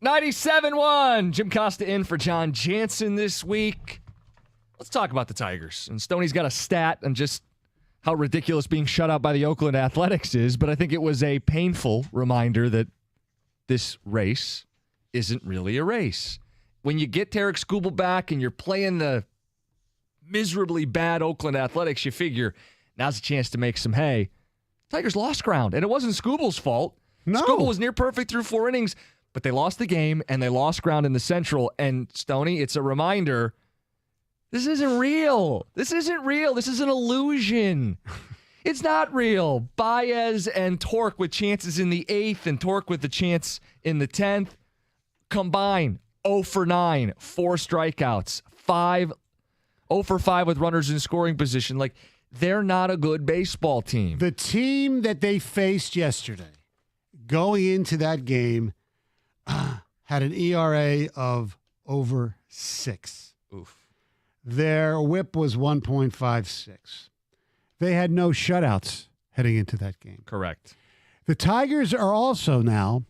97.1. Jim Costa in for John Jansen this week. Let's talk about the Tigers. And Stoney's got a stat on just how ridiculous being shut out by the Oakland Athletics is, but I think it was a painful reminder that this race isn't really a race. When you get Tarek Skubal back and you're playing the miserably bad Oakland Athletics, you figure now's a chance to make some hay. Tigers lost ground, and it wasn't Skubal's fault. No. Skubal was near perfect through 4 innings, but they lost the game, and they lost ground in the Central. And, Stoney, it's a reminder, this isn't real. This isn't real. This is an illusion. It's not real. Baez and Torque with chances in the 8th and Torque with the chance in the 10th. Combine 0 for 9, 4 strikeouts, 0 for 5 with runners in scoring position. Like, they're not a good baseball team. The team that they faced yesterday, going into that game, had an ERA of over 6. Oof. Their whip was 1.56. They had no shutouts heading into that game. Correct. The Tigers are also now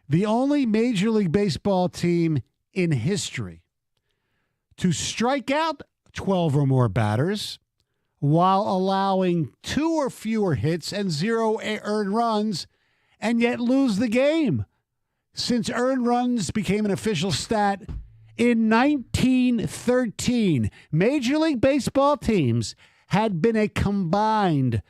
the only Major League Baseball team in history to strike out 12 or more batters while allowing 2 or fewer hits and 0 earned runs and yet lose the game. Since earned runs became an official stat in 1913, Major League Baseball teams had been a combined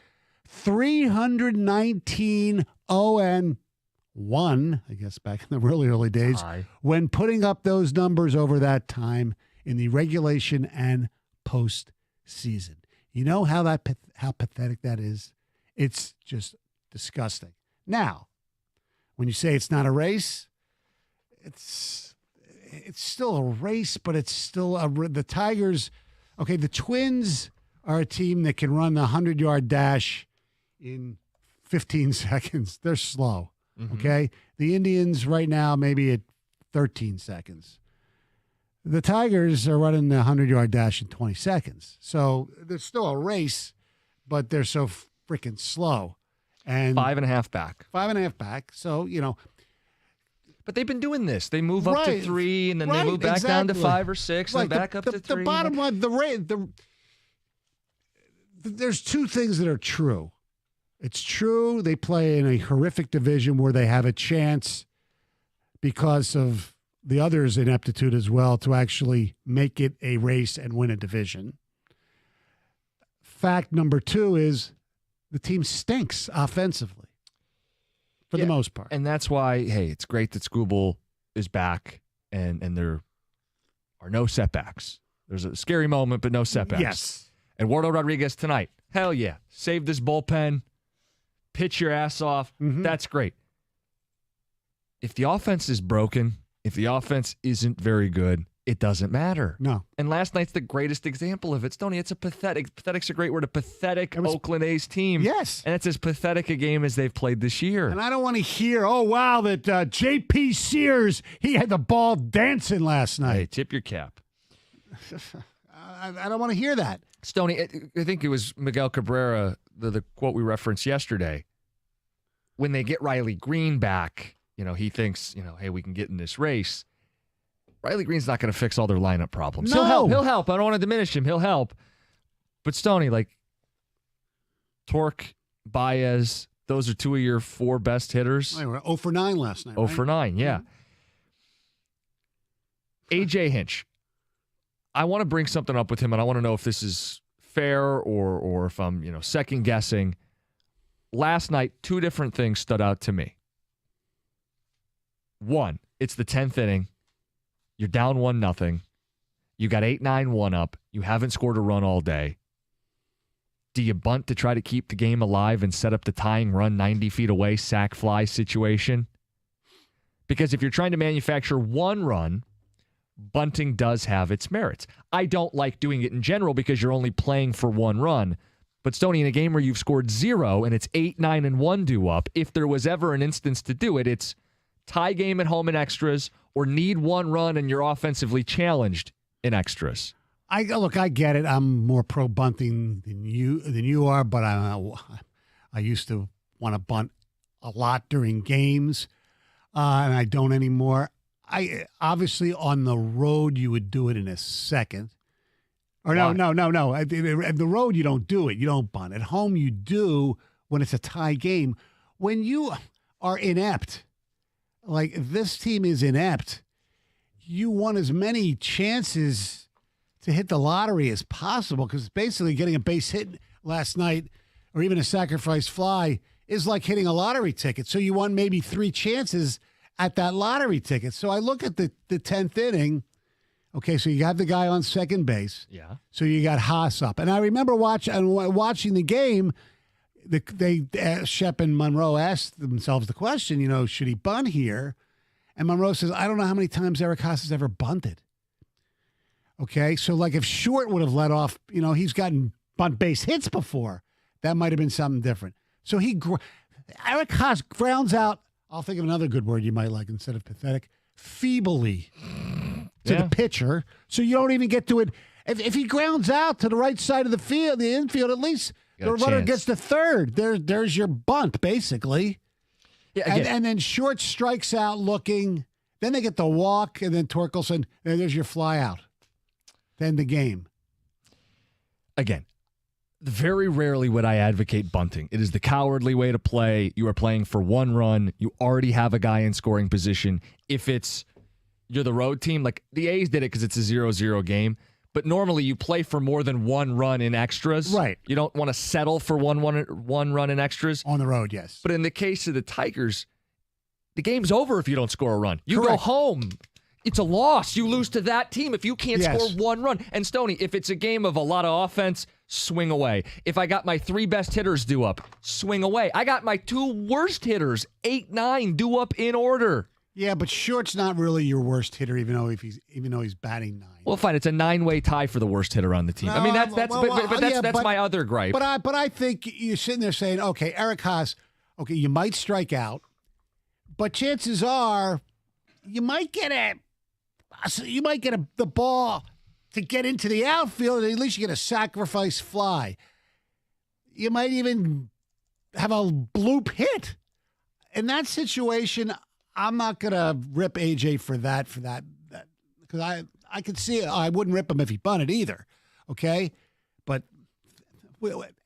319 0-1, I guess back in the really early days, when putting up those numbers over that time in the regulation and postseason. You know how pathetic that is? It's just disgusting. Now, when you say it's not a race, it's still a race, but it's still the Tigers. Okay, the Twins are a team that can run the 100-yard dash in 15 seconds. They're slow. Mm-hmm. Okay, the Indians right now maybe at 13 seconds. The Tigers are running the 100-yard dash in 20 seconds. So there's still a race, but they're so freaking slow. And 5.5 back. 5.5 back. So, but they've been doing this. They move up to 3, and then they move back down to 5 or 6, and back up to 3. The bottom line, there's 2 things that are true. It's true they play in a horrific division where they have a chance because of the others' ineptitude as well to actually make it a race and win a division. Fact number 2 is the team stinks offensively for the most part. And that's why, hey, it's great that Skubal is back and there are no setbacks. There's a scary moment, but no setbacks. Yes. Eduardo Rodriguez tonight, hell yeah. Save this bullpen, pitch your ass off. Mm-hmm. That's great. If the offense is broken, if the offense isn't very good, it doesn't matter. No. And last night's the greatest example of it. Stoney, it's a pathetic's a great word, a pathetic Oakland A's team. Yes. And it's as pathetic a game as they've played this year. And I don't want to hear, that J.P. Sears, he had the ball dancing last night. Hey, tip your cap. I don't want to hear that. Stoney, I think it was Miguel Cabrera, the quote we referenced yesterday. When they get Riley Green back, he thinks, hey, we can get in this race. Riley Green's not going to fix all their lineup problems. No. He'll help. I don't want to diminish him. He'll help. But Stoney, Torque, Baez, those are 2 of your 4 best hitters. They were 0 for 9 last night. 0 for 9, yeah. A.J. Hinch. I want to bring something up with him, and I want to know if this is fair or if I'm, second guessing. Last night, 2 different things stood out to me. 1, it's the 10th inning. You're down 1-0. You got 8-9-1 up. You haven't scored a run all day. Do you bunt to try to keep the game alive and set up the tying run 90 feet away, sack fly situation? Because if you're trying to manufacture 1 run, bunting does have its merits. I don't like doing it in general because you're only playing for 1 run. But Stoney, in a game where you've scored 0 and it's 8-9-1 due up, if there was ever an instance to do it, it's tie game at home in extras or need 1 run and you're offensively challenged in extras. I get it. I'm more pro bunting than you are, but I used to want to bunt a lot during games, and I don't anymore. I obviously on the road you would do it in a second. Or no. At the road you don't do it. You don't bunt. At home you do when it's a tie game. When you are inept, like this team is inept, you want as many chances to hit the lottery as possible because basically getting a base hit last night or even a sacrifice fly is like hitting a lottery ticket. So you want maybe 3 chances at that lottery ticket. So I look at the 10th inning. Okay, so you got the guy on second base. Yeah. So you got Haas up. And I remember watching the game, Shep and Monroe asked themselves the question, should he bunt here? And Monroe says, I don't know how many times Eric Haas has ever bunted. Okay, so like if Short would have let off, he's gotten bunt base hits before. That might have been something different. So Eric Haas grounds out, I'll think of another good word you might like instead of pathetic, feebly to the pitcher. So you don't even get to it. If he grounds out to the right side of the field, the infield, at least the runner gets to third. There's your bunt, basically. Yeah, and then Short strikes out looking. Then they get the walk, and then Torkelson, and there's your fly out. Then the game. Again, very rarely would I advocate bunting. It is the cowardly way to play. You are playing for 1 run. You already have a guy in scoring position. If you're the road team, like the A's did it because it's a 0-0 game. But normally you play for more than 1 run in extras. Right. You don't want to settle for one run in extras. On the road, yes. But in the case of the Tigers, the game's over if you don't score a run. You Correct. go home. It's a loss. You lose to that team if you can't score 1 run. And Stoney, if it's a game of a lot of offense, swing away. If I got my 3 best hitters due up, swing away. I got my 2 worst hitters, 8-9, due up in order. Yeah, but Short's not really your worst hitter, even though he's batting 9. Well, fine. It's a 9-way tie for the worst hitter on the team. I mean, that's my other gripe. But I think you're sitting there saying, okay, Eric Haas, okay, you might strike out, but chances are you might get the ball to get into the outfield, and at least you get a sacrifice fly. You might even have a bloop hit. In that situation, I'm not going to rip AJ for that because I could see it. I wouldn't rip him if he bunted either, okay? But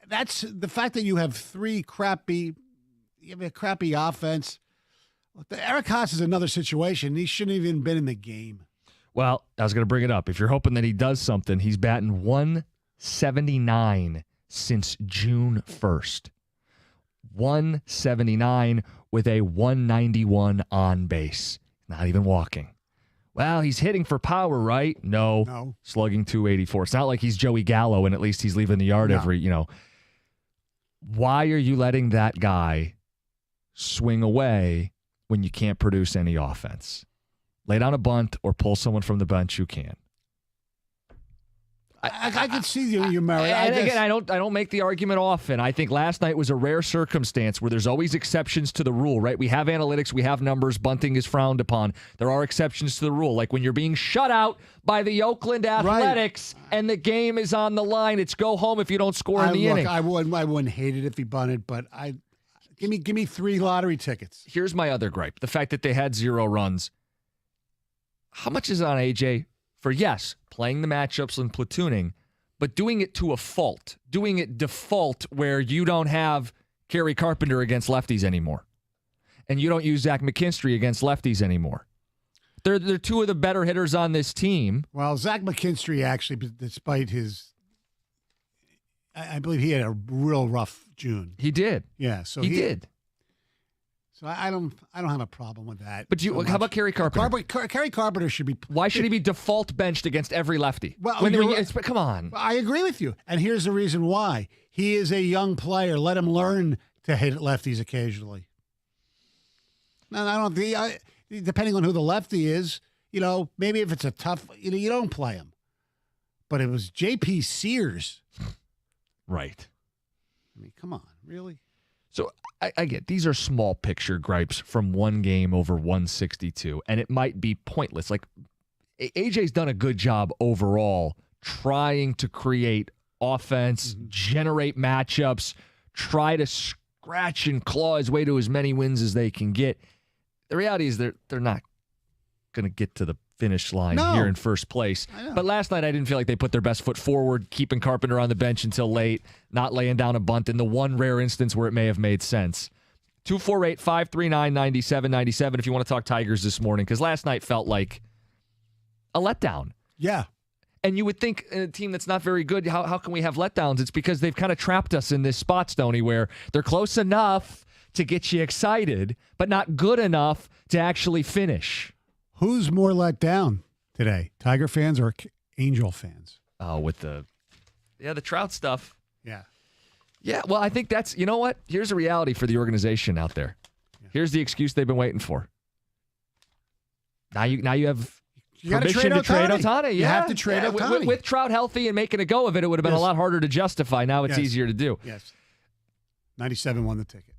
that's the fact that you have a crappy offense. Eric Haas is another situation. He shouldn't have even been in the game. Well, I was going to bring it up. If you're hoping that he does something, he's batting 179 since June 1st. 179 with a 191 on base. Not even walking. Well, he's hitting for power, right? No. Slugging 284. It's not like he's Joey Gallo and at least he's leaving the yard every. Why are you letting that guy swing away when you can't produce any offense? Lay down a bunt or pull someone from the bench who can. I can see you, Murray. Again, I don't make the argument often. I think last night was a rare circumstance where there's always exceptions to the rule, right? We have analytics, we have numbers. Bunting is frowned upon. There are exceptions to the rule, like when you're being shut out by the Oakland Athletics and the game is on the line. It's go home if you don't score in the inning. I wouldn't hate it if he bunted, but give me 3 lottery tickets. Here's my other gripe: the fact that they had 0 runs. How much is it on AJ for, yes, playing the matchups and platooning, but doing it to a fault, doing it default where you don't have Kerry Carpenter against lefties anymore, and you don't use Zach McKinstry against lefties anymore? They're 2 of the better hitters on this team. Well, Zach McKinstry actually, despite his, I believe he had a real rough June. He did. Yeah, so he did. So I don't have a problem with that. But how about Kerry Carpenter? Kerry Carpenter should be. Why should he be default benched against every lefty? Well, come on. I agree with you, and here's the reason why. He is a young player. Let him learn to hit lefties occasionally. Now, I don't think, depending on who the lefty is, maybe if it's a tough, you don't play him. But it was J.P. Sears. Right. I mean, come on, really? So I get these are small picture gripes from one game over 162, and it might be pointless. Like AJ's done a good job overall trying to create offense, generate matchups, try to scratch and claw his way to as many wins as they can get. The reality is they're not going to get to the finish line No. here in first place. But last night I didn't feel like they put their best foot forward, keeping Carpenter on the bench until late, not laying down a bunt in the one rare instance where it may have made sense. 248-539-9797 if you want to talk Tigers this morning, because last night felt like a letdown. Yeah. And you would think a team that's not very good, how can we have letdowns? It's because they've kind of trapped us in this spot, Stoney, where they're close enough to get you excited, but not good enough to actually finish. Who's more let down today, Tiger fans or Angel fans? Oh, with the Trout stuff. Yeah. Yeah, well, I think that's, you know what? Here's a reality for the organization out there. Yeah. Here's the excuse they've been waiting for. Now you have permission to trade Ohtani. Yeah. You have to trade Ohtani. With Trout healthy and making a go of it, it would have been a lot harder to justify. Now it's easier to do. Yes. 97 won the ticket.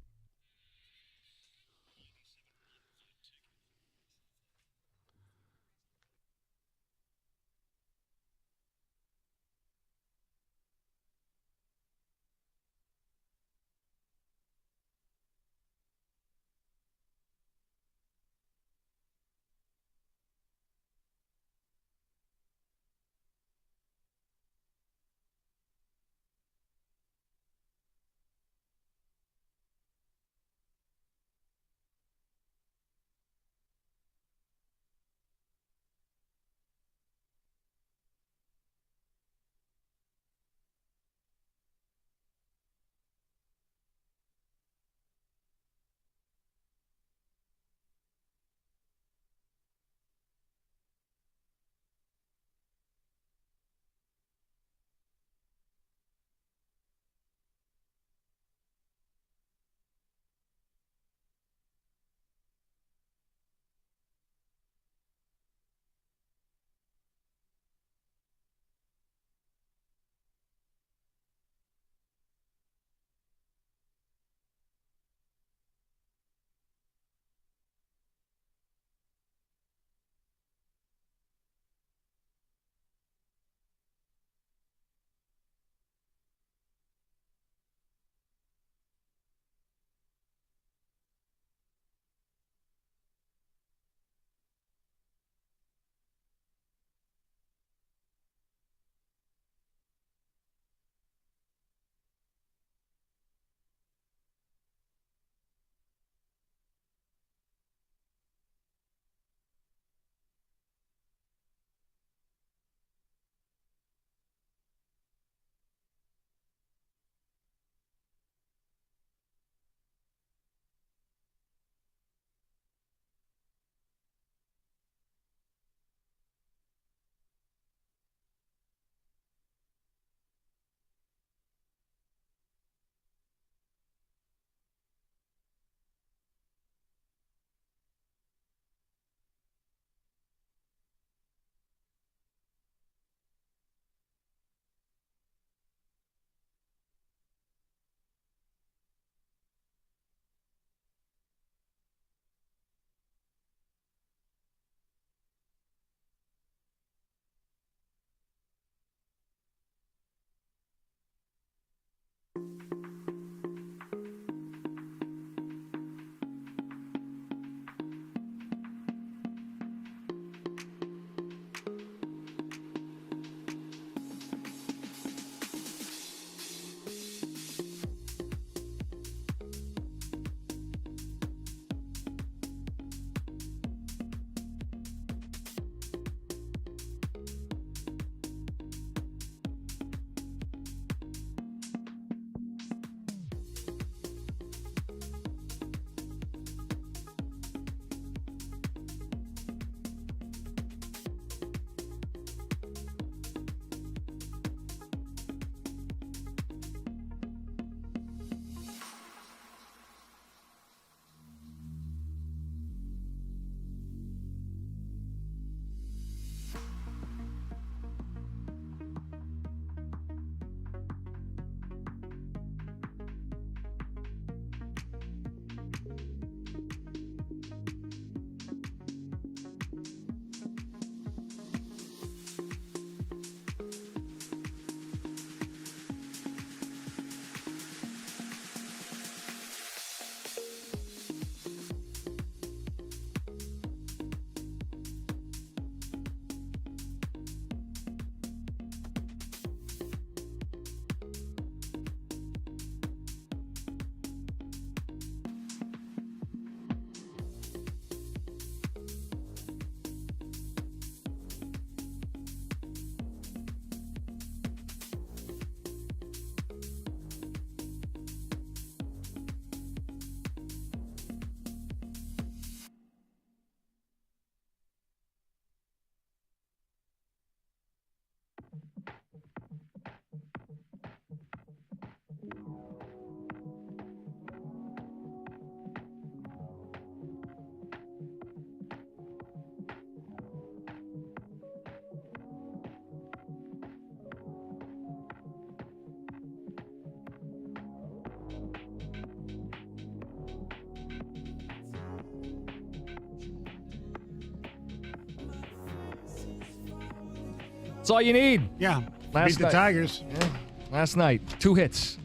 That's all you need. Yeah. Last Beat the night. Tigers. Yeah. Last night, 2 hits.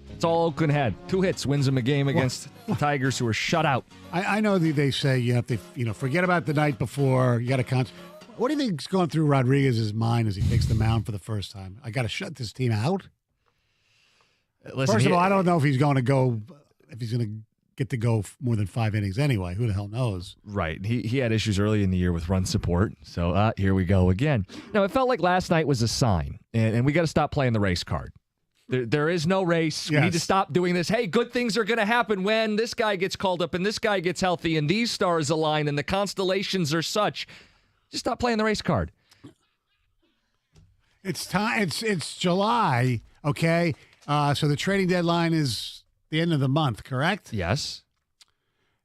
That's all Oakland had. 2 hits wins them a game against the Tigers, who were shut out. I know that they say you have to, forget about the night before. You got to What do you think's going through Rodriguez's mind as he takes the mound for the first time? I got to shut this team out. Listen, First of all, I don't know if he's going to get to go more than 5 innings anyway. Who the hell knows? Right. He had issues early in the year with run support. So here we go again. No, it felt like last night was a sign, and we got to stop playing the race card. There is no race. Yes. We need to stop doing this. Hey, good things are going to happen when this guy gets called up and this guy gets healthy and these stars align and the constellations are such. Just stop playing the race card. It's time. It's July. Okay. So the trading deadline is the end of the month, correct? Yes.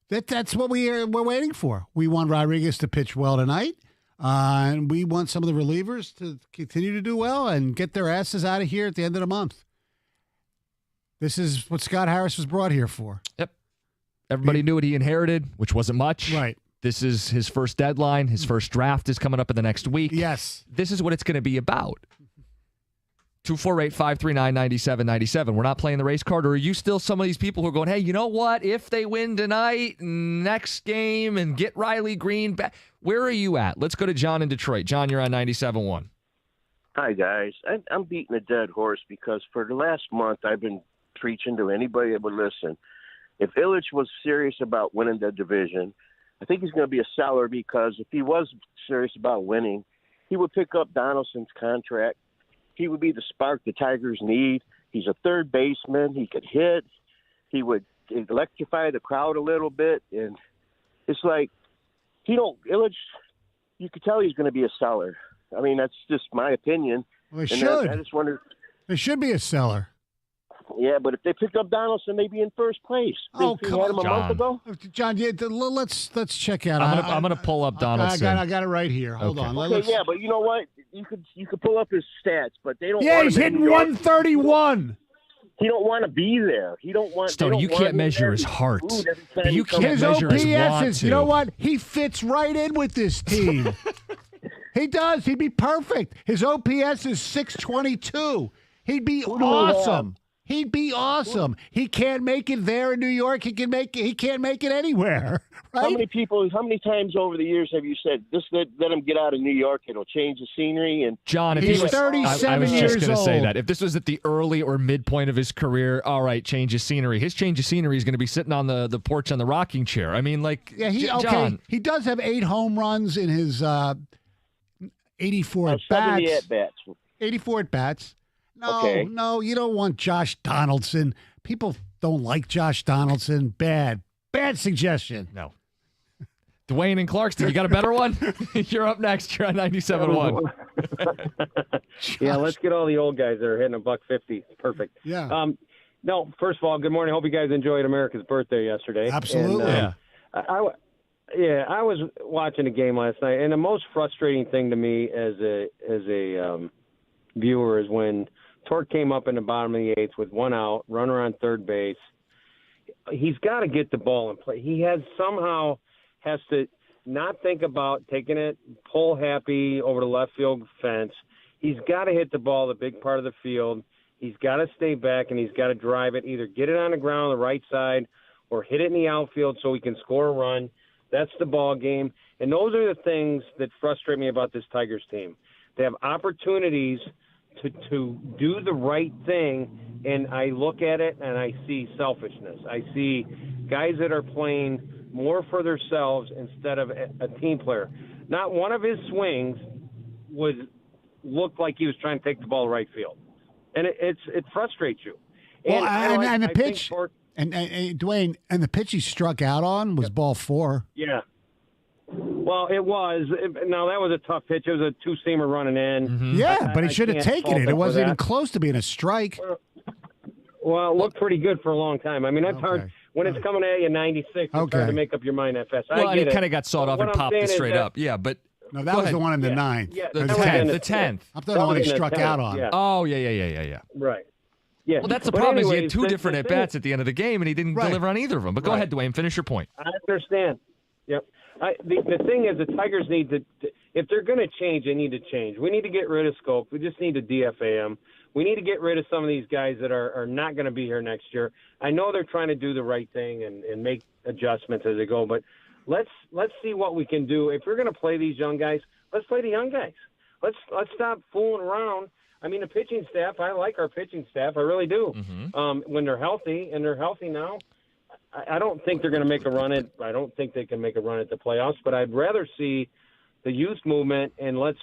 That's what we're waiting for. We want Rodriguez to pitch well tonight, and we want some of the relievers to continue to do well and get their asses out of here at the end of the month. This is what Scott Harris was brought here for. Yep. Everybody knew what he inherited, which wasn't much. Right. This is his first deadline. His first draft is coming up in the next week. Yes. This is what it's going to be about. 248-539-9797. We're not playing the race card. Or are you still some of these people who are going, hey, you know what? If they win tonight, next game, and get Riley Green back, where are you at? Let's go to John in Detroit. John, you're on 97.1. Hi, guys. I'm beating a dead horse because for the last month I've been preaching to anybody that would listen. If Illich was serious about winning the division, I think he's going to be a seller, because if he was serious about winning, he would pick up Donaldson's contract. He would be the spark the Tigers need. He's a third baseman. He could hit. He would electrify the crowd a little bit. And it's like, Illich, you could tell he's going to be a seller. I mean, that's just my opinion. Well, they and should. I just wonder. They should be a seller. Yeah, but if they picked up Donaldson, they'd be in first place. Oh, they come had him a month ago. John, let's check out. I'm gonna pull up Donaldson. I got it right here. Hold on. Okay, yeah, but you know what? You could pull up his stats, but they don't. Yeah, he's hitting 131. He don't want to be there. He don't want. Stone, you can't measure his heart. But you can't measure his want is, to. you know what? He fits right in with this team. He does. He'd be perfect. His OPS is 622. He'd be awesome. He'd be awesome. He can't make it there in New York. He can't make it anywhere. Right? How many times over the years have you said, just let him get out of New York, it'll change the scenery? And John, if he's he was 37 I was years just going to old. say that. If this was at the early or midpoint of his career, all right, change of scenery. His change of scenery is going to be sitting on the porch on the rocking chair. I mean, like, yeah, John. He does have 8 home runs in his 84 at 70 bats. at-bats. 84 at bats. Okay. No, you don't want Josh Donaldson. People don't like Josh Donaldson. Bad suggestion. No. Dwayne and Clarkston, you got a better one? You're up next. You're on 97.1. Yeah, let's get all the old guys that are hitting $150. Perfect. Yeah. No, first of all, good morning. Hope you guys enjoyed America's birthday yesterday. Absolutely. And, I was watching the game last night, and the most frustrating thing to me as a viewer is when Torque came up in the bottom of the 8th with 1 out, runner on third base. He's got to get the ball in play. He has to not think about taking it, pull happy over the left field fence. He's got to hit the ball the big part of the field. He's got to stay back, and he's got to drive it, either get it on the ground on the right side or hit it in the outfield so he can score a run. That's the ball game. And those are the things that frustrate me about this Tigers team. They have opportunities to do the right thing, and I look at it and I see selfishness. I see guys that are playing more for themselves instead of a team player. Not one of his swings looked like he was trying to take the ball right field, and it frustrates you. Well, and the I pitch, think and Dwayne, and the pitch he struck out on was ball 4. Yeah. Well, it was. Now, that was a tough pitch. It was a two-seamer running in. Mm-hmm. Yeah, but he should have taken it. It wasn't even that. close to being a strike. Well, it looked pretty good for a long time. I mean, that's hard. When it's coming at you 96, it's hard to make up your mind that fast. Well, I and get he it. kind of got sawed off and popped it straight up. Yeah, but No, that was the one in the ninth. Yeah, the that was in 10th. the The 10th. I'm the one he struck out on. Yeah. Oh, yeah. Right. Yeah. Well, that's the But problem is he anyways, had two the different at-bats at the end of the game, and he didn't deliver on either of them. But go ahead, Dwayne. Finish your point. I understand. Yep. The thing is, the Tigers need to, if they're going to change, they need to change. We need to get rid of Scope. We just need to DFA him. We need to get rid of some of these guys that are not going to be here next year. I know they're trying to do the right thing and make adjustments as they go, but let's see what we can do. If we're going to play these young guys, let's play the young guys. Let's stop fooling around. I mean, the pitching staff, I like our pitching staff. I really do. Mm-hmm. When they're healthy, and they're healthy now, I don't think they're going to make a run at. I don't think they can make a run at the playoffs. But I'd rather see the youth movement, and let's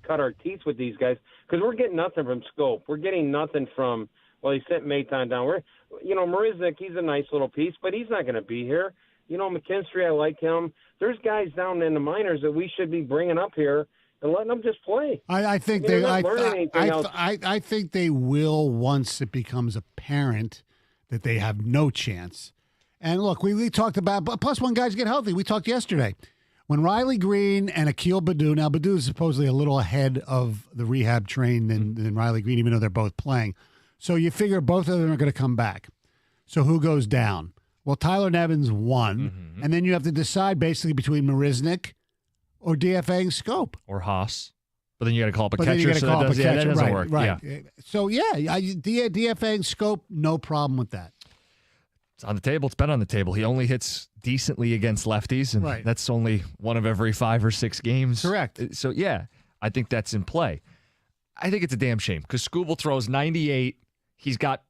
cut our teeth with these guys, because we're getting nothing from Scope. We're getting nothing from. Well, he sent Maton down. Marisnik, he's a nice little piece, but he's not going to be here. McKinstry, I like him. There's guys down in the minors that we should be bringing up here and letting them just play. I think they. I think they will once it becomes apparent that they have no chance. And look, we talked about plus when guys get healthy. We talked yesterday when Riley Green and Akil Baddoo. Now Baddoo is supposedly a little ahead of the rehab train than Riley Green, even though they're both playing. So you figure both of them are going to come back. So who goes down? Well, Tyler Nevins won, and then you have to decide basically between Marisnik or DFAing Scope or Haas. But then you got to call up a but catcher, so that doesn't work. Right. Yeah. So DFAing Scope, no problem with that. It's on the table. It's been on the table. He only hits decently against lefties, and that's only one of every 5 or 6 games. Correct. So, yeah, I think that's in play. I think it's a damn shame because Skubal throws 98. He's got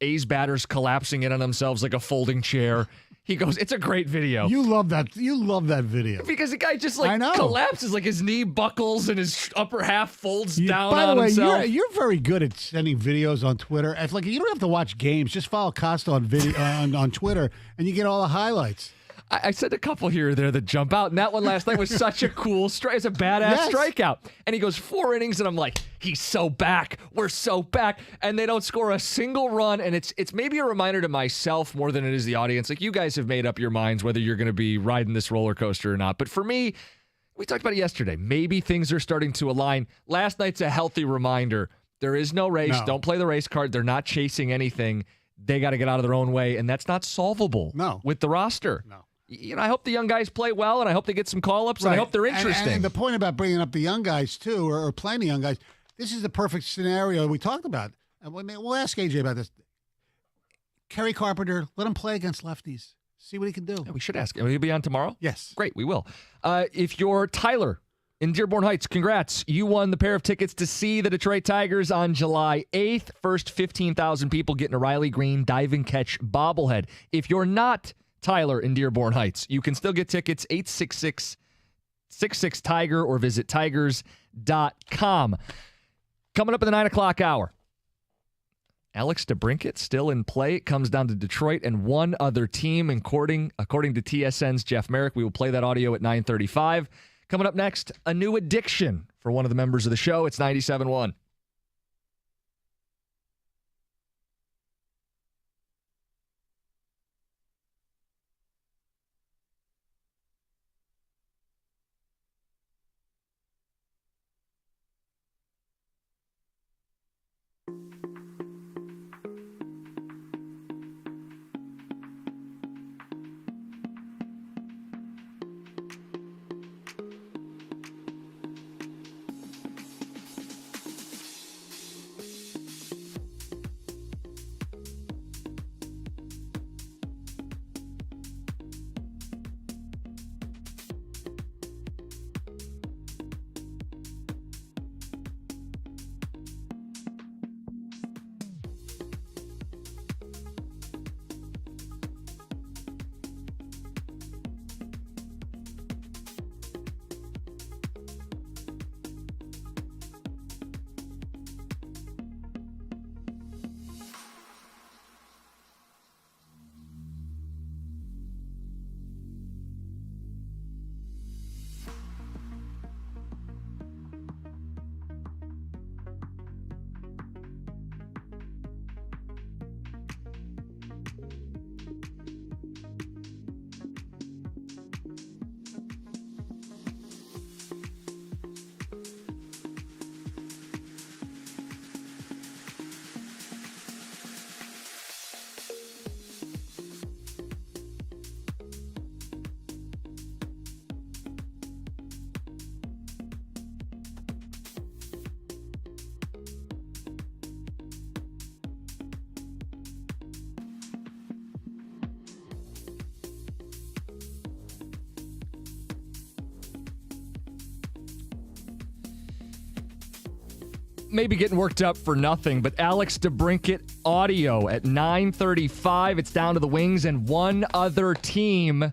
A's batters collapsing in on themselves like a folding chair. He goes, it's a great video. You love that video. Because the guy just collapses, like his knee buckles and his upper half folds down by the on way, himself. You're very good at sending videos on Twitter. It's like you don't have to watch games. Just follow Costa on video on Twitter, and you get all the highlights. I said a couple here or there that jump out, and that one last night was such a cool strike. It's a badass strikeout. And he goes 4 innings, and I'm like, he's so back. We're so back. And they don't score a single run, and it's maybe a reminder to myself more than it is the audience. Like, you guys have made up your minds whether you're going to be riding this roller coaster or not. But for me, we talked about it yesterday. Maybe things are starting to align. Last night's a healthy reminder. There is no race. No. Don't play the race card. They're not chasing anything. They got to get out of their own way, and that's not solvable with the roster. No. I hope the young guys play well, and I hope they get some call-ups, and I hope they're interesting. And the point about bringing up the young guys, too, or playing the young guys, this is the perfect scenario we talked about. And we'll ask AJ about this. Kerry Carpenter, let him play against lefties. See what he can do. Yeah, we should ask him. Will he be on tomorrow? Yes. Great, we will. If you're Tyler in Dearborn Heights, congrats. You won the pair of tickets to see the Detroit Tigers on July 8th. First 15,000 people getting a Riley Green dive and catch bobblehead. If you're not Tyler in Dearborn Heights, you can still get tickets, 866-66-TIGER, or visit tigers.com. Coming up in the 9 o'clock hour, Alex DeBrincat still in play. It comes down to Detroit and one other team, according to TSN's Jeff Merrick. We will play that audio at 9:35. Coming up next, a new addiction for one of the members of the show. It's 97.1. maybe getting worked up for nothing, but Alex DeBrincat audio at 9:35. It's down to the Wings and one other team.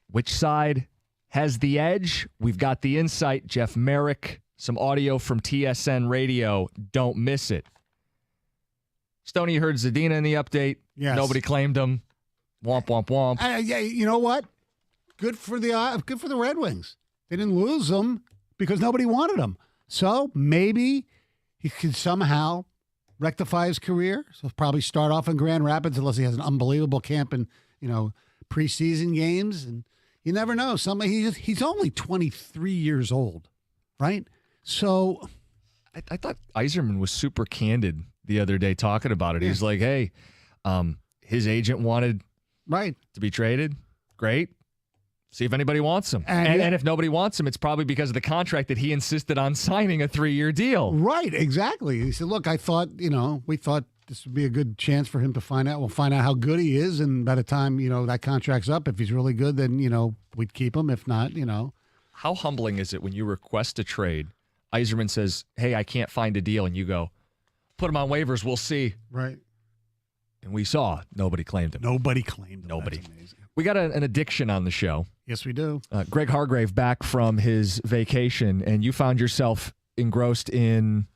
Which side has the edge? We've got the insight. Jeff Merrick, some audio from TSN Radio. Don't miss it. Stoney, you heard Zadina in the update. Yes. Nobody claimed him. Womp, womp, womp. Yeah, you know what? Good for the Red Wings. They didn't lose them because nobody wanted them. So maybe he could somehow rectify his career. So probably start off in Grand Rapids unless he has an unbelievable camp in, preseason games. And you never know. He's only 23 years old, right? So I thought Yzerman was super candid the other day talking about it. Yeah. He's like, hey, his agent wanted to be traded. Great. See if anybody wants him. And if nobody wants him, it's probably because of the contract that he insisted on signing a 3-year deal. Right, exactly. He said, look, I thought, we thought this would be a good chance for him to find out. We'll find out how good he is. And by the time, that contract's up, if he's really good, then, we'd keep him. If not, How humbling is it when you request a trade? Yzerman says, hey, I can't find a deal. And you go, put him on waivers. We'll see. Right. And we saw nobody claimed him. Nobody claimed him. Nobody. That's amazing. We got an addiction on the show. Yes, we do. Greg Hargrave back from his vacation, and you found yourself engrossed in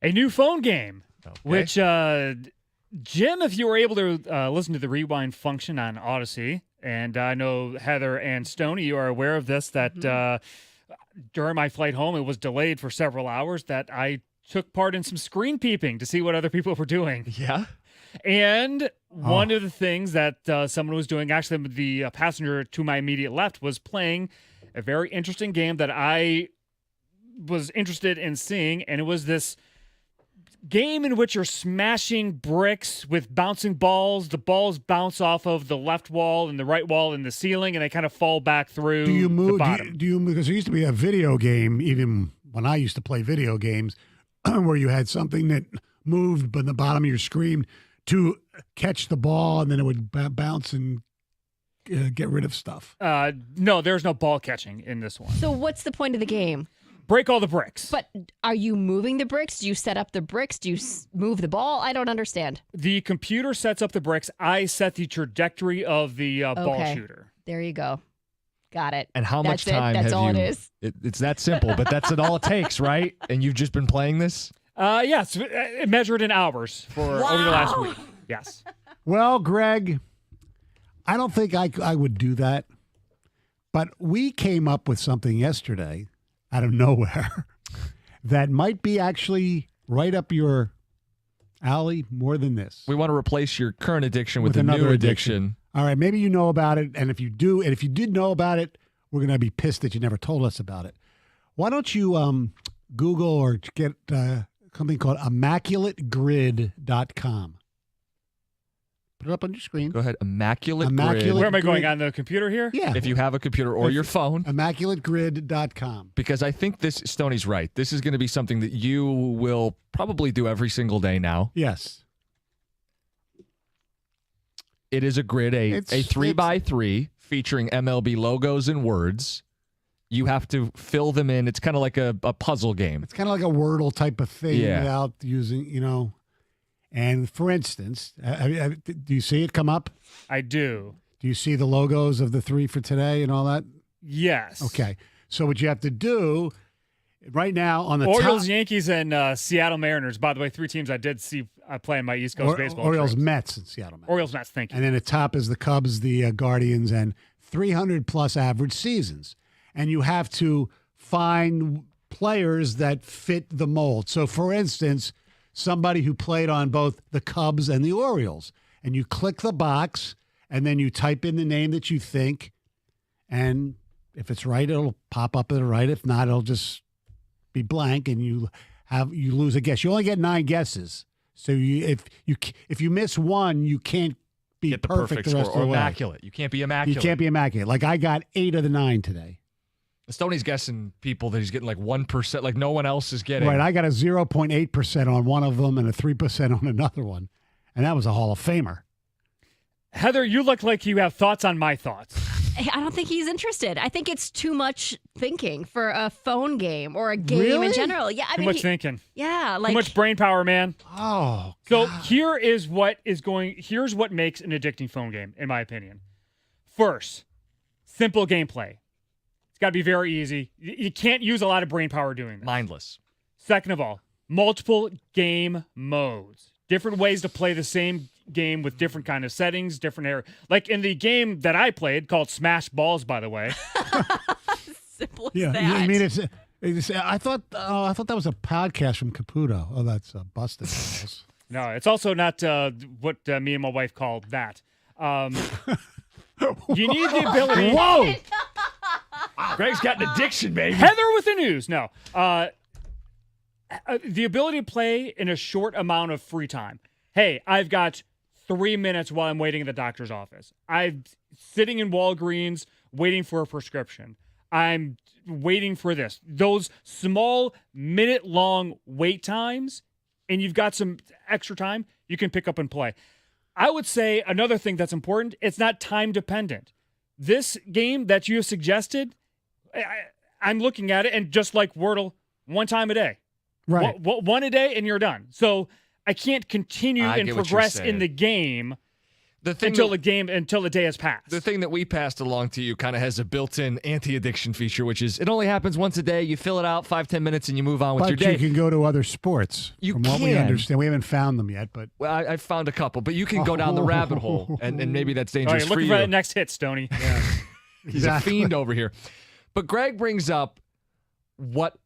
a new phone game, okay. which, Jim, if you were able to listen to the rewind function on Odyssey, and I know Heather and Stoney, you are aware of this, that during my flight home, it was delayed for several hours, that I took part in some screen peeping to see what other people were doing. Yeah. And one of the things that someone was doing, actually the passenger to my immediate left, was playing a very interesting game that I was interested in seeing, and it was this game in which you're smashing bricks with bouncing balls. The balls bounce off of the left wall and the right wall and the ceiling, and they kind of fall back through the bottom. Because there used to be a video game, even when I used to play video games, where you had something that moved but the bottom of your screen to catch the ball, and then it would bounce and get rid of stuff. No, there's no ball catching in this one. So what's the point of the game? Break all the bricks. But are you moving the bricks? Do you set up the bricks? Do you move the ball? I don't understand. The computer sets up the bricks. I set the trajectory of the ball shooter. There you go. Got it. And how much time That's have all you? it is. It's that simple, but that's all it takes, right? And you've just been playing this? Yes, measured in hours over the last week. Yes. Well, Greg, I don't think I would do that, but we came up with something yesterday out of nowhere that might be actually right up your alley more than this. We want to replace your current addiction with a another new addiction. All right, maybe you know about it, and if you do, and if you did know about it, we're going to be pissed that you never told us about it. Why don't you Google or get something called ImmaculateGrid.com. Put it up on your screen. Go ahead. Immaculate Grid. Where am I going? On the computer here? Yeah. If you have a computer or your phone. ImmaculateGrid.com. Because I think Stoney's right. This is going to be something that you will probably do every single day now. Yes. It is a grid, a 3x3 featuring MLB logos and words. You have to fill them in. It's kind of like a puzzle game. It's kind of like a Wordle type of thing Yeah. without using, And for instance, do you see it come up? I do. Do you see the logos of the three for today and all that? Yes. Okay. So what you have to do right now on the Orioles, top, Yankees, and Seattle Mariners. By the way, 3 teams I did see play in my East Coast baseball. Orioles, trips. Mets, and Seattle Mets. Orioles, Mets. Thank you. And then at top is the Cubs, the Guardians, and 300-plus average seasons. And you have to find players that fit the mold. So, for instance, somebody who played on both the Cubs and the Orioles. And you click the box, and then you type in the name that you think. And if it's right, it'll pop up at the right. If not, it'll just be blank, and you lose a guess. You only get 9 guesses. So if you miss one, you can't be Get the perfect the rest score of the or way. immaculate. You can't be immaculate. You can't be immaculate. Like I got 8 of the 9 today. Stoney's guessing people that he's getting like 1%, like no one else is getting. Right, I got a 0.8% on one of them and a 3% on another one. And that was a Hall of Famer. Heather, you look like you have thoughts on my thoughts. I don't think he's interested. I think it's too much thinking for a phone game or a game in Really? general. Yeah, I Too mean, much thinking. yeah, like Too much brain power, man. Oh, So God. here's what makes an addicting phone game, in my opinion. First, simple gameplay. It's got to be very easy. You can't use a lot of brain power doing this. Mindless. Second of all, multiple game modes. Different ways to play the same game with different kind of settings, different area. Like in the game that I played called Smash Balls, by the way. simple as Yeah, that. I mean, I thought that was a podcast from Caputo. Oh, that's Busted Balls. No, it's also not what me and my wife called that. You need the ability. Whoa! Greg's got an addiction, baby. Heather with the news. No. The ability to play in a short amount of free time. Hey, I've got 3 minutes while I'm waiting at the doctor's office. I'm sitting in Walgreens waiting for a prescription. I'm waiting for this. Those small minute-long wait times, and you've got some extra time, you can pick up and play. I would say another thing that's important, it's not time-dependent. This game that you have suggested, I'm looking at it, and just like Wordle, one time a day. Right. One a day, and you're done. So I can't continue I and get what you're progress in saying. the game The thing until that- the day has passed. The thing that we passed along to you kind of has a built-in anti-addiction feature, which is it only happens once a day. You fill it out 5-10 minutes, and you move on with But your day. you can go to other sports. You from what we can. understand, we haven't found them yet, but Well, I found a couple, but you can go down the rabbit hole, and maybe that's All dangerous right, for looking you. for that next hit, Stoney. He's a fiend over here. But Greg brings up what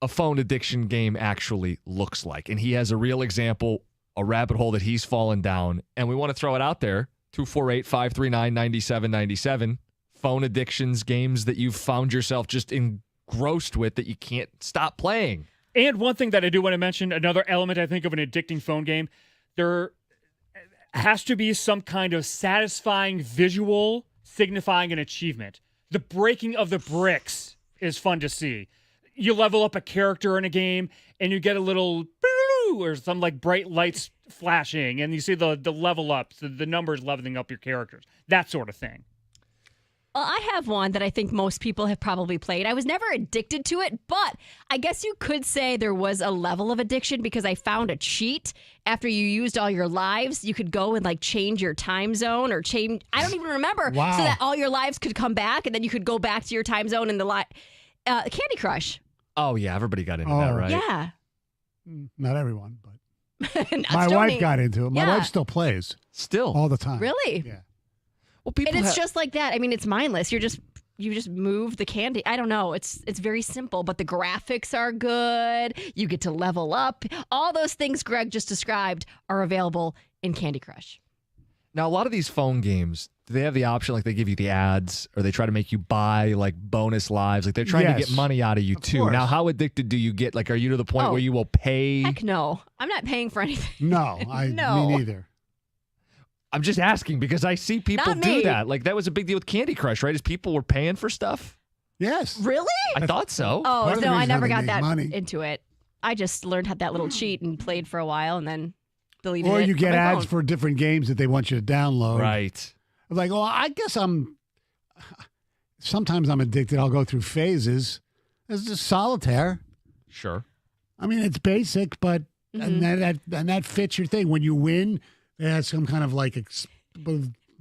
a phone addiction game actually looks like, and he has a real example, a rabbit hole that he's fallen down, and we want to throw it out there. 248-539-9797. Phone addictions, games that you've found yourself just engrossed with that you can't stop playing. And one thing that I do want to mention, another element I think of an addicting phone game, there has to be some kind of satisfying visual signifying an achievement. The breaking of the bricks is fun to see. You level up a character in a game and you get a little or some like bright lights flashing and you see the level up, the numbers leveling up your characters, that sort of thing. Well, I have one that I think most people have probably played. I was never addicted to it, but I guess you could say there was a level of addiction because I found a cheat. After you used all your lives, you could go and like change your time zone or change, I don't even remember, Wow. so that all your lives could come back and then you could go back to your time zone in the Candy Crush. Oh, yeah, everybody got into Oh, that, right? Yeah. not everyone. But Not my Stoney. wife got into it. My Yeah. wife still plays Still. all the time. Really? Yeah. Well, people And it's have- just like that. I mean, it's mindless. You just move the candy. I don't know. It's very simple, but the graphics are good. You get to level up. All those things Greg just described are available in Candy Crush. Now, a lot of these phone games, do they have the option, like they give you the ads, or they try to make you buy like bonus lives? Like they're trying to Yes. get money out of you too. course. Now, how addicted do you get? Like, are you to the point Oh. where you will pay? Heck no. I'm not paying for anything. No, No. me neither. I'm just asking because I see people Not do me. that. Like that was a big deal with Candy Crush, right? Is people were paying for stuff? Yes. Really? I thought so. Oh, part of the no, I reason never how they got make that money. into it. I just learned how that little cheat and played for a while and then deleted it. Or you on get my ads phone. for different games that they want you to download. Right. Like, well, I guess sometimes I'm addicted. I'll go through phases. It's just solitaire. Sure. I mean, it's basic, but and that fits your thing. When you win, it has some kind of like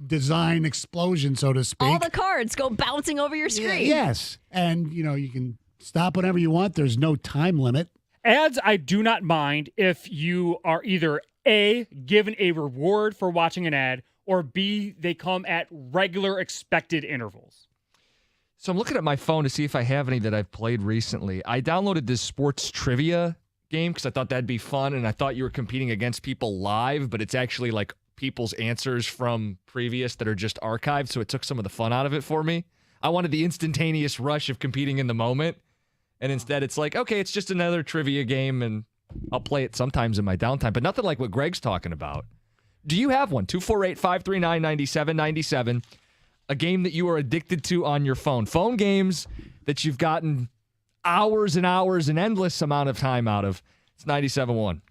design explosion, so to speak. All the cards go bouncing over your screen. Yes, and you can stop whenever you want. There's no time limit. Ads, I do not mind if you are either A, given a reward for watching an ad, or B, they come at regular expected intervals. So I'm looking at my phone to see if I have any that I've played recently. I downloaded this sports trivia game because I thought that'd be fun, and I thought you were competing against people live, but it's actually like people's answers from previous that are just archived, so it took some of the fun out of it for me. I wanted the instantaneous rush of competing in the moment, and instead it's like, okay, it's just another trivia game, and I'll play it sometimes in my downtime, but nothing like what Greg's talking about. Do you have one? 248-539-9797. A game that you are addicted to on your phone. Phone games that you've gotten hours and hours and endless amount of time out of. It's 97.1.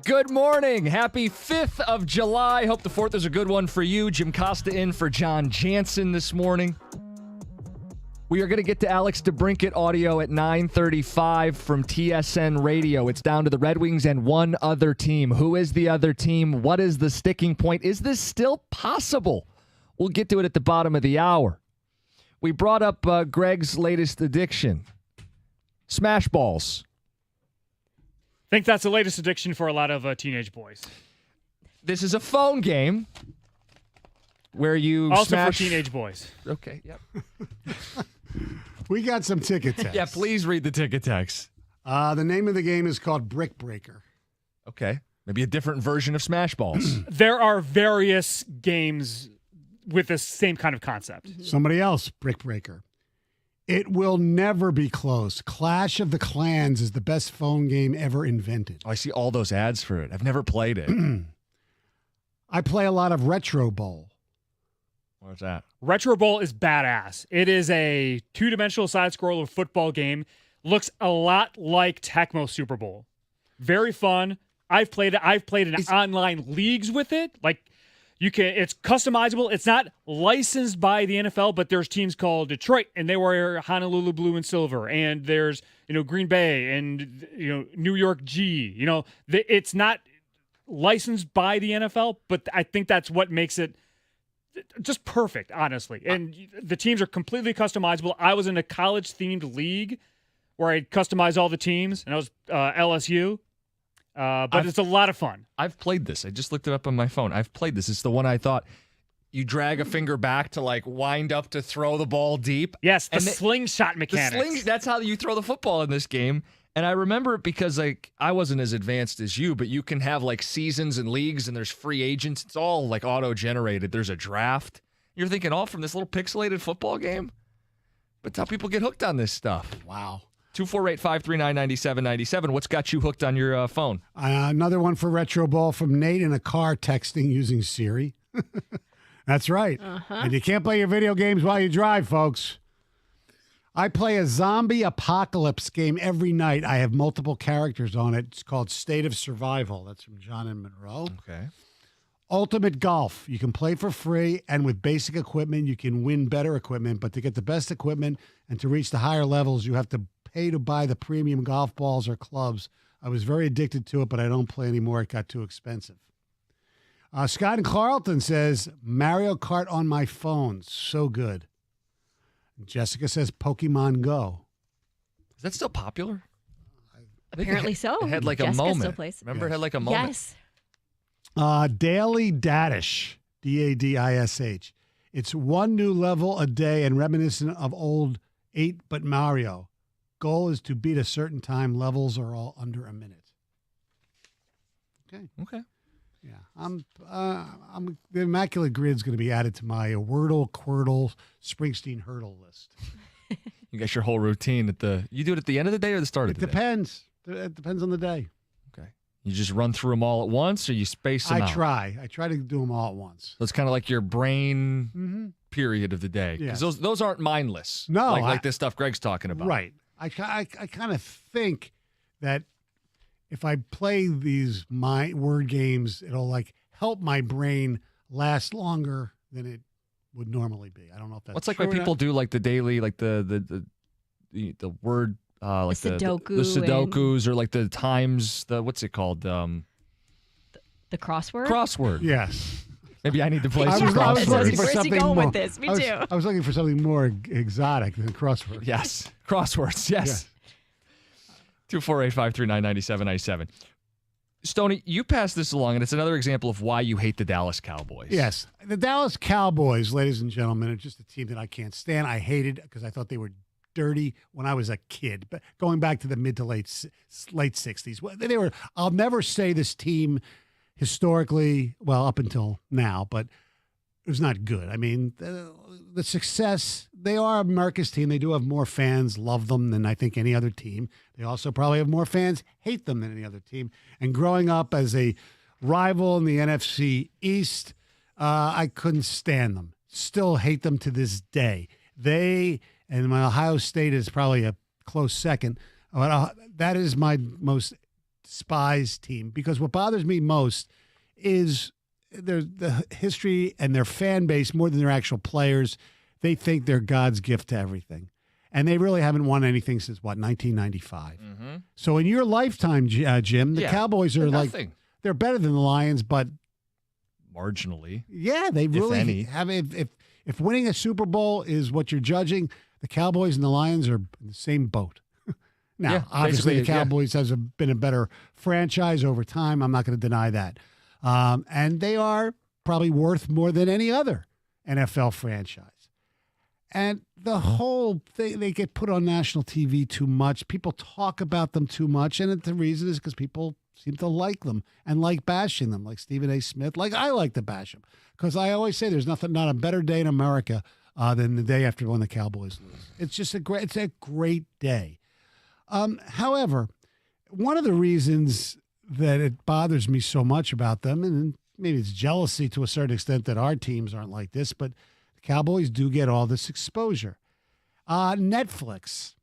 Good morning. Happy 5th of July. Hope the 4th is a good one for you. Jim Costa in for John Jansen this morning. We are going to get to Alex DeBrincat audio at 9:35 from TSN Radio. It's down to the Red Wings and one other team. Who is the other team? What is the sticking point? Is this still possible? We'll get to it at the bottom of the hour. We brought up Greg's latest addiction, Smash Balls. I think that's the latest addiction for a lot of teenage boys. This is a phone game where you also smash... for teenage boys. Okay, yep. We got some ticket text. Yeah, please read the ticket text. The name of the game is called Brick Breaker. Okay, maybe a different version of Smash Balls. There are various games with the same kind of concept. Somebody else, Brick Breaker. It will never be close. Clash of the Clans is the best phone game ever invented. Oh, I see all those ads for it. I've never played it. I play a lot of Retro Bowl. What's that? Retro Bowl is badass. It is a two-dimensional side-scroller football game. Looks a lot like Tecmo Super Bowl. Very fun. I've played it. I've played in online leagues with it. Like, you can. It's customizable. It's not licensed by the NFL, but there's teams called Detroit, and they wear Honolulu blue and silver. And there's Green Bay and New York G. It's not licensed by the NFL, but I think that's what makes it just perfect, honestly. And the teams are completely customizable. I was in a college-themed league where I customized all the teams, and I was LSU. But it's a lot of fun. I've played this. I just looked it up on my phone. I've played this. It's the one I thought you drag a finger back to wind up to throw the ball deep. Yes, the slingshot mechanics. That's how you throw the football in this game. And I remember it because I wasn't as advanced as you, but you can have seasons and leagues and there's free agents. It's all auto-generated. There's a draft. You're thinking all from this little pixelated football game? But it's how people get hooked on this stuff. Wow. 248-539-9797. What's got you hooked on your phone? Another one for Retro Ball from Nate in a car texting using Siri. That's right. And you can't play your video games while you drive, folks. I play a zombie apocalypse game every night. I have multiple characters on it. It's called State of Survival. That's from John and Monroe. Okay. Ultimate Golf. You can play for free, and with basic equipment, you can win better equipment. But to get the best equipment and to reach the higher levels, you have to pay to buy the premium golf balls or clubs. I was very addicted to it, but I don't play anymore. It got too expensive. Scott in Carlton says, Mario Kart on my phone. So good. Jessica says Pokemon Go. Is that still popular? Apparently so. It had a Jessica moment. Still plays. Remember, it had a moment. Yes. Daily Dadish, D-A-D-I-S-H. It's one new level a day and reminiscent of old 8-bit Mario. Goal is to beat a certain time. Levels are all under a minute. Okay. Yeah, the Immaculate Grid is going to be added to my Wordle, Quirtle, Springsteen hurdle list. You got your whole routine you do it at the end of the day or the start of the day? It depends. It depends on the day. Okay. You just run through them all at once or you space them out? I try to do them all at once. So it's kind of like your brain period of the day. Because those aren't mindless. No. Like this stuff Greg's talking about. Right. I kind of think that if I play these word games, it'll help my brain last longer than it would normally be. I don't know if that's what's when people do the daily the word the Sudokus or the times what's it called the crossword. Crossword. Yes. Maybe I need to play I some was looking crosswords. for Where's something he going more, with this? Me too. I was looking for something more exotic than crossword. Yes. Crosswords. Yes. 248-539-9797. Stoney, you passed this along, and it's another example of why you hate the Dallas Cowboys. Yes. The Dallas Cowboys, ladies and gentlemen, are just a team that I can't stand. I hated because I thought they were dirty when I was a kid. But going back to the mid to late 60s, I'll never say this team historically, well, up until now, but it was not good. I mean, the success, they are America's team. They do have more fans love them than I think any other team. They also probably have more fans hate them than any other team. And growing up as a rival in the NFC East, I couldn't stand them. Still hate them to this day. They, and my Ohio State is probably a close second, but that is my most despise team because what bothers me most is the history and their fan base more than their actual players. They think they're God's gift to everything. And they really haven't won anything since, 1995. Mm-hmm. So in your lifetime, Jim, the Cowboys are like, they're better than the Lions, but marginally. Yeah, they really have. If winning a Super Bowl is what you're judging, the Cowboys and the Lions are in the same boat. Now, obviously, the Cowboys has been a better franchise over time. I'm not going to deny that. And they are probably worth more than any other NFL franchise. And the whole thing, they get put on national TV too much. People talk about them too much. And the reason is because people seem to like them and like bashing them, like Stephen A. Smith. Like I like to bash them because I always say there's not a better day in America than the day after when the Cowboys lose. It's just a great day. However, one of the reasons that it bothers me so much about them, and maybe it's jealousy to a certain extent that our teams aren't like this, but the Cowboys do get all this exposure. Netflix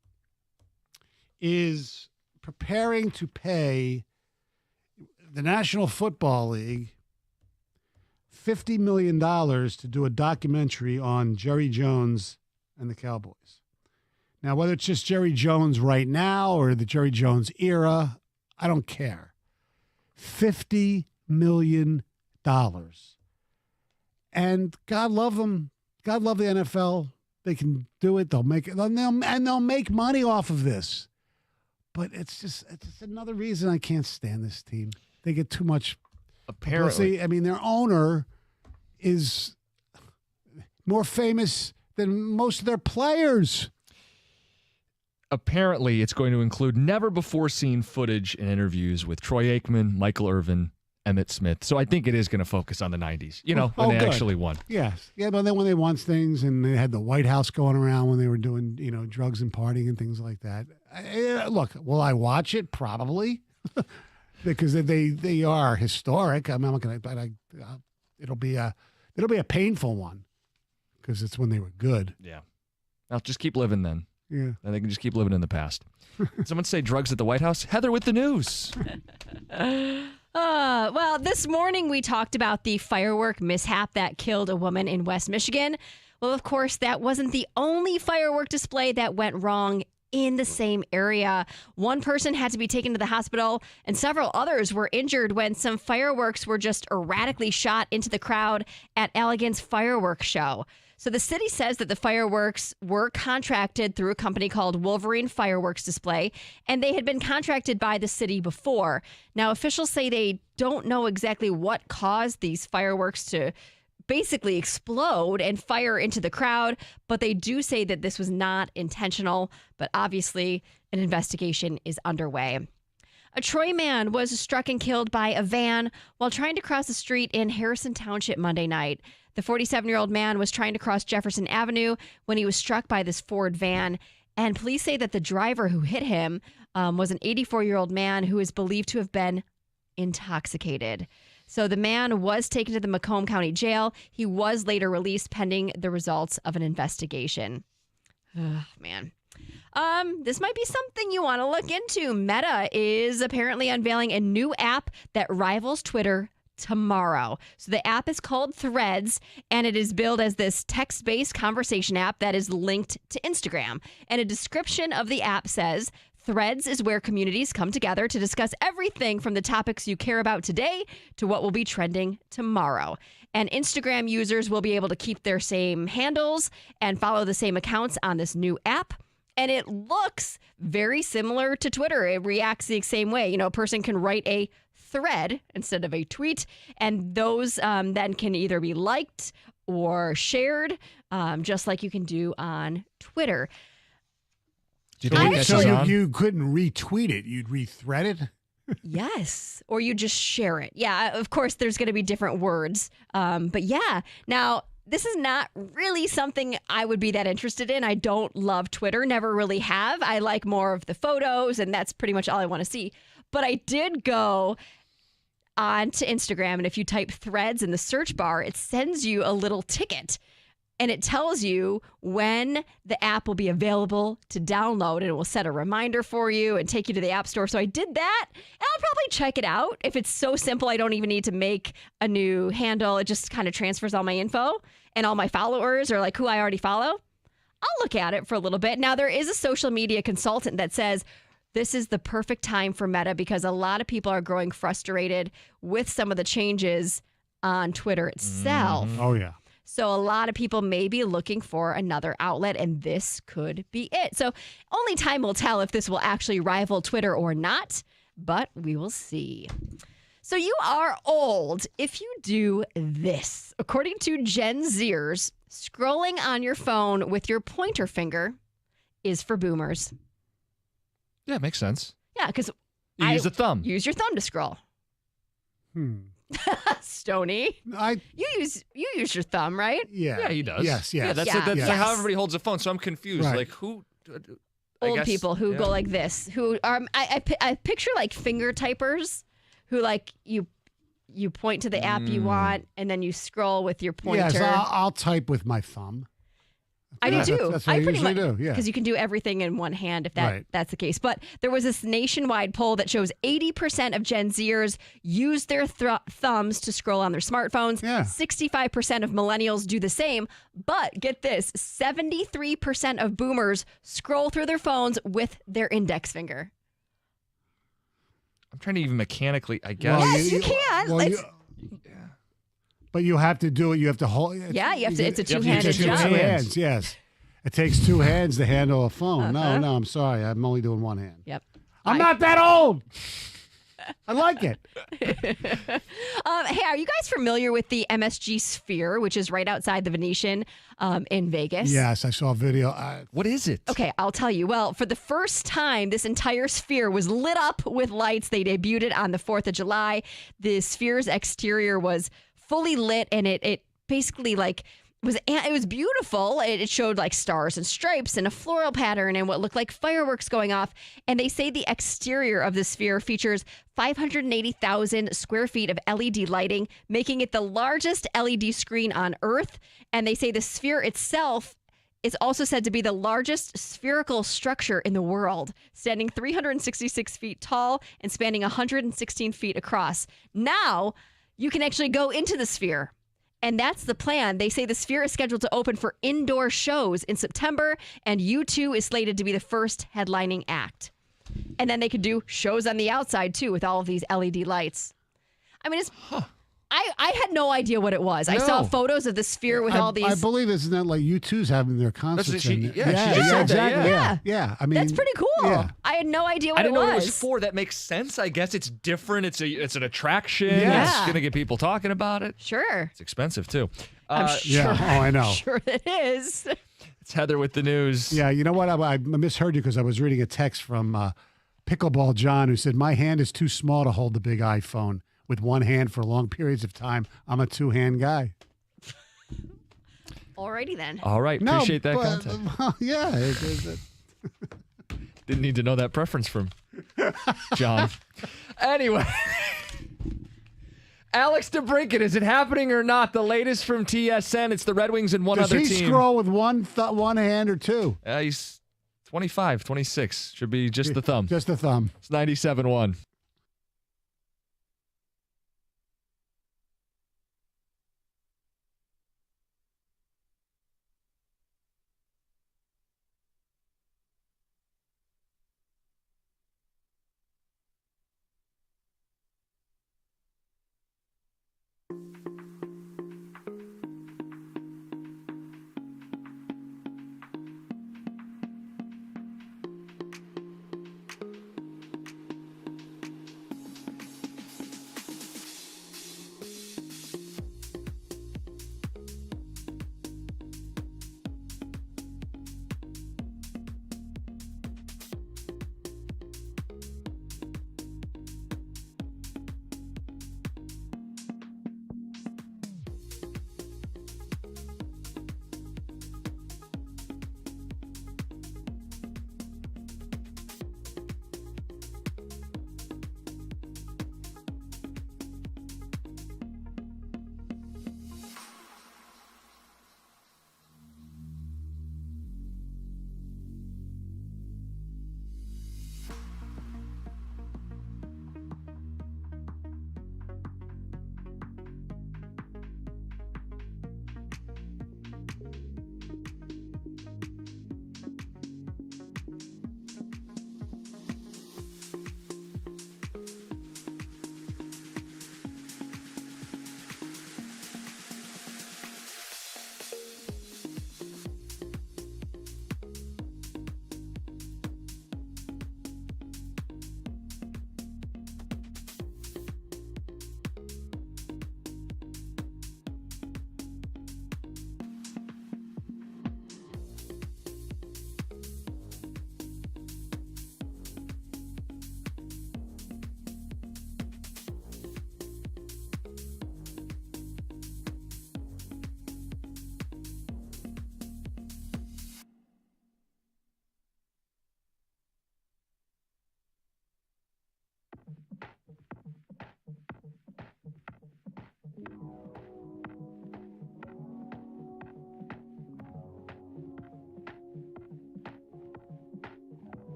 is preparing to pay the National Football League $50 million to do a documentary on Jerry Jones and the Cowboys. Now, whether it's just Jerry Jones right now or the Jerry Jones era, I don't care. $50 million. And God love them. God love the NFL. They can do it. They'll make it. They'll make money off of this. But it's just another reason I can't stand this team. They get too much publicity. I mean, their owner is more famous than most of their players. Apparently, it's going to include never-before-seen footage and interviews with Troy Aikman, Michael Irvin, Emmitt Smith. So I think it is going to focus on the 90s, when they actually won. Yes. Yeah, but then when they won things and they had the White House going around when they were doing, drugs and partying and things like that. Look, will I watch it? Probably. Because they are historic. I'm not going to, but it'll be a painful one because it's when they were good. Yeah. I'll just keep living then. Yeah. And they can just keep living in the past. Someone say drugs at the White House? Heather with the news. Well, this morning we talked about the firework mishap that killed a woman in West Michigan. Well, of course, that wasn't the only firework display that went wrong in the same area. One person had to be taken to the hospital, and several others were injured when some fireworks were just erratically shot into the crowd at Allegan's fireworks show. So the city says that the fireworks were contracted through a company called Wolverine Fireworks Display, and they had been contracted by the city before. Now, officials say they don't know exactly what caused these fireworks to basically explode and fire into the crowd, but they do say that this was not intentional, but obviously an investigation is underway. A Troy man was struck and killed by a van while trying to cross the street in Harrison Township Monday night. The 47-year-old man was trying to cross Jefferson Avenue when he was struck by this Ford van, and police say that the driver who hit him was an 84-year-old man who is believed to have been intoxicated. So the man was taken to the Macomb County Jail. He was later released pending the results of an investigation. Oh, man. This might be something you want to look into. Meta is apparently unveiling a new app that rivals Twitter tomorrow. So the app is called Threads, and it is billed as this text-based conversation app that is linked to Instagram. And a description of the app says, Threads is where communities come together to discuss everything from the topics you care about today to what will be trending tomorrow. And Instagram users will be able to keep their same handles and follow the same accounts on this new app. And it looks very similar to Twitter. It reacts the same way. A person can write a thread instead of a tweet, and those then can either be liked or shared, just like you can do on Twitter. Do you think so you couldn't retweet it, you'd rethread it? Yes, or you just share it. Yeah, of course, there's going to be different words. But yeah, now, this is not really something I would be that interested in. I don't love Twitter, never really have. I like more of the photos, and that's pretty much all I want to see. But I did go onto Instagram, and if you type Threads in the search bar, it sends you a little ticket and it tells you when the app will be available to download, and it will set a reminder for you and take you to the App Store. So I did that, and I'll probably check it out. If it's so simple, I don't even need to make a new handle. It just kind of transfers all my info and all my followers, or like who I already follow. I'll look at it for a little bit. Now, there is a social media consultant that says this is the perfect time for Meta because a lot of people are growing frustrated with some of the changes on Twitter itself. Oh, yeah. So a lot of people may be looking for another outlet, and this could be it. So only time will tell if this will actually rival Twitter or not, but we will see. So you are old if you do this. According to Gen Zers, scrolling on your phone with your pointer finger is for boomers. Yeah, makes sense. Yeah, because You use a thumb. Use your thumb to scroll. Stony, you use your thumb, right? Yeah. Yeah, he does. Yes, yes. Yeah, that's Yes. how everybody holds a phone. So I'm confused. Right. Like who? Old people who go like this, who are I picture like finger typers, who like you point to the app you want and then you scroll with your pointer. Yes, I'll type with my thumb. I do too. That's what I pretty usually much do. Yeah. because you can do everything in one hand if Right. that's the case. But there was this nationwide poll that shows 80% of Gen Zers use their thumbs to scroll on their smartphones. Yeah. 65% of millennials do the same. But get this: 73% of boomers scroll through their phones with their index finger. I'm trying to even mechanically, I guess. Well, Yes, you can. well, It's- but you have to do it. You have to hold. Yeah, you have to. It's a You have to use two-handed two job. hands. Yes. It takes two hands to handle a phone. No, I'm sorry. I'm only doing one hand. Yep. I'm not that old. I like it. Hey, are you guys familiar with the MSG Sphere, which is right outside the Venetian in Vegas? Yes, I saw a video. What is it? Okay, I'll tell you. Well, for the first time, this entire sphere was lit up with lights. They debuted it on the 4th of July. The sphere's exterior was fully lit, and it basically like it was beautiful. It showed like stars and stripes and a floral pattern and what looked like fireworks going off. And they say the exterior of the sphere features 580,000 square feet of LED lighting, making it the largest LED screen on Earth. And they say the sphere itself is also said to be the largest spherical structure in the world, standing 366 feet tall and spanning 116 feet across. Now you can actually go into the sphere. And that's the plan. They say the sphere is scheduled to open for indoor shows in September, and U2 is slated to be the first headlining act. And then they could do shows on the outside, too, with all of these LED lights. I mean, it's... I had no idea what it was. I saw No. photos of the sphere with all these... I believe isn't that like U2's having their concerts That's what in she- there? yeah, she just said that, exactly. yeah. Yeah. I mean, That's pretty cool. Yeah. I had no idea what I didn't it know was. what it was for. That makes sense. I guess it's different. It's an attraction. Yes. It's gonna get people talking about it. Sure. It's expensive too. I'm sure. Yeah. Oh, I know. Sure it is. It's Heather with the news. Yeah, you know what? I misheard you because I was reading a text from Pickleball John who said, my hand is too small to hold the big iPhone with one hand for long periods of time. I'm a two-hand guy. Alrighty then. All right. Appreciate that context. Well, yeah. Didn't need to know that preference from John. Anyway. Alex DeBrincat, is it happening or not? The latest from TSN. It's the Red Wings and one Does other he team. scroll with one hand or two? He's 25, 26. Should be just the thumb. Just the thumb. It's 97.1.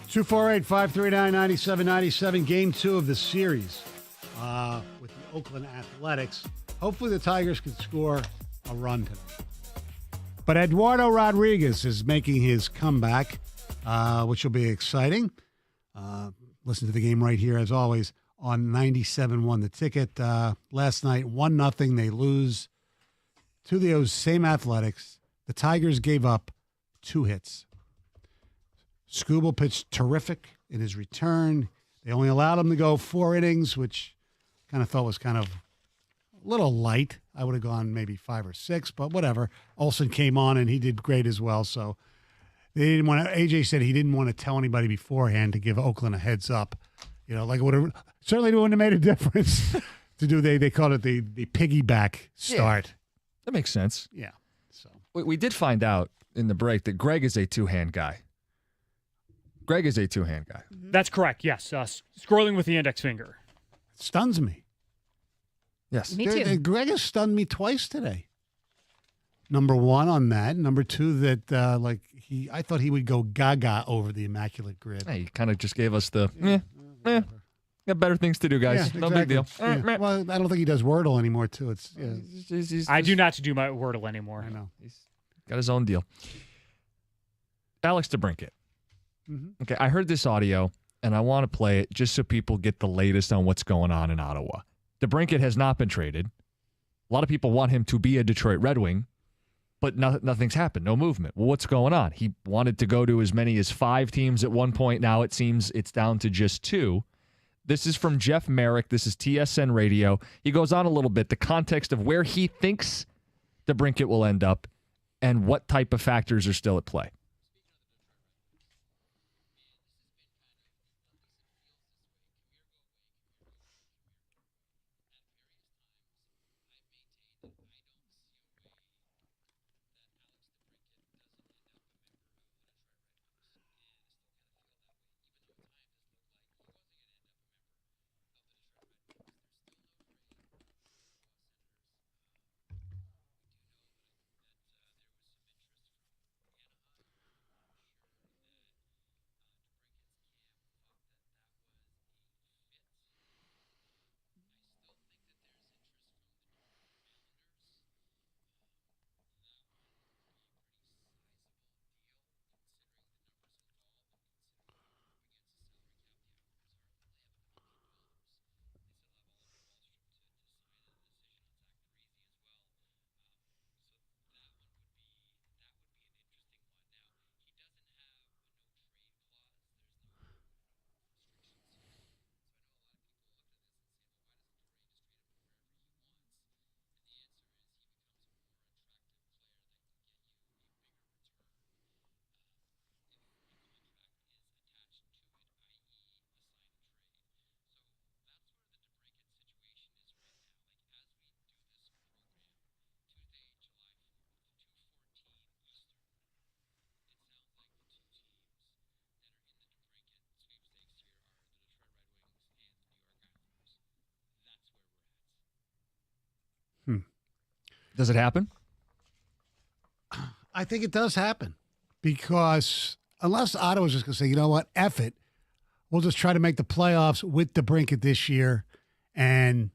248-539-9797. Game 2 of the series with the Oakland Athletics. Hopefully the Tigers can score a run today. But Eduardo Rodriguez is making his comeback, which will be exciting. Listen to the game right here, as always, on 97.1 The Ticket. Last night, 1-0. They lose to those same Athletics. The Tigers gave up 2 hits. Skubal pitched terrific in his return. They only allowed him to go 4 innings, which kind of thought was kind of a little light. I would have gone maybe 5 or 6, but whatever. Olsen came on, and he did great as well. So they didn't want to. AJ said he didn't want to tell anybody beforehand to give Oakland a heads up. You know, like it would have certainly wouldn't have made a difference to do. They called it the piggyback start. Yeah, that makes sense. Yeah. So we did find out in the break that Greg is a 2-hand guy. Greg is a 2-hand guy. That's correct, yes. Scrolling with the index finger. it stuns me. Yes. Me too. Greg has stunned me twice today. Number one on that. Number two, that I thought he would go gaga over the Immaculate Grid. Hey, he kind of just gave us the got better things to do, guys. Yeah, No big deal. Yeah. Well, I don't think he does Wordle anymore, too. It's I do not do my Wordle anymore. I know. He's got his own deal. Alex DeBrincat. Mm-hmm. Okay, I heard this audio, and I want to play it just so people get the latest on what's going on in Ottawa. DeBrincat has not been traded. A lot of people want him to be a Detroit Red Wing, but nothing's happened. No movement. Well, what's going on? He wanted to go to as many as 5 teams at one point. Now it seems it's down to just 2. This is from Jeff Merrick. This is TSN Radio. He goes on a little bit, the context of where he thinks DeBrincat will end up and what type of factors are still at play. Does it happen? I think it does happen because unless Ottawa's just going to say, you know what, F it, we'll just try to make the playoffs with DeBrincat this year, and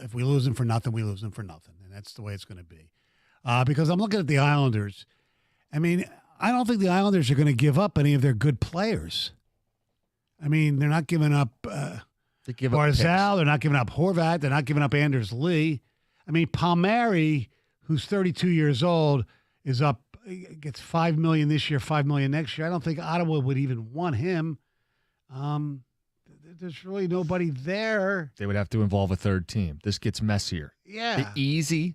if we lose him for nothing, we lose him for nothing, and that's the way it's going to be. Because I'm looking at the Islanders. I mean, I don't think the Islanders are going to give up any of their good players. I mean, they're not giving up They give Barzal. up They're not giving up Horvat. They're not giving up Anders Lee. I mean, Palmieri, who's 32 years old, is up, gets $5 million this year, $5 million next year. I don't think Ottawa would even want him. There's really nobody there. They would have to involve a third team. This gets messier. Yeah. The easy,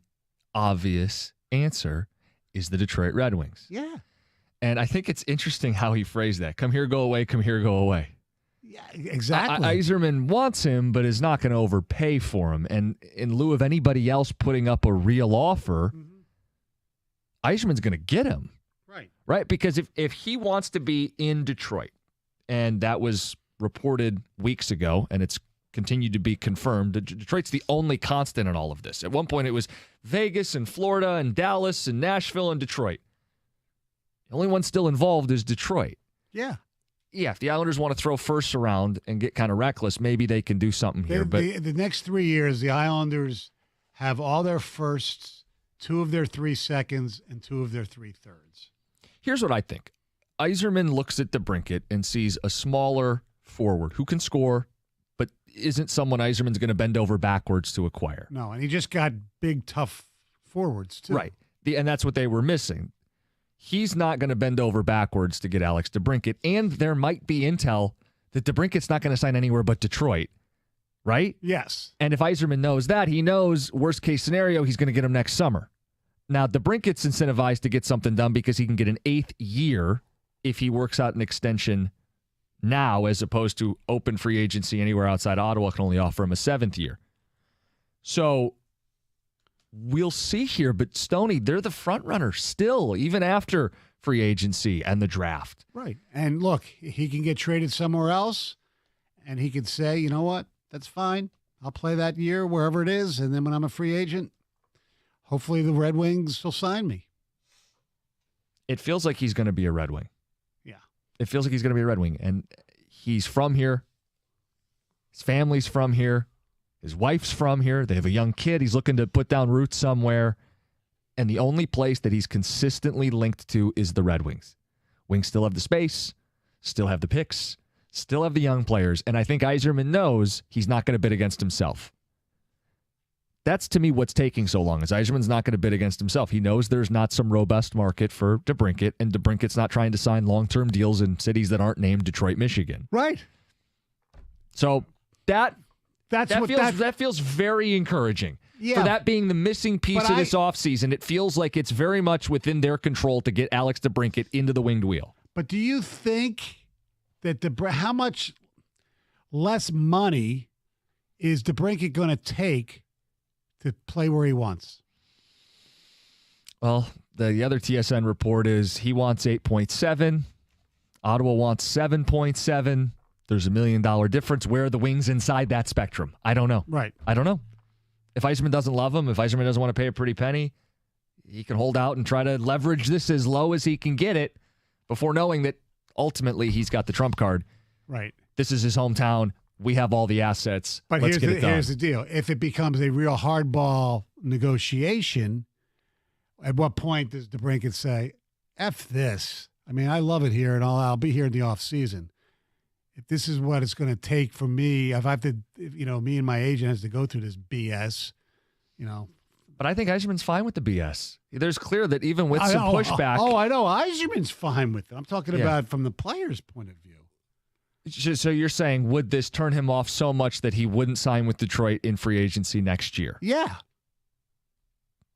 obvious answer is the Detroit Red Wings. Yeah. And I think it's interesting how he phrased that. Come here, go away. Come here, go away. Yeah, exactly. Yzerman wants him, but is not going to overpay for him. And in lieu of anybody else putting up a real offer, Yzerman's going to get him. Right? Because if he wants to be in Detroit, and that was reported weeks ago, and it's continued to be confirmed, Detroit's the only constant in all of this. At one point, it was Vegas and Florida and Dallas and Nashville and Detroit. The only one still involved is Detroit. Yeah. if the Islanders want to throw firsts around and get kind of reckless, maybe they can do something here. But the next 3 years, the Islanders have all their firsts, 2 of their 3 seconds, and 2 of their 3 thirds. Here's what I think. Yzerman looks at DeBrincat and sees a smaller forward who can score, but isn't someone Yzerman's going to bend over backwards to acquire. No, and he just got big, tough forwards, too. Right. And that's what they were missing. He's not going to bend over backwards to get Alex DeBrincat, and there might be intel that DeBrincat's not going to sign anywhere but Detroit, right? Yes. And if Yzerman knows that, he knows worst case scenario, he's going to get him next summer. Now, DeBrincat's incentivized to get something done because he can get an 8th year if he works out an extension now, as opposed to open free agency anywhere outside Ottawa can only offer him a 7th year. So we'll see here, but Stoney, they're the front runner still, even after free agency and the draft. Right. And look, he can get traded somewhere else, and he could say, you know what, that's fine. I'll play that year wherever it is, and then when I'm a free agent, hopefully the Red Wings will sign me. It feels like he's going to be a Red Wing. Yeah. It feels like he's going to be a Red Wing, and he's from here. His family's from here. His wife's from here. They have a young kid. He's looking to put down roots somewhere. And the only place that he's consistently linked to is the Red Wings. Wings still have the space, still have the picks, still have the young players. And I think Yzerman knows he's not going to bid against himself. That's, to me, what's taking so long, is Yzerman's not going to bid against himself. He knows there's not some robust market for DeBrincat, and DeBrincat's not trying to sign long-term deals in cities that aren't named Detroit, Michigan. Right. So that That feels very encouraging. Yeah. For that being the missing piece But of this offseason, it feels like it's very much within their control to get Alex DeBrincat into the winged wheel. But do you think that how much less money is DeBrincat going to take to play where he wants? Well, the other TSN report is he wants 8.7. Ottawa wants 7.7. There's $1 million difference. Where are the Wings inside that spectrum? I don't know. Right. I don't know. If Yzerman doesn't love him, if Yzerman doesn't want to pay a pretty penny, he can hold out and try to leverage this as low as he can get it before knowing that ultimately he's got the trump card. Right. This is his hometown. We have all the assets. But Let's get it done. here's the deal. If it becomes a real hardball negotiation, at what point does DeBrincat say, F this? I mean, I love it here, and I'll be here in the off season. If this is what it's going to take for me, if I have to, me and my agent has to go through this BS, But I think Yzerman's fine with the BS. There's clear that even with some pushback. I know. Yzerman's fine with it. I'm talking about from the player's point of view. So you're saying, would this turn him off so much that he wouldn't sign with Detroit in free agency next year? Yeah.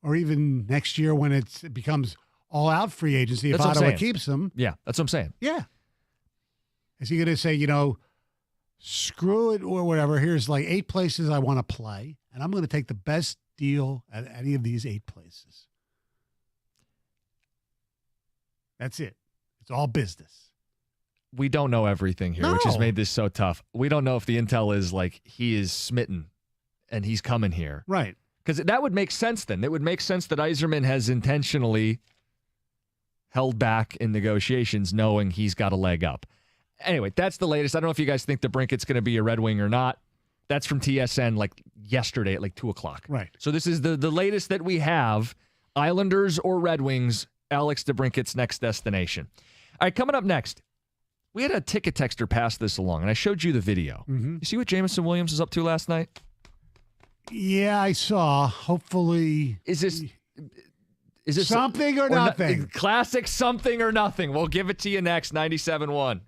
Or even next year when it becomes all-out free agency, if Ottawa keeps him. Yeah, that's what I'm saying. Yeah. Is he going to say, screw it or whatever, here's like 8 places I want to play, and I'm going to take the best deal at any of these 8 places? That's it. It's all business. We don't know everything here, which has made this so tough. We don't know if the intel is like he is smitten and he's coming here. Right. Because that would make sense then. It would make sense that Yzerman has intentionally held back in negotiations knowing he's got a leg up. Anyway, that's the latest. I don't know if you guys think DeBrincat's going to be a Red Wing or not. That's from TSN like yesterday at like 2 o'clock. Right. So this is the latest that we have. Islanders or Red Wings, Alex DeBrincat's next destination. All right, coming up next, we had a ticket texter pass this along, and I showed you the video. Mm-hmm. You see what Jameson Williams was up to last night? Yeah, I saw. Hopefully. Is this something or nothing? Classic something or nothing. We'll give it to you next, 97.1.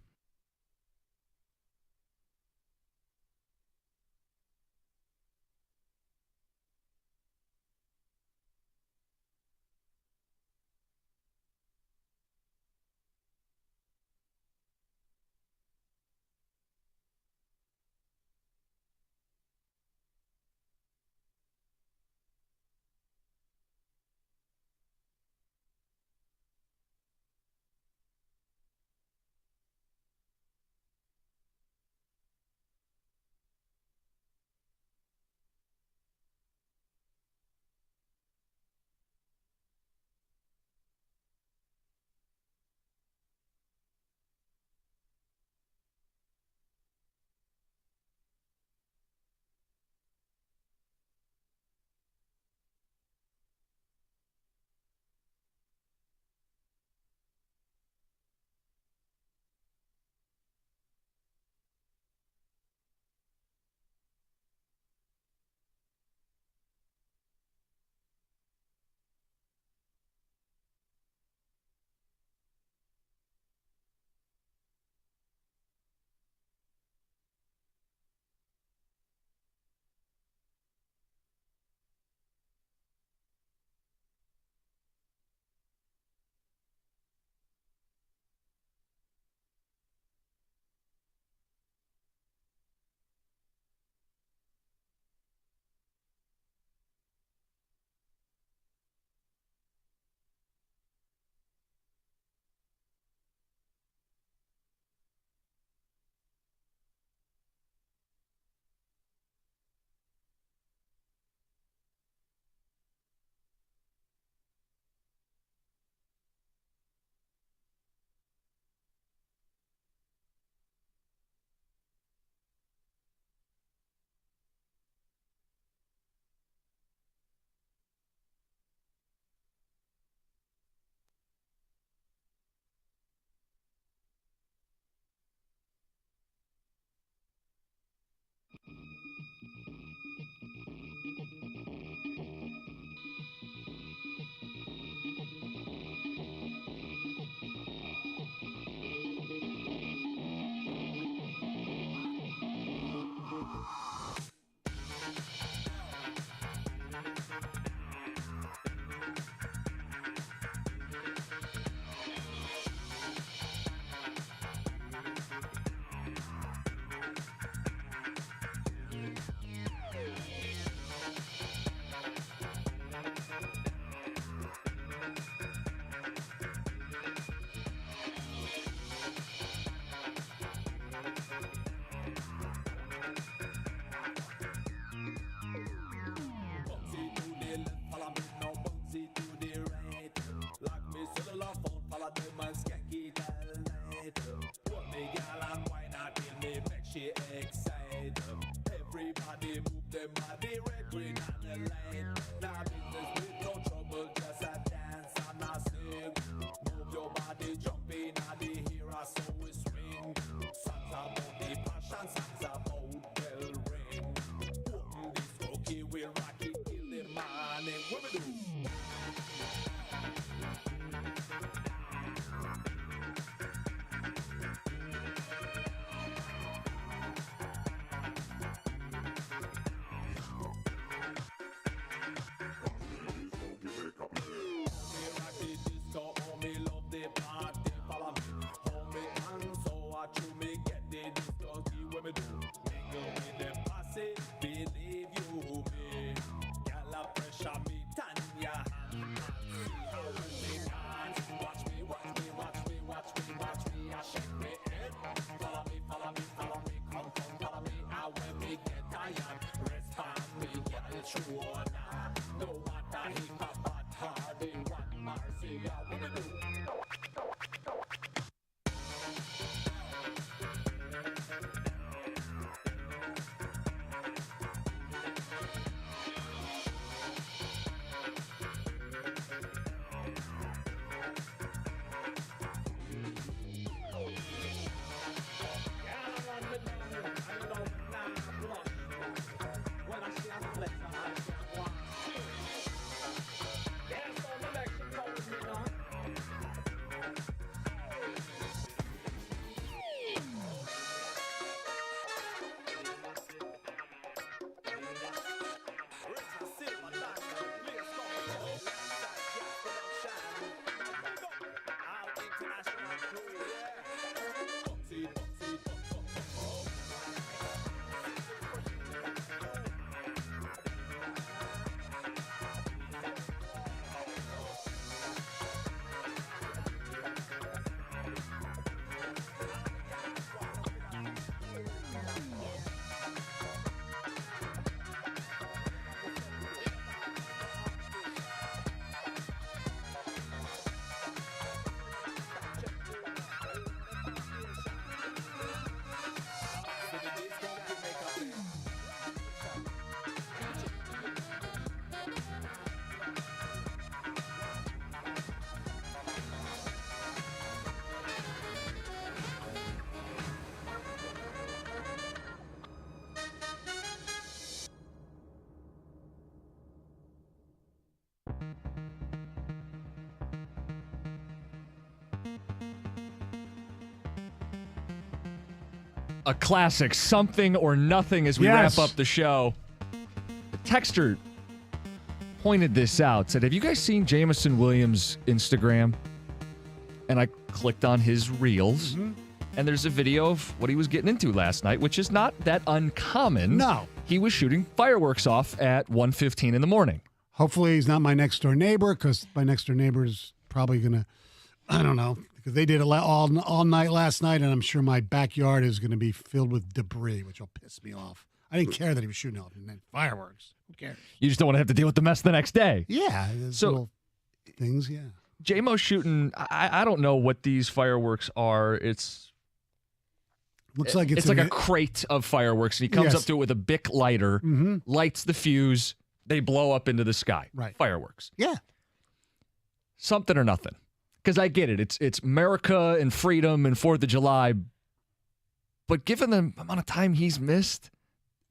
A classic, Something or Nothing, as we Yes. wrap up the show. The texter pointed this out, said, have you guys seen Jameson Williams' Instagram? And I clicked on his reels, and there's a video of what he was getting into last night, which is not that uncommon. No. He was shooting fireworks off at 1:15 in the morning. Hopefully he's not my next door neighbor, because my next door neighbor is probably going to, I don't know, because they did it all night last night, and I'm sure my backyard is going to be filled with debris, which will piss me off. I didn't care that he was shooting off fireworks. Who cares? You just don't want to have to deal with the mess the next day. Yeah. Those So- little things, yeah. J-Mo's shooting, I don't know what these fireworks are. It's Looks like it's like a crate of fireworks, and he comes Yes. up to it with a Bic lighter, lights the fuse, they blow up into the sky. Right. Fireworks. Yeah. Something or nothing. Because I get it. It's America and freedom and 4th of July. But given the amount of time he's missed,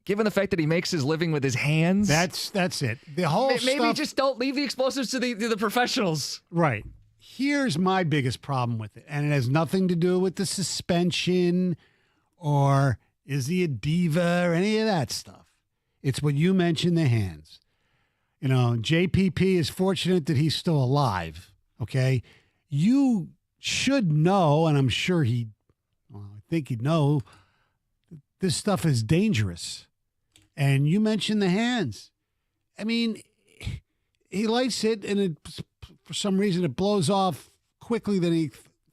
given the fact that he makes his living with his hands, That's it. The whole maybe stuff, just don't leave the explosives to the professionals. right. Here's my biggest problem with it, and it has nothing to do with the suspension or is he a diva or any of that stuff. It's what you mentioned, the hands. You know, JPP is fortunate that he's still alive, okay? You should know, and I'm sure I think he'd know, this stuff is dangerous. And you mentioned the hands. I mean, he lights it, and for some reason it blows off quickly than he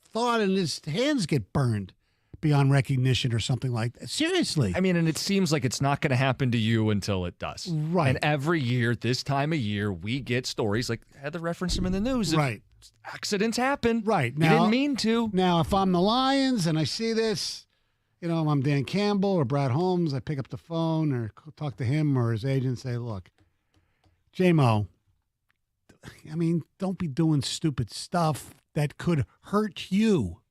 thought, and his hands get burned beyond recognition or something like that. Seriously. I mean, and it seems like it's not going to happen to you until it does. Right. And every year, this time of year, we get stories like I had to reference them in the news. Right. Accidents happen. Right. You didn't mean to. Now, if I'm the Lions and I see this, you know, I'm Dan Campbell or Brad Holmes, I pick up the phone or talk to him or his agent and say, look, J-Mo, I mean, don't be doing stupid stuff that could hurt you.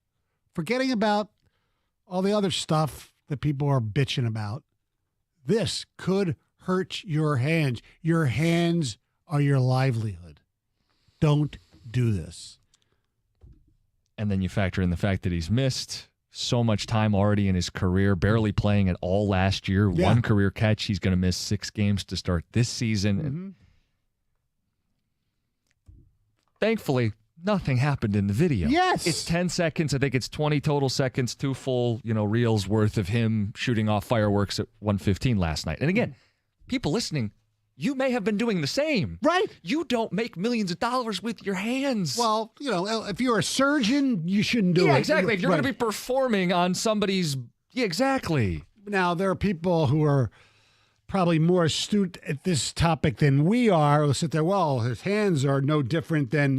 Forgetting about all the other stuff that people are bitching about. This could hurt your hands. Your hands are your livelihood. Don't do this. And then you factor in the fact that he's missed so much time already in his career, barely playing at all last year. Yeah. One career catch. He's going to miss 6 games to start this season. And thankfully, nothing happened in the video. Yes. It's 10 seconds. I think it's 20 total seconds, 2 full, reels worth of him shooting off fireworks at 1:15 last night. And again, people listening, you may have been doing the same. Right. You don't make millions of dollars with your hands. Well, if you're a surgeon, you shouldn't do it. Yeah, exactly. If you're Right. going to be performing on somebody's... Yeah, exactly. Now, there are people who are probably more astute at this topic than we are who sit there, well, his hands are no different than,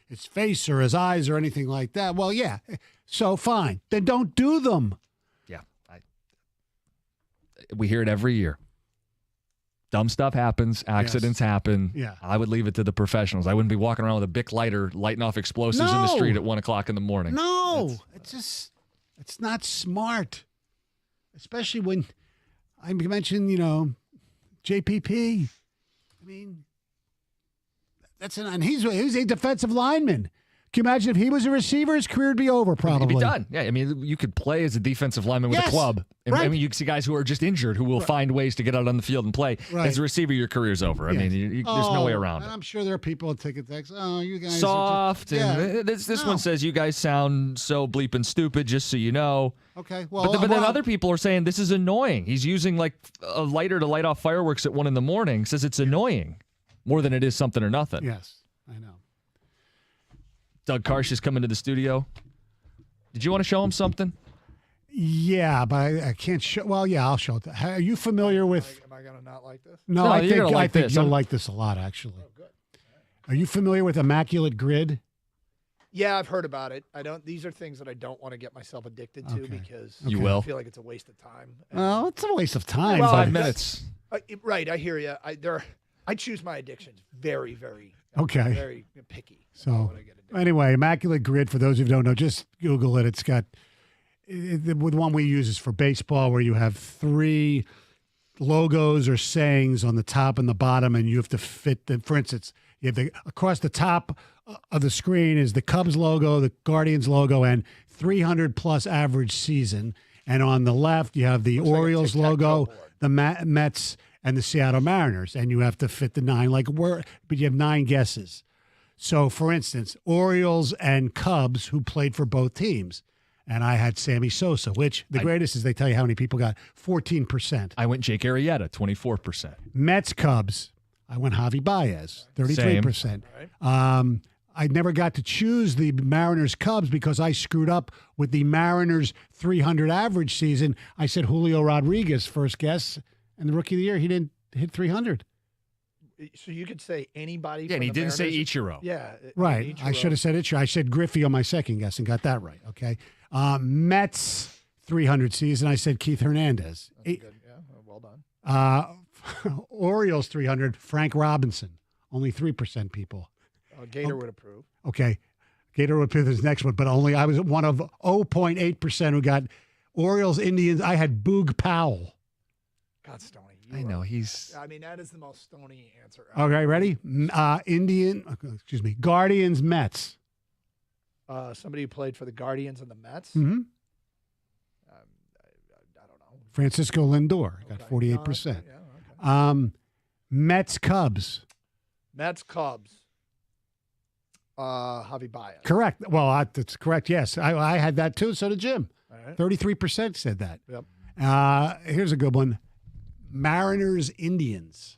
his face or his eyes or anything like that. Well, yeah. So fine. Then don't do them. Yeah. We hear it every year. Dumb stuff happens. Accidents happen. Yeah. I would leave it to the professionals. I wouldn't be walking around with a Bic lighter lighting off explosives in the No. street at 1 o'clock in the morning. No. It's not smart. Especially when I mentioned, JPP. I mean, and he's a defensive lineman. Can you imagine if he was a receiver, his career would be over probably. He'd be done. Yeah, I mean, you could play as a defensive lineman with Yes. a club. And, Right. I mean, you can see guys who are just injured who will find ways to get out on the field and play. Right. As a receiver, your career's over. I Yes. mean, there's no way around it. I'm sure there are people that take a text. Oh, you guys Soft. are just, And this No. one says, you guys sound so bleeping stupid, just so you know. Okay, well, But then other people are saying this is annoying. He's using like a lighter to light off fireworks at 1 in the morning. Says it's annoying more than it is something or nothing. Yes, I know. Doug Karsh is coming to the studio. Did you want to show him something? Yeah, but I can't show. Well, yeah, I'll show it. Are you familiar with? Am I gonna not like this? No, No, I you're think gonna like this. you'll I'm- like this a lot, actually. Oh, good. Are you familiar with Immaculate Grid? Yeah, I've heard about it. These are things that I don't want to get myself addicted to Okay. because You Okay. will. I feel like it's a waste of time. Well, it's a waste of time. Well, but- 5 minutes. Right, I hear you. I choose my addictions very, very, Okay. very picky. about So what I get addicted anyway, Immaculate Grid, for those who don't know, just Google it. It's got, the one we use is for baseball, where you have 3 logos or sayings on the top and the bottom, and you have to fit them. For instance, you have across the top of the screen is the Cubs logo, the Guardians logo, and 300 plus average season. And on the left, you have the Looks like a Orioles tic-tac-toe logo, board. the Mets, and the Seattle Mariners. And you have to fit the 9, but you have 9 guesses. So, for instance, Orioles and Cubs, who played for both teams. And I had Sammy Sosa, which the greatest is they tell you how many people got 14%. I went Jake Arrieta, 24%. Mets, Cubs, I went Javi Baez, 33%. I never got to choose the Mariners Cubs because I screwed up with the Mariners 300 average season. I said Julio Rodriguez, first guess, and the rookie of the year, he didn't hit 300. So you could say anybody. Yeah, and from he the didn't say Mariners? Ichiro. Yeah. Right. I should have said it. I said Griffey on my second guess and got that right. Okay. Mets 300 season. I said Keith Hernandez. Good. Yeah. Well done. Orioles 300. Frank Robinson. Only 3% people. Gator would approve. Okay. Gator would pick his next one, but only I was one of 0.8% who got Orioles, Indians. I had Boog Powell. God, Stoney. I know, he's... I mean, that is the most Stoney answer. Okay, ready? Guardians, Mets. Somebody who played for the Guardians and the Mets. Mm-hmm. I don't know. Francisco Lindor got Okay. 48%. Yeah, okay. Mets, Cubs. Mets, Cubs. Javi Baez. Correct. Well, that's correct. Yes, I had that too. So did Jim. All right. 33% said that. Yep. Here's a good one. Mariners, Indians.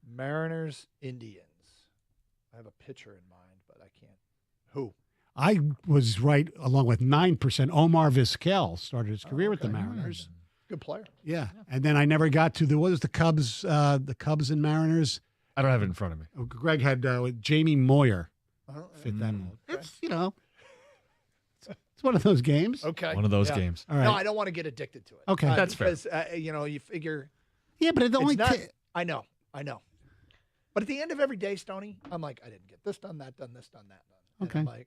Mariners, Indians. I have a pitcher in mind, but I can't. Who? I was right along with 9%. Omar Vizquel started his career with the Mariners. Good player. Yeah. And then I never got to what was the Cubs and Mariners? I don't have it in front of me. Greg had Jamie Moyer fit that. Okay. It's, it's one of those games. Okay. One of those Yeah. games. All right. No, I don't want to get addicted to it. Okay. That's fair. Because, you figure. Yeah, but it only It's not, I know. But at the end of every day, Stoney, I'm like, I didn't get this done, that done, this done, that done. And Okay. I'm like,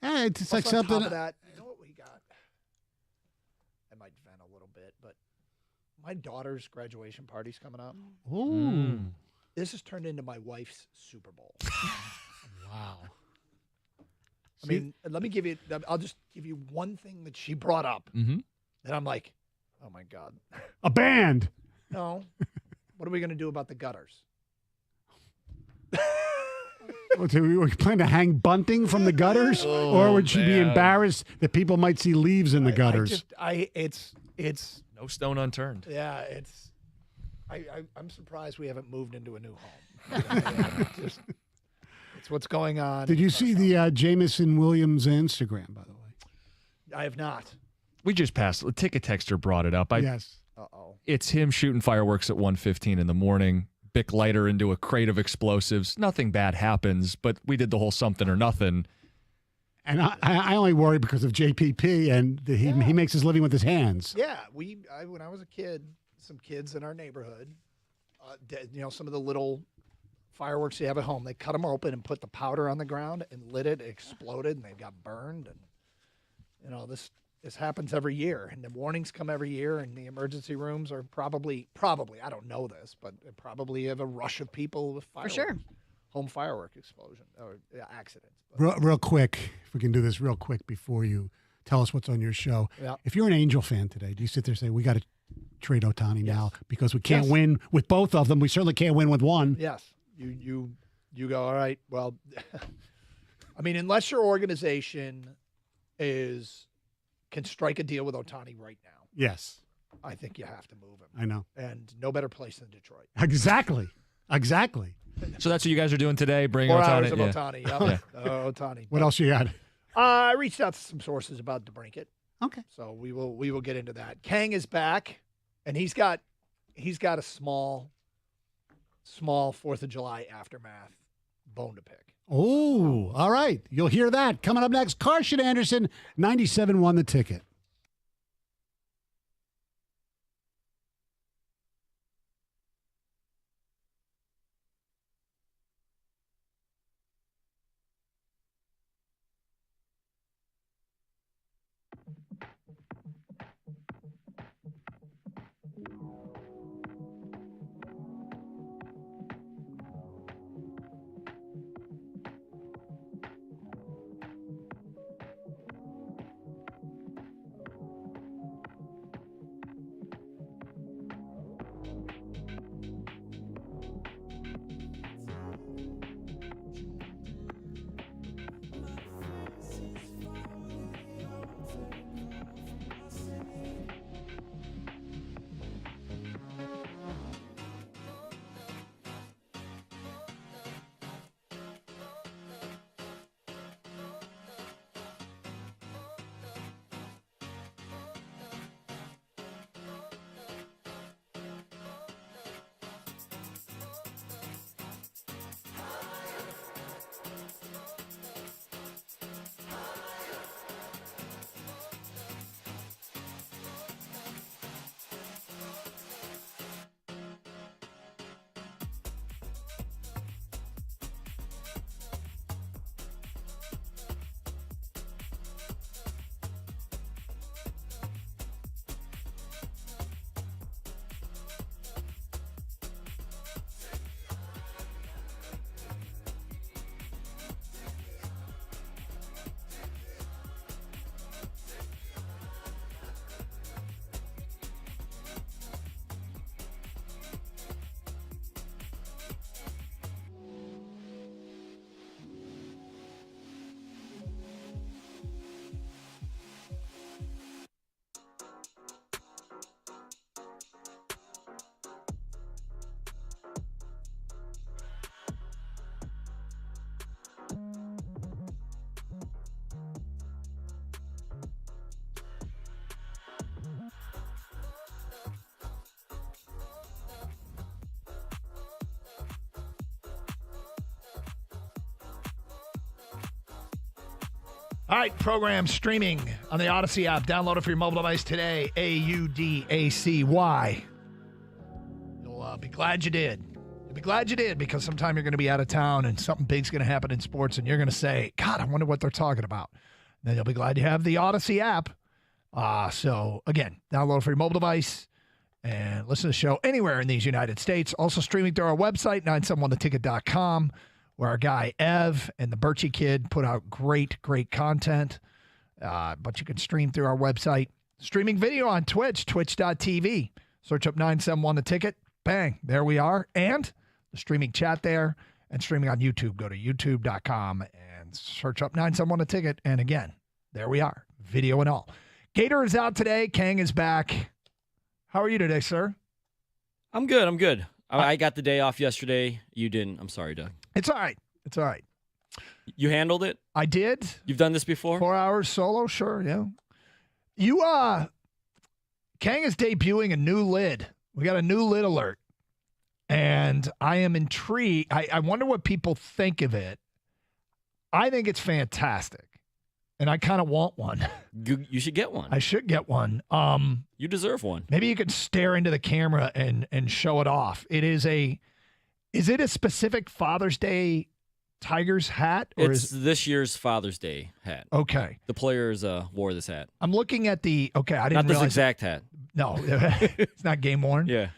it's like plus on something. top of that, you know what we got? I might vent a little bit, but my daughter's graduation party's coming up. Ooh. This has turned into my wife's Super Bowl. Wow. I mean, I'll just give you one thing that she brought up. Mm-hmm. And I'm like, oh, my God. A band. No. What are we going to do about the gutters? Do we plan to hang bunting from the gutters? Or would she be embarrassed that people might see leaves in the gutters? It's No stone unturned. Yeah, I'm surprised we haven't moved into a new home. It's what's going on. Did you see the Jamison Williams Instagram, by the way? I have not. We just passed. A ticket texter brought it up. Yes. Uh-oh. It's him shooting fireworks at 1:15 in the morning. Bic lighter into a crate of explosives. Nothing bad happens, but we did the whole something or nothing. And I only worry because of JPP, and he makes his living with his hands. Yeah, when I was a kid, some kids in our neighborhood, some of the little fireworks you have at home, they cut them open and put the powder on the ground and lit it, exploded, and they got burned. And this happens every year, and the warnings come every year, and the emergency rooms are probably I don't know this, but they probably have a rush of people with fireworks. For sure. Home firework explosion or accidents. Real quick, if we can do this real quick before you tell us what's on your show. Yeah. If you're an Angel fan today, do you sit there and say, we got to trade Ohtani now because we can't Yes. win with both of them? We certainly can't win with one. Yes. You go, all right, well, I mean, unless your organization can strike a deal with Ohtani right now, Yes, I think you have to move him. I know. And no better place than Detroit. Exactly. So that's what you guys are doing today? Bring 4 Ohtani? hours of Yeah. Ohtani. Yep. Ohtani. What else you got? I reached out to some sources about DeBrincat, Okay. so we will get into that. Kang is back, and he's got a small 4th of July aftermath bone to pick. Oh, all right. You'll hear that. Coming up next, Carson Anderson, 97 won the ticket. All right, program streaming on the Odyssey app. Download it for your mobile device today. AUDACY. You'll be glad you did. You'll be glad you did because sometime you're going to be out of town and something big's going to happen in sports and you're going to say, God, I wonder what they're talking about. And then you'll be glad you have the Odyssey app. So, again, download it for your mobile device and listen to the show anywhere in these United States. Also streaming through our website, 971theticket.com, where our guy Ev and the Birchie Kid put out great content. But you can stream through our website. Streaming video on Twitch, twitch.tv. Search up 971 The Ticket. Bang, there we are. And the streaming chat there, and streaming on YouTube. Go to youtube.com and search up 971 The Ticket. And again, there we are, video and all. Gator is out today. Kang is back. How are you today, sir? I'm good. I got the day off yesterday. You didn't. I'm sorry, Doug. It's all right. You handled it? I did. You've done this before? 4 hours solo, sure, yeah. Kang is debuting a new lid. We got a new lid alert. And I am intrigued. I wonder what people think of it. I think it's fantastic. And I kind of want one. You should get one. I should get one. You deserve one. Maybe you could stare into the camera and show it off. Is it a specific Father's Day Tigers hat? Or It's this year's Father's Day hat. Okay. The players wore this hat. I'm looking at I didn't Not this realize exact hat. No, it's not game worn. Yeah.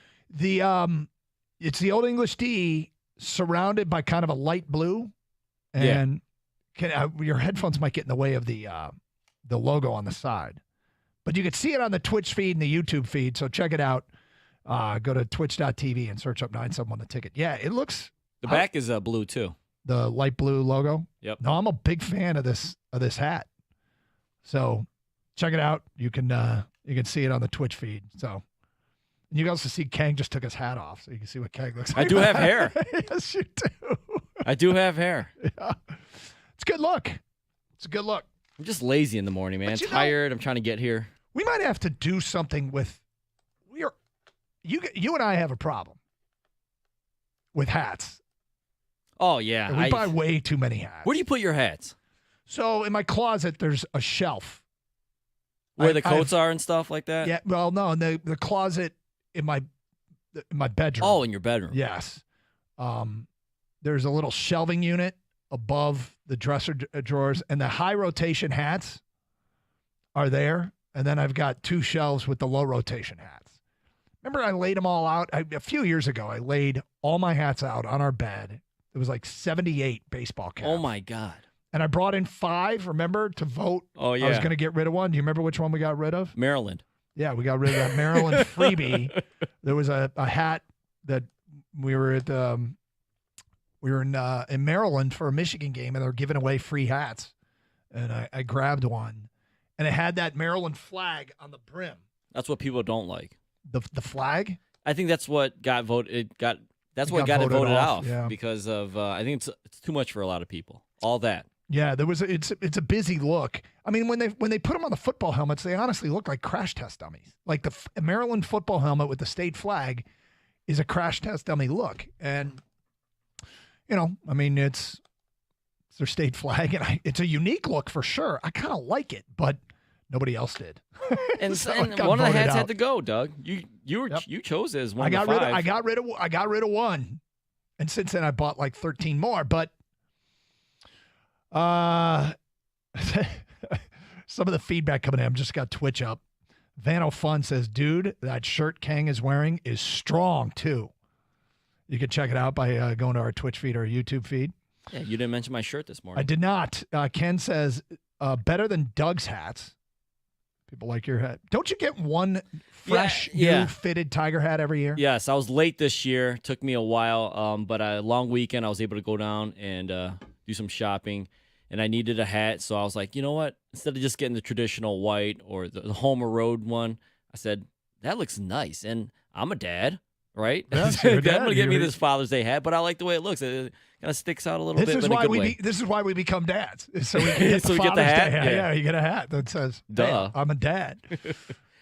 It's the Old English D surrounded by kind of a light blue, and your headphones might get in the way of the logo on the side, but you can see it on the Twitch feed and the YouTube feed. So check it out. Go to twitch.tv and search up 971 The Ticket. Yeah, it looks. The back is blue too. The light blue logo. Yep. No, I'm a big fan of this hat. So check it out. You can see it on the Twitch feed. So. And you can also see Kang just took his hat off, so you can see what Kang looks like. I do have hair. Yes, you do. I do have hair. Yeah. It's a good look. I'm just lazy in the morning, man. Tired. I'm trying to get here. We might have to do something with. You and I have a problem with hats. Oh yeah, And we buy way too many hats. Where do you put your hats? So in my closet, there's a shelf Where the coats are and stuff like that. Yeah. Well, no, in the closet in my bedroom. Oh, in your bedroom. Yes. There's a little shelving unit above the dresser drawers, and the high rotation hats are there. And then I've got 2 shelves with the low rotation hats. Remember, I laid them all out a few years ago. I laid all my hats out on our bed. It was like 78 baseball caps. Oh my God. And I brought in 5, remember, to vote. Oh, yeah. I was going to get rid of one. Do you remember which one we got rid of? Maryland. Yeah, we got rid of that Maryland freebie. There was a hat that we were at. We were in Maryland for a Michigan game, and they were giving away free hats. And I grabbed one, and it had that Maryland flag on the brim. That's what people don't like. The flag? I think that's what got voted. That's what got it voted off because of. I think it's too much for a lot of people. All that. Yeah, it's a busy look. I mean, when they put them on the football helmets, they honestly look like crash test dummies. Like the Maryland football helmet with the state flag is a crash test dummy look, and I mean, it's their state flag, and it's a unique look for sure. I kind of like it, but nobody else did. And, So and got one of the voted hats out. had to go, Doug. You chose it as one I got of the rid 5. I got rid of one, and since then I bought like 13 more. But some of the feedback coming in, I've just got Twitch up. Vano Fun says, dude, that shirt Kang is wearing is strong too. You can check it out by going to our Twitch feed or YouTube feed. Yeah, you didn't mention my shirt this morning. I did not. Ken says, better than Doug's hats. People like your hat. Don't you get one fresh, new fitted Tiger hat every year? Yes, I was late this year. Took me a while, but a long weekend, I was able to go down and do some shopping. And I needed a hat, so I was like, you know what? Instead of just getting the traditional white or the Homer Road one, I said, that looks nice. And I'm a dad, right? Yes, Dad's you're a dad. going to get me this Father's Day hat, but I like the way it looks. It kind of sticks out a little This bit, is but in a why good way. this is why we become dads. is So we can get So the we get the Father's hat? Day hat. Yeah. You get a hat that says, Duh. "Hey, I'm a dad."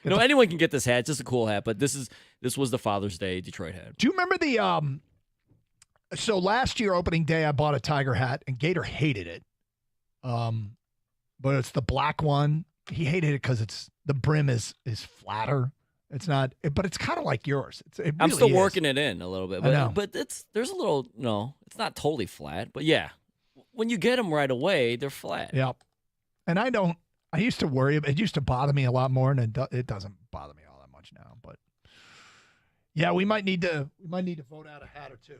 Anyone can get this hat. It's just a cool hat, but this was the Father's Day Detroit hat. Do you remember the so last year opening day I bought a Tiger hat and Gator hated it. But it's the black one. He hated it because the brim is flatter. It's not, but it's kind of like yours. It I'm really still is. working it in a little bit, I know. but there's a little it's not totally flat, but yeah, when you get them right away, they're flat. Yep. And I used to worry. It used to bother me a lot more, and it doesn't bother me all that much now. But Yeah, we might need to vote out a hat or two.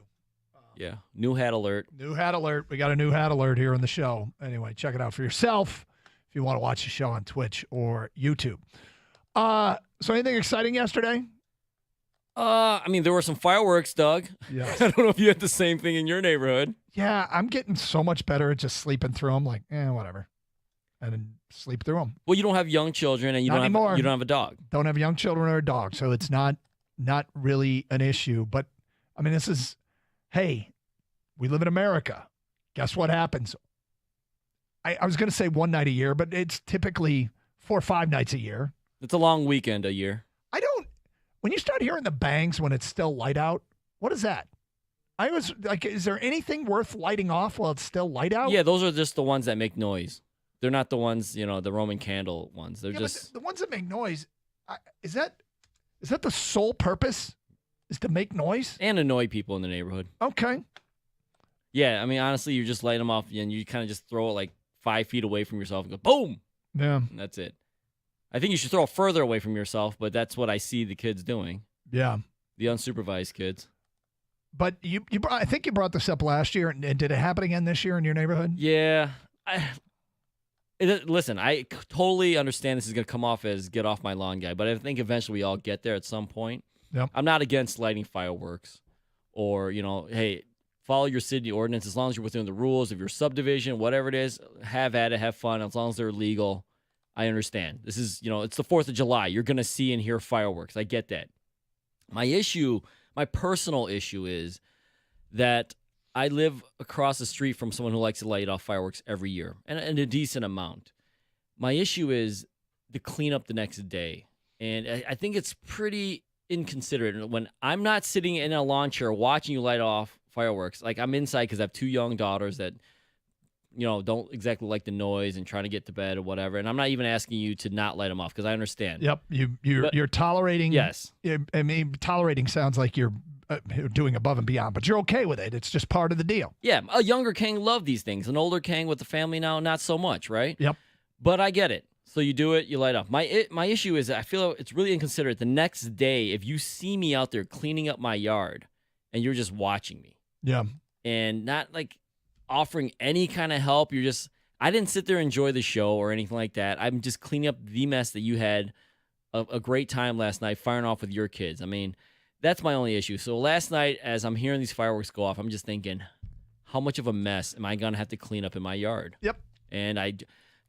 Yeah, new hat alert. New hat alert. We got a new hat alert here on the show. Anyway, check it out for yourself if you want to watch the show on Twitch or YouTube. So anything exciting yesterday? I mean, there were some fireworks, Doug. Yeah. I don't know if you had the same thing in your neighborhood. Yeah, I'm getting so much better at just sleeping through them. Like, whatever, and then sleep through them. Well, you don't have young children, and you Not don't anymore. have a dog. Don't have young children or a dog, so it's not really an issue. But I mean, this is, hey, we live in America. Guess what happens? I was going to say one night a year, but it's typically 4 or 5 nights a year. It's a long weekend a year. When you start hearing the bangs when it's still light out, what is that? I was like, is there anything worth lighting off while it's still light out? Yeah, those are just the ones that make noise. They're not the ones, the Roman candle ones. They're just but the ones that make noise. Is that the sole purpose? Is to make noise and annoy people in the neighborhood. Okay. Yeah, I mean, honestly, you just light them off and you kind of just throw it like 5 feet away from yourself and go boom. Yeah, and that's it. I think you should throw it further away from yourself, but that's what I see the kids doing. Yeah, the unsupervised kids. But I think you brought this up last year, and did it happen again this year in your neighborhood? Yeah. Listen, I totally understand this is going to come off as get off my lawn guy, but I think eventually we all get there at some point. Yep. I'm not against lighting fireworks or, hey, follow your city ordinance as long as you're within the rules of your subdivision, whatever it is, have at it, have fun, as long as they're legal. I understand. This is, it's the 4th of July. You're going to see and hear fireworks. I get that. My personal issue is that I live across the street from someone who likes to light off fireworks every year, and a decent amount. My issue is the cleanup the next day. And I think it's pretty inconsiderate. When I'm not sitting in a lawn chair watching you light off fireworks, like I'm inside because I have 2 young daughters that don't exactly like the noise and trying to get to bed or whatever. And I'm not even asking you to not light them off because I understand. Yep. You're tolerating. Yes. I mean, tolerating sounds like you're doing above and beyond, but you're okay with it. It's just part of the deal. Yeah. A younger King loved these things. An older King with the family now, not so much, right? Yep. But I get it. So you do it, you light up. My issue is I feel it's really inconsiderate. The next day, if you see me out there cleaning up my yard and you're just watching me. Yeah. And not like offering any kind of help. I didn't sit there and enjoy the show or anything like that. I'm just cleaning up the mess that you had a great time last night firing off with your kids. I mean, that's my only issue. So last night, as I'm hearing these fireworks go off, I'm just thinking, how much of a mess am I going to have to clean up in my yard? Yep. And I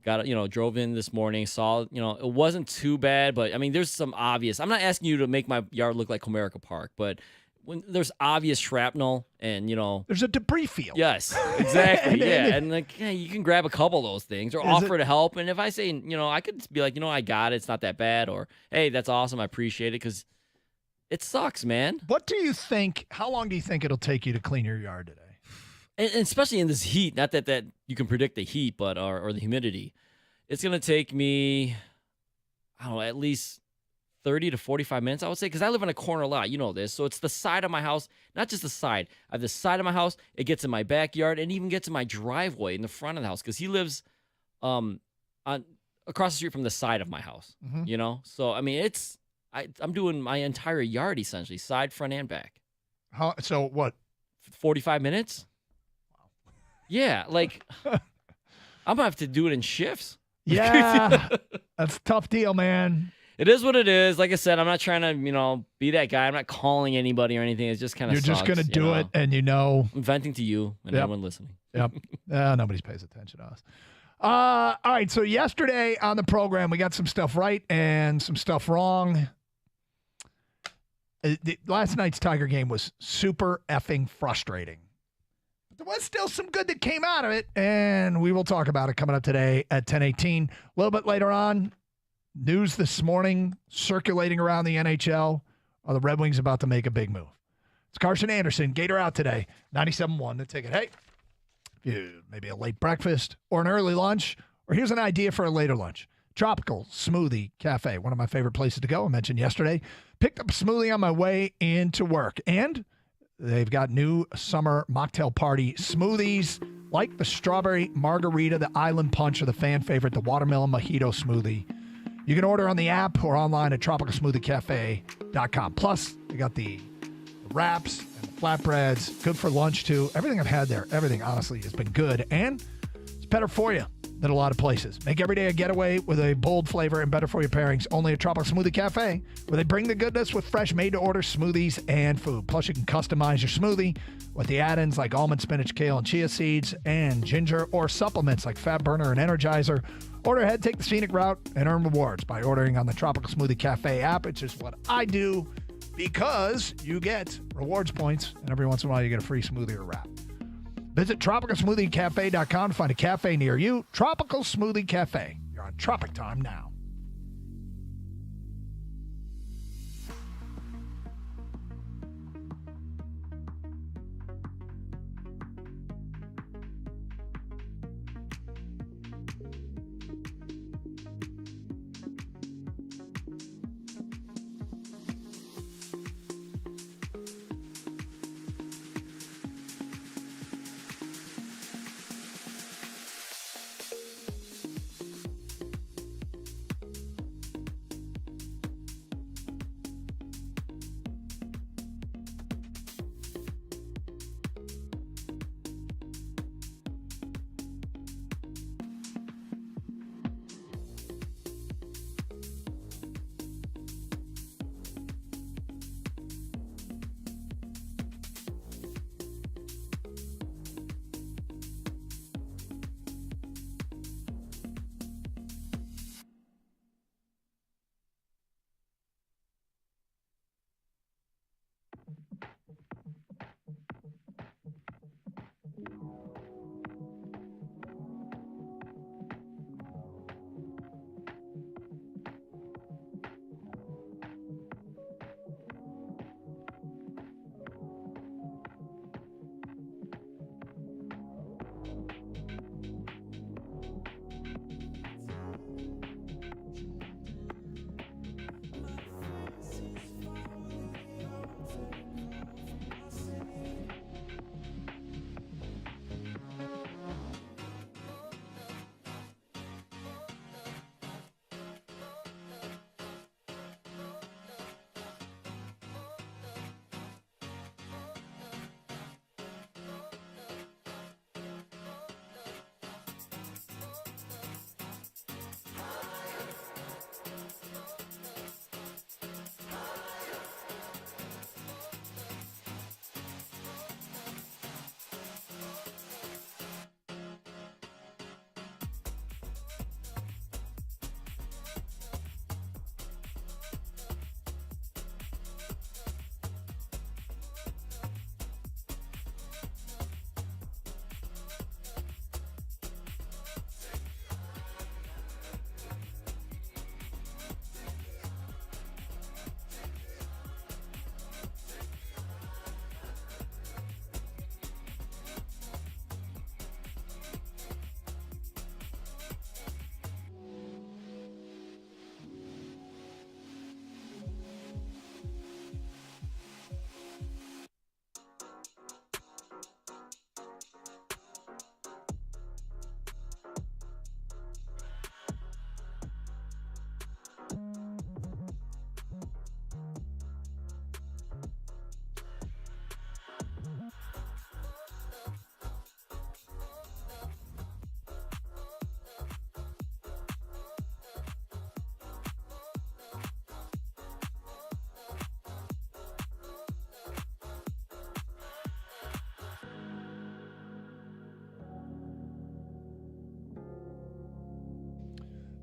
got, drove in this morning, saw, it wasn't too bad, but I mean, there's some obvious, I'm not asking you to make my yard look like Comerica Park, but when there's obvious shrapnel and, there's a debris field. Yes, exactly. And you can grab a couple of those things or offer to help. And if I say, I could be like, I got it. It's not that bad. Or, hey, that's awesome. I appreciate it. Because it sucks, man. How long do you think it'll take you to clean your yard today? And especially in this heat, not that you can predict the heat, but or the humidity. It's going to take me, I don't know, at least 30 to 45 minutes, I would say, because I live in a corner lot. You know this. So it's the side of my house, not just the side. I have the side of my house. It gets in my backyard and even gets in my driveway in the front of the house because he lives on across the street from the side of my house, So, I mean, I'm doing my entire yard essentially, side, front, and back. So what? 45 minutes? Wow. Yeah, like I'm going to have to do it in shifts. Yeah, that's a tough deal, man. It is what it is. Like I said, I'm not trying to, be that guy. I'm not calling anybody or anything. It's just kind of You're just going to do it, and I'm venting to you and everyone listening. Yep. Nobody pays attention to us. All right, so yesterday on the program, we got some stuff right and some stuff wrong. Last night's Tiger game was super effing frustrating. But there was still some good that came out of it, and we will talk about it coming up today at 10:18. A little bit later on, news this morning circulating around the NHL. Are the Red Wings about to make a big move? It's Carson Anderson, Gator Out today, 97.1 The Ticket. Hey, if you maybe a late breakfast or an early lunch, or here's an idea for a later lunch. Tropical Smoothie Cafe, one of my favorite places to go. I mentioned yesterday. Picked up a smoothie on my way into work. And they've got new summer mocktail party smoothies like the strawberry margarita, the island punch, or the fan favorite, the watermelon mojito smoothie. You can order on the app or online at tropicalsmoothiecafe.com. Plus, they They got the wraps and the flatbreads. Good for lunch, too. Everything I've had there, everything, honestly, has been good. And it's better for you than a lot of places. Make every day a getaway with a bold flavor and better for you pairings. Only at Tropical Smoothie Cafe, where they bring the goodness with fresh made-to-order smoothies and food. Plus, you can customize your smoothie with the add-ins like almond, spinach, kale, and chia seeds, and ginger, or supplements like Fat Burner and Energizer. Order ahead, take the scenic route, and earn rewards by ordering on the Tropical Smoothie Cafe app. It's just what I do because you get rewards points, and every once in a while you get a free smoothie or wrap. Visit TropicalSmoothieCafe.com to find a cafe near you. Tropical Smoothie Cafe. You're on Tropic Time now.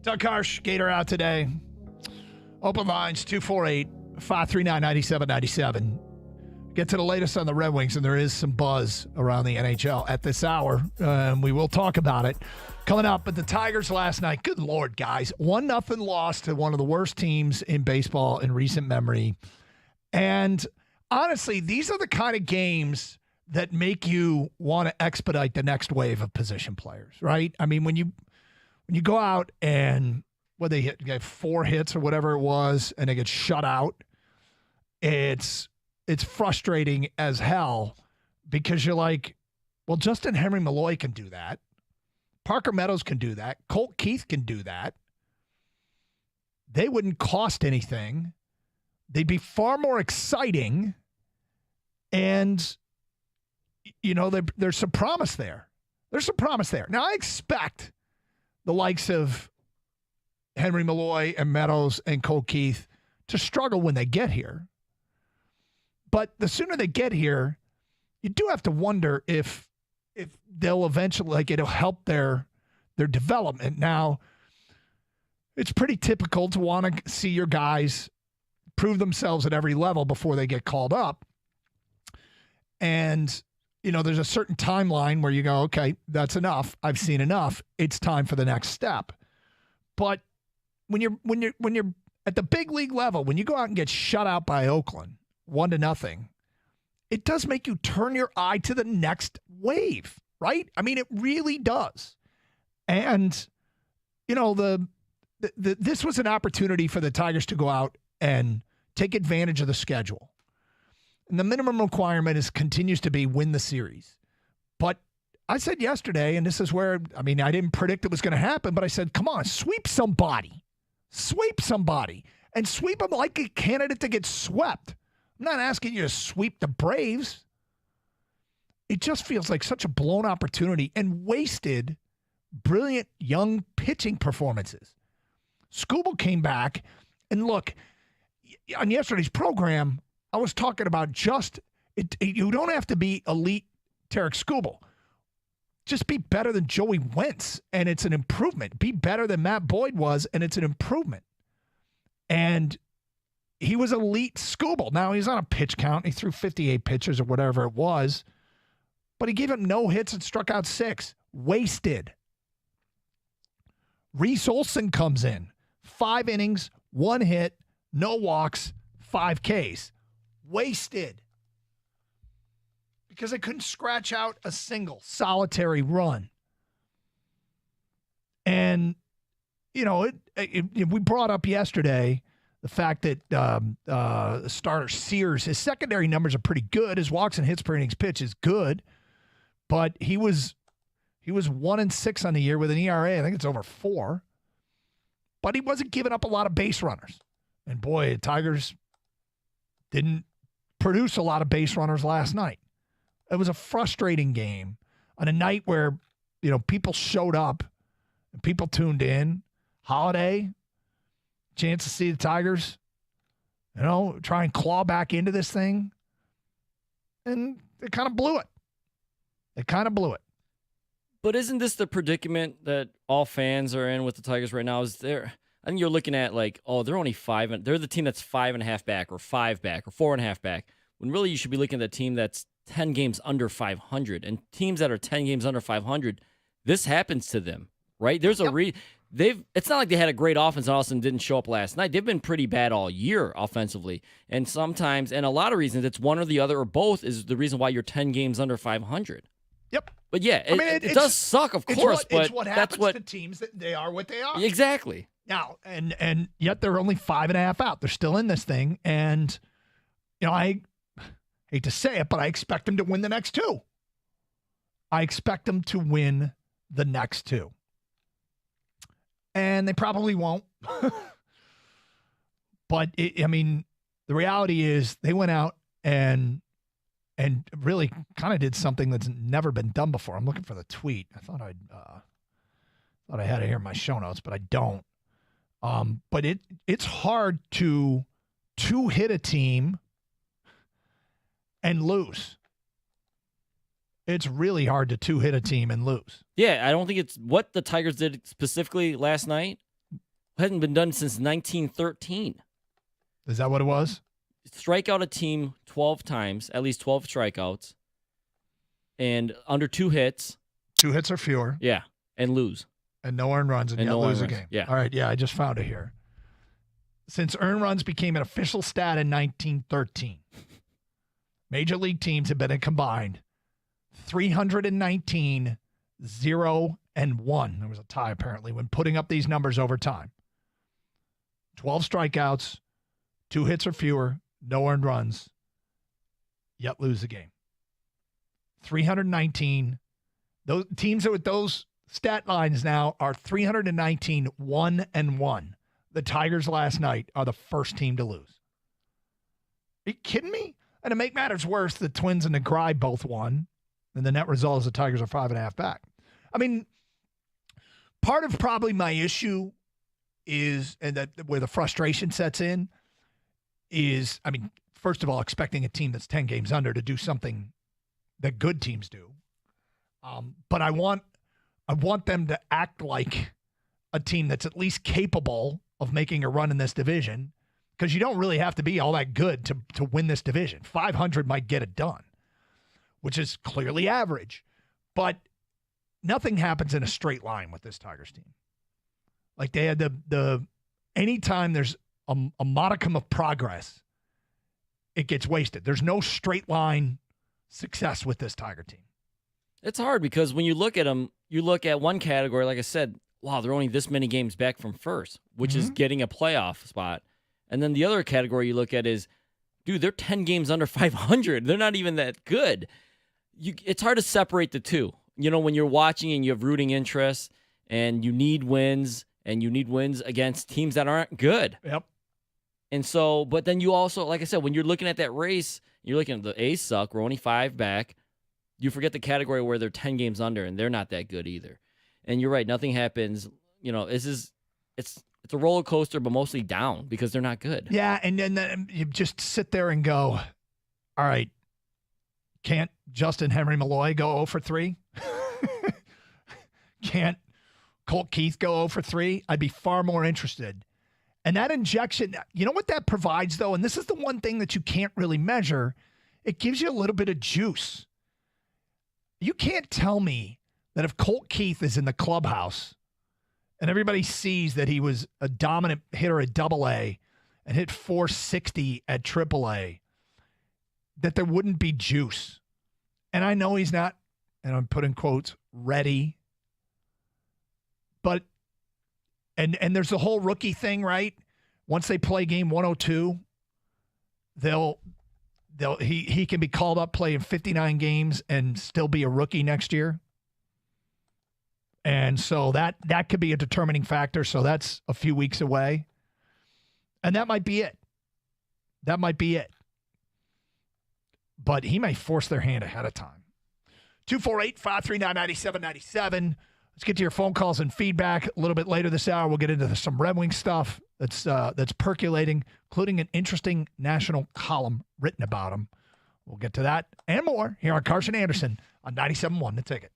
Doug Karsch, Gator out today. Open lines 248-539-9797. Get to the latest on the Red Wings, and there is some buzz around the NHL at this hour. We will talk about it coming up. But the Tigers last night, good Lord, guys, 1-0 loss to one of the worst teams in baseball in recent memory. And honestly, these are the kind of games that make you want to expedite the next wave of position players, right? I mean, when you go out and they get 4 hits or whatever it was, and they get shut out, it's frustrating as hell because you're like, well, Justin Henry Malloy can do that. Parker Meadows can do that. Colt Keith can do that. They wouldn't cost anything, they'd be far more exciting, and, there's some promise there. There's some promise there. Now, I expect the likes of Henry Malloy and Meadows and Cole Keith to struggle when they get here. But the sooner they get here, you do have to wonder if they'll eventually, it'll help their development. Now, it's pretty typical to want to see your guys prove themselves at every level before they get called up. And, there's a certain timeline where you go, okay, that's enough. I've seen enough. It's time for the next step. But when you're at the big league level, when you go out and get shut out by Oakland 1-0, it does make you turn your eye to the next wave, right? I mean, it really does. And, this was an opportunity for the Tigers to go out and take advantage of the schedule. And the minimum requirement continues to be win the series. But I said yesterday, and this is where, I didn't predict it was going to happen, but I said, come on, sweep somebody. Sweep somebody. And sweep them like a candidate to get swept. I'm not asking you to sweep the Braves. It just feels like such a blown opportunity and wasted brilliant young pitching performances. Skubal came back, and look, on yesterday's program, I was talking about you don't have to be elite Tarik Skubal. Just be better than Joey Wentz, and it's an improvement. Be better than Matt Boyd was, and it's an improvement. And he was elite Skubal. Now, he's on a pitch count. He threw 58 pitches or whatever it was, but he gave him no hits and struck out 6. Wasted. Reese Olson comes in. 5 innings, 1 hit, no walks, 5 Ks. Wasted. Because I couldn't scratch out a single solitary run. And, we brought up yesterday the fact that starter Sears, his secondary numbers are pretty good. His walks and hits per innings pitch is good. But he was 1-6 on the year with an ERA. I think it's over 4. But he wasn't giving up a lot of base runners. And boy, the Tigers didn't produce a lot of base runners last night. It was a frustrating game on a night where, people showed up and people tuned in. Holiday, chance to see the Tigers, try and claw back into this thing. And they kind of blew it. But isn't this the predicament that all fans are in with the Tigers right now? I think you're looking at they're only 5, and they're the team that's 5.5 back or 5 back or 4.5 back. When really you should be looking at the team that's 10 games under 500. And teams that are 10 games under 500, this happens to them, right? There's it's not like they had a great offense and all of a sudden didn't show up last night. They've been pretty bad all year offensively. And sometimes, and a lot of reasons, it's one or the other or both is the reason why you're 10 games under 500. Yep. But yeah, it does suck, of course. It's what happens to teams that they are what they are. Exactly. Now, and yet they're only 5.5 out. They're still in this thing. And, I hate to say it, but I expect them to win the next 2. I expect them to win the next 2. And they probably won't. But, the reality is they went out and really kind of did something that's never been done before. I'm looking for the tweet. I thought I had it here in my show notes, but I don't. But it's hard to hit a team and lose. It's really hard to 2-hit a team and lose. Yeah, I don't think it's what the Tigers did specifically last night. Hadn't been done since 1913. Is that what it was? Strike out a team 12 times, at least 12 strikeouts, and under 2 hits. 2 hits or fewer. Yeah, and lose. And no earned runs, and yet lose a game. Yeah. All right, yeah, I just found it here. Since earned runs became an official stat in 1913, Major League teams have been a combined 319, 0, and 1. There was a tie, apparently, when putting up these numbers over time. 12 strikeouts, 2 hits or fewer, no earned runs, yet lose the game. 319. Those teams with those stat lines now are 319, 1, and 1. The Tigers last night are the first team to lose. Are you kidding me? And to make matters worse, the Twins and the Gry both won. And the net result is the Tigers are 5.5 back. I mean, part of probably my issue is, and that where the frustration sets in, is, I mean, first of all, expecting a team that's 10 games under to do something that good teams do. But I want them to act like a team that's at least capable of making a run in this division, because you don't really have to be all that good to win this division. 500 might get it done, which is clearly average. But nothing happens in a straight line with this Tigers team. Like they had the anytime there's a modicum of progress, it gets wasted. There's no straight line success with this Tiger team. It's hard because when you look at them, you look at one category, like I said, wow, they're only this many games back from first, which is getting a playoff spot. And then the other category you look at is, dude, they're 10 games under 500. They're not even that good. It's hard to separate the two. You know, when you're watching and you have rooting interests and you need wins against teams that aren't good. Yep. And so, but then you also, like I said, when you're looking at that race, you're looking at the A's suck. We're only 5 back. You forget the category where they're 10 games under and they're not that good either. And you're right, nothing happens. You know, it's a roller coaster, but mostly down because they're not good. Yeah, and then you just sit there and go, all right, can't Justin Henry Malloy go 0 for 3? Can't Colt Keith go 0 for 3? I'd be far more interested. And that injection, you know what that provides, though? And this is the one thing that you can't really measure. It gives you a little bit of juice. You can't tell me that if Colt Keith is in the clubhouse and everybody sees that he was a dominant hitter at AA and hit 460 at AAA, that there wouldn't be juice. And I know he's not, and I'm putting quotes, ready. But, and there's the whole rookie thing, right? Once they play game 102, he can be called up playing 59 games and still be a rookie next year. And so that could be a determining factor. So that's a few weeks away. And that might be it. That might be it. But he may force their hand ahead of time. 248-539-9797. Let's get to your phone calls and feedback. A little bit later this hour, we'll get into some Red Wing stuff that's percolating, including an interesting national column written about him. We'll get to that and more here on Carson Anderson on 97.1 The Ticket.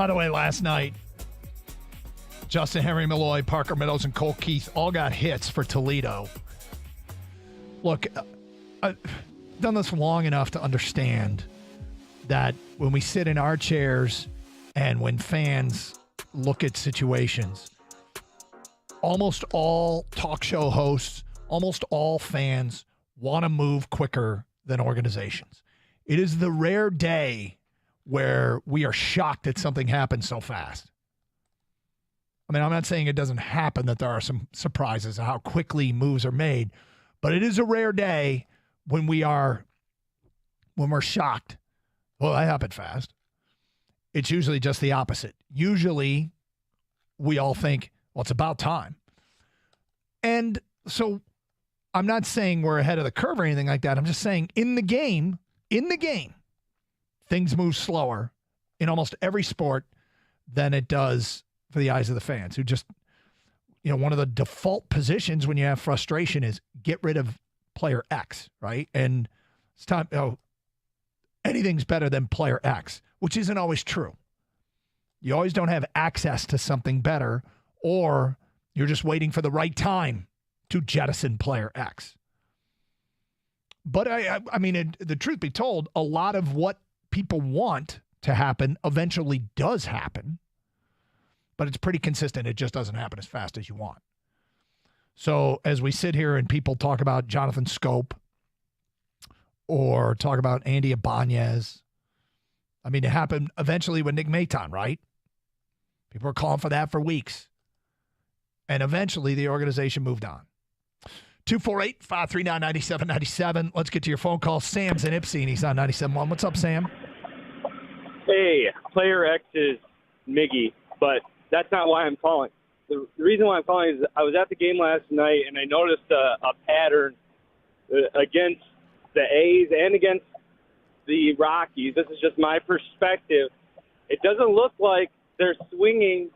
By the way, last night, Justin Henry Malloy, Parker Meadows, and Cole Keith all got hits for Toledo. Look, I've done this long enough to understand that when we sit in our chairs and when fans look at situations, almost all talk show hosts, almost all fans want to move quicker than organizations. It is the rare day where we are shocked that something happened so fast. I mean, I'm not saying it doesn't happen, that there are some surprises of how quickly moves are made, but it is a rare day when we're shocked. Well, that happened fast. It's usually just the opposite. Usually we all think, well, it's about time. And so I'm not saying we're ahead of the curve or anything like that. I'm just saying in the game, things move slower in almost every sport than it does for the eyes of the fans who just, one of the default positions when you have frustration is get rid of player X, right? And it's time, anything's better than player X, which isn't always true. You always don't have access to something better, or you're just waiting for the right time to jettison player X. But I mean, the truth be told, a lot of what people want to happen eventually does happen, but it's pretty consistent. It just doesn't happen as fast as you want. So as we sit here and people talk about Jonathan Scope or talk about Andy Ibanez, I mean, it happened eventually with Nick Maton, right? People were calling for that for weeks. And eventually the organization moved on. 248-539-9797. Let's get to your phone call. Sam's in Ypsi, and he's on 97.1. What's up, Sam? Hey, player X is Miggy, but that's not why I'm calling. The reason why I'm calling is I was at the game last night, and I noticed a pattern against the A's and against the Rockies. This is just my perspective. It doesn't look like they're swinging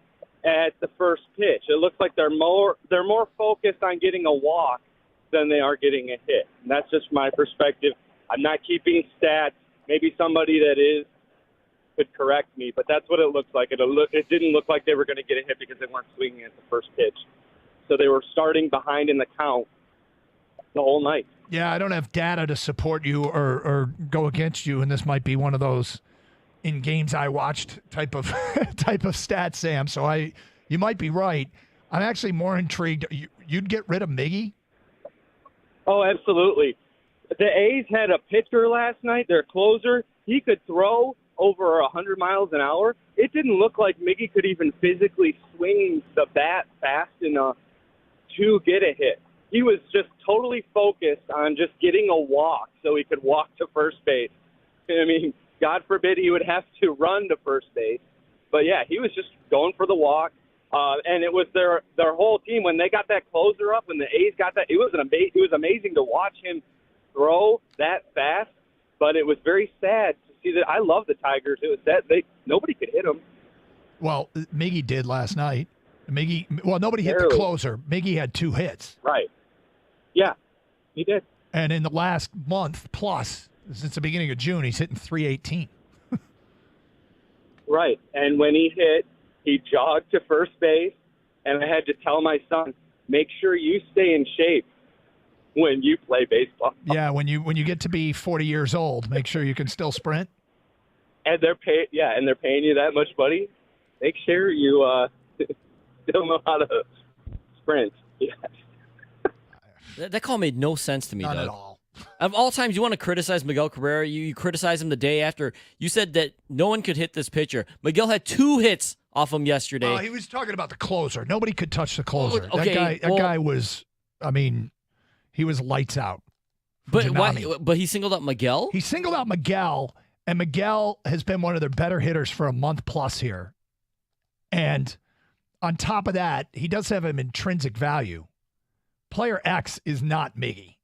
at the first pitch. It looks like they're more focused on getting a walk than they are getting a hit. And that's just my perspective. I'm not keeping stats. Maybe somebody that is could correct me, but that's what it looks like. It didn't look like they were going to get a hit because they weren't swinging at the first pitch. So they were starting behind in the count the whole night. Yeah, I don't have data to support you or go against you, and this might be one of those in games I watched type of stats, Sam. So you might be right. I'm actually more intrigued. You'd get rid of Miggy? Oh, absolutely. The A's had a pitcher last night, their closer. He could throw over 100 miles an hour. It didn't look like Miggy could even physically swing the bat fast enough to get a hit. He was just totally focused on just getting a walk so he could walk to first base. I mean, God forbid he would have to run to first base. But, yeah, he was just going for the walk. And it was their whole team. When they got that closer up, when the A's got that, it was amazing to watch him throw that fast. But it was very sad to see that. I love the Tigers. It was sad. Nobody could hit him. Well, Miggy did last night. Nobody hit the closer. Miggy had 2 hits. Right. Yeah, he did. And in the last month plus, since the beginning of June, he's hitting .318. Right. And when he hit, he jogged to first base, and I had to tell my son, make sure you stay in shape when you play baseball. Yeah, when you get to be 40 years old, make sure you can still sprint. And they're paying you that much money. Make sure you still know how to sprint. Yeah. That call made no sense to me, Not Doug. at all. Of all times, you want to criticize Miguel Cabrera. You criticize him the day after. You said that no one could hit this pitcher. Miguel had 2 hits off him yesterday. Oh, he was talking about the closer. Nobody could touch the closer. Okay, that guy was, he was lights out. But he singled out Miguel? He singled out Miguel, and Miguel has been one of their better hitters for a month plus here. And on top of that, he does have an intrinsic value. Player X is not Miggy.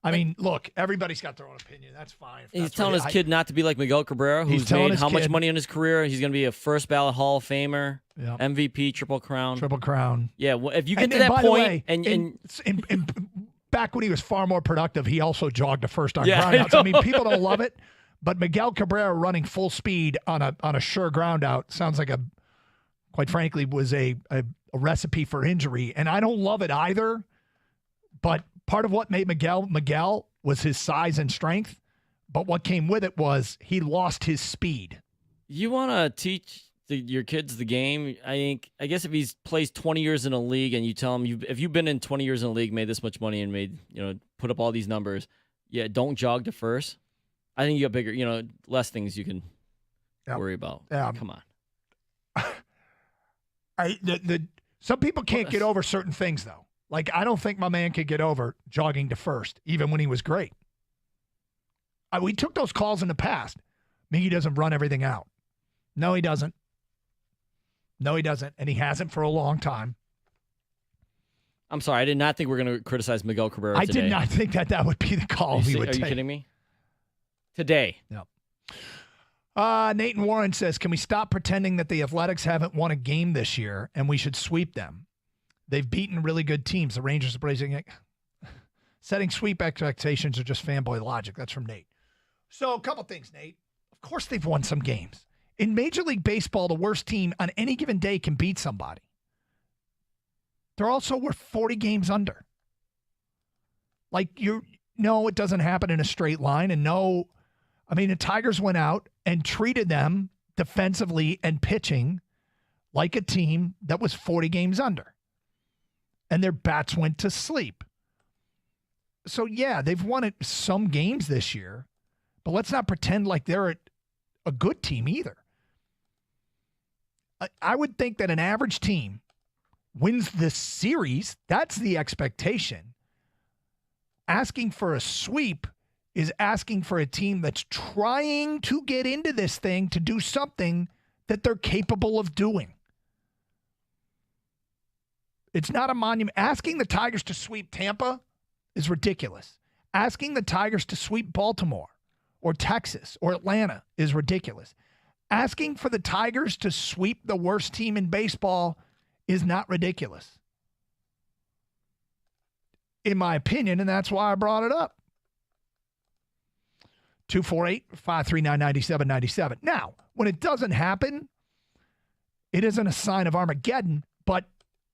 I mean, look, everybody's got their own opinion. That's fine. He's telling his kid not to be like Miguel Cabrera, who's made how much money in his career. He's going to be a first ballot Hall of Famer, MVP, Triple Crown. Yeah, well, if you get to that point, and back when he was far more productive, he also jogged to first on groundouts. I mean, people don't love it, But Miguel Cabrera running full speed on a sure ground out sounds like quite frankly, was a recipe for injury. And I don't love it either. But part of what made Miguel was his size and strength. But what came with it was he lost his speed. You want to teach your kids the game? I guess if he plays 20 years in a league and you tell him, if you've been in 20 years in a league, made this much money and made, put up all these numbers, don't jog to first. I think you got bigger, less things you can worry about. Come on. Some people can't get over certain things, though. Like, I don't think my man could get over jogging to first, even when he was great. We took those calls in the past. Miggy doesn't run everything out. No, he doesn't. And he hasn't for a long time. I'm sorry. I did not think we were going to criticize Miguel Cabrera today. I did not think that would be the call he would take. Are you kidding me? Today. No. Nathan Warren says, can we stop pretending that the Athletics haven't won a game this year and we should sweep them? They've beaten really good teams. The Rangers are blazing it. Setting sweep expectations are just fanboy logic. That's from Nate. So a couple things, Nate. Of course they've won some games. In Major League Baseball, the worst team on any given day can beat somebody. They're also worth 40 games under. Like, it doesn't happen in a straight line. And the Tigers went out and treated them defensively and pitching like a team that was 40 games under. And their bats went to sleep. So, yeah, they've won some games this year, but let's not pretend like they're a good team either. I would think that an average team wins this series. That's the expectation. Asking for a sweep is asking for a team that's trying to get into this thing to do something that they're capable of doing. It's not a monument. Asking the Tigers to sweep Tampa is ridiculous. Asking the Tigers to sweep Baltimore or Texas or Atlanta is ridiculous. Asking for the Tigers to sweep the worst team in baseball is not ridiculous, in my opinion, and that's why I brought it up. 248-539-9797. Now, when it doesn't happen, it isn't a sign of Armageddon, but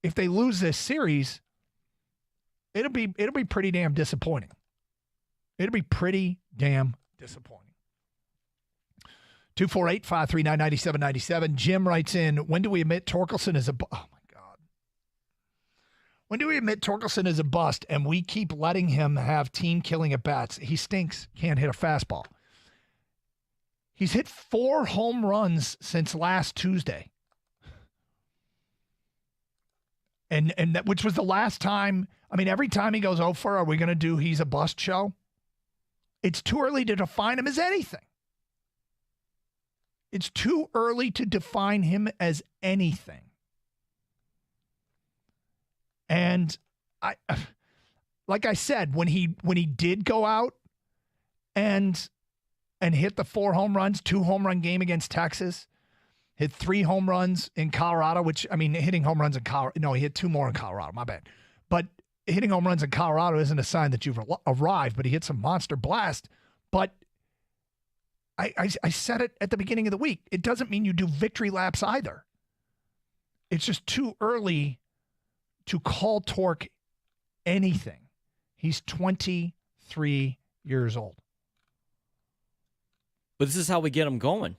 if they lose this series, it'll be pretty damn disappointing. It'll be pretty damn disappointing. 248-539-9797. Jim writes in, when do we admit Torkelson is When do we admit Torkelson is a bust and we keep letting him have team-killing at-bats? He stinks, can't hit a fastball. He's hit 4 home runs since last Tuesday. And that, which was the last time, every time he goes, are we going to do he's a bust show? It's too early to define him as anything. It's too early to define him as anything. And like I said, when he did go out and hit the 4 home runs, 2 home run game against Texas, hit 3 home runs in Colorado, which, hitting home runs in Colorado, no, he hit 2 more in Colorado, my bad. But hitting home runs in Colorado isn't a sign that you've arrived, but he hit some monster blast. But I said it at the beginning of the week. It doesn't mean you do victory laps either. It's just too early to call Torque anything. He's 23 years old. But this is how we get him going.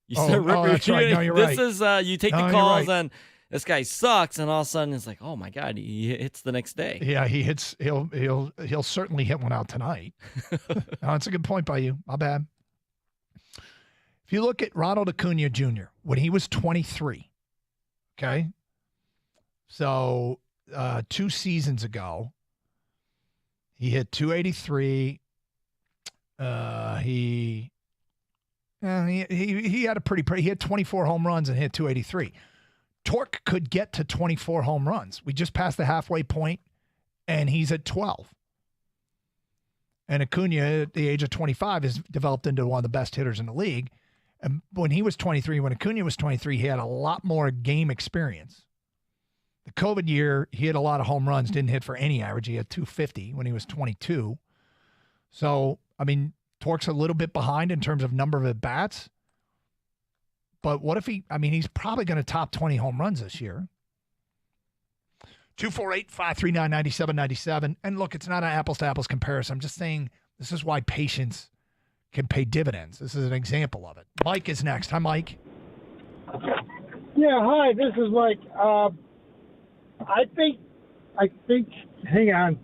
That's right. No, you're right. This is, you take the calls and this guy sucks, and all of a sudden it's like, oh my God, he hits the next day. Yeah, he hits. He'll certainly hit one out tonight. No, that's a good point by you. My bad. If you look at Ronald Acuna Jr., when he was 23, okay? So 2 seasons ago, he hit 283. He had a pretty. He had 24 home runs and hit 283. Torque could get to 24 home runs. We just passed the halfway point, and he's at 12. And Acuna, at the age of 25, has developed into one of the best hitters in the league. And when he was 23, when Acuna was 23, he had a lot more game experience. The COVID year, he hit a lot of home runs, didn't hit for any average. He had 250 when he was 22. So, Tork's a little bit behind in terms of number of at-bats. But what if he's probably going to top 20 home runs this year. 248-539-9797. And look, it's not an apples-to-apples comparison. I'm just saying this is why patience can pay dividends. This is an example of it. Mike is next. Hi, Mike. Yeah, hi, this is Mike. I think, hang on.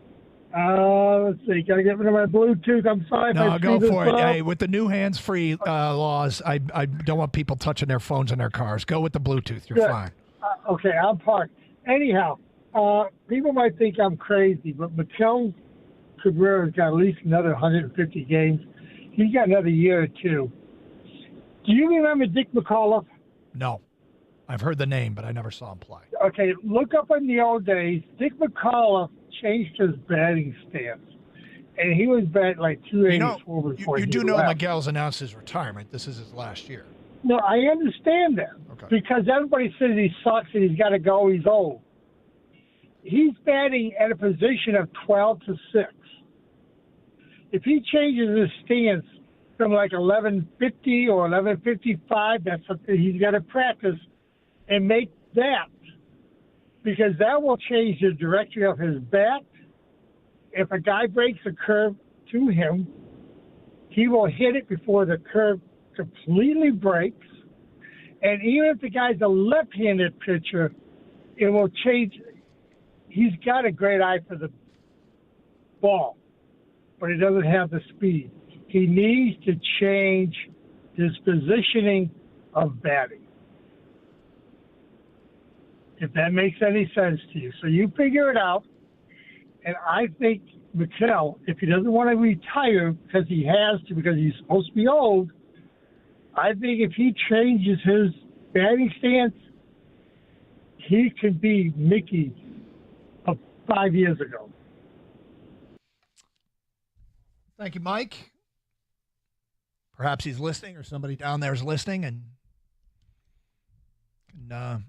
Let's see, got to get rid of my Bluetooth. I'm sorry if I go screw for this it. up. Hey, with the new hands-free laws, I don't want people touching their phones in their cars. Go with the Bluetooth. You're Good. fine. Okay, I'm parked. Anyhow, people might think I'm crazy, but Miguel Cabrera's got at least another 150 games. He's got another year or two. Do you remember Dick McAuliffe? No. I've heard the name, but I never saw him play. Okay, look up in the old days. Dick McAuliffe changed his batting stance, and he was batting like 284 before You he do know left. Miguel's announced his retirement. This is his last year. No, I understand that. Okay. Because everybody says he sucks and he's got to go, he's old. He's batting at a position of 12 to 6. If he changes his stance from like 1150 or 1155, that's something he's got to practice and make that. Because that will change the direction of his bat. If a guy breaks a curve to him, he will hit it before the curve completely breaks. And even if the guy's a left-handed pitcher, it will change. He's got a great eye for the ball, but he doesn't have the speed. He needs to change his positioning of batting. If that makes any sense to you. So you figure it out. And I think Miguel, if he doesn't want to retire because he has to, because he's supposed to be old, I think if he changes his batting stance, he could be Mickey of 5 years ago. Thank you, Mike. Perhaps he's listening or somebody down there is listening. And I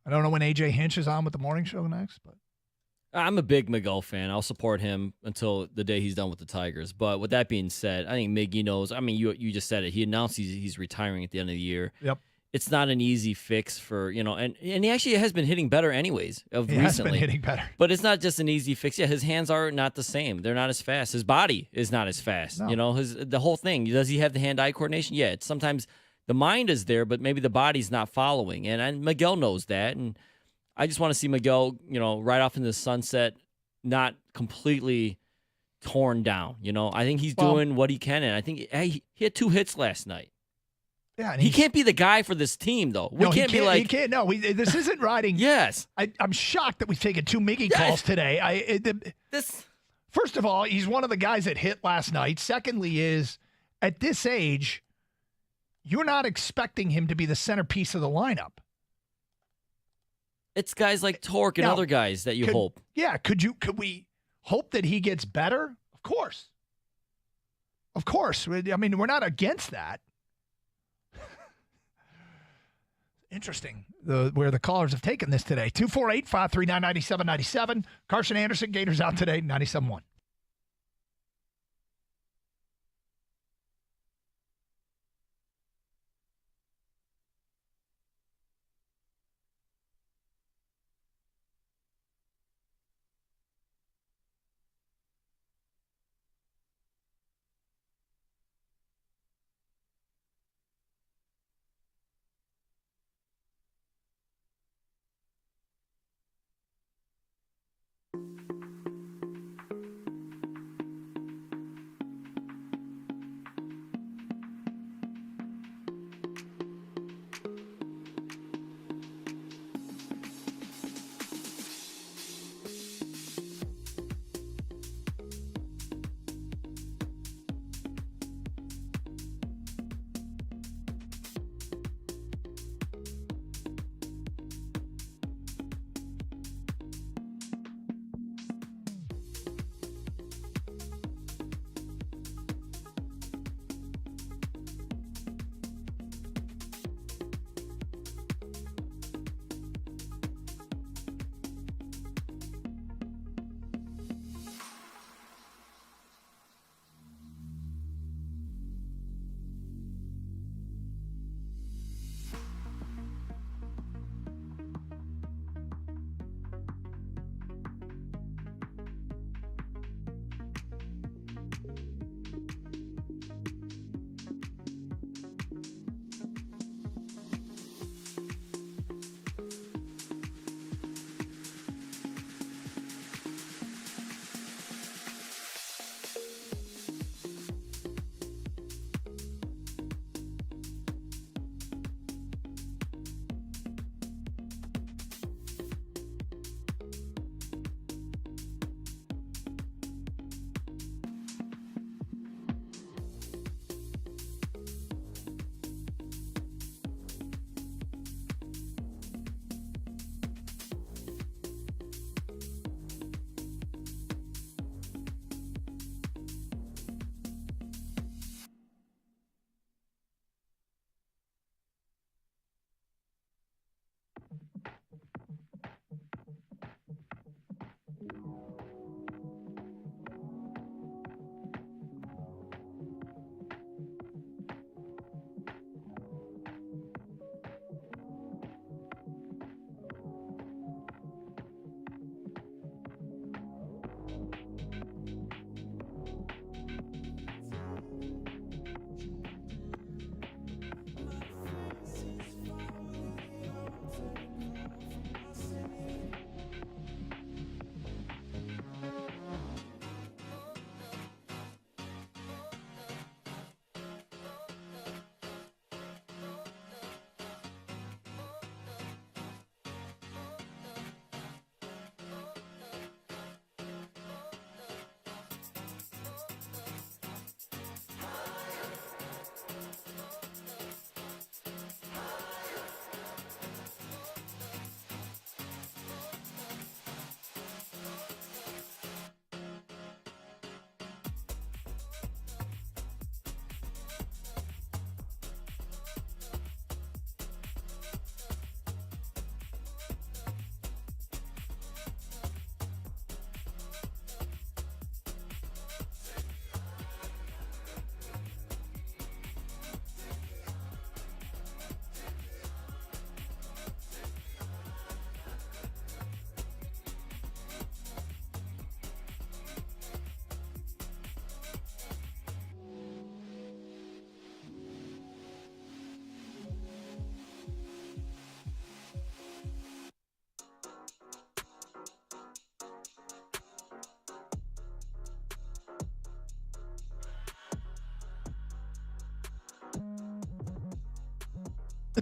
don't know when AJ Hinch is on with the morning show next, but I'm a big Miguel fan. I'll support him until the day he's done with the Tigers. But with that being said, I think Miggy knows. I mean, you just said it. He announced he's retiring at the end of the year. Yep. It's not an easy fix for, and he actually has been hitting better anyways recently. Has been hitting better. But it's not just an easy fix. Yeah, his hands are not the same. They're not as fast. His body is not as fast. No. The whole thing. Does he have the hand-eye coordination? Yeah. It's sometimes the mind is there, but maybe the body's not following. And Miguel knows that. And I just want to see Miguel, right off in the sunset, not completely torn down. I think he's doing what he can, and I think he had 2 hits last night. Yeah, and he can't be the guy for this team, though. We can't be like he can't. No, this isn't riding. Yes, I'm shocked that we've taken 2 Mickey calls today. First of all, he's one of the guys that hit last night. Secondly, is at this age, you're not expecting him to be the centerpiece of the lineup. It's guys like Tork and other guys that you hope. Yeah, could we hope that he gets better? Of course. Of course. I mean, we're not against that. Interesting where the callers have taken this today. 248-539-9797. Carson Anderson, Gators out today, 97.1.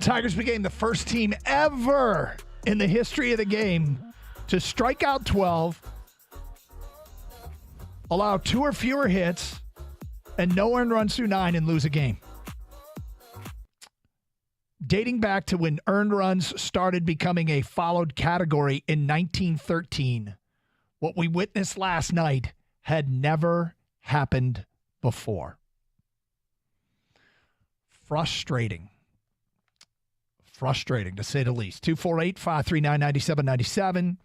Tigers became the first team ever in the history of the game to strike out 12, allow 2 or fewer hits, and no earned runs through 9 and lose a game. Dating back to when earned runs started becoming a followed category in 1913, what we witnessed last night had never happened before. Frustrating, to say the least. 248-539-9797.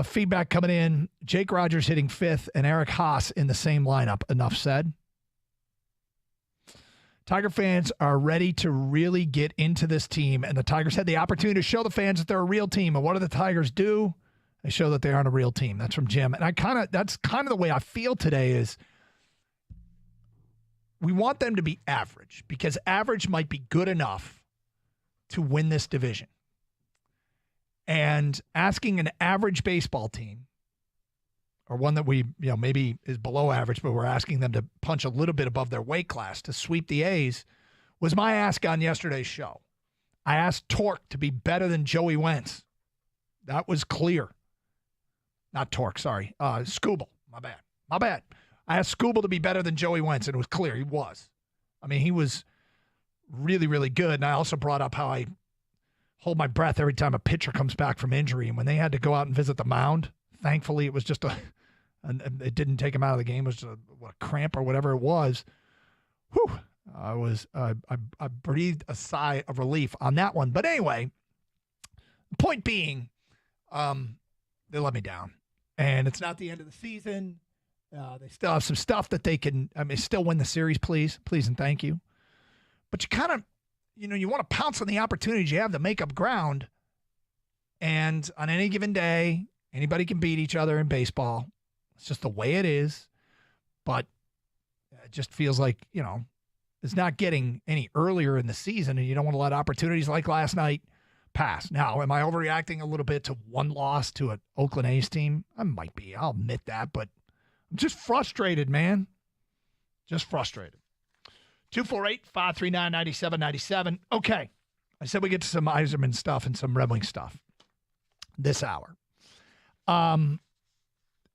Feedback coming in. Jake Rogers hitting 5th and Eric Haas in the same lineup. Enough said. Tiger fans are ready to really get into this team, and the Tigers had the opportunity to show the fans that they're a real team. And what do the Tigers do? They show that they aren't a real team. That's from Jim. And that's kind of the way I feel today is we want them to be average because average might be good enough to win this division. And asking an average baseball team, or one that we, maybe is below average, but we're asking them to punch a little bit above their weight class to sweep the A's, was my ask on yesterday's show. I asked Torque to be better than Joey Wentz. That was clear. Not Torque, sorry. Skubal. My bad. I asked Skubal to be better than Joey Wentz, and it was clear he was. I mean, he was really, really good. And I also brought up how I hold my breath every time a pitcher comes back from injury. And when they had to go out and visit the mound, thankfully it was just it didn't take him out of the game. It was a cramp or whatever it was. Whew. I breathed a sigh of relief on that one. But anyway, the point being, they let me down. And it's not the end of the season. They still have some stuff that they can, still win the series, please. Please and thank you. But you kind of, you want to pounce on the opportunities you have to make up ground. And on any given day, anybody can beat each other in baseball. It's just the way it is. But it just feels like, it's not getting any earlier in the season, and you don't want to let opportunities like last night pass. Now, am I overreacting a little bit to one loss to an Oakland A's team? I might be. I'll admit that, but I'm just frustrated, man. Just frustrated. 248-539-9797. Okay. I said we get to some Yzerman stuff and some Red Wing stuff this hour.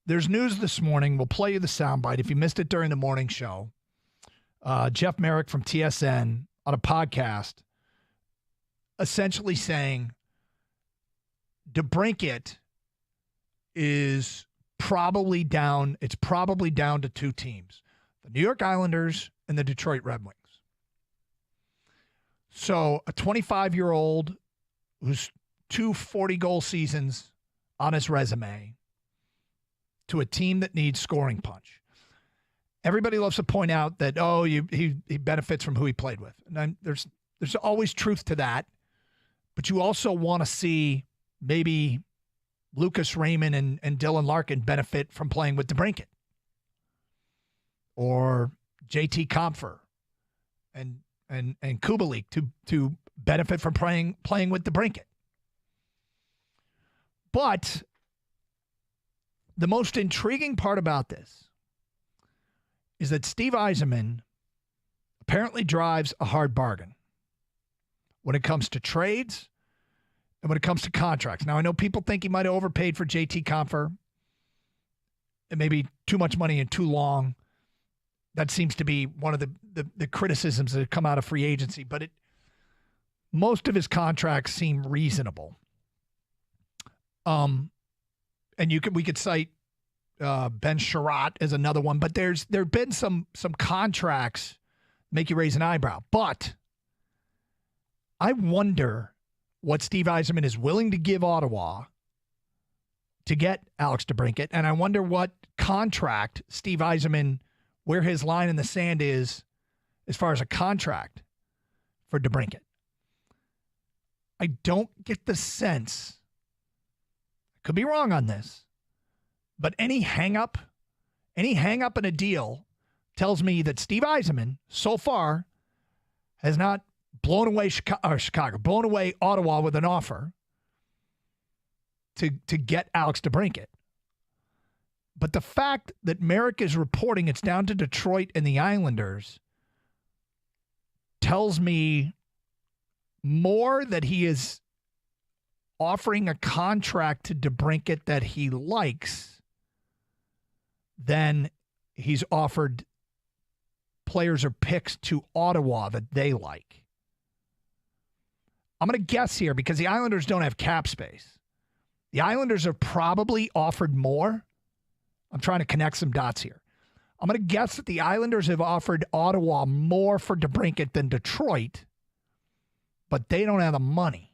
There's news this morning. We'll play you the soundbite. If you missed it during the morning show, Jeff Merrick from TSN on a podcast essentially saying DeBrincat is probably down. It's probably down to 2 teams, the New York Islanders and the Detroit Red Wings. So a 25-year-old who's 2 40-goal seasons on his resume to a team that needs scoring punch. Everybody loves to point out that, he benefits from who he played with. And there's always truth to that. But you also want to see maybe Lucas Raymond and Dylan Larkin benefit from playing with DeBrincat. Or JT Compher and Kubalik to benefit from playing with DeBrincat. But the most intriguing part about this is that Steve Yzerman apparently drives a hard bargain when it comes to trades and when it comes to contracts. Now, I know people think he might have overpaid for JT Compher and maybe too much money and too long. That seems to be one of the criticisms that have come out of free agency, but most of his contracts seem reasonable. And we could cite Ben Sherratt as another one, but there have been some contracts make you raise an eyebrow. But I wonder what Steve Yzerman is willing to give Ottawa to get Alex DeBrincat, and I wonder what contract Steve Yzerman, where his line in the sand is as far as a contract for DeBrincat. I don't get the sense, could be wrong on this, but any hang up in a deal tells me that Steve Yzerman so far has not blown away blown away Ottawa with an offer to get Alex DeBrincat. But the fact that Merrick is reporting it's down to Detroit and the Islanders tells me more that he is offering a contract to DeBrincat that he likes than he's offered players or picks to Ottawa that they like. I'm going to guess here because the Islanders don't have cap space. The Islanders have probably offered more. I'm trying to connect some dots here. I'm going to guess that the Islanders have offered Ottawa more for DeBrincat than Detroit, but they don't have the money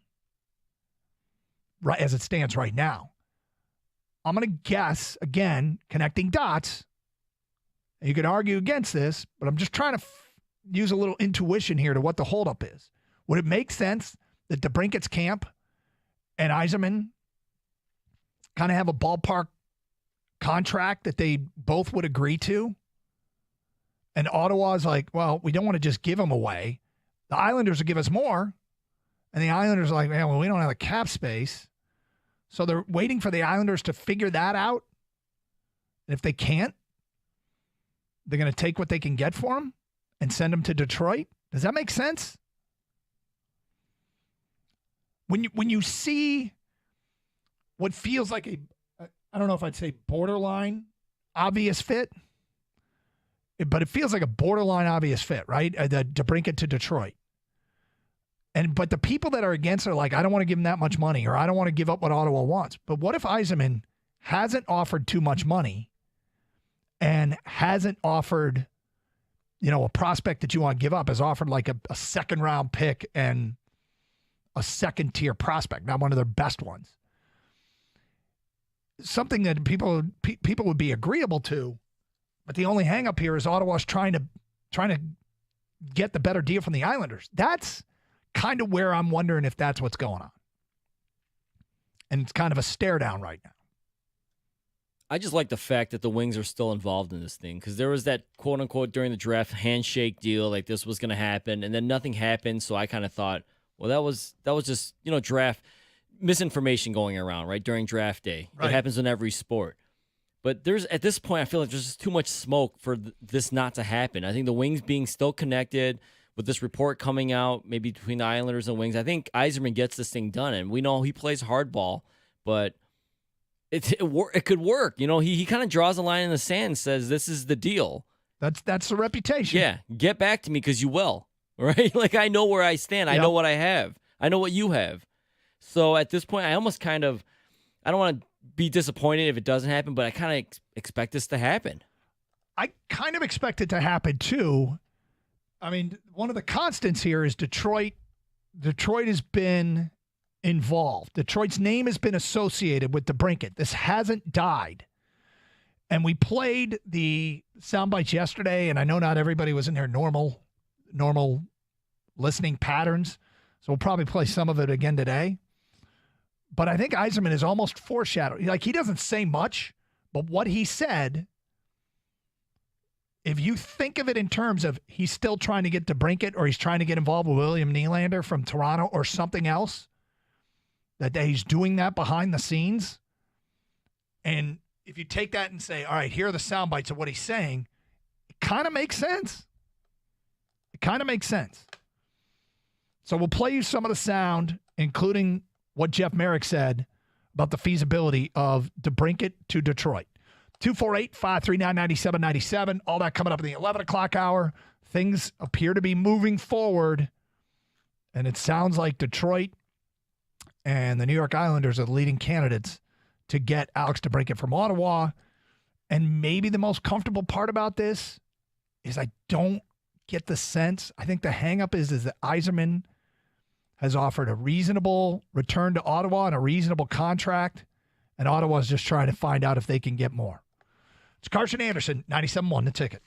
right as it stands right now. I'm going to guess, again, connecting dots. You could argue against this, but I'm just trying to use a little intuition here to what the holdup is. Would it make sense that DeBrincat's camp and Yzerman kind of have a ballpark contract that they both would agree to? And Ottawa's like, well, we don't want to just give him away. The Islanders will give us more. And the Islanders are like, man, well, we don't have the cap space. So they're waiting for the Islanders to figure that out. And if they can't, they're going to take what they can get for him and send him to Detroit. Does that make sense? When you see what feels like I don't know if I'd say borderline obvious fit, but it feels like a borderline obvious fit, right? The DeBrincat to Detroit. But the people that are against are like, I don't want to give him that much money, or I don't want to give up what Ottawa wants. But what if Yzerman hasn't offered too much money and hasn't offered, a prospect that you want to give up, has offered like a second round pick and a second tier prospect, not one of their best ones. Something that people would be agreeable to, but the only hang up here is Ottawa's trying to get the better deal from the Islanders. That's kind of where I'm wondering if that's what's going on. And it's kind of a stare down right now. I just like the fact that the Wings are still involved in this thing, because there was that quote unquote during the draft handshake deal, like this was going to happen, and then nothing happened. So I kind of thought, well, that was just, draft misinformation going around, right, during draft day. Right. It happens in every sport. But at this point, I feel like there's just too much smoke for this not to happen. I think the Wings being still connected with this report coming out, maybe between the Islanders and Wings, I think Yzerman gets this thing done. And we know he plays hardball, but it could work. He kind of draws a line in the sand and says, this is the deal. That's the reputation. Yeah, get back to me because you will, right? Like, I know where I stand. Yep. I know what I have. I know what you have. So at this point, I almost I don't want to be disappointed if it doesn't happen, but I kind of expect this to happen. I kind of expect it to happen too. I mean, one of the constants here is Detroit. Detroit has been involved. Detroit's name has been associated with DeBrincat. This hasn't died. And we played the sound bites yesterday, and I know not everybody was in their normal listening patterns, so we'll probably play some of it again today. But I think Yzerman is almost foreshadowing. Like, he doesn't say much, but what he said, if you think of it in terms of he's still trying to get DeBrincat, or he's trying to get involved with William Nylander from Toronto or something else, that he's doing that behind the scenes. And if you take that and say, all right, here are the sound bites of what he's saying, it kind of makes sense. It kind of makes sense. So we'll play you some of the sound, including what Jeff Merrick said about the feasibility of DeBrincat to Detroit. 248-539-9797. All that coming up in the 11 o'clock hour. Things appear to be moving forward, and it sounds like Detroit and the New York Islanders are the leading candidates to get Alex DeBrincat from Ottawa. And maybe the most comfortable part about this is I don't get the sense. I think the hang-up is that Yzerman has offered a reasonable return to Ottawa and a reasonable contract, and Ottawa's just trying to find out if they can get more. It's Carson Anderson, 97.1 The Ticket.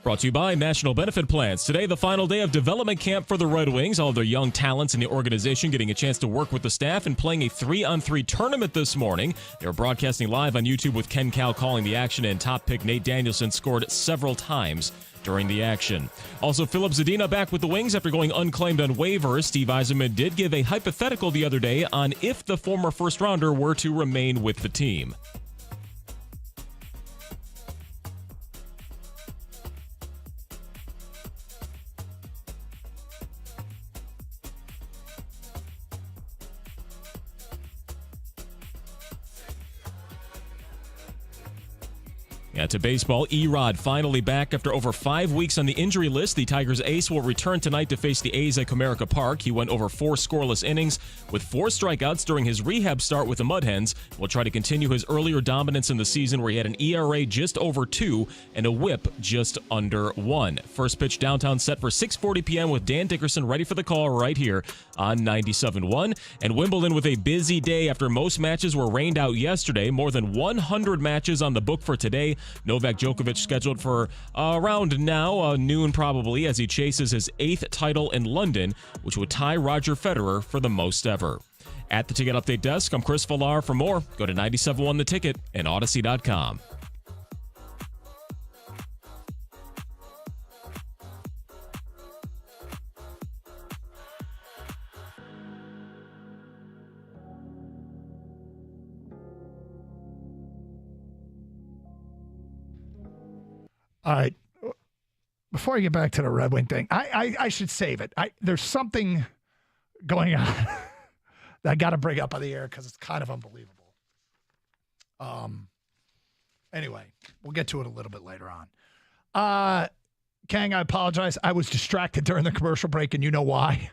Brought to you by National Benefit Plans. Today, the final day of development camp for the Red Wings. All of their young talents in the organization getting a chance to work with the staff and playing a 3-on-3 tournament this morning. They were broadcasting live on YouTube with Ken Cal calling the action, and top pick Nate Danielson scored several times during the action. Also, Philip Zadina back with the Wings after going unclaimed on waivers. Steve Yzerman did give a hypothetical the other day on if the former first-rounder were to remain with the team. Yeah, to baseball, Erod finally back after over 5 weeks on the injury list. The Tigers ace will return tonight to face the A's at Comerica Park. He went over 4 scoreless innings with 4 strikeouts during his rehab start with the Mud Hens. Will try to continue his earlier dominance in the season where he had an ERA just over 2 and a whip just under 1. First pitch downtown set for 6:40 p.m. with Dan Dickerson ready for the call right here on 97.1. And Wimbledon with a busy day after most matches were rained out yesterday. More than 100 matches on the book for today. Novak Djokovic scheduled for around now, noon probably, as he chases his 8th title in London, which would tie Roger Federer for the most ever. At the Ticket Update Desk, I'm Chris Villar. For more, go to 97.1 The Ticket and Odyssey.com. All right. Before I get back to the Red Wing thing, I should save it. There's something going on that I got to bring up on the air because it's kind of unbelievable. Anyway, we'll get to it a little bit later on. Kang, I apologize. I was distracted during the commercial break, and you know why.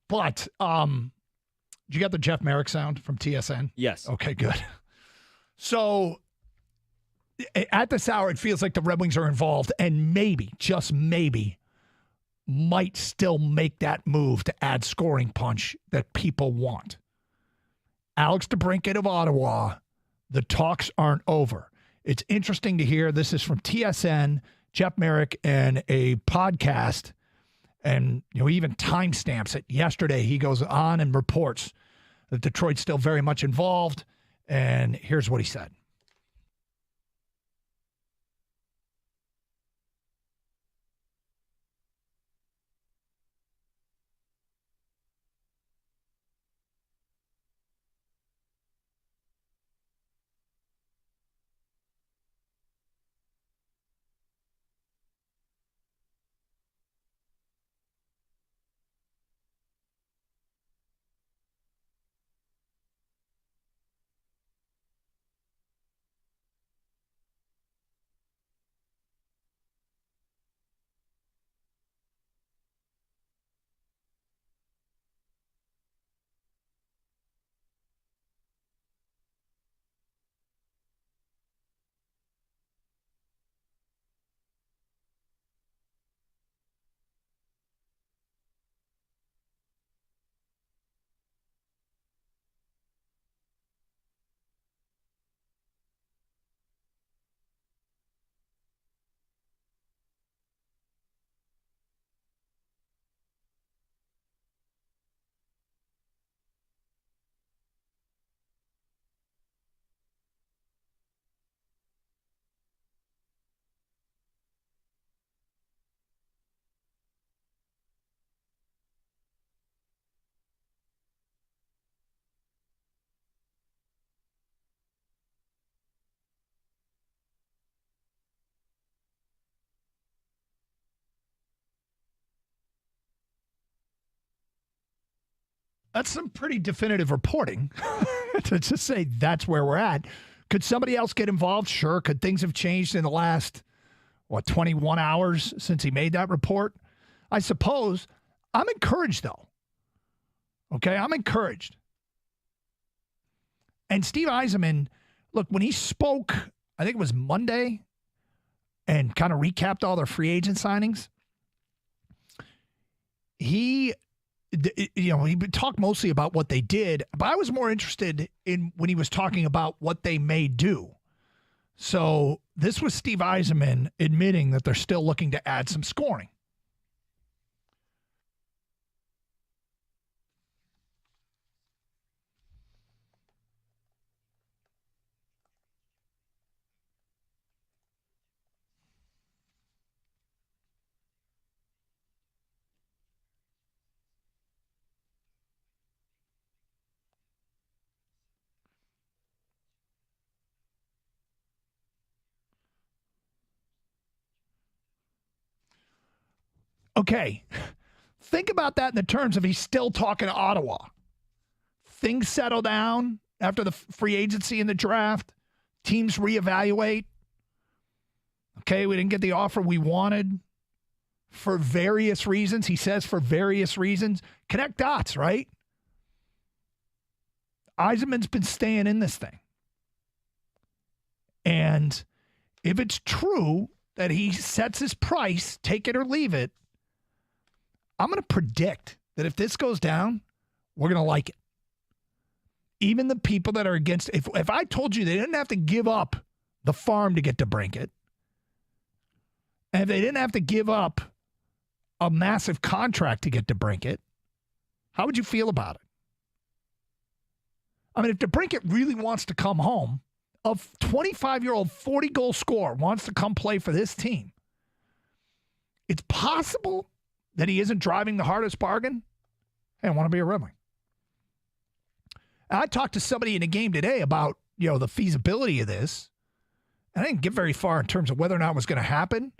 But did you get the Jeff Merrick sound from TSN? Yes. Okay, good. So at this hour, it feels like the Red Wings are involved and maybe, just maybe, might still make that move to add scoring punch that people want. Alex DeBrincat of Ottawa, the talks aren't over. It's interesting to hear. This is from TSN, Jeff Merrick, and a podcast, and he even timestamps it. Yesterday, he goes on and reports that Detroit's still very much involved, and here's what he said. That's some pretty definitive reporting to just say that's where we're at. Could somebody else get involved? Sure. Could things have changed in the last, 21 hours since he made that report? I suppose. I'm encouraged, though. Okay, I'm encouraged. And Steve Yzerman, look, when he spoke, I think it was Monday, and kind of recapped all their free agent signings, he talked mostly about what they did, but I was more interested in when he was talking about what they may do. So this was Steve Yzerman admitting that they're still looking to add some scoring. Okay, think about that in the terms of he's still talking to Ottawa. Things settle down after the free agency and the draft. Teams reevaluate. Okay, we didn't get the offer we wanted for various reasons. He says for various reasons. Connect dots, right? Yzerman's been staying in this thing. And if it's true that he sets his price, take it or leave it, I'm going to predict that if this goes down, we're going to like it. Even the people that are against, if I told you they didn't have to give up the farm to get to Brinkett, and if they didn't have to give up a massive contract to get to Brinkett, how would you feel about it? I mean, if DeBrincat really wants to come home, a 25-year-old 40-goal scorer wants to come play for this team, it's possible that he isn't driving the hardest bargain. Hey, I want to be a Red Wing. I talked to somebody in a game today about, the feasibility of this. I didn't get very far in terms of whether or not it was going to happen.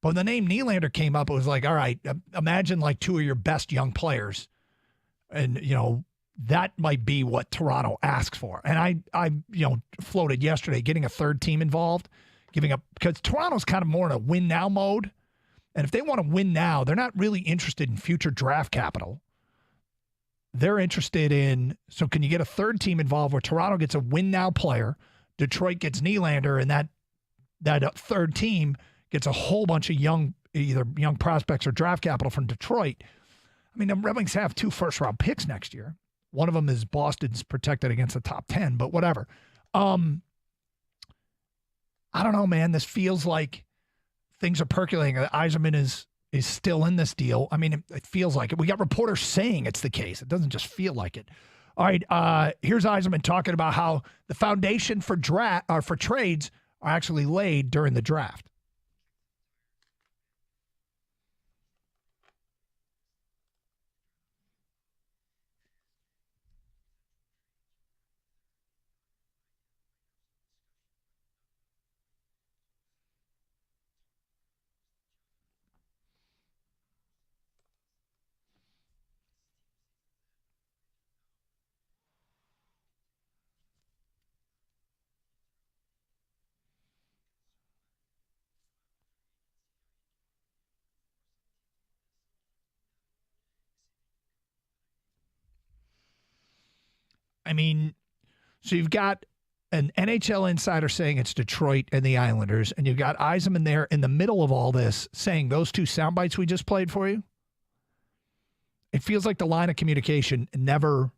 But when the name Nylander came up, it was like, all right, imagine like two of your best young players. And, that might be what Toronto asks for. And I floated yesterday getting a third team involved, giving up, because Toronto's kind of more in a win now mode. And if they want to win now, they're not really interested in future draft capital. They're interested in, so can you get a third team involved where Toronto gets a win now player, Detroit gets Nylander, and that third team gets a whole bunch of either young prospects or draft capital from Detroit. I mean, the Red Wings have 2 first-round picks next year. One of them is Boston's protected against the top 10, but whatever. I don't know, man. This feels like things are percolating. Yzerman is still in this deal. I mean, it feels like it. We got reporters saying it's the case. It doesn't just feel like it. All right, here's Yzerman talking about how the foundation for trades are actually laid during the draft. I mean, so you've got an NHL insider saying it's Detroit and the Islanders, and you've got Yzerman there in the middle of all this saying those 2 sound bites we just played for you. It feels like the line of communication never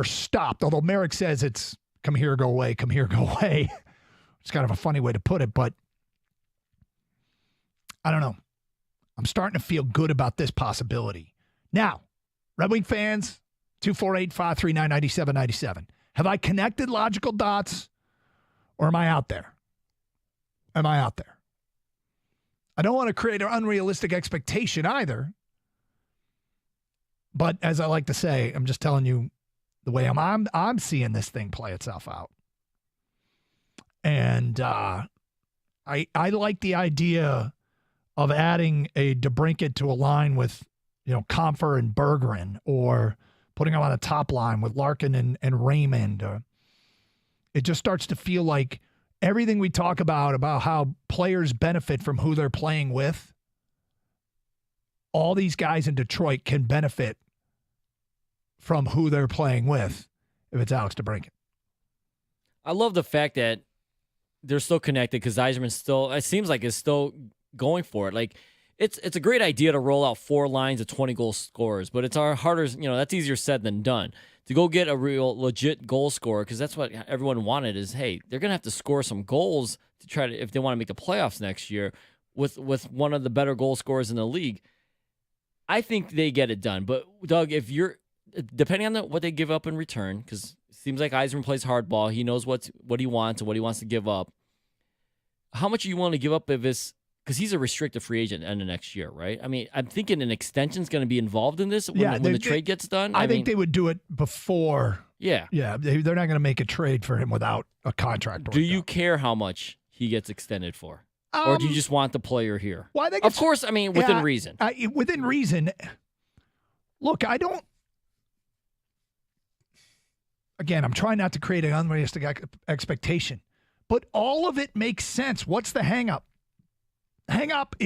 stopped, although Merrick says it's come here, go away, come here, go away. It's kind of a funny way to put it, but I don't know. I'm starting to feel good about this possibility. Now, Red Wing fans, 248-539-9797. Have I connected logical dots, or am I out there? Am I out there? I don't want to create an unrealistic expectation either. But as I like to say, I'm just telling you the way I'm seeing this thing play itself out. And I like the idea of adding a DeBrincat to a line with, Compher and Bergeron, or putting him on a top line with Larkin and Raymond. It just starts to feel like everything we talk about how players benefit from who they're playing with, all these guys in Detroit can benefit from who they're playing with if it's Alex DeBrincat. I love the fact that they're still connected because Yzerman still, it seems like, is still going for it. Like, it's a great idea to roll out 4 lines of 20-goal scorers, but it's harder, that's easier said than done. to go get a real legit goal scorer, because that's what everyone wanted is, hey, they're going to have to score some goals to try to, if they want to make the playoffs next year with one of the better goal scorers in the league. I think they get it done. But, Doug, if you're, depending on what they give up in return, because it seems like Yzerman plays hardball. He knows what he wants and what he wants to give up. How much are you willing to give up if it's, because he's a restricted free agent end of next year, right? I mean, I'm thinking an extension's going to be involved in this when the trade gets done. I think they would do it before. Yeah. Yeah, they're not going to make a trade for him without a contract. Do you care how much he gets extended for? Or do you just want the player here? Well, I think of course, I mean, within reason. Within reason. Look, I don't. Again, I'm trying not to create an unrealistic expectation, but all of it makes sense. What's the hang up? Hang up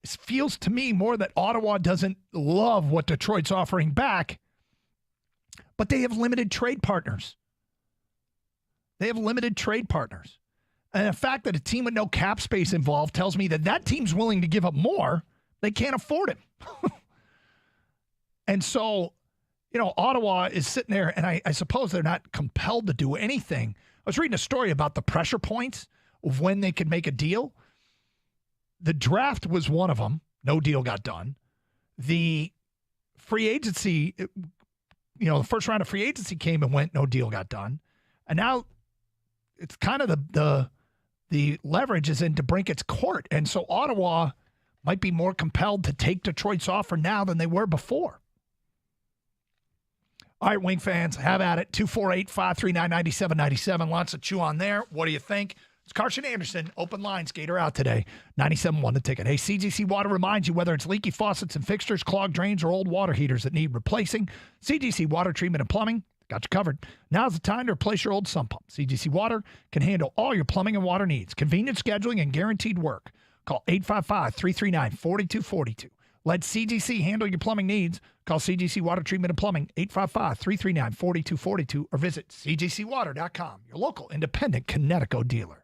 feels to me more that Ottawa doesn't love what Detroit's offering back, but they have limited trade partners. And the fact that a team with no cap space involved tells me that team's willing to give up more. They can't afford it. And so, Ottawa is sitting there, and I suppose they're not compelled to do anything. I was reading a story about the pressure points of when they could make a deal. The draft was one of them. No deal got done. The free agency, the first round of free agency came and went. No deal got done. And now it's kind of the leverage is in DeBrincat's court. And so Ottawa might be more compelled to take Detroit's offer now than they were before. All right, Wing fans, have at it. 248-539-9797. Lots to chew on there. What do you think? It's Carson Anderson. Open line, skater out today. 97.1 The Ticket. Hey, CGC Water reminds you whether it's leaky faucets and fixtures, clogged drains, or old water heaters that need replacing, CGC Water Treatment and Plumbing got you covered. Now's the time to replace your old sump pump. CGC Water can handle all your plumbing and water needs. Convenient scheduling and guaranteed work. Call 855-339-4242. Let CGC handle your plumbing needs. Call CGC Water Treatment and Plumbing, 855-339-4242, or visit cgcwater.com, your local independent Connecticut dealer.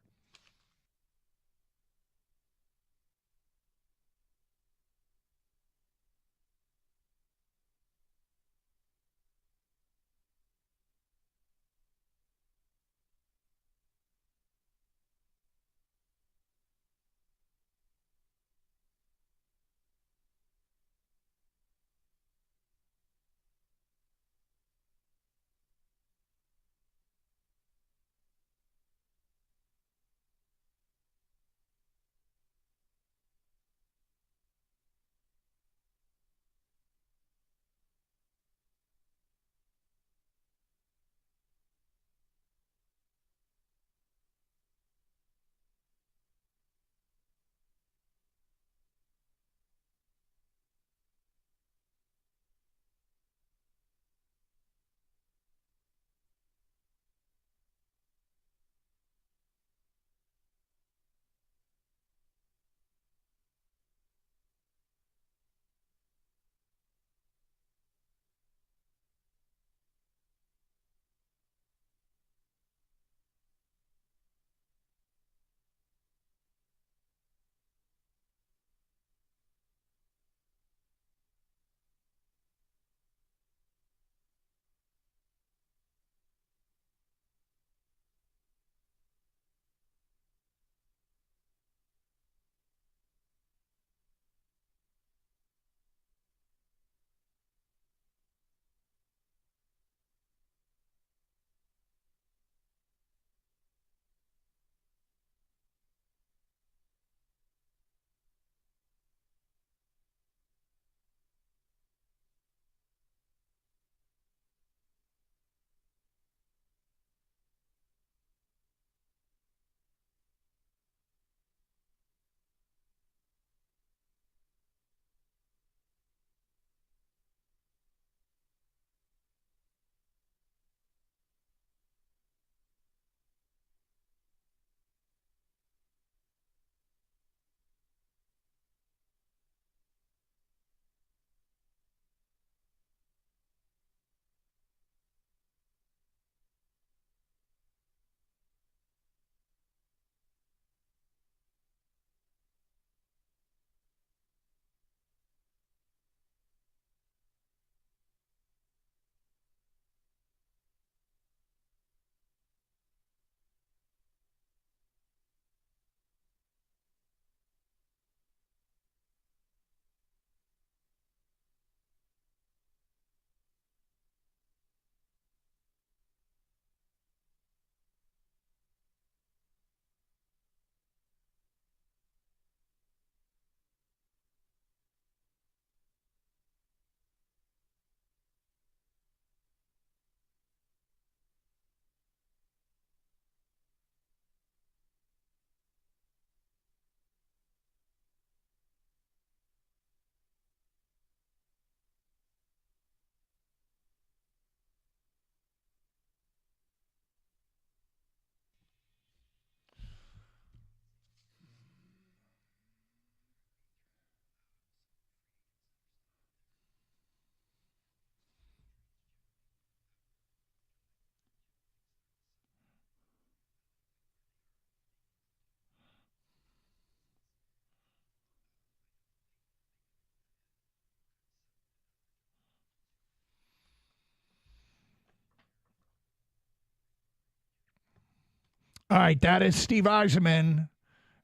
All right, that is Steve Yzerman.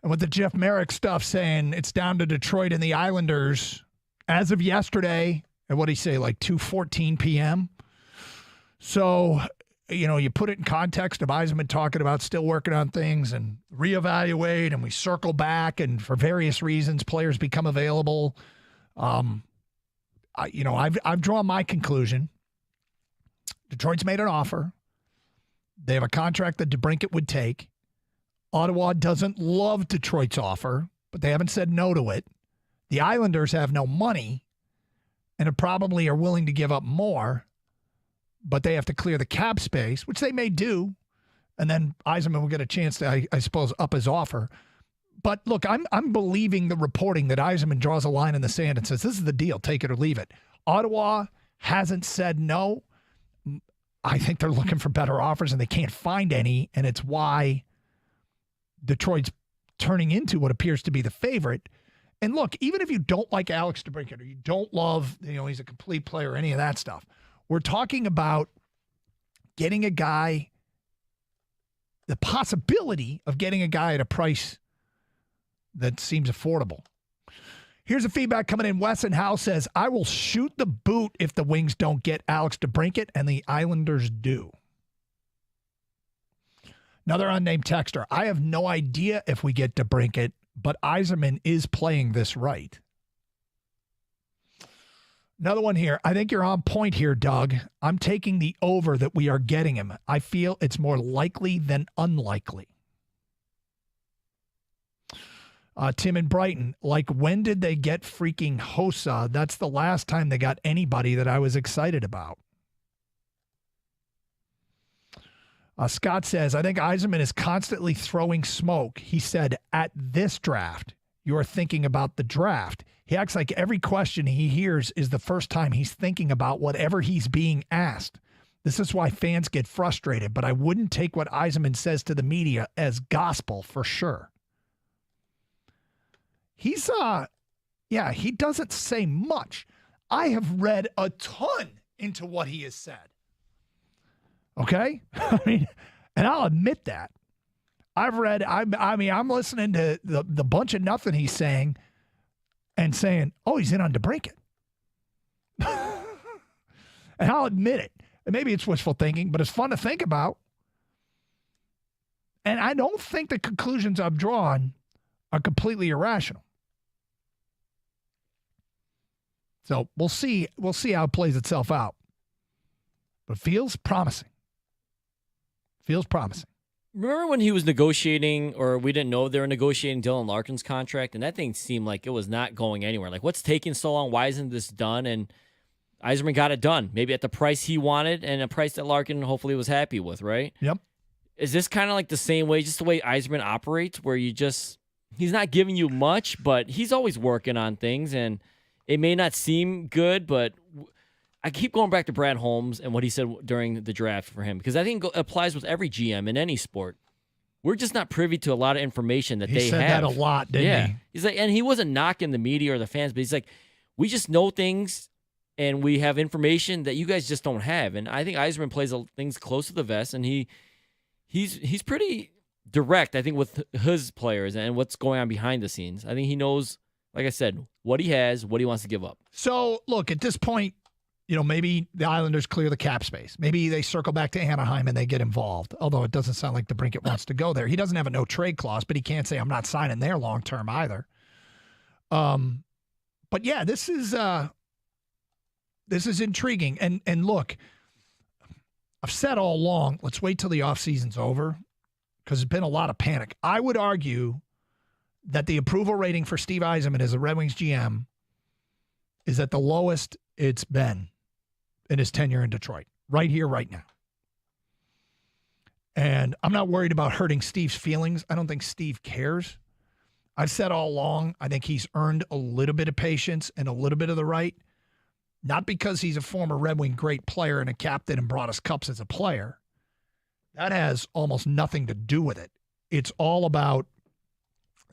And with the Jeff Merrick stuff saying it's down to Detroit and the Islanders as of yesterday, at what did he say, like 2:14 p.m.? So, you put it in context of Yzerman talking about still working on things and reevaluate, and we circle back, and for various reasons, players become available. I've drawn my conclusion. Detroit's made an offer. They have a contract that DeBrincat would take. Ottawa doesn't love Detroit's offer, but they haven't said no to it. The Islanders have no money and probably are willing to give up more, but they have to clear the cap space, which they may do, and then Yzerman will get a chance to, I suppose, up his offer. But look, I'm believing the reporting that Yzerman draws a line in the sand and says, this is the deal, take it or leave it. Ottawa hasn't said no. I think they're looking for better offers, and they can't find any, and it's why Detroit's turning into what appears to be the favorite. And look, even if you don't like Alex DeBrincat or you don't love, he's a complete player or any of that stuff, we're talking about getting a guy, the possibility of getting a guy at a price that seems affordable. Here's a feedback coming in. Wes and Howe says, I will shoot the boot if the Wings don't get Alex DeBrincat, and the Islanders do. Another unnamed texter. I have no idea if we get DeBrincat, but Yzerman is playing this right. Another one here. I think you're on point here, Doug. I'm taking the over that we are getting him. I feel it's more likely than unlikely. Tim in Brighton, like, when did they get freaking Hossa? That's the last time they got anybody that I was excited about. Scott says, I think Yzerman is constantly throwing smoke. He said, at this draft, you're thinking about the draft. He acts like every question he hears is the first time he's thinking about whatever he's being asked. This is why fans get frustrated, but I wouldn't take what Yzerman says to the media as gospel for sure. He's, he doesn't say much. I have read a ton into what he has said. Okay? I mean, and I'll admit that. I'm listening to the bunch of nothing he's saying and saying, oh, he's in on DeBrincat. And I'll admit it. And maybe it's wishful thinking, but it's fun to think about. And I don't think the conclusions I've drawn are completely irrational. So we'll see how it plays itself out. But it feels promising. Remember when he was negotiating, or we didn't know they were negotiating Dylan Larkin's contract, and that thing seemed like it was not going anywhere. Like, what's taking so long? Why isn't this done? And Yzerman got it done, maybe at the price he wanted and a price that Larkin hopefully was happy with, right? Yep. Is this kind of like the same way, just the way Yzerman operates, where he's not giving you much, but he's always working on things, and it may not seem good, but I keep going back to Brad Holmes and what he said during the draft for him, because I think it applies with every GM in any sport. We're just not privy to a lot of information that they have. He said that a lot, didn't he? He's like, and he wasn't knocking the media or the fans, but he's like, we just know things and we have information that you guys just don't have. And I think Yzerman plays things close to the vest, and he's pretty direct, I think, with his players and what's going on behind the scenes. I think he knows, like I said, what he has, what he wants to give up. So, look, at this point, maybe the Islanders clear the cap space. Maybe they circle back to Anaheim and they get involved, although it doesn't sound like DeBrincat wants to go there. He doesn't have a no-trade clause, but he can't say, I'm not signing there long-term either. But, yeah, this is intriguing. And look, I've said all along, let's wait till the offseason's over, because there's been a lot of panic. I would argue that the approval rating for Steve Yzerman as a Red Wings GM is at the lowest it's been in his tenure in Detroit, right here, right now. And I'm not worried about hurting Steve's feelings. I don't think Steve cares. I've said all along, I think he's earned a little bit of patience and a little bit of the right, not because he's a former Red Wing great player and a captain and brought us cups as a player. That has almost nothing to do with it. It's all about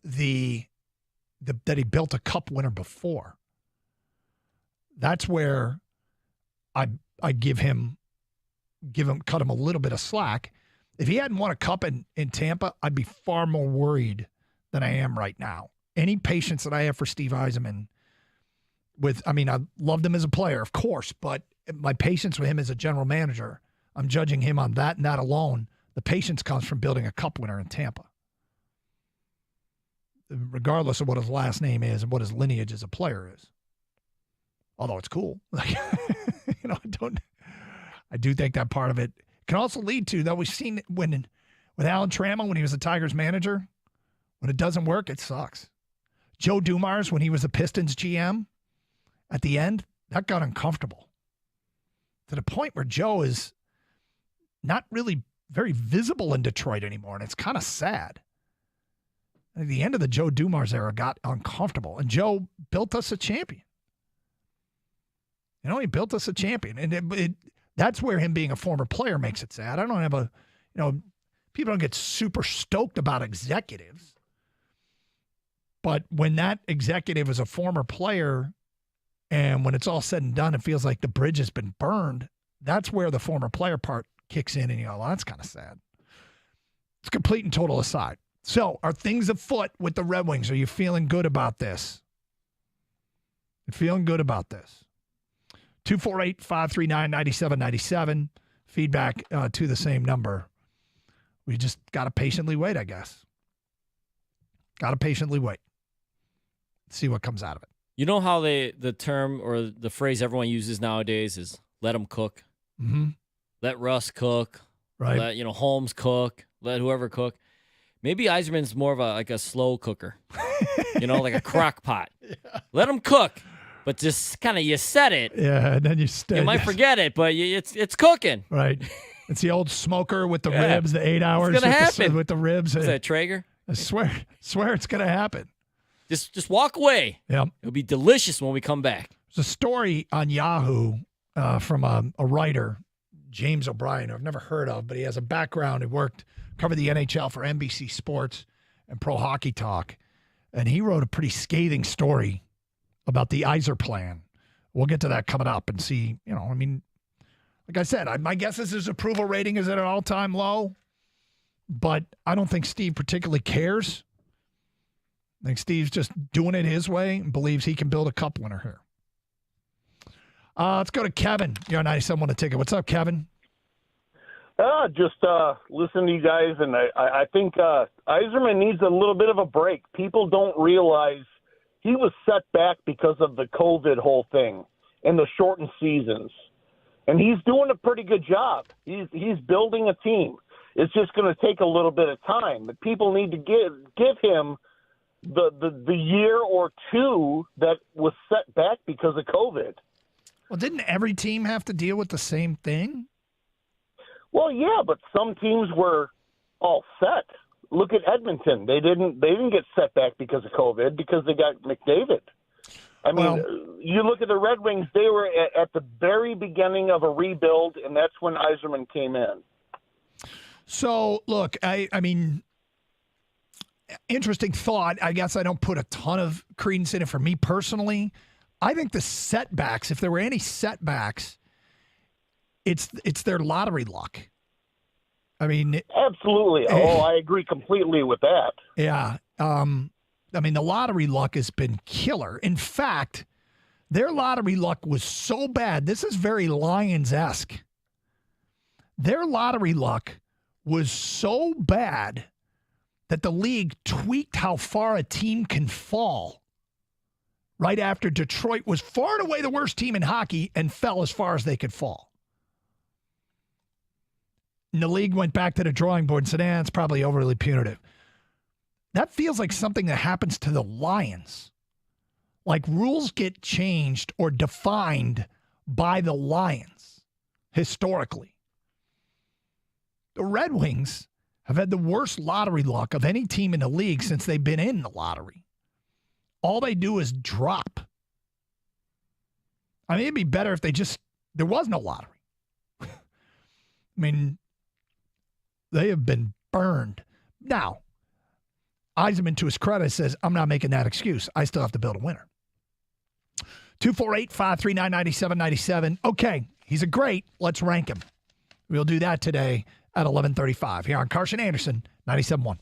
that he built a cup winner before. That's where I cut him a little bit of slack. If he hadn't won a cup in Tampa, I'd be far more worried than I am right now. Any patience that I have for Steve Yzerman I loved him as a player, of course, but my patience with him as a general manager, I'm judging him on that and that alone. The patience comes from building a cup winner in Tampa. Regardless of what his last name is and what his lineage as a player is. Although it's cool. I do think that part of it can also lead to, though we've seen with Alan Trammell when he was the Tigers manager, when it doesn't work, it sucks. Joe Dumars, when he was the Pistons GM, at the end, that got uncomfortable. To the point where Joe is not really very visible in Detroit anymore, and it's kind of sad. At the end of the Joe Dumars era got uncomfortable, and Joe built us a champion. He built us a champion, and that's where him being a former player makes it sad. I don't have people don't get super stoked about executives, but when that executive is a former player, and when it's all said and done, it feels like the bridge has been burned. That's where the former player part kicks in, and well, that's kind of sad. It's complete and total aside. So, are things afoot with the Red Wings? Are you feeling good about this? You feeling good about this? 248-539-9797. Feedback to the same number. We just got to patiently wait, I guess. Got to patiently wait. See what comes out of it. You know how the term or the phrase everyone uses nowadays is let them cook? Mm-hmm. Let Russ cook. Right. Let Holmes cook. Let whoever cook. Maybe Yzerman's more of a slow cooker. Like a crock pot. Yeah. Let him cook. But just kind of you set it. Yeah, and then you might forget it, but it's cooking. Right. It's the old smoker with the ribs, the 8 hours it's gonna happen. With the ribs. Is that Traeger? I swear it's going to happen. Just walk away. Yeah. It'll be delicious when we come back. There's a story on Yahoo from a writer, James O'Brien, who I've never heard of, but he has a background. He covered the NHL for NBC Sports and Pro Hockey Talk. And he wrote a pretty scathing story about the Yzer plan. We'll get to that coming up and see, like I said, my guess is his approval rating is at an all-time low, but I don't think Steve particularly cares. I think Steve's just doing it his way and believes he can build a cup winner here. Let's go to Kevin. You're on 97 a ticket. What's up, Kevin? Just listen to you guys, and I think Yzerman needs a little bit of a break. People don't realize he was set back because of the COVID whole thing and the shortened seasons. And he's doing a pretty good job. He's building a team. It's just going to take a little bit of time. But people need to give him the year or two that was set back because of COVID. Well, didn't every team have to deal with the same thing? Well, yeah, but some teams were all set. Look at Edmonton. They didn't get set back because of COVID because they got McDavid. I mean, you look at the Red Wings, they were at the very beginning of a rebuild, and that's when Yzerman came in. So, look, I mean, interesting thought. I guess I don't put a ton of credence in it for me personally. I think the setbacks, if there were any setbacks, it's their lottery luck. I mean, absolutely. I agree completely with that. Yeah. I mean, the lottery luck has been killer. In fact, their lottery luck was so bad. This is very Lions-esque. Their lottery luck was so bad that the league tweaked how far a team can fall right after Detroit was far and away the worst team in hockey and fell as far as they could fall. And the league went back to the drawing board and said, it's probably overly punitive. That feels like something that happens to the Lions. Like rules get changed or defined by the Lions historically. The Red Wings have had the worst lottery luck of any team in the league since they've been in the lottery. All they do is drop. I mean, it'd be better if there was no lottery. I mean, they have been burned. Now, Yzerman, to his credit, says, I'm not making that excuse. I still have to build a winner. 248-539-9797. Okay, he's a great. Let's rank him. We'll do that today at 11:35 here on Carson Anderson, 97.1.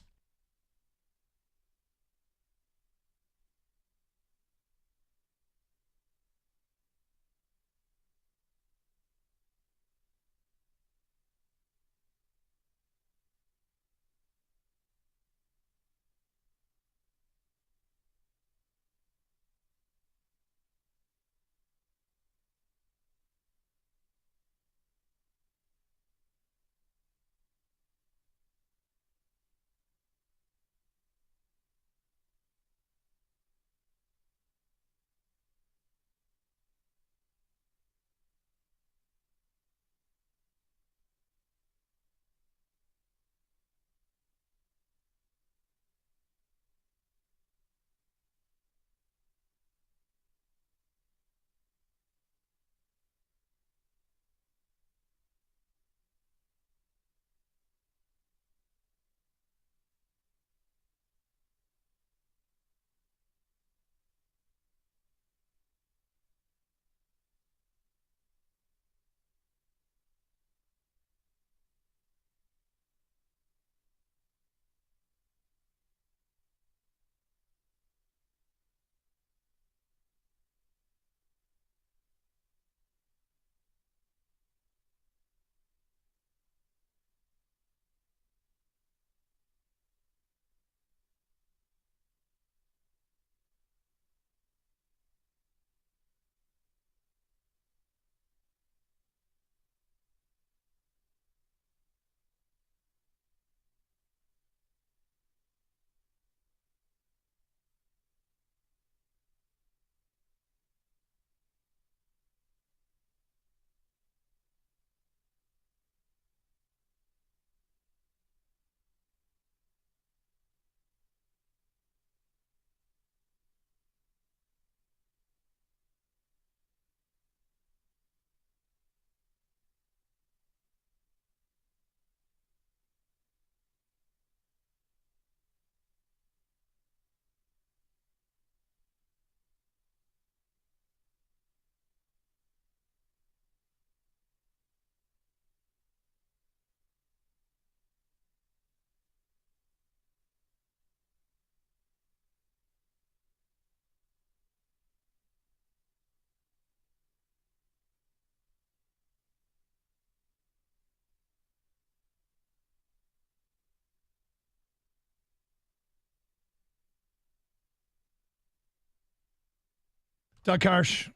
Doug Karsch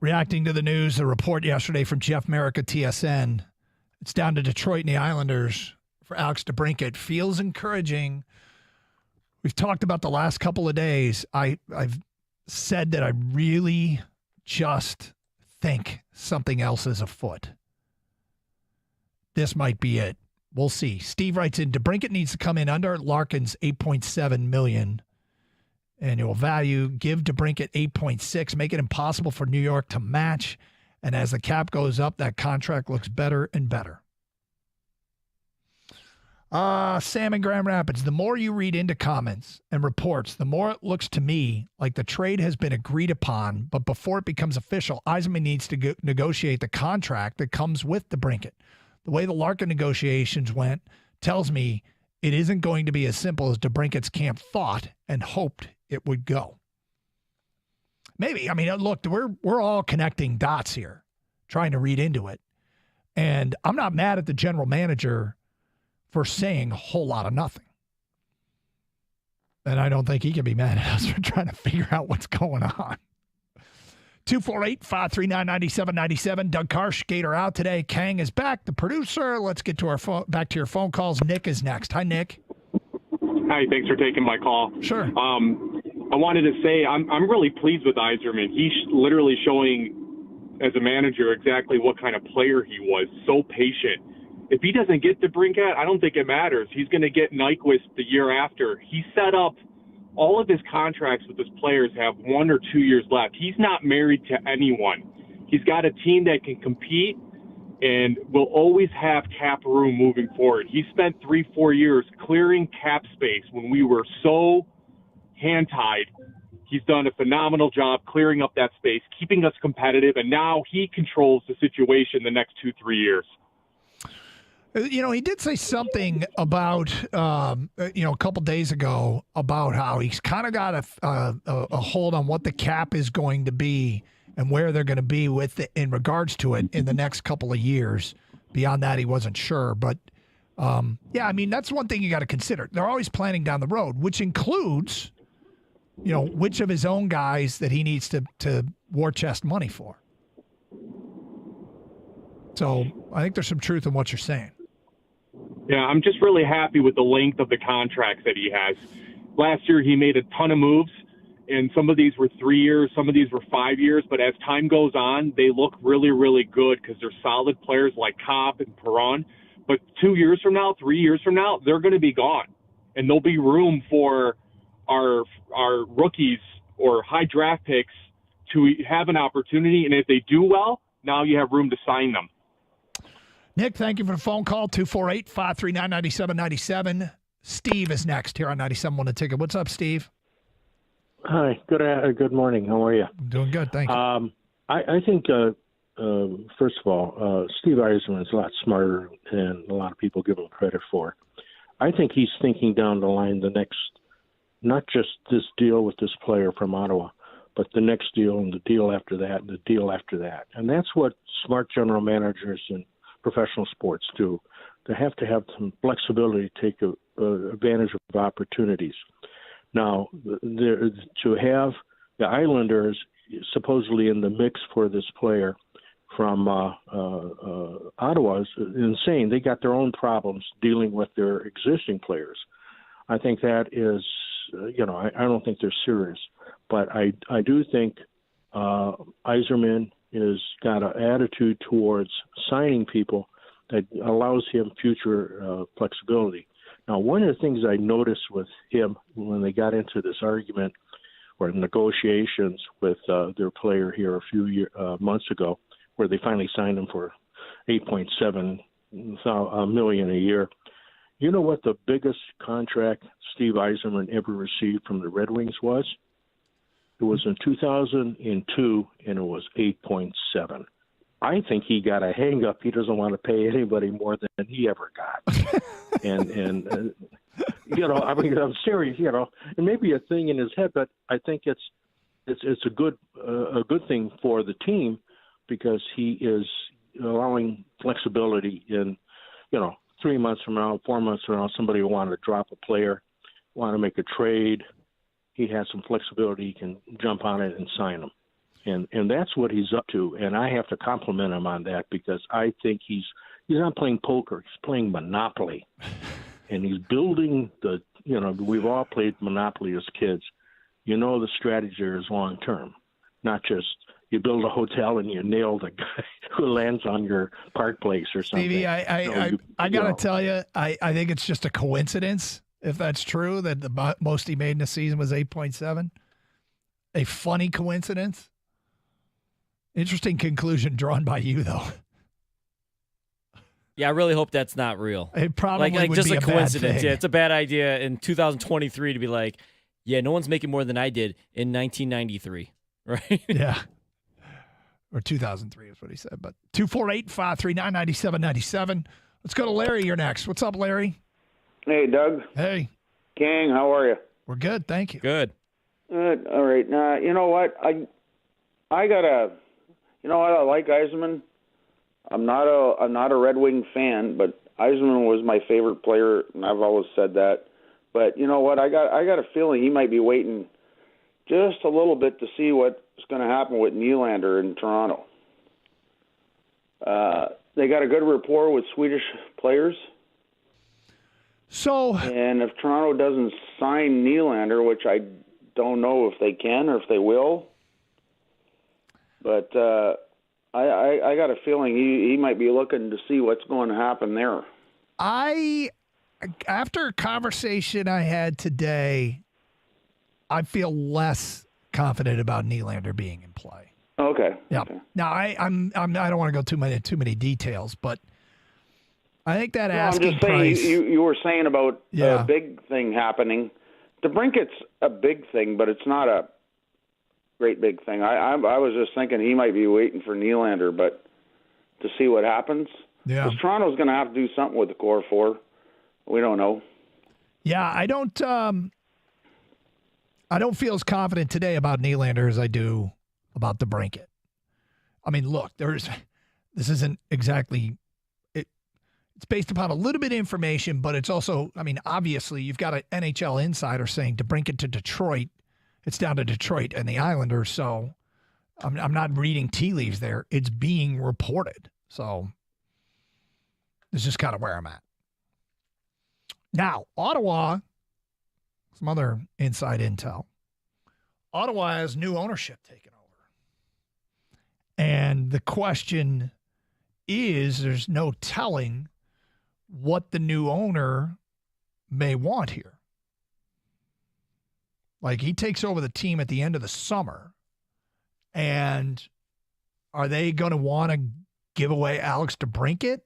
reacting to the news, the report yesterday from Jeff Merrick at TSN. It's down to Detroit and the Islanders for Alex DeBrincat. Feels encouraging. We've talked about the last couple of days. I've said that I really just think something else is afoot. This might be it. We'll see. Steve writes in, DeBrincat needs to come in under Larkin's $8.7 million annual value. Give DeBrincat 8.6, make it impossible for New York to match. And as the cap goes up, that contract looks better and better. Sam in Grand Rapids, the more you read into comments and reports, the more it looks to me like the trade has been agreed upon, but before it becomes official, Yzerman needs to negotiate the contract that comes with DeBrincat. The way the Larkin negotiations went tells me it isn't going to be as simple as DeBrincat's camp thought and hoped it would go. Maybe. I mean, look, we're all connecting dots here, trying to read into it. And I'm not mad at the general manager for saying a whole lot of nothing. And I don't think he can be mad at us for trying to figure out what's going on. 248-539-9797. Doug Karsch, Gator out today. Kang is back, the producer. Let's get to back to your phone calls. Nick is next. Hi, Nick. Hi, thanks for taking my call. Sure. I wanted to say I'm really pleased with Yzerman. He's literally showing, as a manager, exactly what kind of player he was. So patient. If he doesn't get DeBrincat, I don't think it matters. He's going to get Nyquist the year after. He set up all of his contracts with his players have 1 or 2 years left. He's not married to anyone. He's got a team that can compete and will always have cap room moving forward. He spent 3-4 years clearing cap space when we were so hand-tied. He's done a phenomenal job clearing up that space, keeping us competitive, and now he controls the situation the next 2-3 years. He did say something about, a couple days ago about how he's kind of got a hold on what the cap is going to be and where they're going to be with it in regards to it in the next couple of years. Beyond that, he wasn't sure. But, that's one thing you got to consider. They're always planning down the road, which includes, which of his own guys that he needs to war chest money for. So I think there's some truth in what you're saying. Yeah, I'm just really happy with the length of the contracts that he has. Last year, he made a ton of moves, and some of these were 3 years, some of these were 5 years. But as time goes on, they look really, really good because they're solid players like Kopp and Perron. But 2 years from now, 3 years from now, they're going to be gone, and there'll be room for our rookies or high draft picks to have an opportunity. And if they do well, now you have room to sign them. Nick, thank you for the phone call, 248-539-9797. Steve is next here on 97.1 The Ticket. What's up, Steve? Hi, good morning. How are you? I'm doing good, thank you. I think, first of all, Steve Yzerman is a lot smarter than a lot of people give him credit for. I think he's thinking down the line the next, not just this deal with this player from Ottawa, but the next deal and the deal after that and the deal after that. And that's what smart general managers and professional sports do. They have to have some flexibility to take advantage of opportunities. Now, to have the Islanders supposedly in the mix for this player from Ottawa is insane. They got their own problems dealing with their existing players. I think that is, I don't think they're serious. But I do think Yzerman has got an attitude towards signing people that allows him future flexibility. Now, one of the things I noticed with him when they got into this argument or negotiations with their player here a few months ago, where they finally signed him for $8.7 million a year. You know what the biggest contract Steve Yzerman ever received from the Red Wings was? It was in 2002, and it was 8.7. I think he got a hang-up. He doesn't want to pay anybody more than he ever got. and I'm serious, and maybe a thing in his head, but I think it's a good thing for the team because he is allowing flexibility in, 3 months from now, 4 months from now, somebody will want to drop a player, want to make a trade. He has some flexibility. He can jump on it and sign them. And that's what he's up to. And I have to compliment him on that because I think he's not playing poker. He's playing Monopoly. And he's building we've all played Monopoly as kids. The strategy there is long term, not just you build a hotel and you nail the guy who lands on your park place or something. Stevie, I got to tell you, I think it's just a coincidence, if that's true, that the most he made in the season was 8.7. A funny coincidence. Interesting conclusion drawn by you, though. Yeah, I really hope that's not real. It probably would just be a coincidence. bad thing. Yeah, it's a bad idea in 2023 to be like, yeah, no one's making more than I did in 1993, right? Yeah. Or 2003 is what he said. But 248-539-9797. Let's go to Larry. You're next. What's up, Larry? Hey, Doug. Hey. Gang, how are you? We're good, thank you. Good. Good. All right. Now, you know what? I like Yzerman. I'm not a Red Wing fan, but Yzerman was my favorite player, and I've always said that. But you know what? I got a feeling he might be waiting just a little bit to see what's going to happen with Nylander in Toronto. They got a good rapport with Swedish players. And if Toronto doesn't sign Nylander, which I don't know if they can or if they will, but I got a feeling he might be looking to see what's going to happen there. After a conversation I had today, I feel less confident about Nylander being in play. Okay. Yeah. Okay. Now I don't want to go too many details, but I think that asking I'm just saying, price. you were saying about a big thing happening. DeBrincat's a big thing, but it's not a great big thing. I was just thinking he might be waiting for Nylander, but to see what happens. Yeah. Because Toronto's going to have to do something with the core four. We don't know. Yeah, I don't feel as confident today about Nylander as I do about DeBrincat. I mean, look, this isn't exactly it's based upon a little bit of information, but it's also, I mean, obviously you've got an NHL insider saying DeBrincat to Detroit. It's down to Detroit and the Islanders, so I'm not reading tea leaves there. It's being reported. So this is just kind of where I'm at. Now, Ottawa, some other inside intel. Ottawa has new ownership taken over. And the question is, there's no telling what the new owner may want here. Like, he takes over the team at the end of the summer, and are they going to want to give away Alex DeBrincat?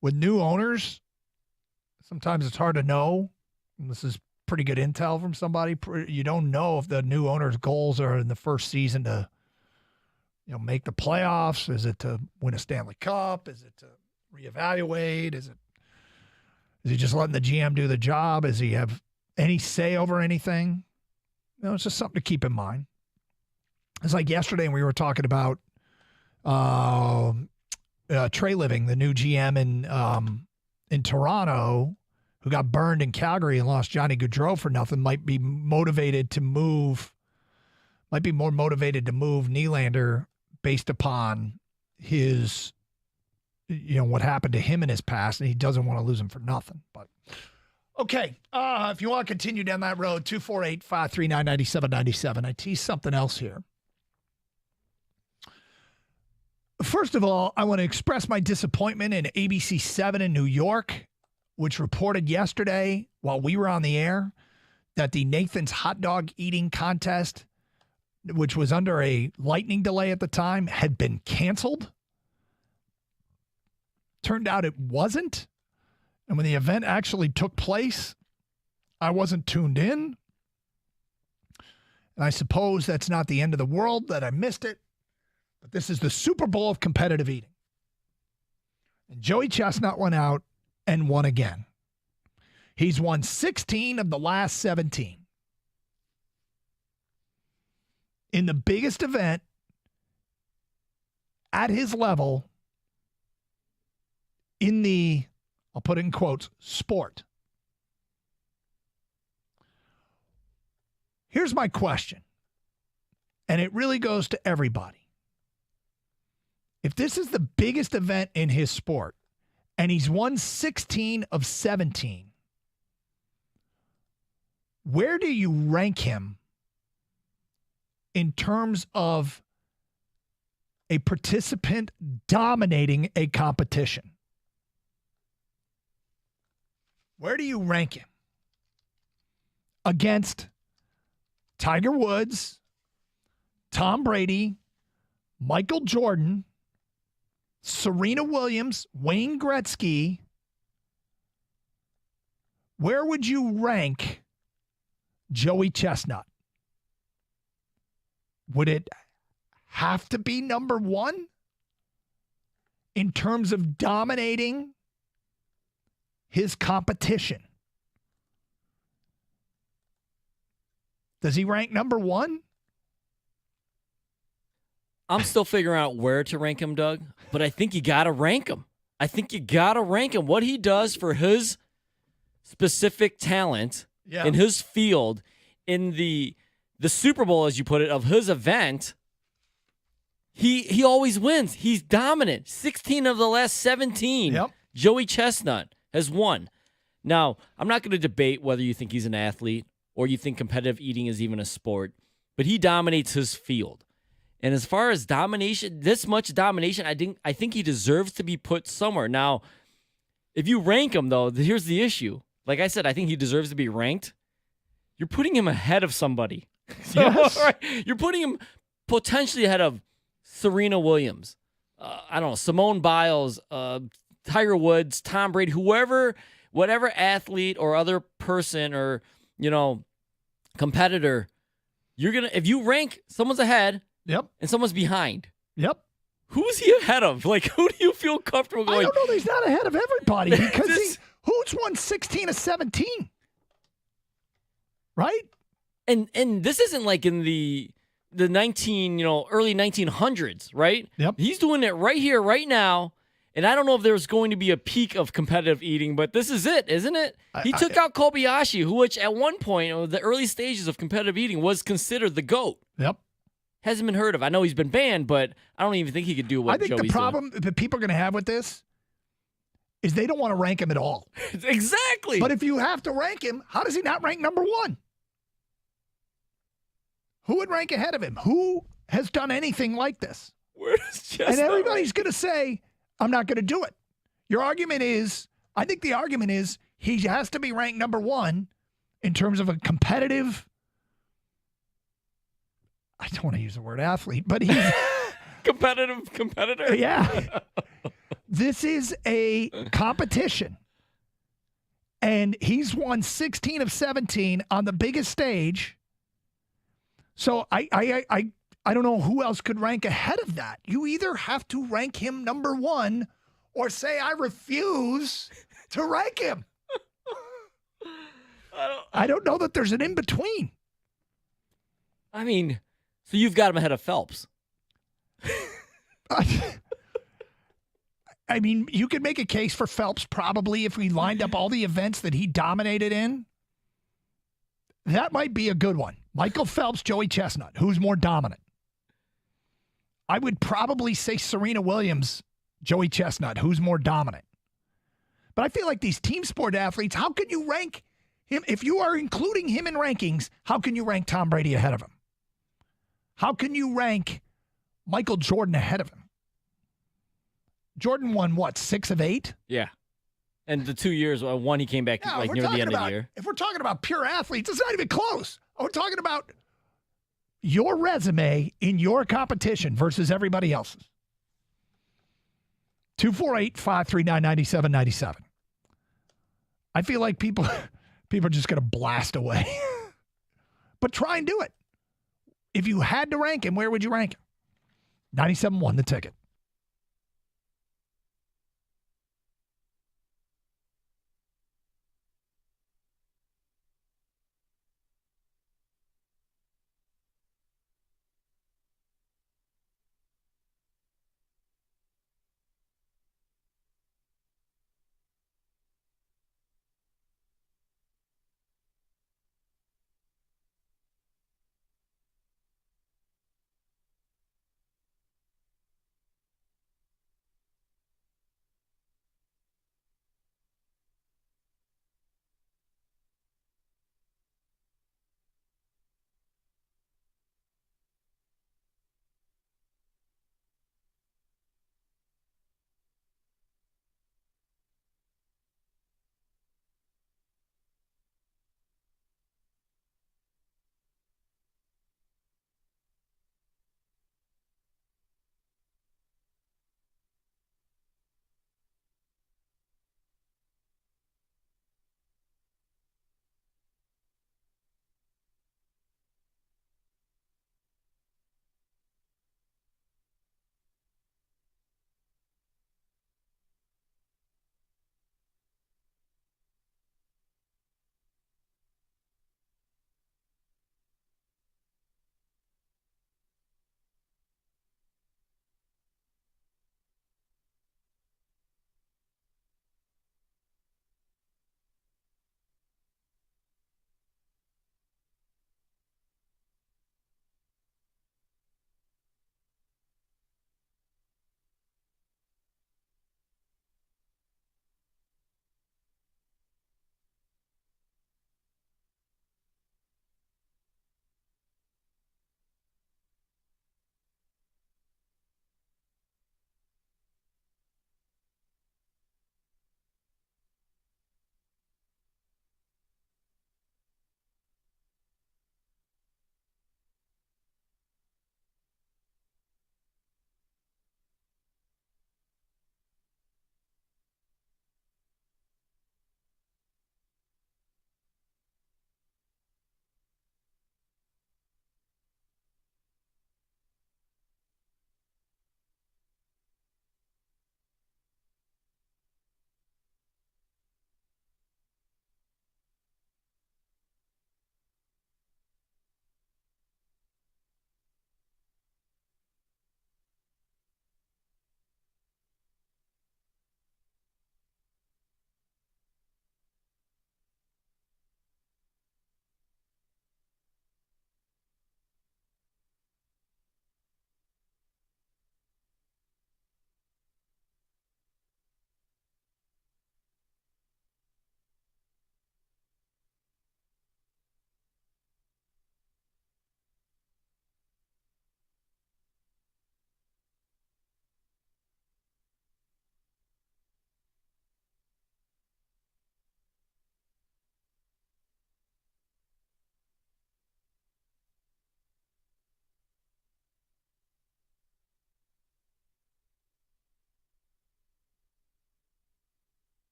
With new owners, sometimes it's hard to know. And this is pretty good intel from somebody. You don't know if the new owner's goals are in the first season to, make the playoffs. Is it to win a Stanley Cup? Is it to reevaluate? Is he just letting the GM do the job? Does he have any say over anything? It's just something to keep in mind. It's like yesterday when we were talking about Trey Living, the new GM in Toronto, who got burned in Calgary and lost Johnny Gaudreau for nothing, might be more motivated to move Nylander based upon his, what happened to him in his past, and he doesn't want to lose him for nothing. But okay, if you want to continue down that road, 248-539-9797. I teased something else here. First of all, I want to express my disappointment in ABC 7 in New York, which reported yesterday while we were on the air that the Nathan's hot dog eating contest, which was under a lightning delay at the time, had been canceled. Turned out it wasn't. And when the event actually took place, I wasn't tuned in. And I suppose that's not the end of the world that I missed it. But this is the Super Bowl of competitive eating. And Joey Chestnut went out and won again. He's won 16 of the last 17. In the biggest event at his level in the, I'll put it in quotes, sport. Here's my question, and it really goes to everybody. If this is the biggest event in his sport, and he's won 16 of 17, where do you rank him in terms of a participant dominating a competition? Where do you rank him? Against Tiger Woods, Tom Brady, Michael Jordan, Serena Williams, Wayne Gretzky. Where would you rank Joey Chestnut? Would it have to be number one in terms of dominating his competition? Does he rank number one? I'm still figuring out where to rank him, Doug, but I think you got to rank him. What he does for his specific talent in his field, in the Super Bowl, as you put it, of his event, he always wins. He's dominant. 16 of the last 17. Yep. Joey Chestnut has won. Now, I'm not going to debate whether you think he's an athlete or you think competitive eating is even a sport, but he dominates his field. And as far as domination, this much domination, I think he deserves to be put somewhere. Now, if you rank him, though, here's the issue. Like I said, I think he deserves to be ranked. You're putting him ahead of somebody. Yes. Right? You're putting him potentially ahead of Serena Williams, I don't know, Simone Biles, Tiger Woods, Tom Brady, whatever athlete or other person or, competitor, if you rank someone's ahead, yep, and someone's behind, yep, who's he ahead of? Like, who do you feel comfortable going? I don't know that he's not ahead of everybody because who's won 16 of 17? Right? And this isn't like in the early 1900s, right? Yep. He's doing it right here, right now. And I don't know if there's going to be a peak of competitive eating, but this is it, isn't it? He took out Kobayashi, which at one point, the early stages of competitive eating, was considered the GOAT. Yep. Hasn't been heard of. I know he's been banned, but I don't even think he could do what I think Joey's the problem that people are going to have with this is they don't want to rank him at all. Exactly. But if you have to rank him, how does he not rank number one? Who would rank ahead of him? Who has done anything like this? And everybody's going to say, I'm not going to do it. Your argument is, I think the argument is he has to be ranked number one in terms of a competitive, I don't want to use the word athlete, but he's competitor. Yeah. This is a competition. And he's won 16 of 17 on the biggest stage. So I don't know who else could rank ahead of that. You either have to rank him number one or say, I refuse to rank him. I don't know that there's an in-between. I mean, so you've got him ahead of Phelps. I mean, you could make a case for Phelps probably if we lined up all the events that he dominated in. That might be a good one. Michael Phelps, Joey Chestnut. Who's more dominant? I would probably say Serena Williams, Joey Chestnut. Who's more dominant? But I feel like these team sport athletes, how can you rank him? If you are including him in rankings, how can you rank Tom Brady ahead of him? How can you rank Michael Jordan ahead of him? Jordan won, what, 6 of 8? Yeah. And the 2 years, one he came back like near the end of the year. If we're talking about pure athletes, it's not even close. We're talking about your resume in your competition versus everybody else's. 248-539-9797. I feel like people are just going to blast away. But try and do it. If you had to rank him, where would you rank him? 97.1 The Ticket.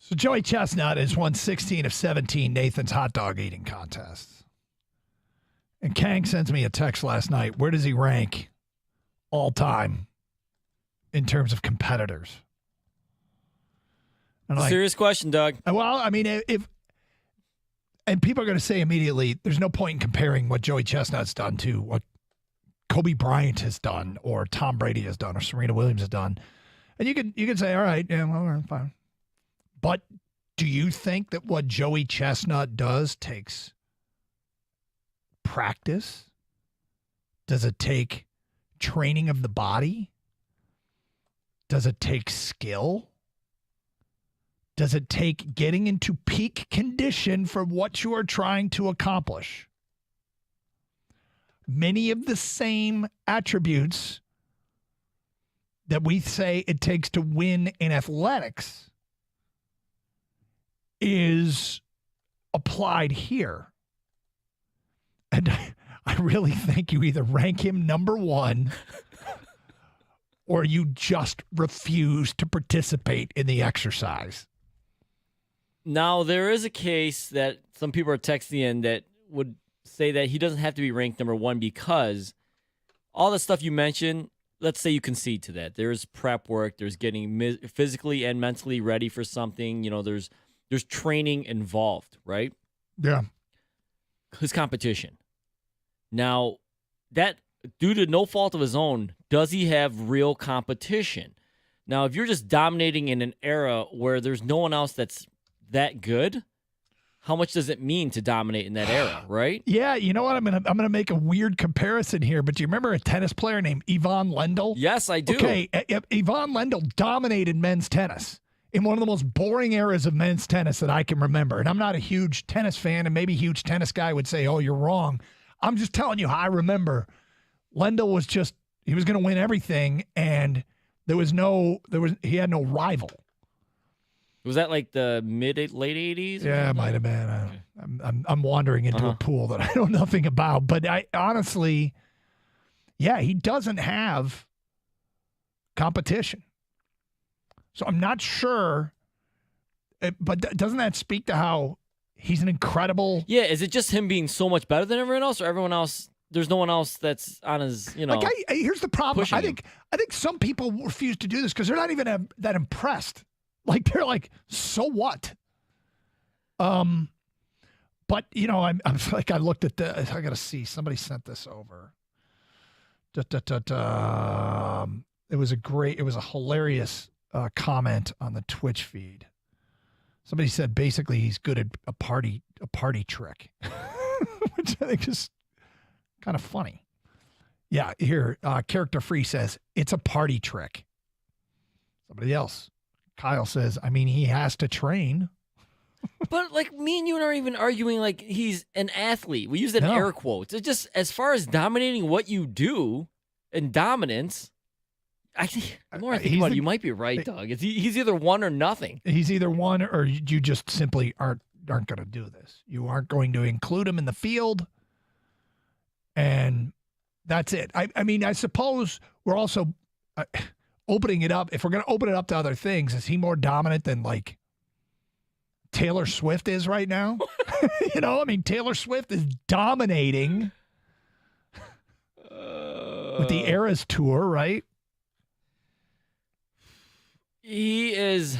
So Joey Chestnut has won 16 of 17 Nathan's hot dog eating contests. And Kang sends me a text last night. Where does he rank all time in terms of competitors? And Serious question, Doug. Well, I mean, and people are going to say immediately, there's no point in comparing what Joey Chestnut's done to what Kobe Bryant has done or Tom Brady has done or Serena Williams has done. And you can say, all right, yeah, well, all right, fine. But do you think that what Joey Chestnut does takes practice? Does it take training of the body? Does it take skill? Does it take getting into peak condition for what you are trying to accomplish? Many of the same attributes that we say it takes to win in athletics is applied here. And I really think you either rank him number one or you just refuse to participate in the exercise. Now, there is a case that some people are texting in that would say that he doesn't have to be ranked number one because all the stuff you mentioned, let's say you concede to that. There's prep work. There's getting physically and mentally ready for something. You know, there's training involved, right? Yeah. His competition. Now, that due to no fault of his own, does he have real competition? Now, if you're just dominating in an era where there's no one else that's that good, how much does it mean to dominate in that era, right? Yeah, you know what? I'm gonna make a weird comparison here, but do you remember a tennis player named Ivan Lendl? Yes, I do. Okay, Ivan Lendl dominated men's tennis in one of the most boring eras of men's tennis that I can remember. And I'm not a huge tennis fan, and maybe a huge tennis guy would say, oh, you're wrong. I'm just telling you how I remember. Lendl was just, he was going to win everything, and he had no rival. Was that like the late 80s? Yeah, it might have been. Okay. I'm wandering into a pool that I know nothing about. But I honestly, yeah, he doesn't have competition. So I'm not sure. But doesn't that speak to how he's an incredible... Yeah, is it just him being so much better than everyone else, or everyone else, there's no one else that's on his, you know... Like here's the problem. I think some people refuse to do this because they're not even that impressed. Like, they're like, so what? But, you know, I'm like, I looked at I got to see. Somebody sent this over. It was a hilarious comment on the Twitch feed. Somebody said basically he's good at a party trick, which I think is kind of funny. Yeah, here, Character Free says it's a party trick. Somebody else, Kyle says, I mean, he has to train. But like me and you aren't even arguing like he's an athlete. We use that in air quotes. It's just as far as dominating what you do and dominance. The more I think about it, you might be right, Doug. He's either one or nothing. He's either one or you just simply aren't going to do this. You aren't going to include him in the field, and that's it. I mean, I suppose we're also opening it up. If we're going to open it up to other things, is he more dominant than like Taylor Swift is right now? You know, I mean, Taylor Swift is dominating with the Eras Tour, right? He is,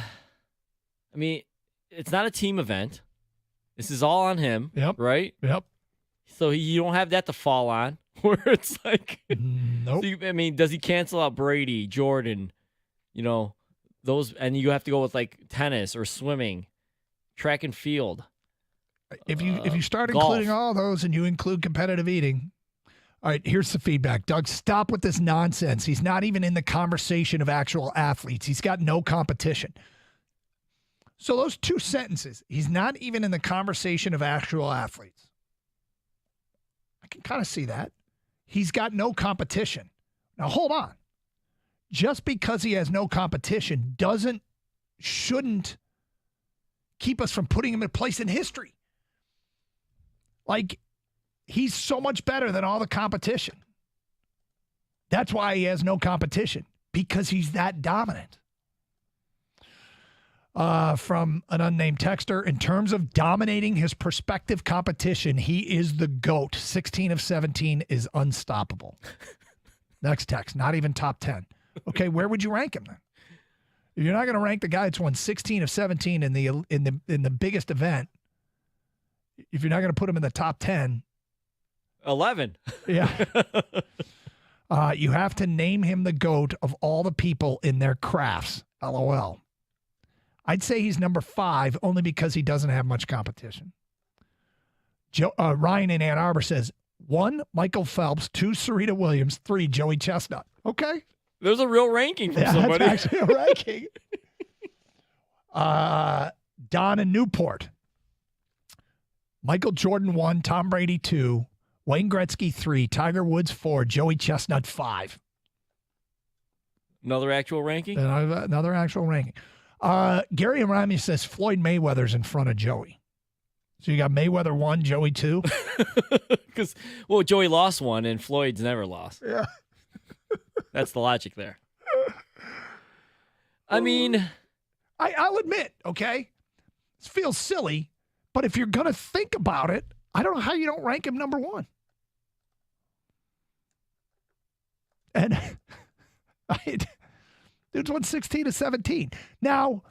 I mean, it's not a team event. This is all on him, right? Yep. So you don't have that to fall on, where it's like, nope. I mean, does he cancel out Brady, Jordan, you know, those, and you have to go with like tennis or swimming, track and field. If you start golf. Including all those and you include competitive eating. All right, here's the feedback. Doug, stop with this nonsense. He's not even in the conversation of actual athletes. He's got no competition. So those two sentences, he's not even in the conversation of actual athletes. I can kind of see that. He's got no competition. Now, hold on. Just because he has no competition shouldn't keep us from putting him in a place in history. Like, he's so much better than all the competition. That's why he has no competition, because he's that dominant. From an unnamed texter. In terms of dominating his prospective competition, he is the GOAT. 16 of 17 is unstoppable. Next text, not even top 10. Okay, where would you rank him then? If you're not going to rank the guy that's won 16 of 17 in the biggest event, if you're not going to put him in the top 10, 11. Yeah. You have to name him the GOAT of all the people in their crafts. LOL. I'd say he's number 5 only because he doesn't have much competition. Ryan in Ann Arbor says 1, Michael Phelps, 2, Serena Williams, 3, Joey Chestnut. Okay. There's a real ranking from somebody. That's actually a ranking. Don in Newport. Michael Jordan 1, Tom Brady 2, Wayne Gretzky 3, Tiger Woods 4, Joey Chestnut 5. Another actual ranking? Another actual ranking. Gary and Rami says Floyd Mayweather's in front of Joey. So you got Mayweather 1, Joey 2? Because, Joey lost 1 and Floyd's never lost. Yeah. That's the logic there. I mean, I'll admit, okay, this feels silly, but if you're going to think about it, I don't know how you don't rank him number 1. And dude's won 16 to 17. Now,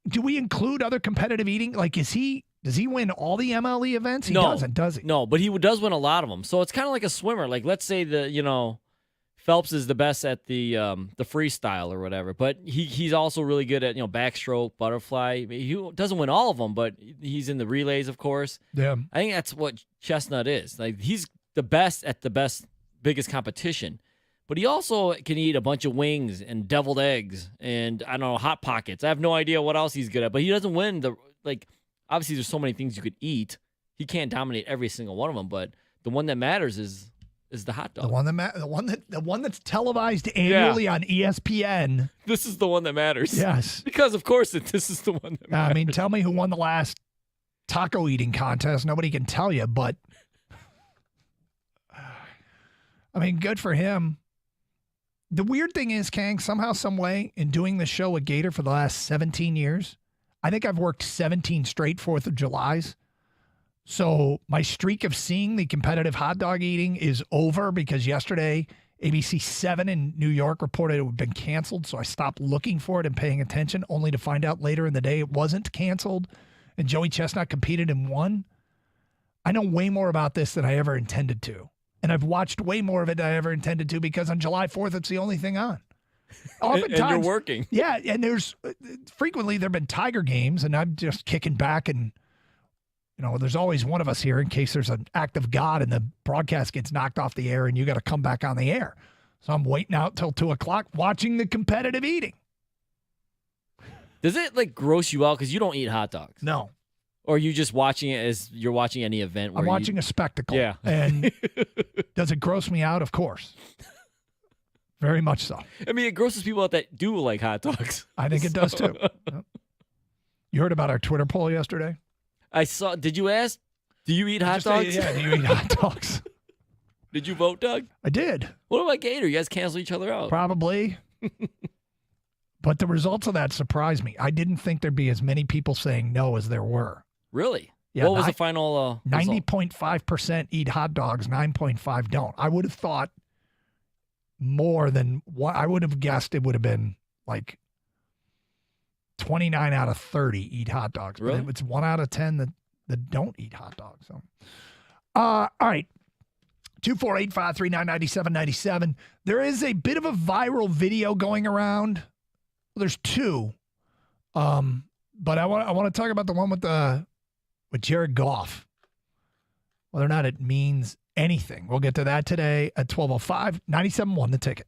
do we include other competitive eating? Like, does he win all the MLE events? He doesn't, does he? No, but he does win a lot of them. So it's kind of like a swimmer. Like, let's say Phelps is the best at the freestyle or whatever, but he's also really good at backstroke, butterfly. He doesn't win all of them, but he's in the relays, of course. Yeah, I think that's what Chestnut is. Like, he's the best at the biggest competition, but he also can eat a bunch of wings and deviled eggs and I don't know, Hot Pockets. I have no idea what else he's good at, but he doesn't win obviously there's so many things you could eat. He can't dominate every single one of them, but the one that matters is the hot dog. The one that's televised annually on ESPN. This is the one that matters. Yes. Because of course this is the one that matters. I mean, tell me who won the last taco eating contest. Nobody can tell you, but I mean, good for him. The weird thing is, Kang, somehow, some way, in doing the show with Gator for the last 17 years, I think I've worked 17 straight 4th of Julys. So my streak of seeing the competitive hot dog eating is over because yesterday ABC 7 in New York reported it had been canceled. So I stopped looking for it and paying attention, only to find out later in the day it wasn't canceled and Joey Chestnut competed and won. I know way more about this than I ever intended to. And I've watched way more of it than I ever intended to because on July 4th, it's the only thing on. Oftentimes, and you're working. Yeah, and there's frequently there have been Tiger games, and I'm just kicking back and there's always one of us here in case there's an act of God and the broadcast gets knocked off the air and you got to come back on the air. So I'm waiting out till 2:00 watching the competitive eating. Does it gross you out because you don't eat hot dogs? No. Or are you just watching it as you're watching any event? I'm watching a spectacle. Yeah. And does it gross me out? Of course. Very much so. I mean, it grosses people out that do like hot dogs. I think it does too. Yep. You heard about our Twitter poll yesterday? I saw. Did you ask? Do you eat hot dogs? Yeah, do you eat hot dogs? Did you vote, Doug? I did. What about Gator? You guys cancel each other out? Probably. But the results of that surprised me. I didn't think there'd be as many people saying no as there were. Really? Yeah, what was the final 90.5% eat hot dogs, 9.5 don't. I would have thought more than what I would have guessed it would have been like 29 out of 30 eat hot dogs. Really? But it's 1 out of 10 that don't eat hot dogs. So, all right. 248-539-9797. There is a bit of a viral video going around. Well, there's two. But I want to talk about the one with Jared Goff. Whether or not it means anything. We'll get to that today at 12:05. 97.1 The Ticket.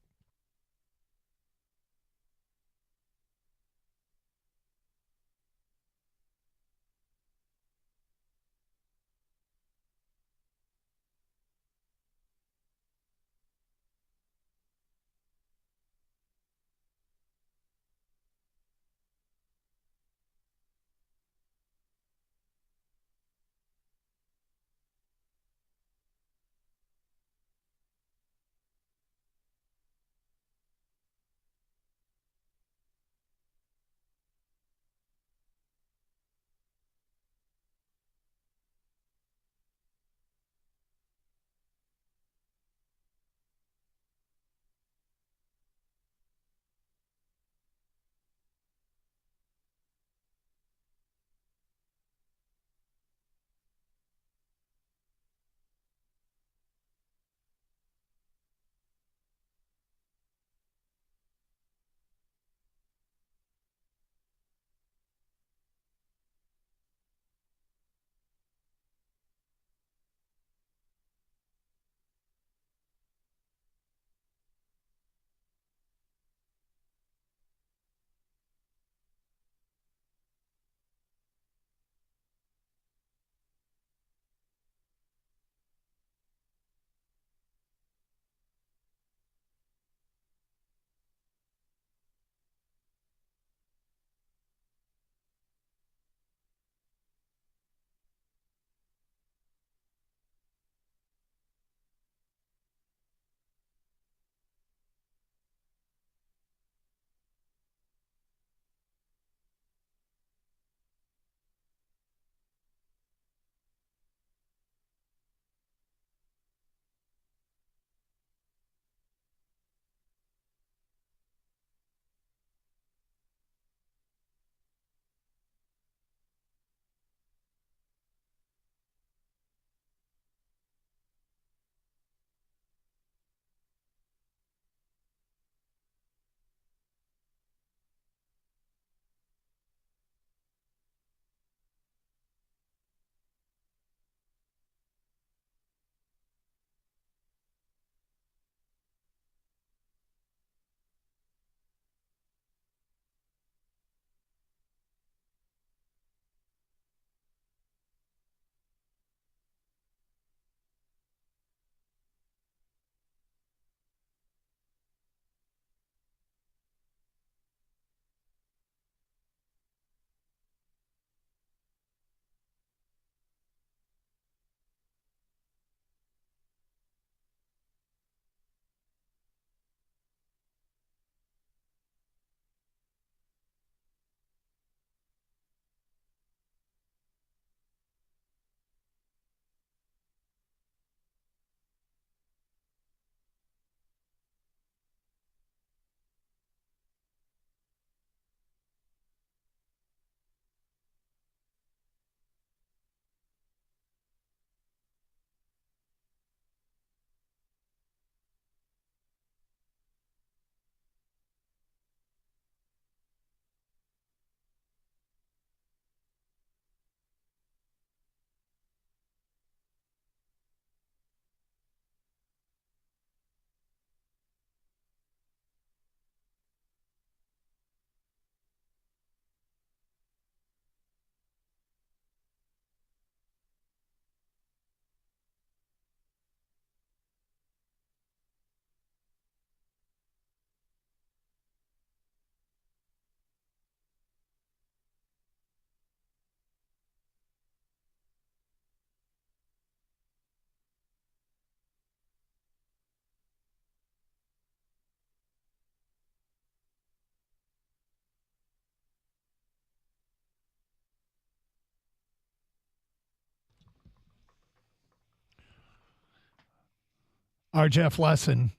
Our Jeff Lesson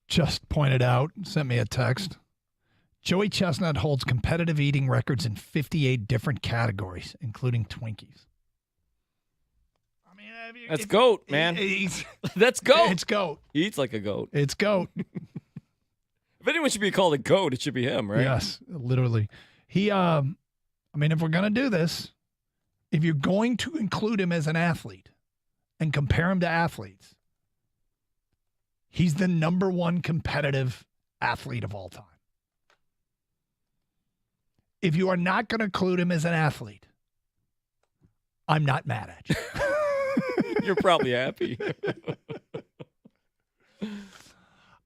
just pointed out, sent me a text. Joey Chestnut holds competitive eating records in 58 different categories, including Twinkies. That's goat, man. That's goat. It's goat. He eats like a goat. It's goat. If anyone should be called a goat, it should be him, right? Yes, literally. He, I mean, if we're going to do this, if you're going to include him as an athlete and compare him to athletes, he's the number one competitive athlete of all time. If you are not going to include him as an athlete, I'm not mad at you. You're probably happy.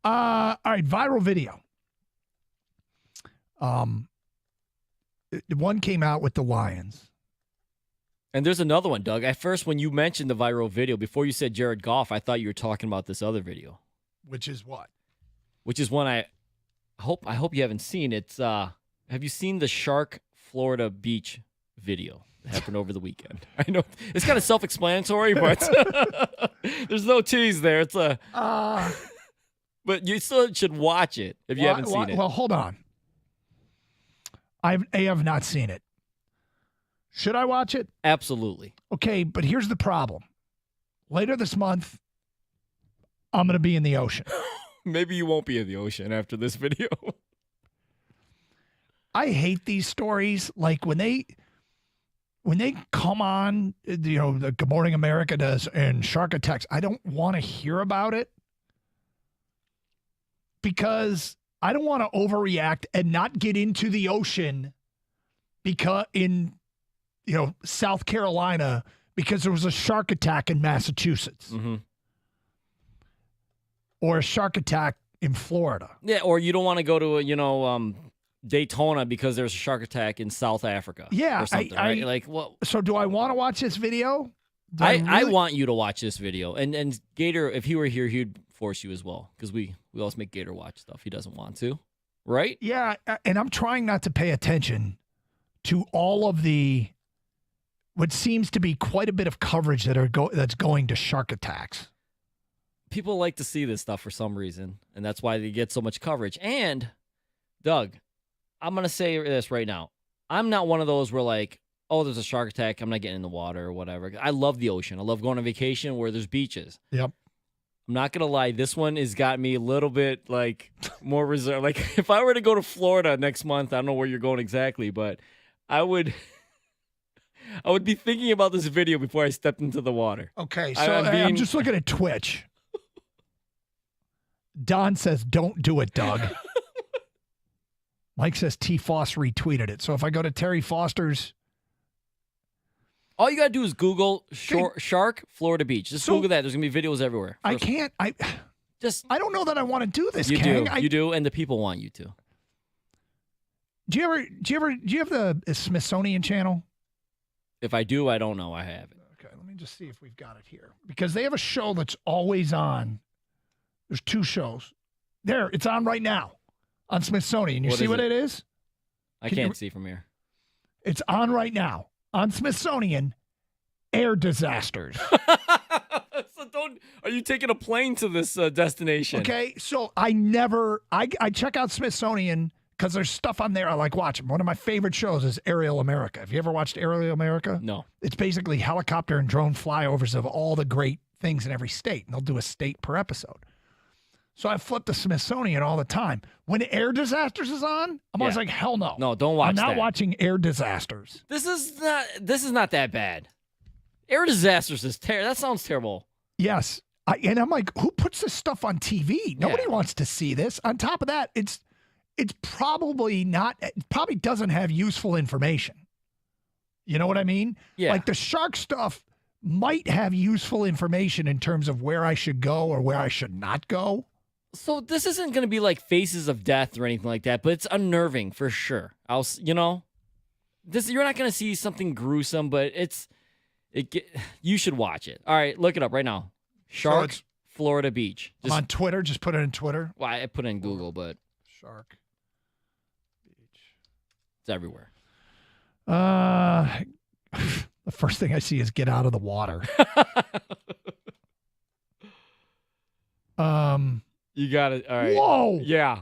All right, viral video. One came out with the Lions. And there's another one, Doug. At first, when you mentioned the viral video, before you said Jared Goff, I thought you were talking about this other video. Which is what? Which is one I hope you haven't seen. It's have you seen the Shark Florida Beach video that happened over the weekend? I know it's kind of self-explanatory, but there's no tease there. It's a but you still should watch it if you haven't seen it. Well, hold on. I have not seen it. Should I watch it? Absolutely. Okay, but here's the problem. Later this month, I'm going to be in the ocean. Maybe you won't be in the ocean after this video. I hate these stories. Like when they come on, you know, the Good Morning America does and Shark Attacks, I don't want to hear about it because I don't want to overreact and not get into the ocean because in, you know, South Carolina because there was a shark attack in Massachusetts. Mm-hmm. Or a shark attack in Florida. Yeah, or you don't want to go to Daytona because there's a shark attack in South Africa. Yeah, or something, right? Like, well, so do I want to watch this video? I want you to watch this video, and Gator, if he were here, he'd force you as well because we always make Gator watch stuff he doesn't want to, right? Yeah, and I'm trying not to pay attention to all of the what seems to be quite a bit of coverage that's going to shark attacks. People like to see this stuff for some reason, and that's why they get so much coverage. And, Doug, I'm going to say this right now. I'm not one of those where, like, oh, there's a shark attack, I'm not getting in the water or whatever. I love the ocean. I love going on vacation where there's beaches. Yep. I'm not going to lie. This one has got me a little bit, like, more reserved. Like, if I were to go to Florida next month, I don't know where you're going exactly, but I would be thinking about this video before I stepped into the water. Okay, so I'm just looking at Twitch. Don says, don't do it, Doug. Mike says T. Foss retweeted it. So if I go to Terry Foster's. All you got to do is Google Shark Florida Beach. Just Google that. There's going to be videos everywhere. I don't know that I want to do this, You Kang. do. You do, and the people want you to. Do you have the Smithsonian channel? If I do, I don't know. I have it. Okay, let me just see if we've got it here. Because they have a show that's always on. There's two shows. There, it's on right now on Smithsonian. You see what it is? I can't see from here. It's on right now on Smithsonian. Air disasters. So are you taking a plane to this destination? Okay, so I check out Smithsonian because there's stuff on there I like watching. One of my favorite shows is Aerial America. Have you ever watched Aerial America? No. It's basically helicopter and drone flyovers of all the great things in every state, and they'll do a state per episode. So I flip the Smithsonian all the time. When Air Disasters is on, I'm always like, hell no. No, don't watch I'm not that. watching Air Disasters. This is not that bad. Air disasters is terrible. That sounds terrible. Yes. And I'm like, who puts this stuff on TV? Nobody wants to see this. On top of that, it's probably not, it probably doesn't have useful information. You know what I mean? Yeah. Like the shark stuff might have useful information in terms of where I should go or where I should not go. So this isn't going to be like Faces of Death or anything like that, but it's unnerving for sure. You're not going to see something gruesome, but you should watch it. All right, look it up right now. Shark Florida Beach. On Twitter, just put it in Twitter. Well, I put it in Google, but Shark Beach. It's everywhere. The first thing I see is get out of the water. You got it. All right. Whoa. Yeah.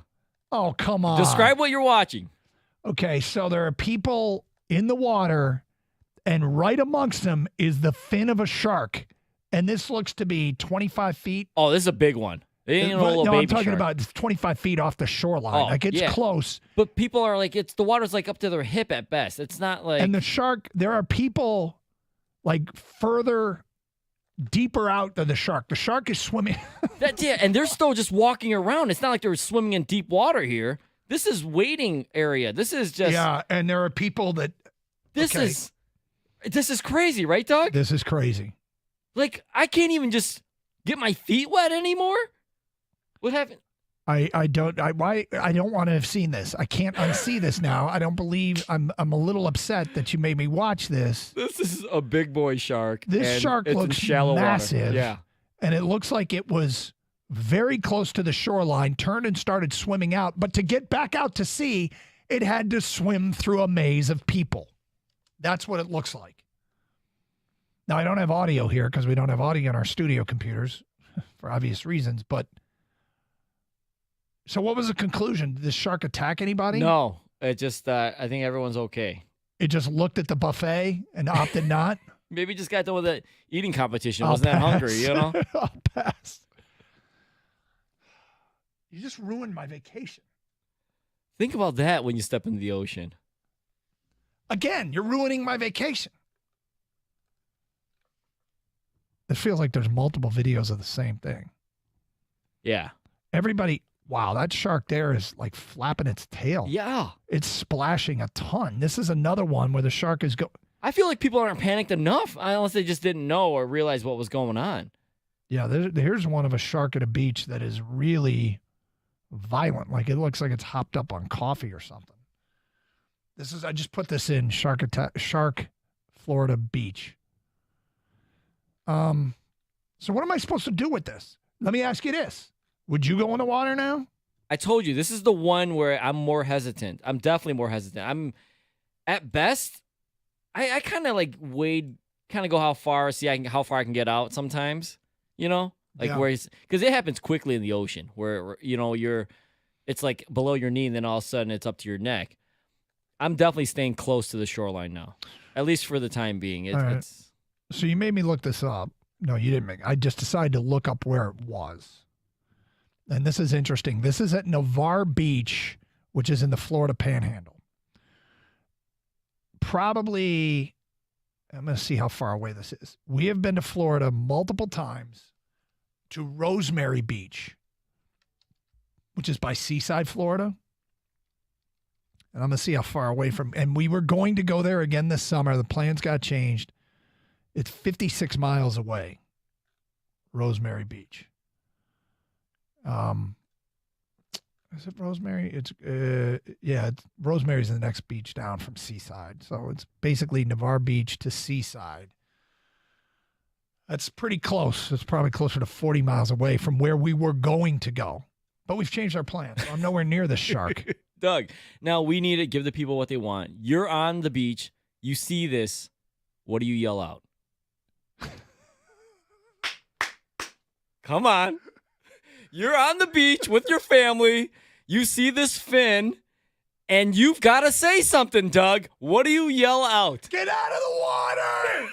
Oh, come on. Describe what you're watching. Okay, so there are people in the water, and right amongst them is the fin of a shark. And this looks to be 25 feet. Oh, this is a big one. It ain't no little no, baby I'm talking shark. about it's 25 feet off the shoreline. Oh, like, it's yeah. close. But people are like, the water's like up to their hip at best. It's not like. And the shark, there are people like further, deeper out than the shark. The shark is swimming. And they're still just walking around. It's not like they're swimming in deep water here. This is waiting area. This is just. Yeah, and there are people that. This is crazy, right, Doug? This is crazy. Like, I can't even just get my feet wet anymore. What happened? I don't want to have seen this. I can't unsee this now. I don't believe I'm a little upset that you made me watch this. This is a big boy shark. This shark it's looks in shallow massive. water. Yeah. And it looks like it was very close to the shoreline, turned and started swimming out. But to get back out to sea, it had to swim through a maze of people. That's what it looks like. Now, I don't have audio here because we don't have audio in our studio computers for obvious reasons, but so what was the conclusion? Did this shark attack anybody? No, it just, I think everyone's okay. It just looked at the buffet and opted not? Maybe just got done with the eating competition. Wasn't that hungry, you know? I'll pass. You just ruined my vacation. Think about that when you step into the ocean. Again, you're ruining my vacation. It feels like there's multiple videos of the same thing. Yeah. Everybody, wow, that shark there is like flapping its tail. Yeah. It's splashing a ton. This is another one where the shark is I feel like people aren't panicked enough unless they just didn't know or realize what was going on. Yeah, here's one of a shark at a beach that is really violent. Like, it looks like it's hopped up on coffee or something. I just put this in Shark Florida Beach. So what am I supposed to do with this? Let me ask you this. Would you go in the water now? I told you, this is the one where I'm more hesitant. I'm definitely more hesitant. I'm, at best, I kind of like wade, kind of go how far I can get out sometimes, you know? Like where because it happens quickly in the ocean where, you know, it's like below your knee and then all of a sudden it's up to your neck. I'm definitely staying close to the shoreline now, at least for the time being. It's So you made me look this up. No, you didn't I just decided to look up where it was. And this is interesting. This is at Navarre Beach, which is in the Florida Panhandle. Probably, I'm going to see how far away this is. We have been to Florida multiple times to Rosemary Beach, which is by Seaside, Florida. And I'm going to see how far away and we were going to go there again this summer. The plans got changed. It's 56 miles away, Rosemary Beach. Is it Rosemary? It's Rosemary's the next beach down from Seaside. So it's basically Navarre Beach to Seaside. That's pretty close. It's probably closer to 40 miles away from where we were going to go. But we've changed our plans. So I'm nowhere near this shark. Doug, now we need to give the people what they want. You're on the beach. You see this. What do you yell out? Come on. You're on the beach with your family. You see this fin, and you've got to say something, Doug. What do you yell out? Get out of the water!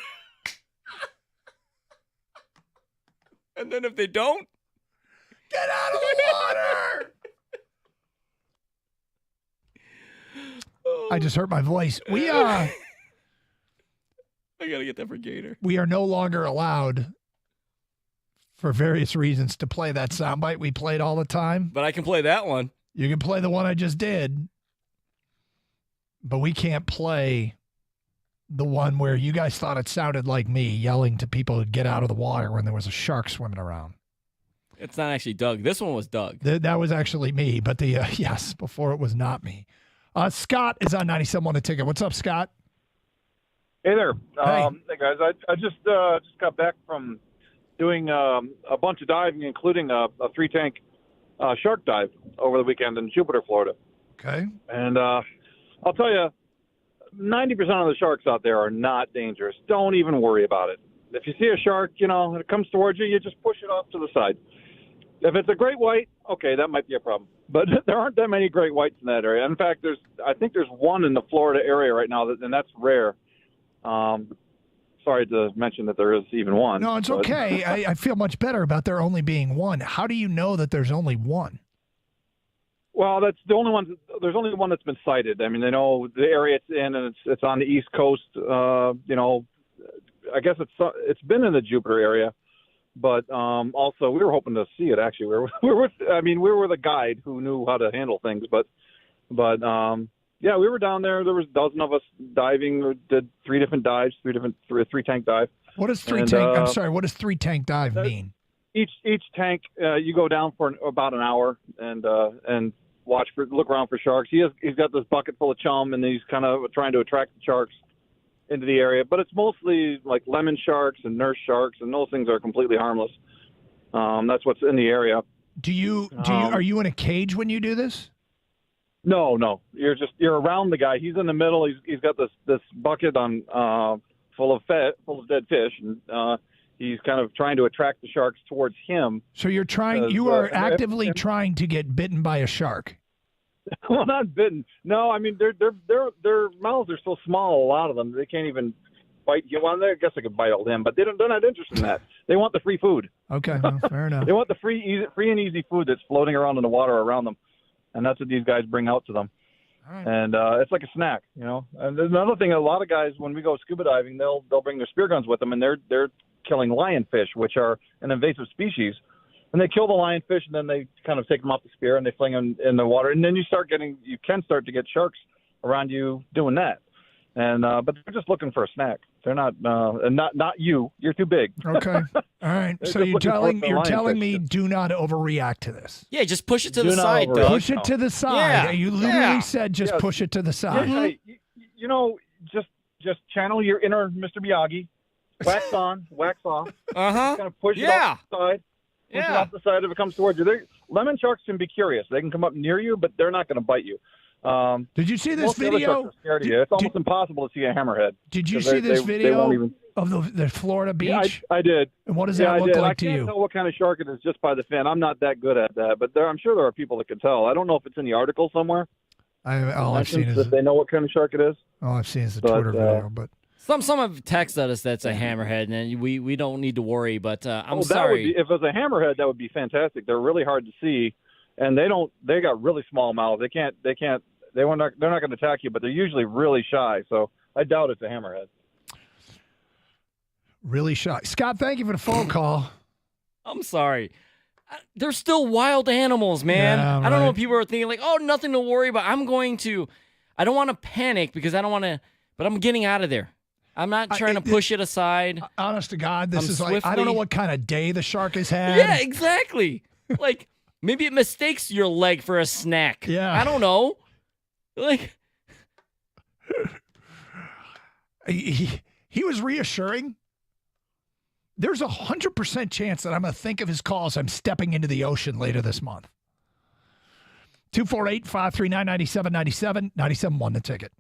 And then if they don't? Get out of the water! I just hurt my voice. I got to get that for Gator. We are no longer allowed, for various reasons, to play that soundbite we played all the time. But I can play that one. You can play the one I just did. But we can't play the one where you guys thought it sounded like me yelling to people to get out of the water when there was a shark swimming around. It's not actually Doug. This one was Doug. That was actually me, but yes, before it was not me. Scott is on 97.1 The Ticket. What's up, Scott? Hey there. Hey. Hey guys. I just got back from doing a bunch of diving, including a 3-tank shark dive over the weekend in Jupiter, Florida. Okay. And I'll tell you, 90% of the sharks out there are not dangerous. Don't even worry about it. If you see a shark, and it comes towards you, you just push it off to the side. If it's a great white, okay, that might be a problem. But there aren't that many great whites in that area. In fact, I think there's one in the Florida area right now, and that's rare. Sorry to mention that there is even one. No, it's okay. I feel much better about there only being one. How do you know that there's only one? Well, that's the only one. There's only one that's been cited. I mean, they know the area it's in, and it's on the East Coast. I guess it's been in the Jupiter area. But also, we were hoping to see it. Actually, we were the guide who knew how to handle things. But yeah, we were down there. There was a dozen of us diving. We did 3 different dives, three tank dive. What does tank? I'm sorry. What does 3 tank dive mean? Each tank, you go down for about an hour and look around for sharks. He's got this bucket full of chum, and he's kind of trying to attract the sharks into the area, but it's mostly like lemon sharks and nurse sharks, and those things are completely harmless. That's what's in the area. Are you in a cage when you do this? No. You're around the guy. He's in the middle. He's got this bucket on full of dead fish, and he's kind of trying to attract the sharks towards him. So you are actively trying to get bitten by a shark. Well, not bitten. No, I mean their mouths are so small. A lot of them, they can't even bite you. Well, I guess they could bite all them, but they're not interested in that. They want the free food. Okay, well, fair enough. They want the free and easy food that's floating around in the water around them, and that's what these guys bring out to them. All right. And it's like a snack, And there's another thing. A lot of guys, when we go scuba diving, they'll bring their spear guns with them, and they're killing lionfish, which are an invasive species. And they kill the lionfish, and then they kind of take them off the spear, and they fling them in the water. And then you can start to get sharks around you doing that. And but they're just looking for a snack. They're not, and not you. You're too big. Okay. All right. So you're telling me do not overreact to this. Yeah, just push it to the side, Doug. Push it to the side. Yeah. You literally said just push it to the side. Hey, just channel your inner Mr. Miyagi. Wax on, wax off. Kind of push it off the side. Push it off the side if it comes towards you. Lemon sharks can be curious. They can come up near you, but they're not going to bite you. Did you see this most video? Other sharks are scared of you. It's almost impossible to see a hammerhead. Did you see this video of the Florida beach? Yeah, I did. And what does that look like to you? I can't tell what kind of shark it is just by the fin. I'm not that good at that, but I'm sure there are people that can tell. I don't know if it's in the article somewhere. All I've seen is that they know what kind of shark it is. All I've seen is the Twitter video, but. Some have texted us that's a hammerhead, and we don't need to worry. But I'm sorry. If it was a hammerhead, that would be fantastic. They're really hard to see, and they got really small mouths. They're not going to attack you, but they're usually really shy. So I doubt it's a hammerhead. Really shy. Scott, thank you for the phone call. I'm sorry. They're still wild animals, man. Yeah, I don't know if people are thinking like, oh, nothing to worry about. I don't want to panic because I don't want to, but I'm getting out of there. I'm not trying to push it aside. Honest to God, this is like, I don't know what kind of day the shark has had. Yeah, exactly. Like, maybe it mistakes your leg for a snack. Yeah. I don't know. Like, he was reassuring. There's 100% chance that I'm going to think of his call as I'm stepping into the ocean later this month. 248-539-9797, 97.1 the ticket.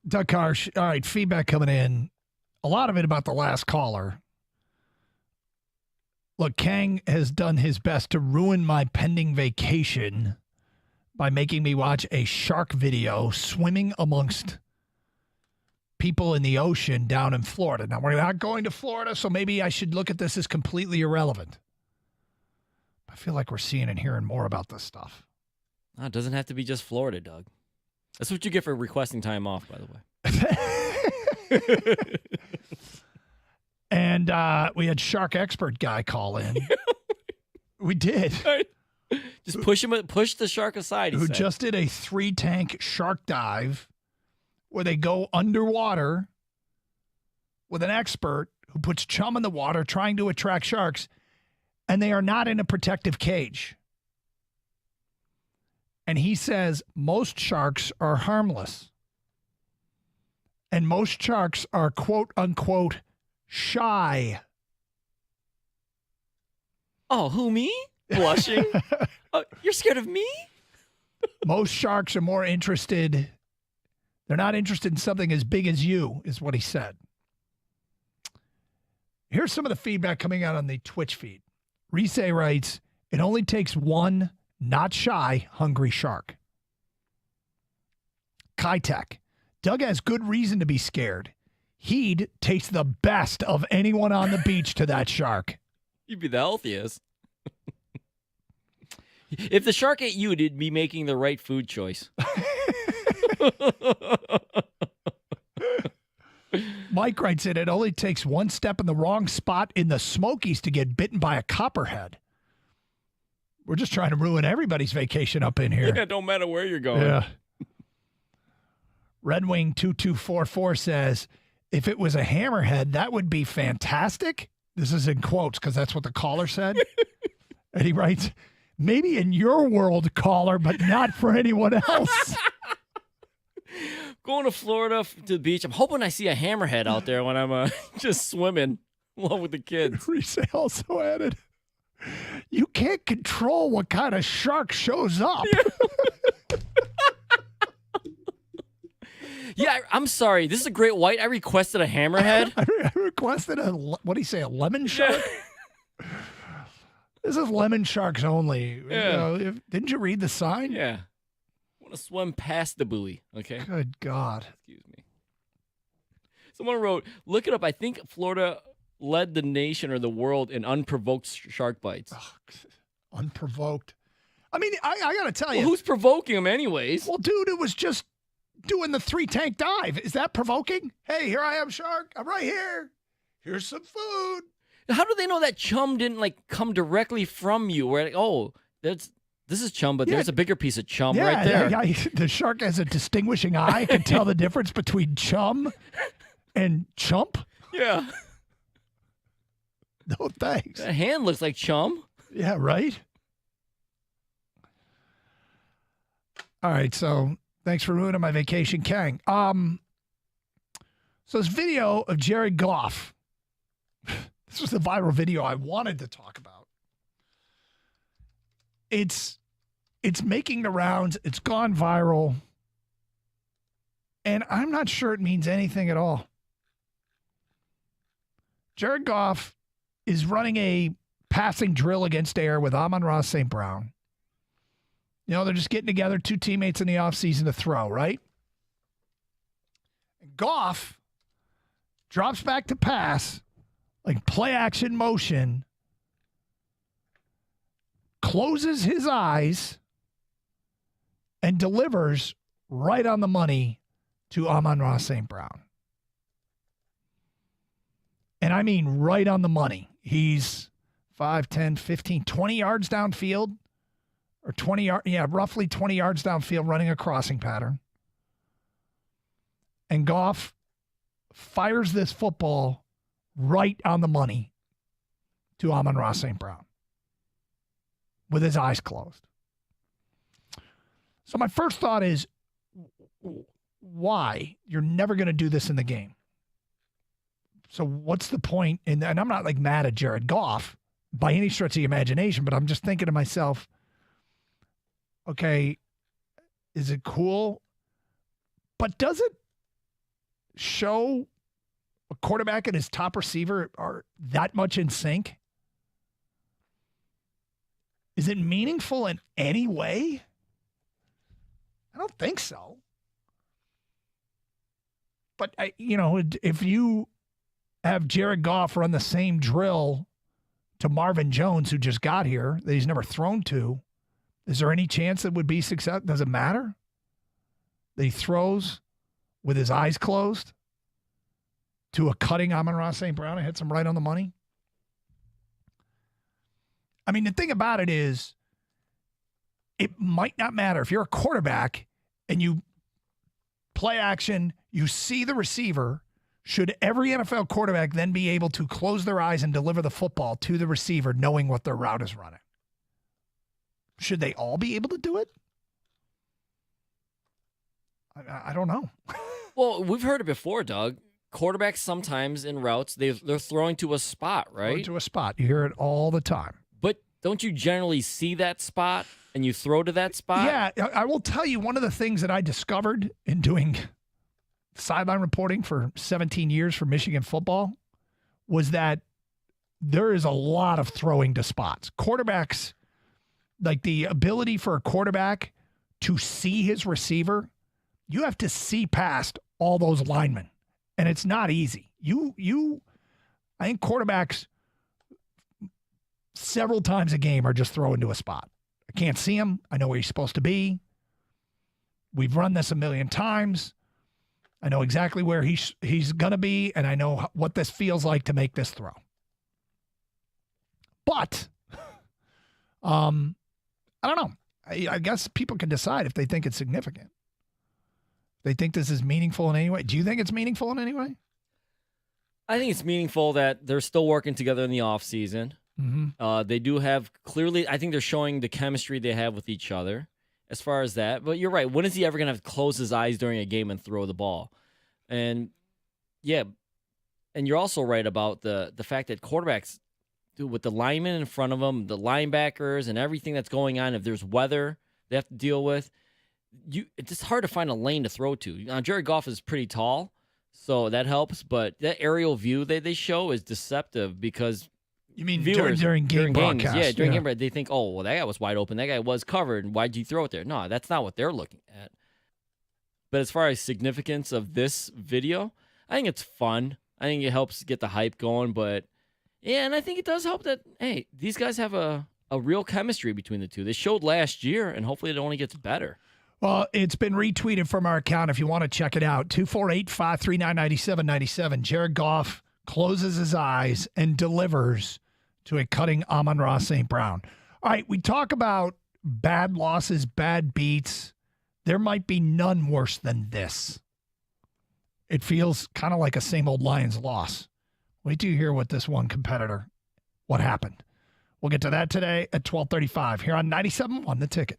Doug Karsh. All right, feedback coming in. A lot of it about the last caller. Look, Kang has done his best to ruin my pending vacation by making me watch a shark video swimming amongst people in the ocean down in Florida. Now, we're not going to Florida, so maybe I should look at this as completely irrelevant. I feel like we're seeing and hearing more about this stuff. No, it doesn't have to be just Florida, Doug. That's what you get for requesting time off, by the way. And we had shark expert guy call in. We did. Just push the shark aside. Who just did a 3-tank shark dive where they go underwater with an expert who puts chum in the water trying to attract sharks, and they are not in a protective cage. And he says most sharks are harmless. And most sharks are quote unquote shy. Oh, who, me? Blushing? You're scared of me? Most sharks are more interested. They're not interested in something as big as you, is what he said. Here's some of the feedback coming out on the Twitch feed. Reese writes, it only takes one not shy, hungry shark. Kitech, Doug has good reason to be scared. He'd taste the best of anyone on the beach to that shark. You'd be the healthiest. If the shark ate you, it'd be making the right food choice. Mike writes it only takes one step in the wrong spot in the Smokies to get bitten by a copperhead. We're just trying to ruin everybody's vacation up in here. Yeah, don't matter where you're going. Yeah. Red Wing 2244 says, if it was a hammerhead, that would be fantastic. This is in quotes because that's what the caller said. And he writes, maybe in your world, caller, but not for anyone else. Going to Florida to the beach. I'm hoping I see a hammerhead out there when I'm just swimming along with the kids. Reese also added, you can't control what kind of shark shows up. Yeah, I'm sorry. This is a great white. I requested a hammerhead. I requested what do you say, a lemon shark? This is lemon sharks only. Yeah. You know, didn't you read the sign? Yeah. I want to swim past the buoy, okay? Good God. Excuse me. Someone wrote, look it up. I think Florida led the nation or the world in unprovoked shark bites. Unprovoked. I mean, I got to tell you. Well, who's provoking them anyways? Well, dude, it was just doing the 3-tank dive. Is that provoking? Hey, here I am, shark. I'm right here. Here's some food. How do they know that chum didn't come directly from you? Where this is chum, but there's a bigger piece of chum right there. Yeah, the shark has a distinguishing eye. Can tell the difference between chum and chump. Yeah. No thanks. That hand looks like chum. Yeah, right? All right, so thanks for ruining my vacation, Kang. So this video of Jared Goff. This was the viral video I wanted to talk about. It's making the rounds. It's gone viral. And I'm not sure it means anything at all. Jared Goff is running a passing drill against air with Amon-Ra St. Brown. You know, they're just getting together, two teammates in the offseason to throw, right? And Goff drops back to pass, like play action motion, closes his eyes, and delivers right on the money to Amon-Ra St. Brown. And I mean right on the money. He's 5, 10, 15, 20 yards downfield. Or 20 yards, roughly 20 yards downfield running a crossing pattern. And Goff fires this football right on the money to Amon-Ra St. Brown with his eyes closed. So my first thought is, why? You're never going to do this in the game. So what's the point? And I'm not mad at Jared Goff by any stretch of the imagination, but I'm just thinking to myself, okay, is it cool? But does it show a quarterback and his top receiver are that much in sync? Is it meaningful in any way? I don't think so. But, if you have Jared Goff run the same drill to Marvin Jones, who just got here, that he's never thrown to, is there any chance it would be success? Does it matter that he throws with his eyes closed to a cutting Amon-Ra St. Brown and hits him right on the money? I mean, the thing about it is, it might not matter. If you're a quarterback and you play action, you see the receiver, should every NFL quarterback then be able to close their eyes and deliver the football to the receiver knowing what their route is running? Should they all be able to do it? I don't know. Well, we've heard it before, Doug. Quarterbacks sometimes in routes, they're throwing to a spot, right? Throwing to a spot. You hear it all the time. But don't you generally see that spot and you throw to that spot? Yeah, I will tell you one of the things that I discovered in doing sideline reporting for 17 years for Michigan football was that there is a lot of throwing to spots. Quarterbacks, like the ability for a quarterback to see his receiver, you have to see past all those linemen, and it's not easy. I think quarterbacks several times a game are just throwing to a spot. I can't see him. I know where he's supposed to be. We've run this a million times. I know exactly where he's going to be, and I know what this feels like to make this throw. But I don't know. I guess people can decide if they think it's significant. They think this is meaningful in any way. Do you think it's meaningful in any way? I think it's meaningful that they're still working together in the offseason. Mm-hmm. They do have clearly, I think they're showing the chemistry they have with each other as far as that. But you're right. When is he ever going to have to close his eyes during a game and throw the ball? And yeah, and you're also right about the fact that quarterbacks, dude, with the linemen in front of them, the linebackers and everything that's going on, if there's weather they have to deal with, it's just hard to find a lane to throw to. Now, Jared Goff is pretty tall, so that helps. But that aerial view they show is deceptive because you mean viewers, during game broadcast? Yeah, during game broadcast, they think, oh, well, that guy was wide open. That guy was covered. Why'd you throw it there? No, that's not what they're looking at. But as far as significance of this video, I think it's fun. I think it helps get the hype going. But yeah, and I think it does help that, hey, these guys have a real chemistry between the two. They showed last year, and hopefully it only gets better. Well, it's been retweeted from our account if you want to check it out. 248-539-9797. Jared Goff closes his eyes and delivers to a cutting Amon-Ra St. Brown. All right, we talk about bad losses, bad beats. There might be none worse than this. It feels kind of like a same old Lions loss. Wait till you hear what this one competitor, what happened. We'll get to that today at 12:35 here on 97.1 The Ticket.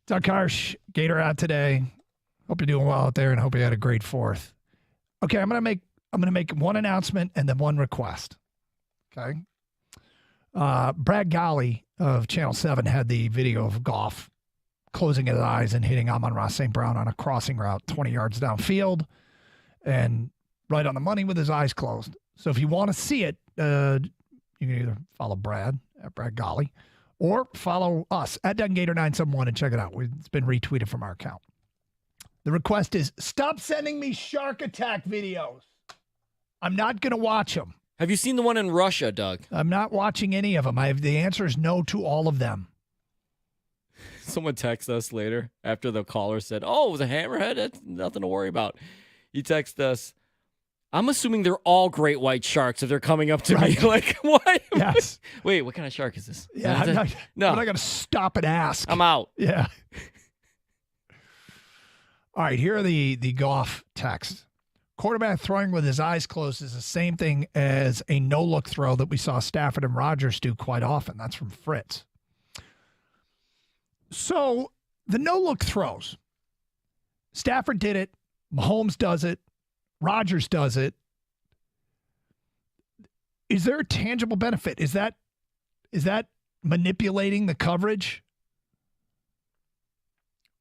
Doug Harsh, Gator out today. Hope you're doing well out there and hope you had a great 4th. Okay, I'm gonna make one announcement and then one request. Okay. Brad Golly of Channel 7 had the video of Goff closing his eyes and hitting Amon-Ra St. Brown on a crossing route 20 yards downfield and right on the money with his eyes closed. So if you want to see it, you can either follow Brad at Brad Golly or follow us at DunGator971 and check it out. It's been retweeted from our account. The request is stop sending me shark attack videos. I'm not going to watch them. Have you seen the one in Russia, Doug? I'm not watching any of them. The answer is no to all of them. Someone texted us later after the caller said, oh, it was a hammerhead? That's nothing to worry about. He texted us, I'm assuming they're all great white sharks if they're coming up to me. Like, what? Yes. Wait, what kind of shark is this? Yeah, I'm not going to stop and ask. I'm out. Yeah. All right, here are the Goff texts. Quarterback throwing with his eyes closed is the same thing as a no-look throw that we saw Stafford and Rodgers do quite often. That's from Fritz. So the no-look throws, Stafford did it, Mahomes does it, Rodgers does it. Is there a tangible benefit? Is that manipulating the coverage?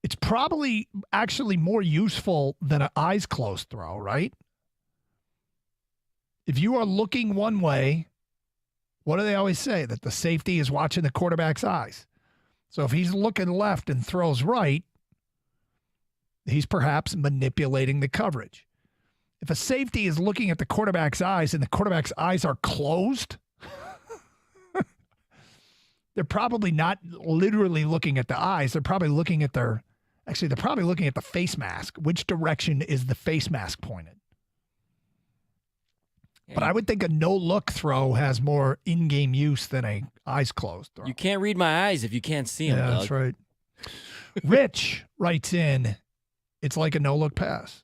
It's probably actually more useful than an eyes closed throw, right? If you are looking one way, what do they always say? That the safety is watching the quarterback's eyes. So if he's looking left and throws right, he's perhaps manipulating the coverage. If a safety is looking at the quarterback's eyes and the quarterback's eyes are closed, they're probably not literally looking at the eyes. They're probably looking at they're probably looking at the face mask. Which direction is the face mask pointed? But I would think a no-look throw has more in-game use than a eyes closed throw. You can't read my eyes if you can't see them, Doug. That's right. Rich writes in, it's like a no-look pass.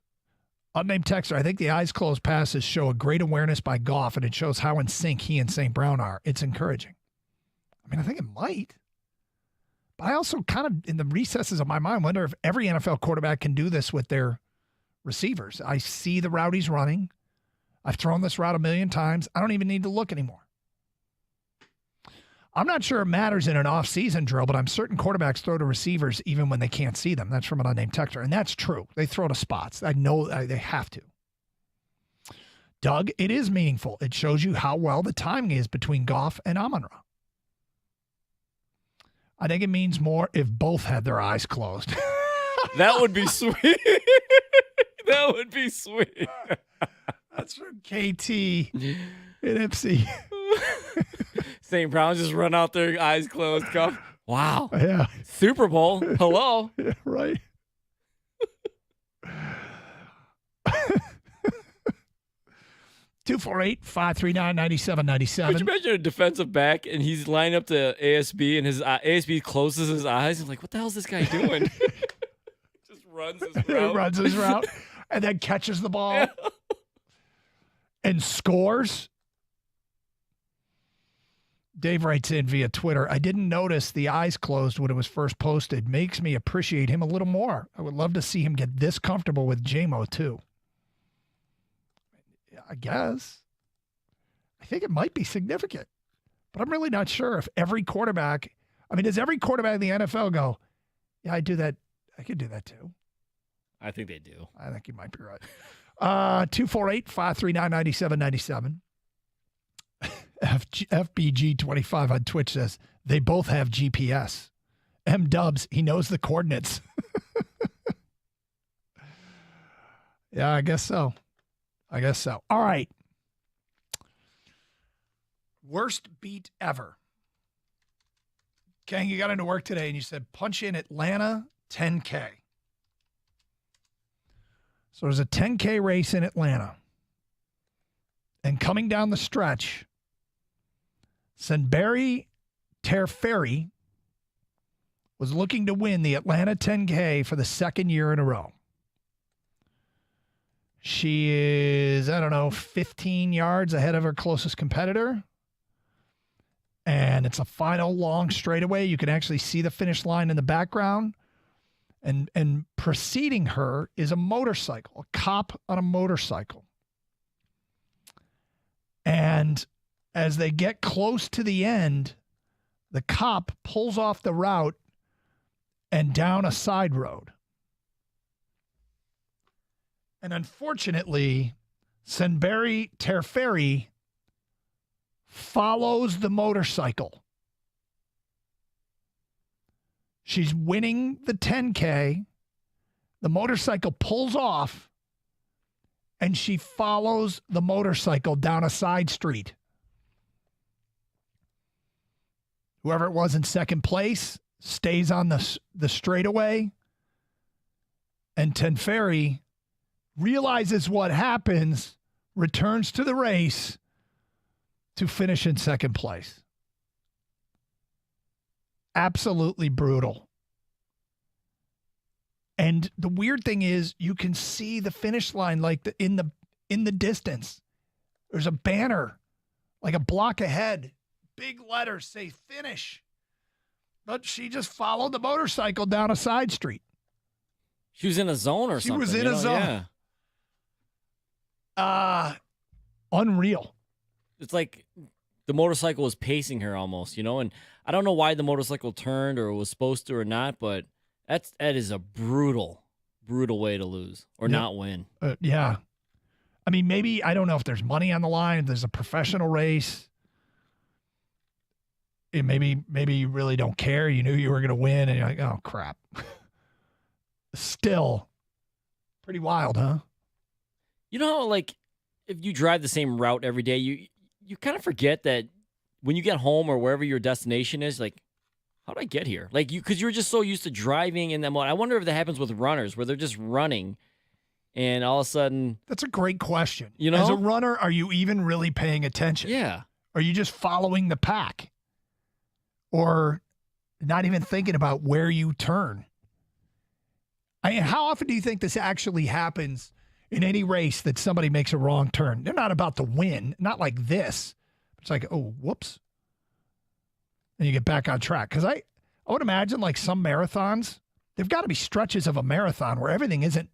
Unnamed texter, I think the eyes closed passes show a great awareness by Goff, and it shows how in sync he and St. Brown are. It's encouraging. I mean, I think it might. But I also kind of, in the recesses of my mind, wonder if every NFL quarterback can do this with their receivers. I see the route he's running. I've thrown this route 1,000,000 times. I don't even need to look anymore. I'm not sure it matters in an off-season drill, but I'm certain quarterbacks throw to receivers even when they can't see them. That's from an unnamed texter, and that's true. They throw to spots. I know they have to. Doug, it is meaningful. It shows you how well the timing is between Goff and Amon-Ra. I think it means more if both had their eyes closed. That would be sweet. That would be sweet. That's from KT in MC. St. Brown just run out there, eyes closed, Goff. Wow. Yeah. Super Bowl. Hello. Yeah, right. 248-539-9797. Could you imagine a defensive back and he's lining up to ASB and his ASB closes his eyes? I'm like, what the hell is this guy doing? Just runs his route. Runs his route and then catches the ball. Yeah. And scores. Dave writes in via Twitter, I didn't notice the eyes closed when it was first posted. Makes me appreciate him a little more. I would love to see him get this comfortable with JMO too. I guess. I think it might be significant. But I'm really not sure if every quarterback, does every quarterback in the NFL go, yeah, I do that. I could do that too. I think they do. I think you might be right. 248-539-9797. FBG25 on Twitch says, they both have GPS. M Dubs, he knows the coordinates. Yeah, I guess so. All right. Worst beat ever. Kang, you got into work today and you said, punch in Atlanta 10K. So there's a 10K race in Atlanta. And coming down the stretch, Senberi Terferi was looking to win the Atlanta 10K for the second year in a row. She is, 15 yards ahead of her closest competitor. And it's a final long straightaway. You can actually see the finish line in the background. And preceding her is a motorcycle, a cop on a motorcycle. And as they get close to the end, the cop pulls off the route and down a side road. And unfortunately, Senberi Terferi follows the motorcycle. She's winning the 10K. The motorcycle pulls off, and she follows the motorcycle down a side street. Whoever it was in second place stays on the straightaway, and Tenferi realizes what happens, returns to the race to finish in second place. Absolutely brutal. And the weird thing is, you can see the finish line like in the distance. There's a banner, like a block ahead. Big letters say finish. But she just followed the motorcycle down a side street. She was in a zone or something. She was in a zone. Yeah. Unreal. It's like the motorcycle was pacing her almost, and I don't know why the motorcycle turned or was supposed to or not, but that is a brutal way to lose or not win. Yeah. I mean, maybe, I don't know if there's money on the line, if there's a professional race. Maybe you really don't care. You knew you were going to win, and you're like, oh, crap. Still, pretty wild, huh? You know how, like, if you drive the same route every day, you kind of forget that when you get home or wherever your destination is, like, how did I get here? Like, because you're just so used to driving in that mode. I wonder if that happens with runners, where they're just running, and all of a sudden... That's a great question. You know? As a runner, are you even really paying attention? Yeah. Are you just following the pack? Or not even thinking about where you turn? How often do you think this actually happens in any race that somebody makes a wrong turn? They're not about to win, not like this. It's like, oh, whoops. And you get back on track. Because I would imagine like some marathons, there've got to be stretches of a marathon where everything isn't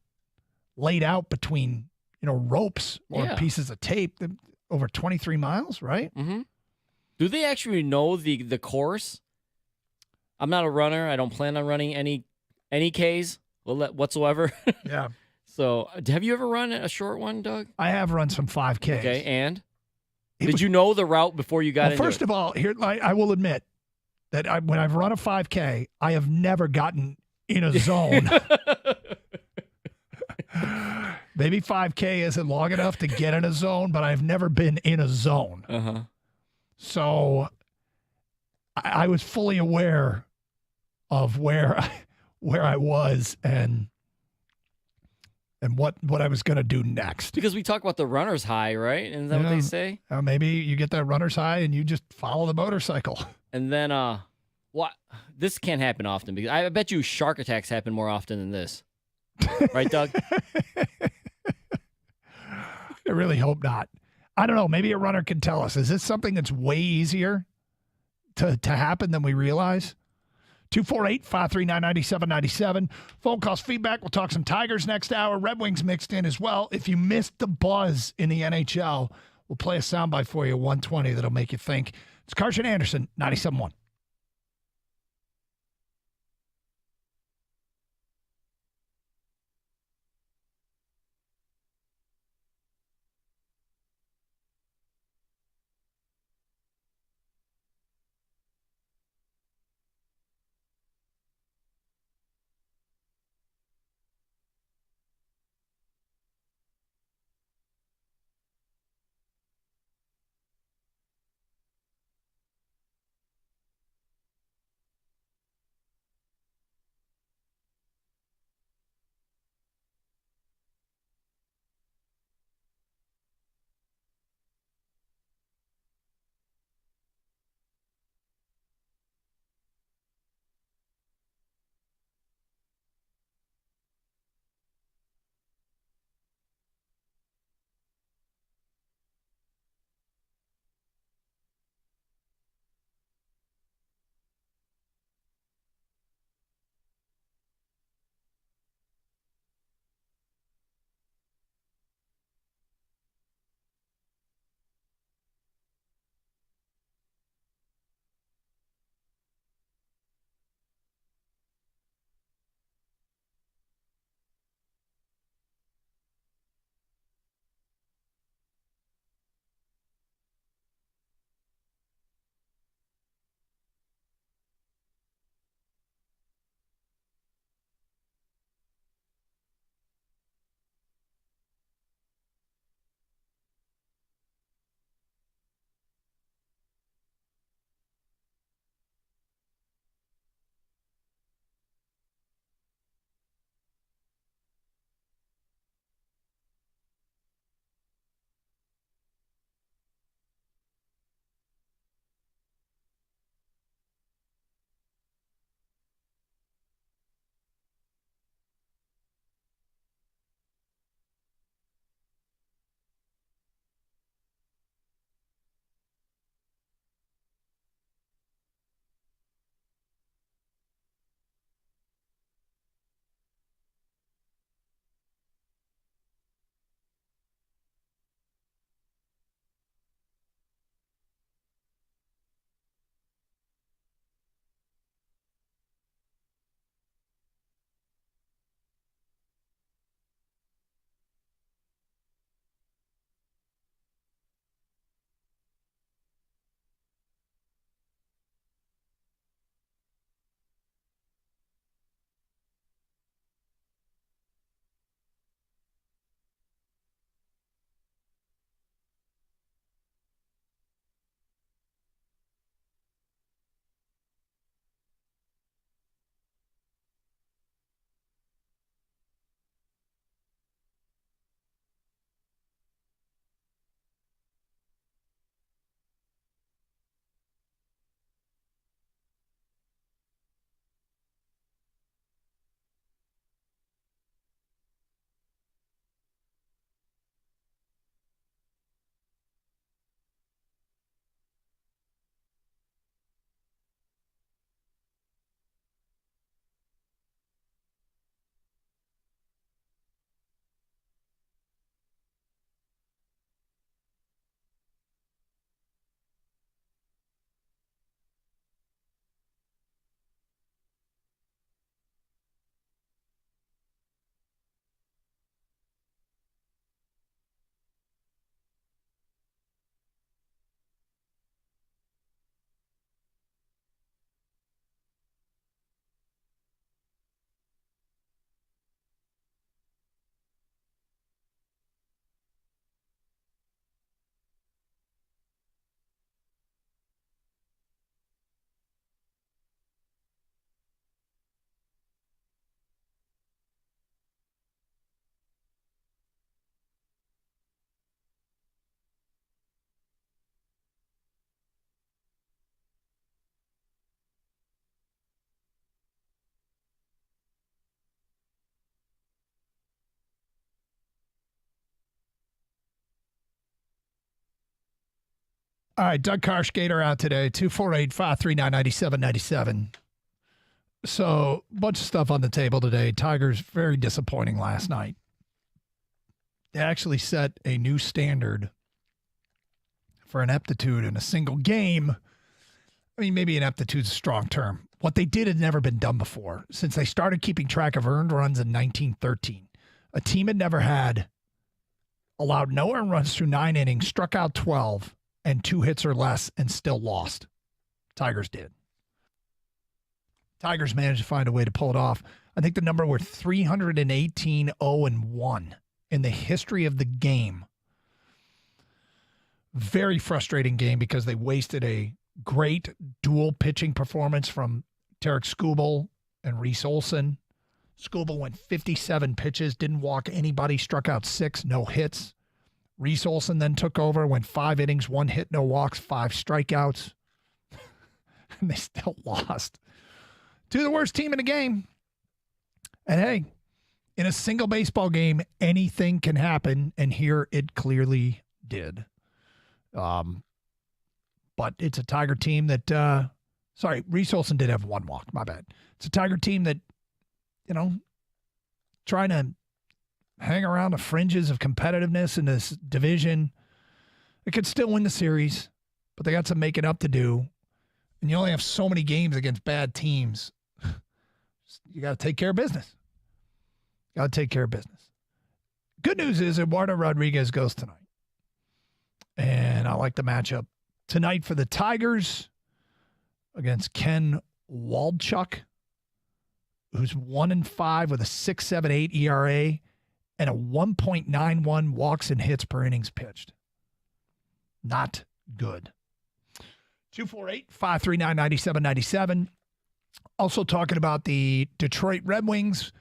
laid out between, ropes or pieces of tape over 23 miles, right? Mm-hmm. Do they actually know the course? I'm not a runner. I don't plan on running any Ks whatsoever. Yeah. So, have you ever run a short one, Doug? I have run some 5Ks. Okay, and did you know the route before you got into it? First of all, here I will admit that when I've run a 5K, I have never gotten in a zone. Maybe 5K isn't long enough to get in a zone, but I've never been in a zone. Uh-huh. So I was fully aware of where I was and what I was going to do next. Because we talk about the runner's high, right? Isn't that what they say? Maybe you get that runner's high and you just follow the motorcycle. And then, this can't happen often because I bet you shark attacks happen more often than this. Right, Doug? I really hope not. I don't know. Maybe a runner can tell us. Is this something that's way easier to happen than we realize? 248-539-9797. Phone calls, feedback. We'll talk some Tigers next hour. Red Wings mixed in as well. If you missed the buzz in the NHL, we'll play a soundbite for you, 120, that'll make you think. It's Karsch and Anderson, 97.1. All right, Doug Karsh-Gator out today, 248-539-9797. So, a bunch of stuff on the table today. Tigers, very disappointing last night. They actually set a new standard for ineptitude in a single game. I mean, maybe ineptitude's a strong term. What they did had never been done before since they started keeping track of earned runs in 1913. A team had never allowed no earned runs through 9 innings, struck out 12, and 2 hits or less, and still lost. Tigers did. Tigers managed to find a way to pull it off. I think the number were 318, 0-1 in the history of the game. Very frustrating game because they wasted a great dual pitching performance from Tarek Skubal and Reese Olson. Skubal went 57 pitches, didn't walk anybody, struck out 6, no hits. Reese Olson then took over, went 5 innings, 1 hit, no walks, 5 strikeouts. And they still lost to the worst team in the game. And hey, in a single baseball game, anything can happen, and here it clearly did. But it's a Tiger team that, Reese Olson did have 1 walk, my bad. It's a Tiger team that, trying to hang around the fringes of competitiveness in this division. It could still win the series, but they got some making up to do. And you only have so many games against bad teams. You got to take care of business. Got to take care of business. Good news is Eduardo Rodriguez goes tonight. And I like the matchup tonight for the Tigers against Ken Waldichuk, who's 1-5 with a 6.78 ERA and a 1.91 walks and hits per innings pitched. Not good. 248-539-9797. Also talking about the Detroit Red Wings.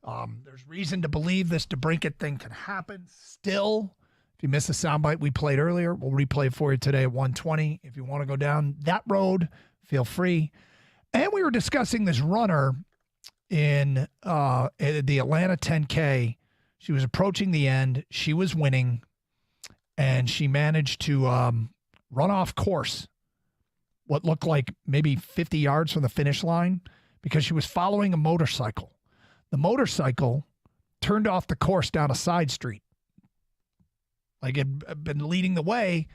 There's reason to believe this DeBrincat thing can happen still. If you missed the soundbite we played earlier, we'll replay it for you today at 1:20. If you want to go down that road, feel free. And we were discussing this runner in the Atlanta 10K. She was approaching the end. She was winning, and she managed to run off course what looked like maybe 50 yards from the finish line because she was following a motorcycle. The motorcycle turned off the course down a side street. Like it had been leading the way,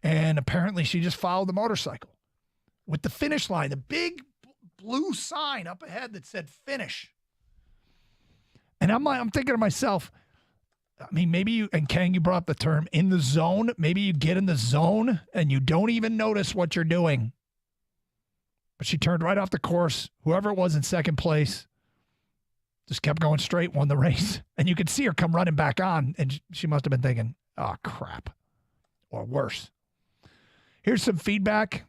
and apparently she just followed the motorcycle. With the finish line, the big blue sign up ahead that said finish. And I'm thinking to myself, I mean, maybe you, and Kang, you brought up the term in the zone. Maybe you get in the zone and you don't even notice what you're doing. But she turned right off the course. Whoever it was in second place just kept going straight, won the race. And you could see her come running back on, and she must have been thinking, oh, crap. Or worse. Here's some feedback.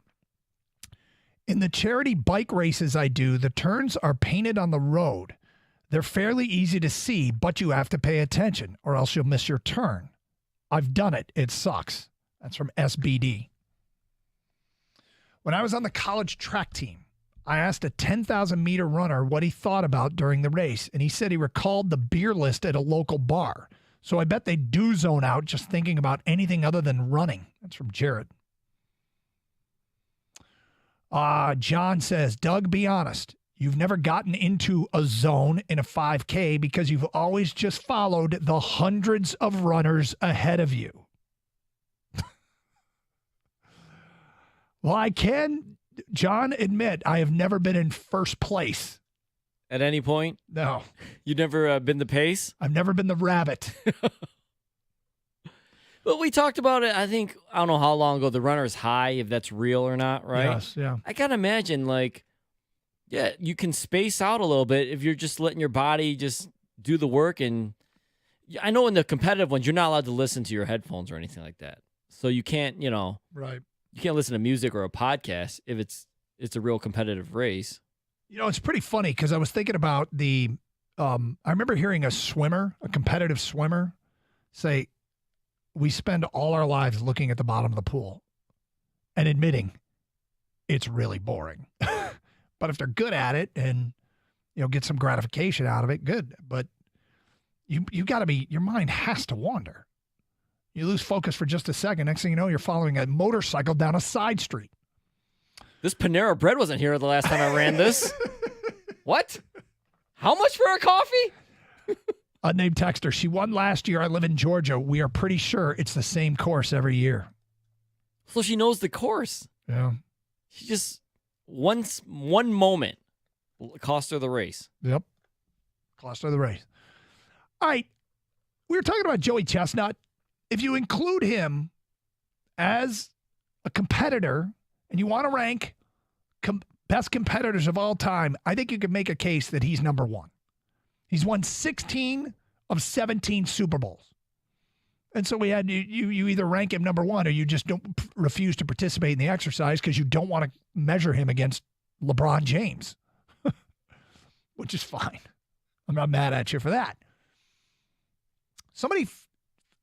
In the charity bike races I do, the turns are painted on the road. They're fairly easy to see, but you have to pay attention or else you'll miss your turn. I've done it. It sucks. That's from SBD. When I was on the college track team, I asked a 10,000-meter runner what he thought about during the race, and he said he recalled the beer list at a local bar. So I bet they do zone out just thinking about anything other than running. That's from Jared. John says, Doug, be honest. You've never gotten into a zone in a 5K because you've always just followed the hundreds of runners ahead of you. Well, I can, John, admit I have never been in first place. At any point? No. You've never been the pace? I've never been the rabbit. But we talked about it, I don't know how long ago, the runner's high, if that's real or not, right? Yes, yeah. I got to imagine, you can space out a little bit if you're just letting your body just do the work. And I know in the competitive ones, you're not allowed to listen to your headphones or anything like that. So you can't, right. You can't listen to music or a podcast if it's a real competitive race. It's pretty funny because I was thinking about I remember hearing a competitive swimmer say, we spend all our lives looking at the bottom of the pool and admitting it's really boring. But if they're good at it and, get some gratification out of it, good. But you got to be, your mind has to wander. You lose focus for just a second. Next thing you know, you're following a motorcycle down a side street. This Panera Bread wasn't here the last time I ran this. What? How much for a coffee? Unnamed texter. She won last year. I live in Georgia. We are pretty sure it's the same course every year. So she knows the course. Yeah. She just, one moment cost her the race. Yep. Cost her the race. All right. We were talking about Joey Chestnut. If you include him as a competitor and you want to rank best competitors of all time, I think you could make a case that he's number one. He's won 16 of 17 Super Bowls. And so we had you either rank him number one or you just don't refuse to participate in the exercise because you don't want to measure him against LeBron James, which is fine. I'm not mad at you for that. Somebody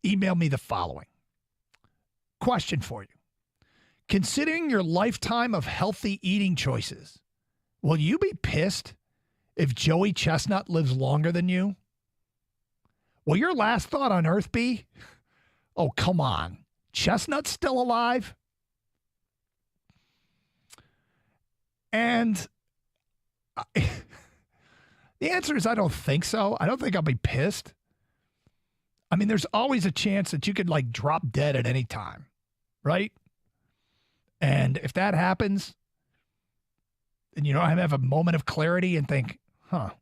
emailed me the following question for you. Considering your lifetime of healthy eating choices, will you be pissed if Joey Chestnut lives longer than you? Will your last thought on earth be, oh, come on, Chestnut's still alive? And the answer is I don't think so. I don't think I'll be pissed. I mean, there's always a chance that you could like drop dead at any time, right? And if that happens, then you know I have a moment of clarity and think, well,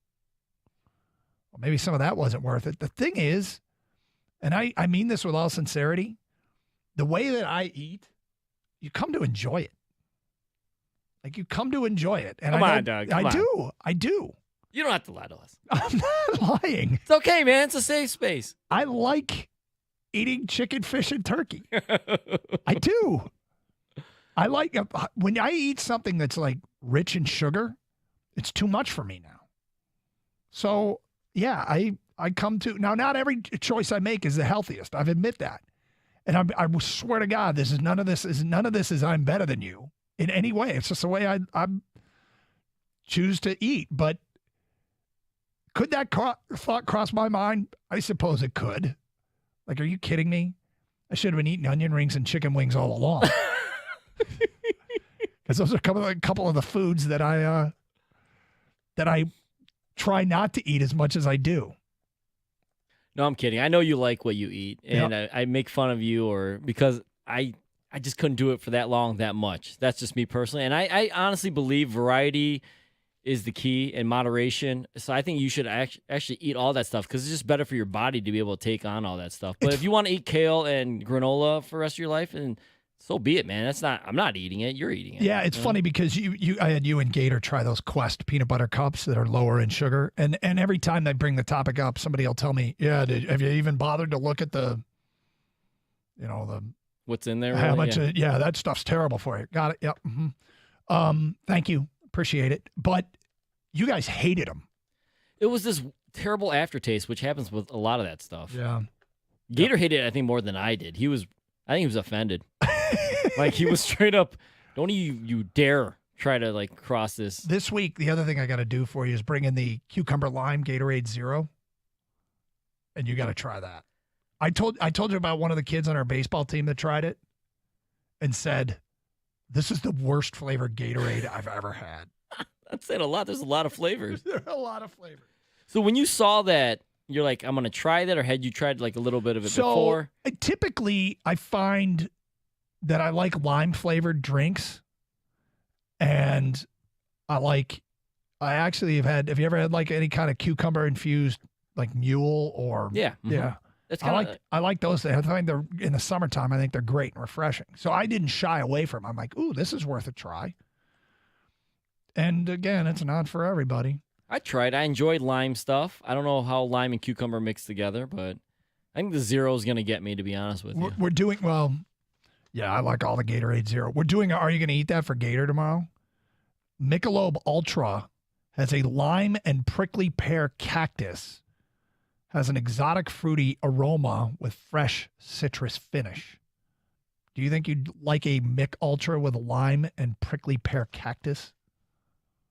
maybe some of that wasn't worth it. The thing is, and I mean this with all sincerity, the way that I eat, you come to enjoy it. Like you come to enjoy it. And Come on, Doug. Come on. I do. You don't have to lie to us. I'm not lying. It's okay, man. It's a safe space. I like eating chicken, fish, and turkey. I do. I like when I eat something that's like rich in sugar, it's too much for me now. So yeah, I come to now. Not every choice I make is the healthiest. I admit that, and I swear to God, none of this is I'm better than you in any way. It's just the way I choose to eat. But could that thought cross my mind? I suppose it could. Like, are you kidding me? I should have been eating onion rings and chicken wings all along. Because those are a couple of the foods that I try not to eat as much as I do. No, I'm kidding. I know you like what you eat, and I make fun of you because I just couldn't do it for that long, that much. That's just me personally. And I honestly believe variety is the key and moderation. So I think you should actually eat all that stuff because it's just better for your body to be able to take on all that stuff. But if you want to eat kale and granola for the rest of your life, and so be it, man. I'm not eating it. You're eating it. Yeah, it's funny because I had you and Gator try those Quest peanut butter cups that are lower in sugar, and every time they bring the topic up, somebody will tell me, "Yeah, have you even bothered to look at the what's in there? How really? much? That stuff's terrible for you." Got it. Yep. Mm-hmm. Thank you. Appreciate it. But you guys hated them. It was this terrible aftertaste, which happens with a lot of that stuff. Yeah. Gator hated it, I think, more than I did. I think he was offended. Like, he was straight up, don't you dare try to, like, cross this. This week, the other thing I got to do for you is bring in the cucumber lime Gatorade Zero, and you got to try that. I told you about one of the kids on our baseball team that tried it and said, this is the worst flavored Gatorade I've ever had. That's saying a lot. There's a lot of flavors. There are a lot of flavors. So when you saw that, you're like, I'm going to try that, or had you tried, like, a little bit of it before? Typically, I find that I like lime-flavored drinks, and I actually have you ever had, like, any kind of cucumber-infused, like, mule or... Yeah. Mm-hmm. Yeah. That's I like those. I find they're in the summertime. I think they're great and refreshing. So I didn't shy away from them. I'm like, ooh, this is worth a try. And again, it's not for everybody. I tried. I enjoyed lime stuff. I don't know how lime and cucumber mix together, but I think the Zero is going to get me, to be honest with you. We're doing well. Yeah, I like all the Gatorade Zero. We're doing. Are you going to eat that for Gator tomorrow? Michelob Ultra has a lime and prickly pear cactus. Has an exotic fruity aroma with fresh citrus finish. Do you think you'd like a Mick Ultra with lime and prickly pear cactus?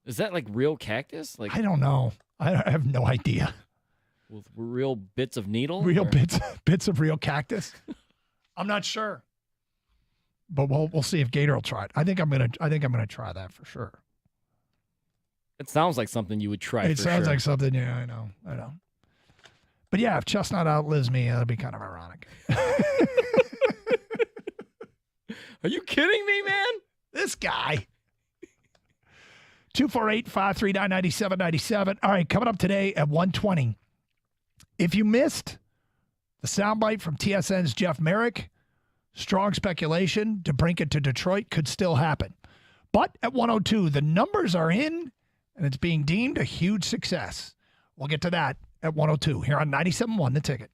Is that like real cactus? Like, I don't know. I have no idea. With real bits of needle? Real bits of real cactus? I'm not sure. But we'll see if Gator will try it. I think I'm gonna try that for sure. It sounds like something you would try. It for sounds sure. like something. Yeah, I know. But yeah, if Chestnut outlives me, that'd be kind of ironic. Are you kidding me, man? This guy. 248-539-9797. All right, coming up today at 1:20. If you missed the soundbite from TSN's Jeff Merrick, strong speculation DeBrincat to Detroit could still happen. But at 1:02, the numbers are in, and it's being deemed a huge success. We'll get to that at 1:02 here on 97.1 The Ticket.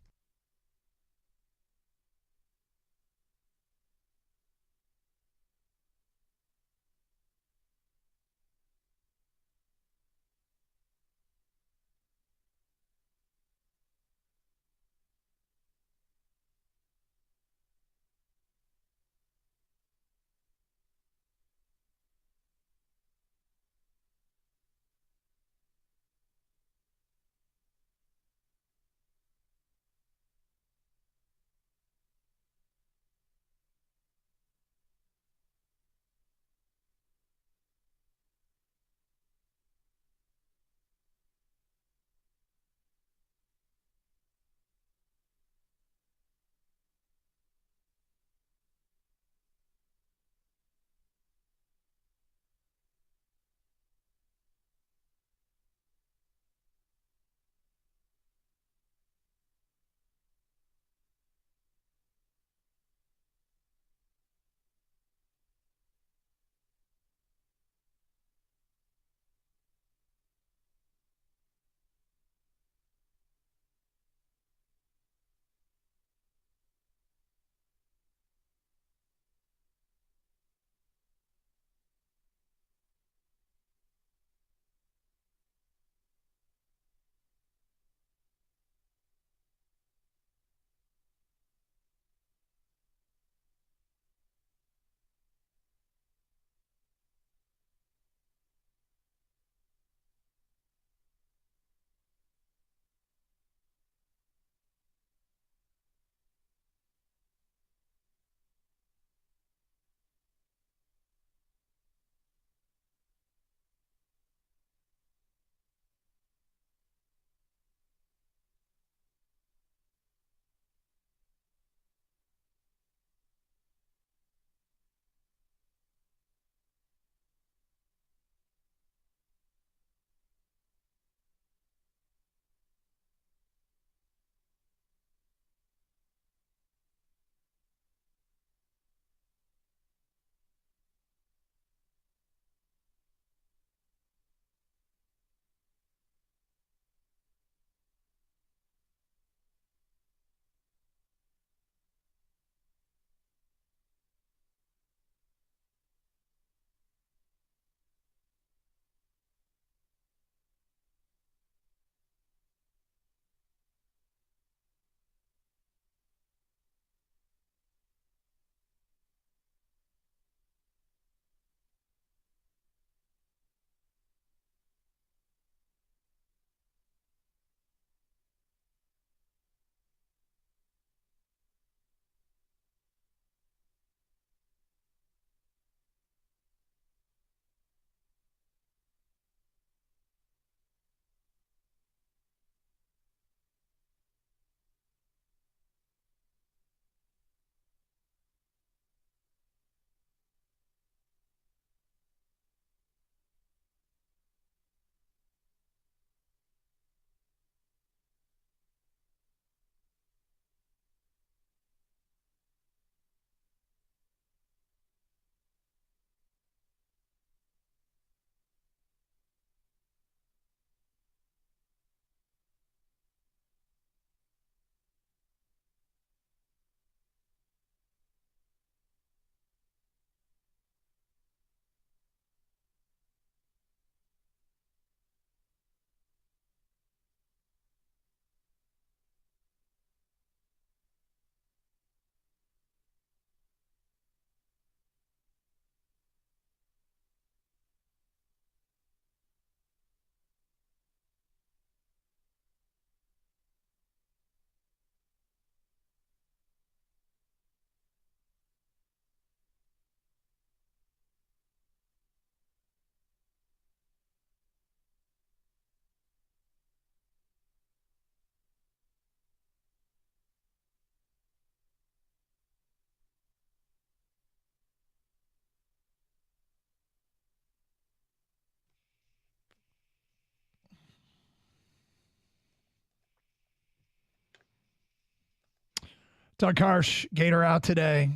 Doug Harsh, Gator out today.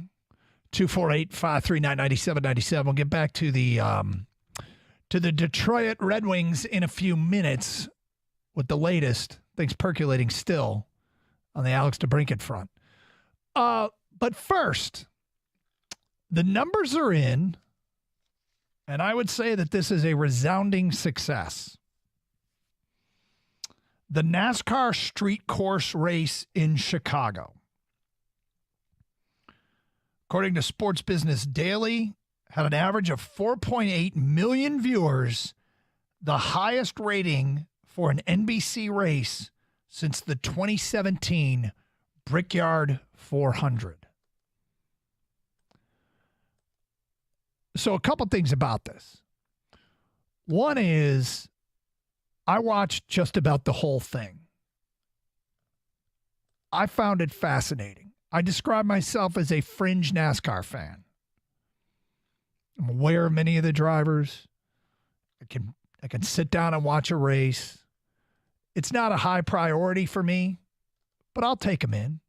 248-539-9797. We'll get back to the Detroit Red Wings in a few minutes with the latest. Things percolating still on the Alex DeBrincat front. But first, the numbers are in, and I would say that this is a resounding success. The NASCAR street course race in Chicago. According to Sports Business Daily, had an average of 4.8 million viewers, the highest rating for an NBC race since the 2017 Brickyard 400. So a couple things about this. One is I watched just about the whole thing. I found it fascinating. I describe myself as a fringe NASCAR fan. I'm aware of many of the drivers. I can sit down and watch a race. It's not a high priority for me, but I'll take them in.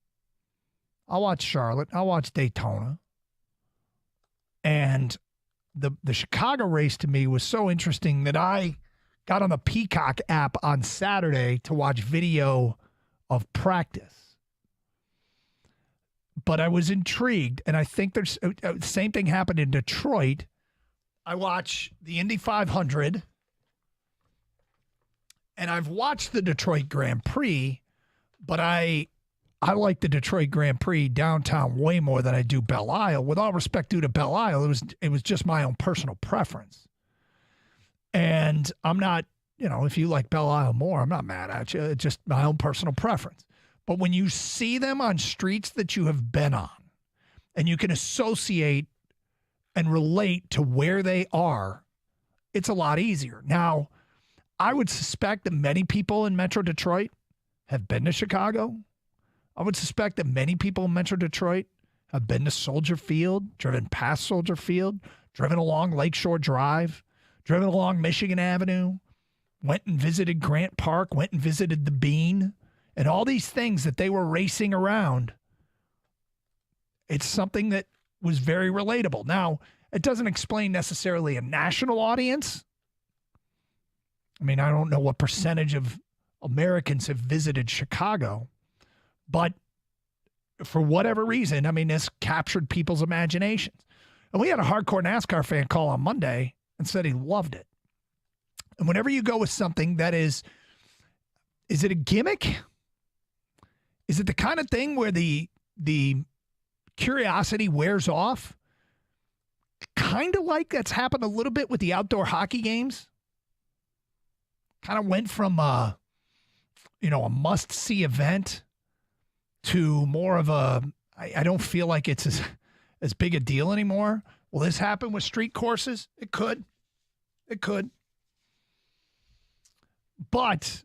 I'll watch Charlotte. I'll watch Daytona. And the Chicago race to me was so interesting that I got on the Peacock app on Saturday to watch video of practice. But I was intrigued, and I think there's the same thing happened in Detroit. I watch the Indy 500, and I've watched the Detroit Grand Prix, but I like the Detroit Grand Prix downtown way more than I do Belle Isle. With all respect due to Belle Isle, it was just my own personal preference. And I'm not, if you like Belle Isle more, I'm not mad at you. It's just my own personal preference. But when you see them on streets that you have been on, and you can associate and relate to where they are, it's a lot easier. Now, I would suspect that many people in Metro Detroit have been to Chicago. I would suspect that many people in Metro Detroit have been to Soldier Field, driven past Soldier Field, driven along Lakeshore Drive, driven along Michigan Avenue, went and visited Grant Park, went and visited the Bean. And all these things that they were racing around, it's something that was very relatable. Now, it doesn't explain necessarily a national audience. I mean, I don't know what percentage of Americans have visited Chicago, but for whatever reason, I mean, this captured people's imaginations. And we had a hardcore NASCAR fan call on Monday and said he loved it. And whenever you go with something that is it a gimmick? Is it the kind of thing where the curiosity wears off? Kind of like that's happened a little bit with the outdoor hockey games. Kind of went from a must-see event to more of a, I don't feel like it's as big a deal anymore. Will this happen with street courses? It could. It could. But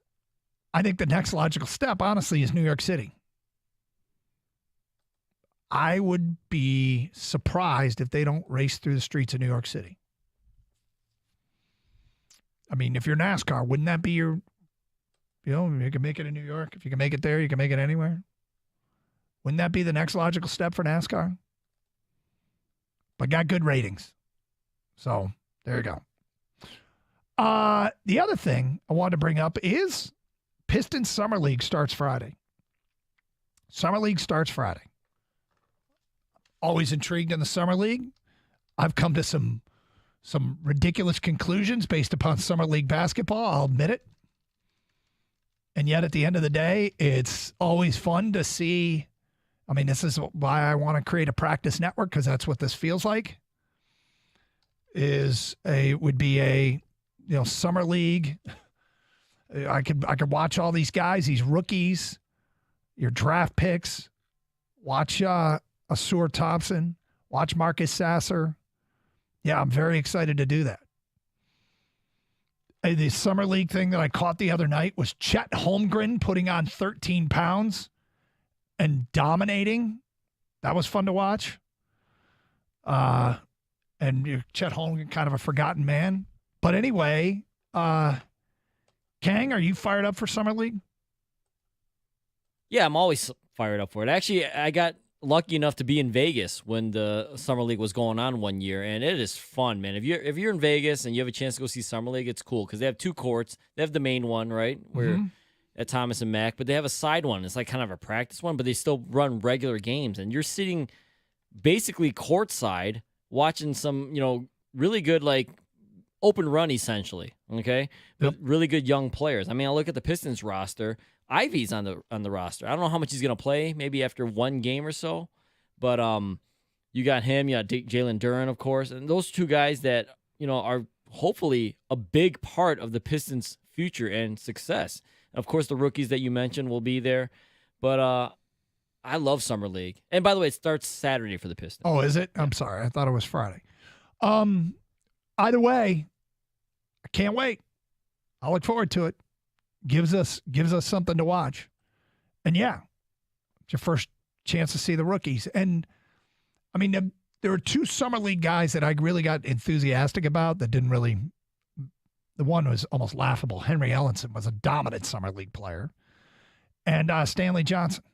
I think the next logical step, honestly, is New York City. I would be surprised if they don't race through the streets of New York City. I mean, if you're NASCAR, wouldn't that be your, you can make it in New York. If you can make it there, you can make it anywhere. Wouldn't that be the next logical step for NASCAR? But got good ratings. So there you go. The other thing I wanted to bring up is Pistons Summer League starts Friday. Summer League starts Friday. Always intrigued in the Summer League. I've come to some ridiculous conclusions based upon Summer League basketball. I'll admit it. And yet at the end of the day, it's always fun to see. I mean, this is why I want to create a practice network, because that's what this feels like. Would be a Summer League. I could watch all these guys, these rookies, your draft picks, watch Asur Thompson, watch Marcus Sasser. Yeah, I'm very excited to do that. The Summer League thing that I caught the other night was Chet Holmgren putting on 13 pounds and dominating. That was fun to watch. And Chet Holmgren, kind of a forgotten man. But anyway, Kang, are you fired up for Summer League? Yeah, I'm always fired up for it. Actually, I got lucky enough to be in Vegas when the Summer League was going on one year, and it is fun, man. If you're in Vegas and you have a chance to go see Summer League, it's cool because they have 2 courts. They have the main one, right, where at Thomas and Mack, but they have a side one. It's like kind of a practice one, but they still run regular games, and you're sitting basically courtside watching some, really good like open run essentially. Okay, with really good young players. I mean, I look at the Pistons roster. Ivy's on the roster. I don't know how much he's going to play, maybe after one game or so. But you got him, you got Jalen Duren, of course. And those 2 guys that, are hopefully a big part of the Pistons' future and success. And of course, the rookies that you mentioned will be there. But I love Summer League. And by the way, it starts Saturday for the Pistons. Oh, is it? I'm sorry. I thought it was Friday. Either way, I can't wait. I look forward to it. Gives us something to watch. And yeah, it's your first chance to see the rookies. And I mean, there are 2 Summer League guys that I really got enthusiastic about that didn't really. The one was almost laughable. Henry Ellenson was a dominant Summer League player. And Stanley Johnson.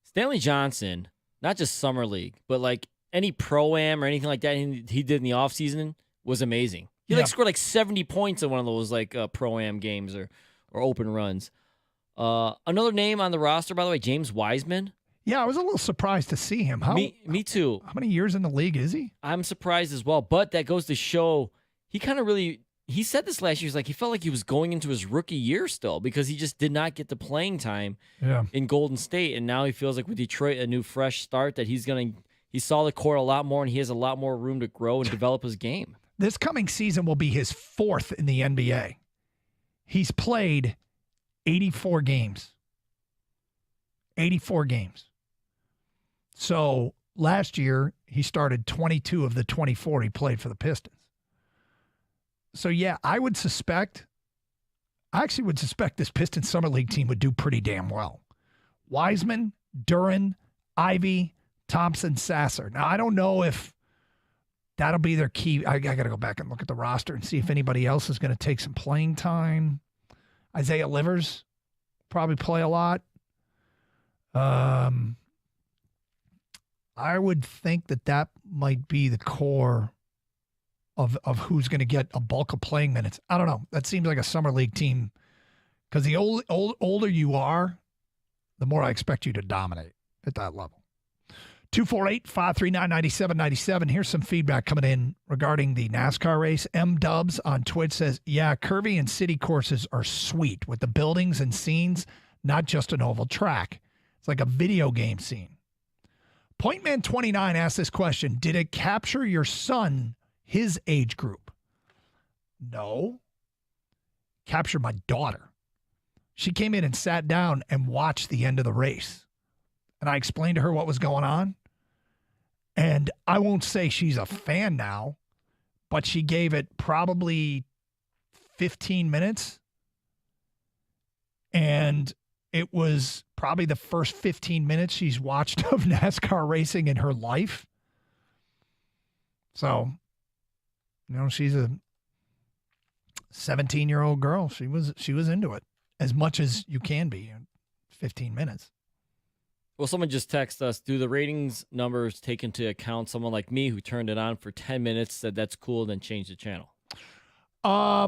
Stanley Johnson, not just Summer League, but like any Pro-Am or anything like that he did in the offseason was amazing. He scored like 70 points in one of those like Pro-Am games or open runs. Another name on the roster, by the way, James Wiseman. Yeah, I was a little surprised to see him. Me too. How many years in the league is he? I'm surprised as well, but that goes to show he kind of he said this last year. He's like he felt like he was going into his rookie year still because he just did not get the playing time in Golden State, and now he feels like with Detroit a new fresh start that he saw the court a lot more and he has a lot more room to grow and develop his game. This coming season will be his 4th in the NBA. He's played 84 games. 84 games. So last year, he started 22 of the 24 he played for the Pistons. So, yeah, I actually would suspect this Pistons Summer League team would do pretty damn well. Wiseman, Duren, Ivy, Thompson, Sasser. Now, I don't know if that'll be their key. I got to go back and look at the roster and see if anybody else is going to take some playing time. Isaiah Livers probably play a lot. I would think that might be the core of who's going to get a bulk of playing minutes. I don't know. That seems like a Summer League team because the older you are, the more I expect you to dominate at that level. 248-539-9797. Here's some feedback coming in regarding the NASCAR race. M Dubs on Twitch says, yeah, curvy and city courses are sweet with the buildings and scenes, not just an oval track. It's like a video game scene. Pointman29 asked this question. Did it capture your son, his age group? No. Capture my daughter. She came in and sat down and watched the end of the race. And I explained to her what was going on. And I won't say she's a fan now, but she gave it probably 15 minutes. And it was probably the first 15 minutes she's watched of NASCAR racing in her life. So, she's a 17-year-old girl. She was into it as much as you can be in 15 minutes. Well, someone just texted us, do the ratings numbers take into account someone like me who turned it on for 10 minutes, said that's cool, then changed the channel? I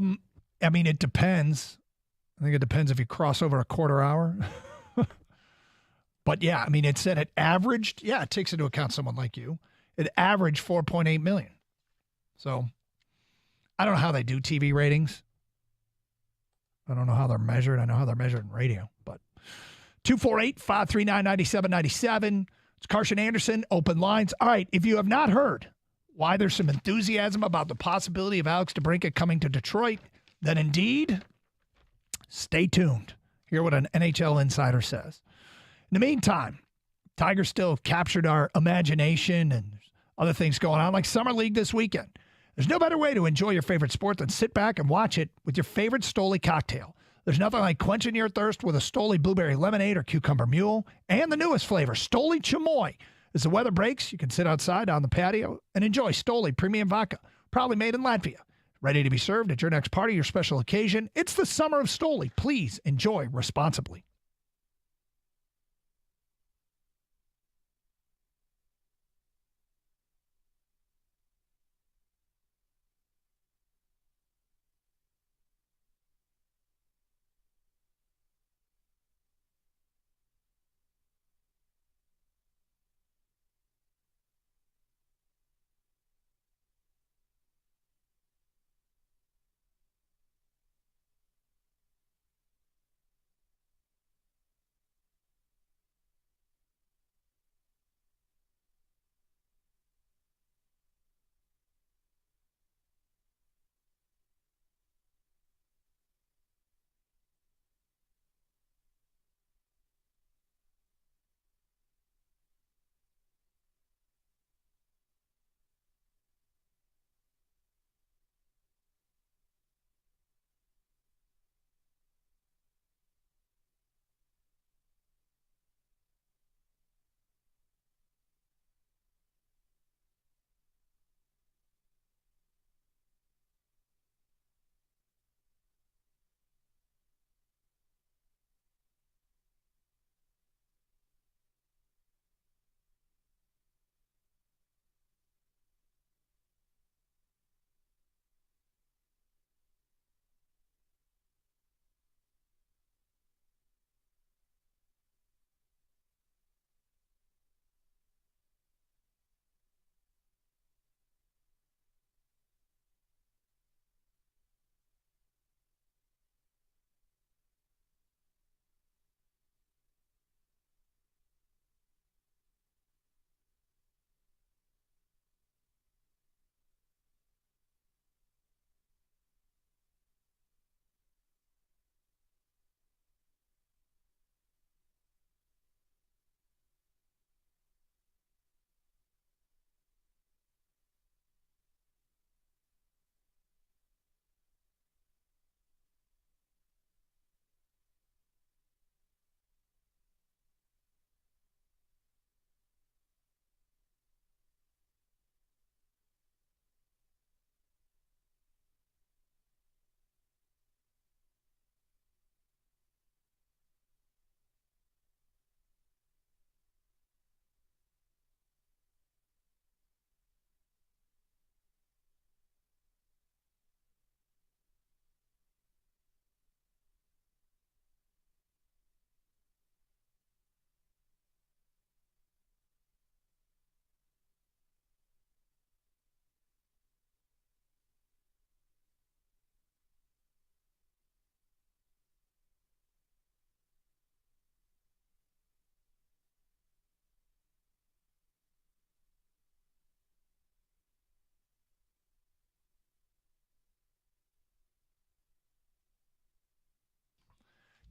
mean, it depends. I think it depends if you cross over a quarter hour. But yeah, I mean, it said it averaged. Yeah, it takes into account someone like you. It averaged 4.8 million. So I don't know how they do TV ratings. I don't know how they're measured. I know how they're measured in radio, but 248-539-9797. It's Carson Anderson, open lines. All right, if you have not heard why there's some enthusiasm about the possibility of Alex DeBrincat coming to Detroit, then indeed, stay tuned. Hear what an NHL insider says. In the meantime, Tigers still have captured our imagination and there's other things going on, like Summer League this weekend. There's no better way to enjoy your favorite sport than sit back and watch it with your favorite Stoli cocktail. There's nothing like quenching your thirst with a Stoli blueberry lemonade or cucumber mule. And the newest flavor, Stoli Chamoy. As the weather breaks, you can sit outside on the patio and enjoy Stoli Premium Vodka, proudly made in Latvia. Ready to be served at your next party or special occasion. It's the summer of Stoli. Please enjoy responsibly.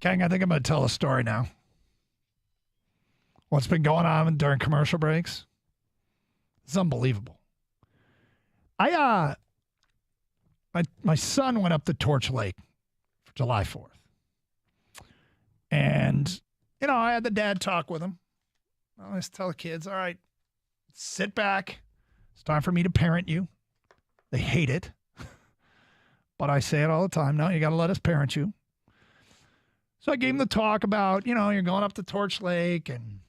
Kang, I think I'm going to tell a story now. What's been going on during commercial breaks? It's unbelievable. My son went up to Torch Lake for July 4th. And, I had the dad talk with him. I always tell the kids, all right, sit back. It's time for me to parent you. They hate it. But I say it all the time. No, you got to let us parent you. So I gave him the talk about, you're going up to Torch Lake and,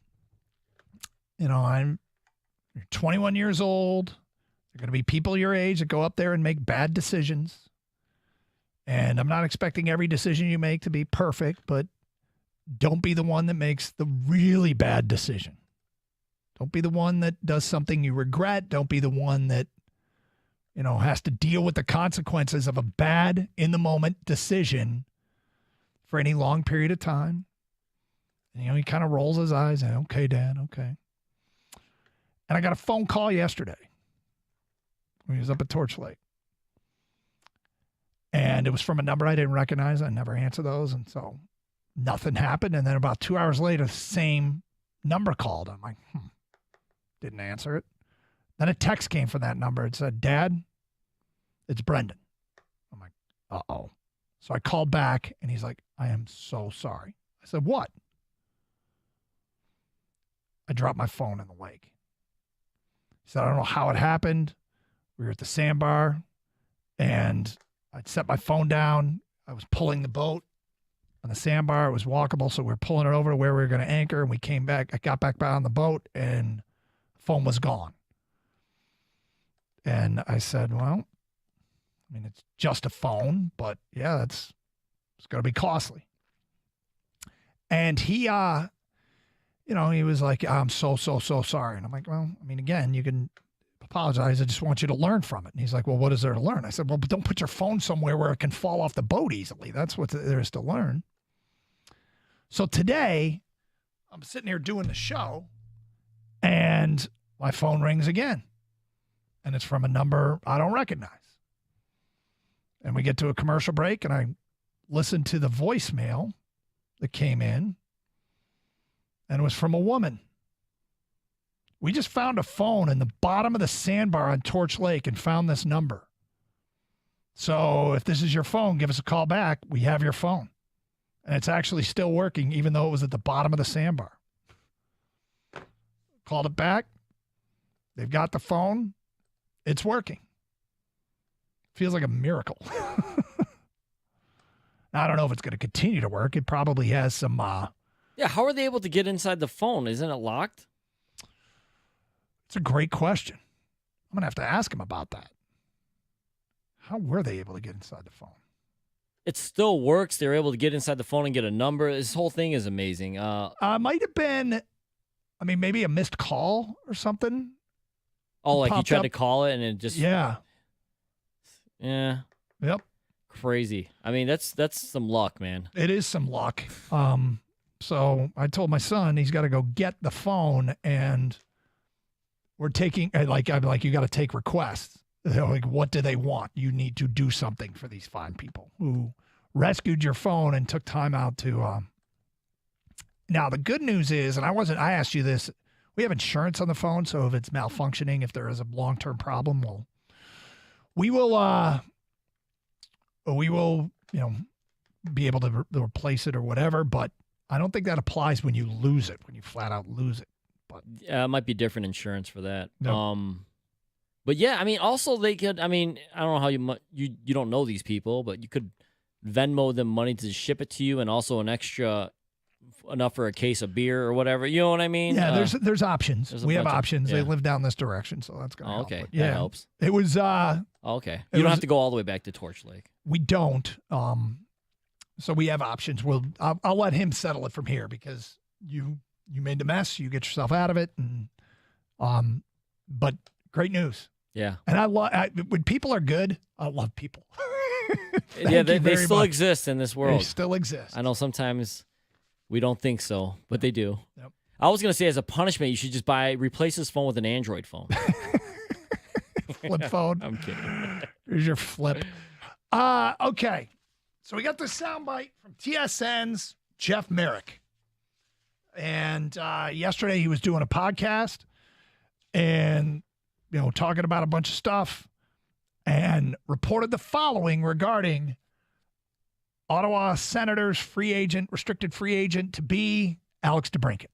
you're 21 years old. There are going to be people your age that go up there and make bad decisions. And I'm not expecting every decision you make to be perfect, but don't be the one that makes the really bad decision. Don't be the one that does something you regret. Don't be the one that, has to deal with the consequences of a bad, in-the-moment decision for any long period of time. And, he kind of rolls his eyes and, okay, Dad, okay. And I got a phone call yesterday when he was up at Torch Lake. And it was from a number I didn't recognize. I never answer those. And so nothing happened. And then about 2 hours later, the same number called. I'm like, didn't answer it. Then a text came from that number. It said, Dad, it's Brendan. I'm like, uh-oh. So I called back, and he's like, I am so sorry. I said, what? I dropped my phone in the lake. He said, I don't know how it happened. We were at the sandbar, and I'd set my phone down. I was pulling the boat on the sandbar. It was walkable, so we were pulling it over to where we were going to anchor, and we came back. I got back on the boat, and the phone was gone. And I said, well, it's just a phone, but yeah, it's going to be costly. And he, he was like, I'm so sorry. And I'm like, well, again, you can apologize. I just want you to learn from it. And he's like, well, what is there to learn? I said, well, but don't put your phone somewhere where it can fall off the boat easily. That's what there is to learn. So today, I'm sitting here doing the show, and my phone rings again. And it's from a number I don't recognize. And we get to a commercial break, and I listen to the voicemail that came in, and it was from a woman. We just found a phone in the bottom of the sandbar on Torch Lake and found this number. So if this is your phone, give us a call back. We have your phone. And it's actually still working, even though it was at the bottom of the sandbar. Called it back. They've got the phone. It's working. Feels like a miracle. I don't know if it's going to continue to work. It probably has some... Yeah, how are they able to get inside the phone? Isn't it locked? It's a great question. I'm going to have to ask him about that. How were they able to get inside the phone? It still works. They're able to get inside the phone and get a number. This whole thing is amazing. Might have been, maybe a missed call or something. Oh, like you tried to call it and it just... Yeah. Yeah. Yep. Crazy. That's some luck, man. It is some luck. So I told my son he's got to go get the phone, and we're taking, I'm like, you got to take requests. They're like, what do they want? You need to do something for these fine people who rescued your phone and took time out to. Now, the good news is, and I asked you this, we have insurance on the phone, so if it's malfunctioning, if there is a long-term problem, we will, be able to replace it or whatever, but I don't think that applies when you lose it, when you flat out lose it. But yeah, it might be different insurance for that. No. But yeah, also they could, I don't know how you don't know these people, but you could Venmo them money to ship it to you, and also an extra enough for a case of beer or whatever. You know what I mean? Yeah, there's options. We have options. Yeah. They live down this direction, so that's going to help. Okay, But yeah, that helps. It was... okay. You don't have to go all the way back to Torch Lake. We don't. So we have options. I'll let him settle it from here, because you made the mess. You get yourself out of it. And, but great news. Yeah. And when people are good, I love people. Yeah, they still exist in this world. They still exist. I know sometimes we don't think so, but they do. Yep. I was going to say, as a punishment, you should just replace his phone with an Android phone. Flip phone. I'm kidding. Here's your flip. Okay. So we got the soundbite from TSN's Jeff Merrick. And yesterday he was doing a podcast and, talking about a bunch of stuff and reported the following regarding Ottawa Senators restricted free agent to be Alex DeBrincat.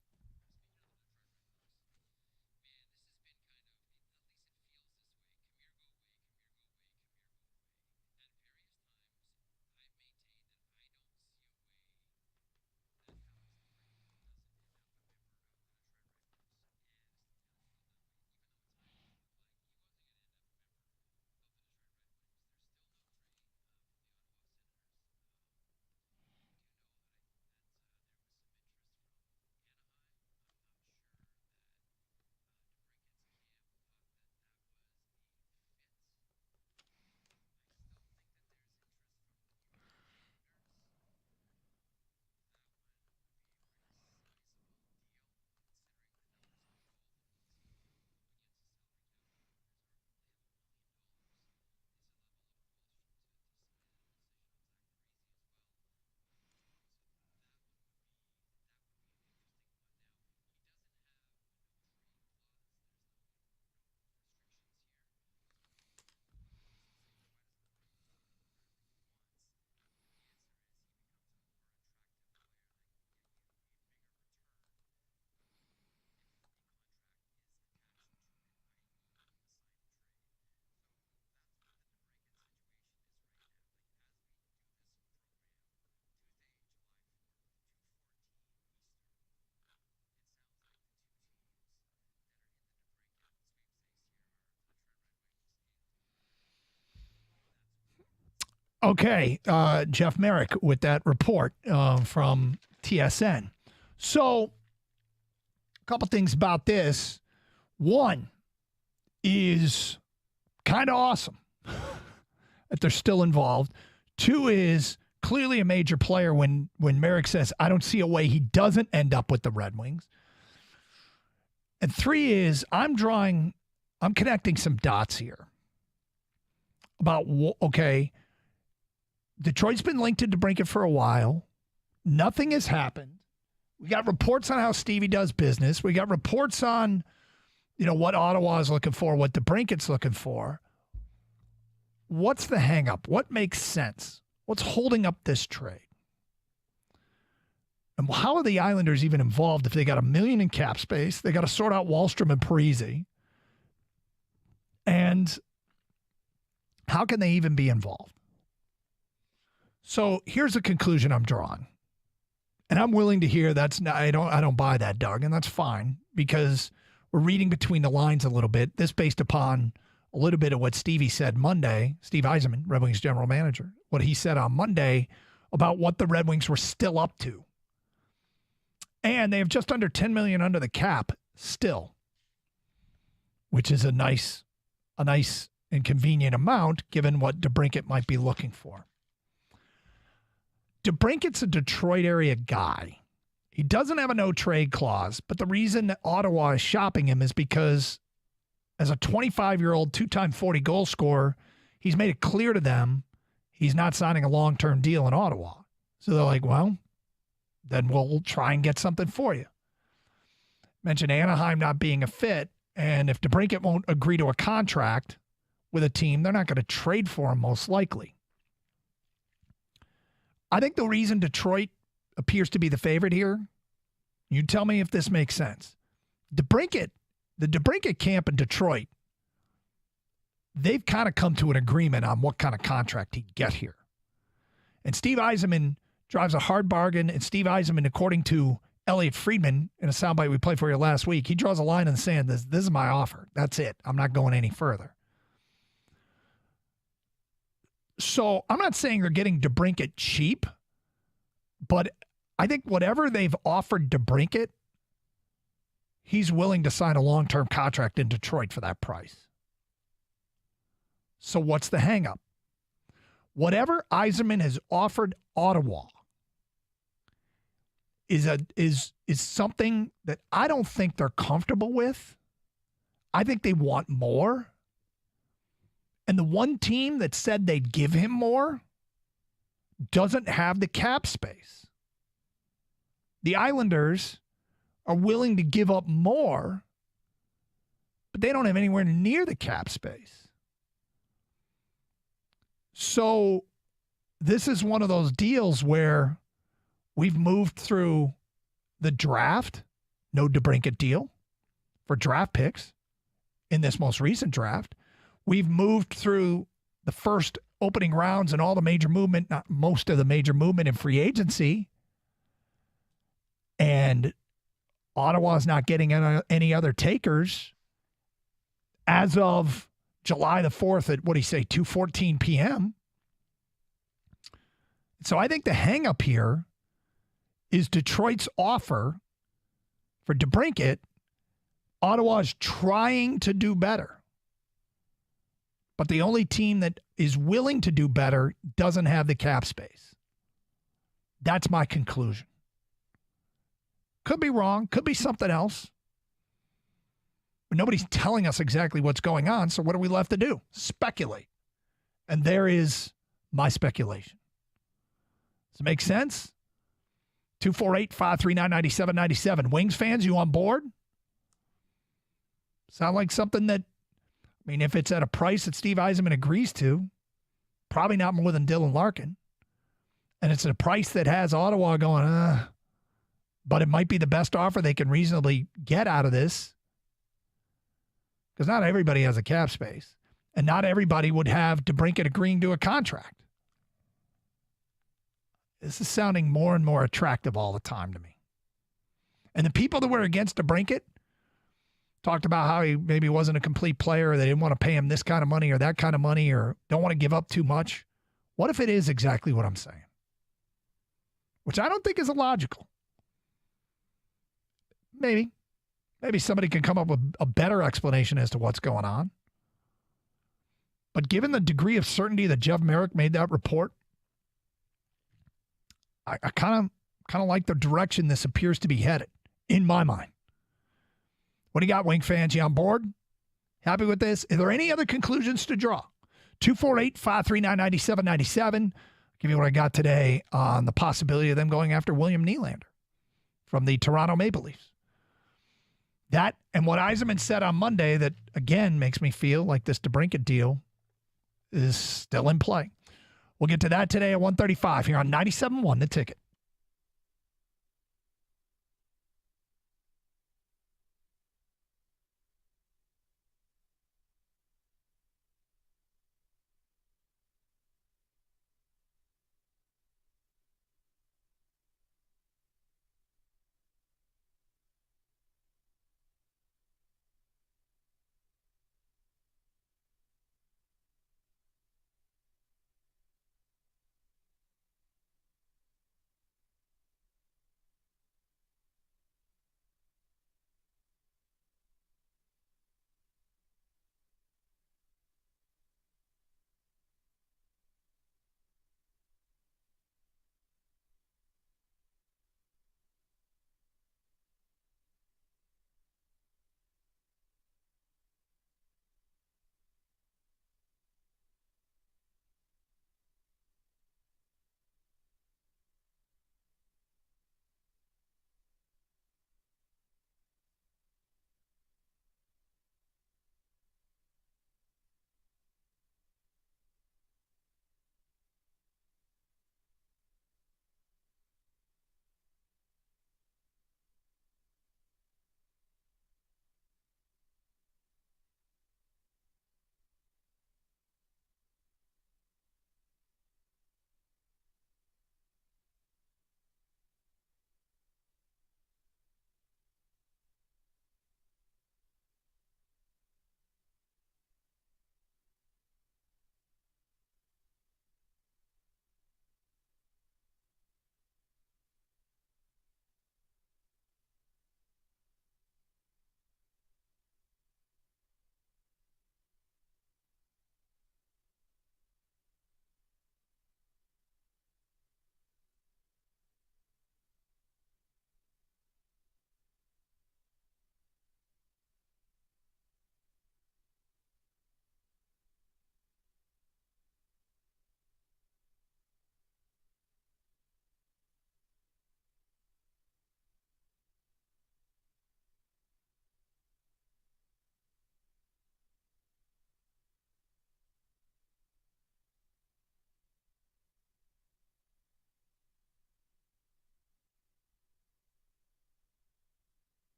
Okay, Jeff Merrick with that report from TSN. So, a couple things about this. One is kind of awesome that they're still involved. Two is clearly a major player when Merrick says, I don't see a way he doesn't end up with the Red Wings. And three is I'm connecting some dots here about, okay, Detroit's been linked to DeBrincat for a while. Nothing has happened. We got reports on how Stevie does business. We got reports on, what Ottawa is looking for, what DeBrincat's looking for. What's the hang-up? What makes sense? What's holding up this trade? And how are the Islanders even involved if they got $1 million in cap space? They got to sort out Wahlstrom and Parise. And how can they even be involved? So here's the conclusion I'm drawing. And I'm willing to hear I don't buy that, Doug, and that's fine because we're reading between the lines a little bit. This based upon a little bit of what Stevie said Monday, Steve Yzerman, Red Wings general manager, what he said on Monday about what the Red Wings were still up to. And they have just under $10 million under the cap still, which is a nice and convenient amount given what DeBrincat might be looking for. DeBrincat's a Detroit area guy. He doesn't have a no-trade clause, but the reason that Ottawa is shopping him is because as a 25-year-old, two-time 40-goal scorer, he's made it clear to them he's not signing a long-term deal in Ottawa. So they're like, well, then we'll try and get something for you. Mentioned Anaheim not being a fit, and if DeBrincat won't agree to a contract with a team, they're not going to trade for him most likely. I think the reason Detroit appears to be the favorite here, you tell me if this makes sense. The DeBrincat camp in Detroit, they've kind of come to an agreement on what kind of contract he'd get here. And Steve Yzerman drives a hard bargain, and Steve Yzerman, according to Elliot Friedman in a soundbite we played for you last week, he draws a line in the sand. This is my offer. That's it. I'm not going any further. So I'm not saying they're getting DeBrincat cheap, but I think whatever they've offered DeBrincat, he's willing to sign a long-term contract in Detroit for that price. So what's the hang-up? Whatever Yzerman has offered Ottawa is something that I don't think they're comfortable with. I think they want more. And the one team that said they'd give him more doesn't have the cap space. the Islanders are willing to give up more, but they don't have anywhere near the cap space. So this is one of those deals where we've moved through the draft, no DeBrincat deal for draft picks in this most recent draft. We've moved through the first opening rounds and all the major movement, not most of the major movement in free agency. And Ottawa's not getting any other takers as of July the 4th at, 2:14 p.m. So I think the hang-up here is Detroit's offer for DeBrincat. Ottawa's trying to do better. But the only team that is willing to do better doesn't have the cap space. That's my conclusion. Could be wrong. Could be something else. But nobody's telling us exactly what's going on, so what are we left to do? Speculate. And there is my speculation. Does it make sense? 248-539-9797. Wings fans, you on board? Sound like something that, if it's at a price that Steve Yzerman agrees to, probably not more than Dylan Larkin. And it's at a price that has Ottawa going, but it might be the best offer they can reasonably get out of this. Because not everybody has a cap space. And not everybody would have DeBrincat agreeing to a contract. This is sounding more and more attractive all the time to me. And the people that were against DeBrincat talked about how he maybe wasn't a complete player, or they didn't want to pay him this kind of money or that kind of money, or don't want to give up too much. What if it is exactly what I'm saying? Which I don't think is illogical. Maybe somebody can come up with a better explanation as to what's going on. But given the degree of certainty that Jeff Merrick made that report, I kind of like the direction this appears to be headed, in my mind. What do you got, Wing fans? You on board? Happy with this? Are there any other conclusions to draw? 248-539-9797. Give you what I got today on the possibility of them going after William Nylander from the Toronto Maple Leafs. That and what Yzerman said on Monday that, again, makes me feel like this DeBrincat deal is still in play. We'll get to that today at 1:35 here on 97.1 The Ticket.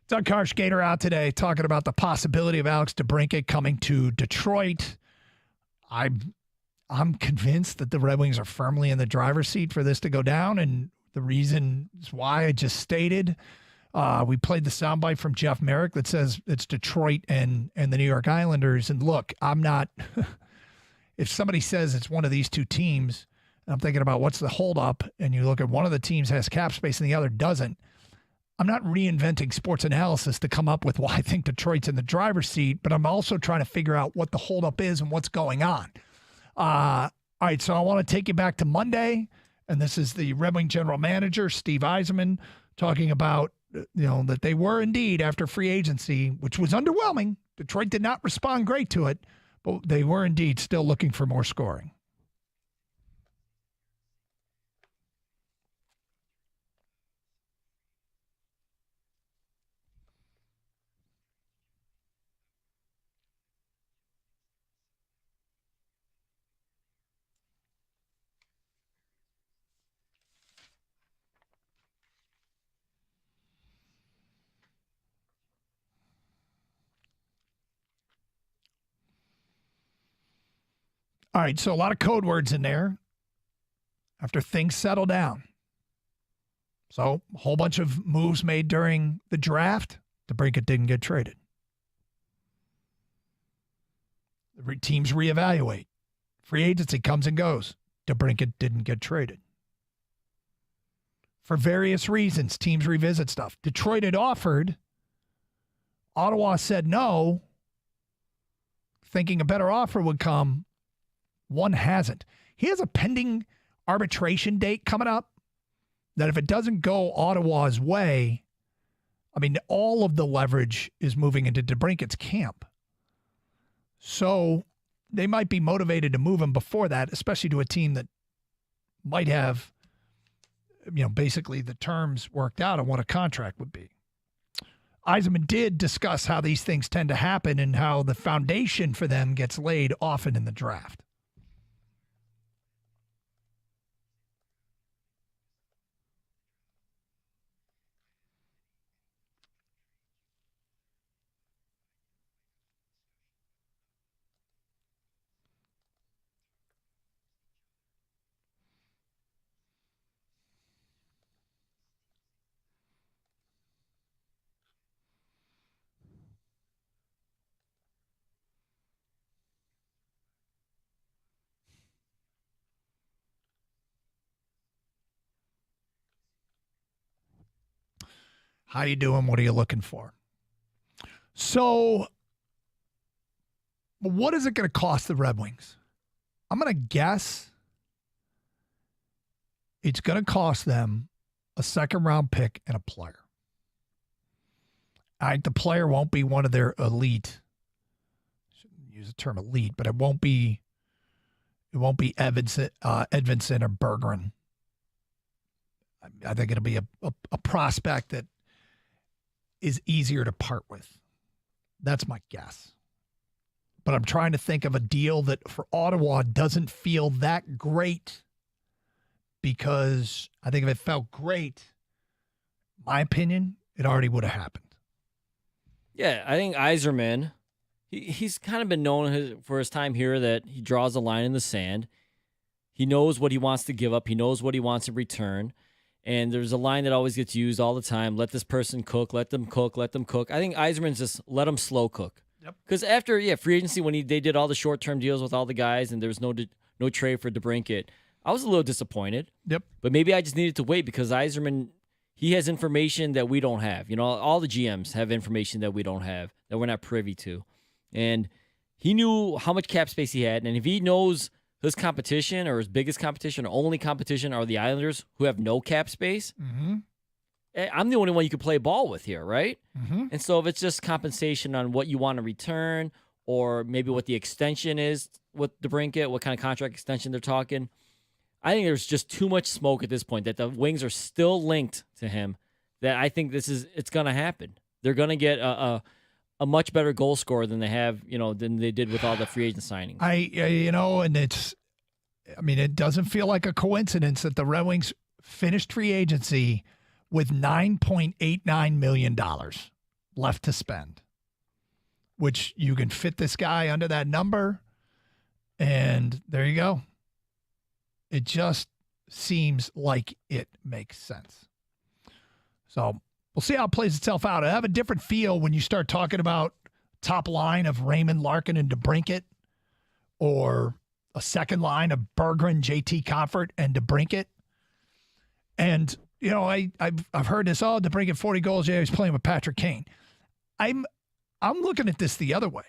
Doug Karshgater out today talking about the possibility of Alex DeBrincat coming to Detroit. I'm convinced that the Red Wings are firmly in the driver's seat for this to go down, and the reason is why I just stated. We played the soundbite from Jeff Merrick that says it's Detroit and the New York Islanders. And look, I'm not – if somebody says it's one of these two teams, and I'm thinking about what's the holdup, and you look at one of the teams has cap space and the other doesn't, I'm not reinventing sports analysis to come up with why I think Detroit's in the driver's seat, but I'm also trying to figure out what the holdup is and what's going on. All right, so I want to take you back to Monday, and this is the Red Wing general manager, Steve Yzerman, talking about that they were indeed, after free agency, which was underwhelming. Detroit did not respond great to it, but they were indeed still looking for more scoring. All right, so a lot of code words in there after things settle down. So a whole bunch of moves made during the draft. DeBrincat didn't get traded. The teams reevaluate. Free agency comes and goes. DeBrincat didn't get traded. For various reasons, teams revisit stuff. Detroit had offered. Ottawa said no, thinking a better offer would come. One hasn't. He has a pending arbitration date coming up that if it doesn't go Ottawa's way, I mean, all of the leverage is moving into DeBrincat's camp. So they might be motivated to move him before that, especially to a team that might have, basically the terms worked out on what a contract would be. Yzerman did discuss how these things tend to happen and how the foundation for them gets laid often in the draft. How you doing? What are you looking for? So, what is it going to cost the Red Wings? I'm going to guess it's going to cost them a second-round pick and a player. The player won't be one of their elite. I shouldn't use the term elite, but it won't be Edvinsson or Bergeron. I think it'll be a prospect that is easier to part with. That's my guess. But I'm trying to think of a deal that for Ottawa doesn't feel that great, because I think if it felt great, my opinion, it already would have happened. Yeah, I think Yzerman, he's kind of been known for his time here that he draws a line in the sand. He knows what he wants to give up. He knows what he wants in return. And there's a line that always gets used all the time. Let this person cook. Let them cook. Let them cook. I think Yzerman's just let them slow cook. Because after free agency, when they did all the short-term deals with all the guys and there was no trade for DeBrincat, I was a little disappointed. Yep. But maybe I just needed to wait because Yzerman, he has information that we don't have. All the GMs have information that we don't have, that we're not privy to. And he knew how much cap space he had. And if he knows his competition or his biggest competition or only competition are the Islanders who have no cap space, I'm the only one you can play ball with here, right? Mm-hmm. And so if it's just compensation on what you want to return or maybe what the extension is with DeBrincat, what kind of contract extension they're talking, I think there's just too much smoke at this point that the Wings are still linked to him, that I think it's going to happen. They're going to get a much better goal scorer than they have, than they did with all the free agent signings. It doesn't feel like a coincidence that the Red Wings finished free agency with $9.89 million left to spend, which you can fit this guy under that number, and there you go. It just seems like it makes sense. So we'll see how it plays itself out. I have a different feel when you start talking about top line of Raymond, Larkin, and DeBrincat, or a second line of Berggren, JT Compher, and DeBrincat. And, you know, I've heard this, DeBrincat 40 goals, yeah, he's playing with Patrick Kane. I'm looking at this the other way.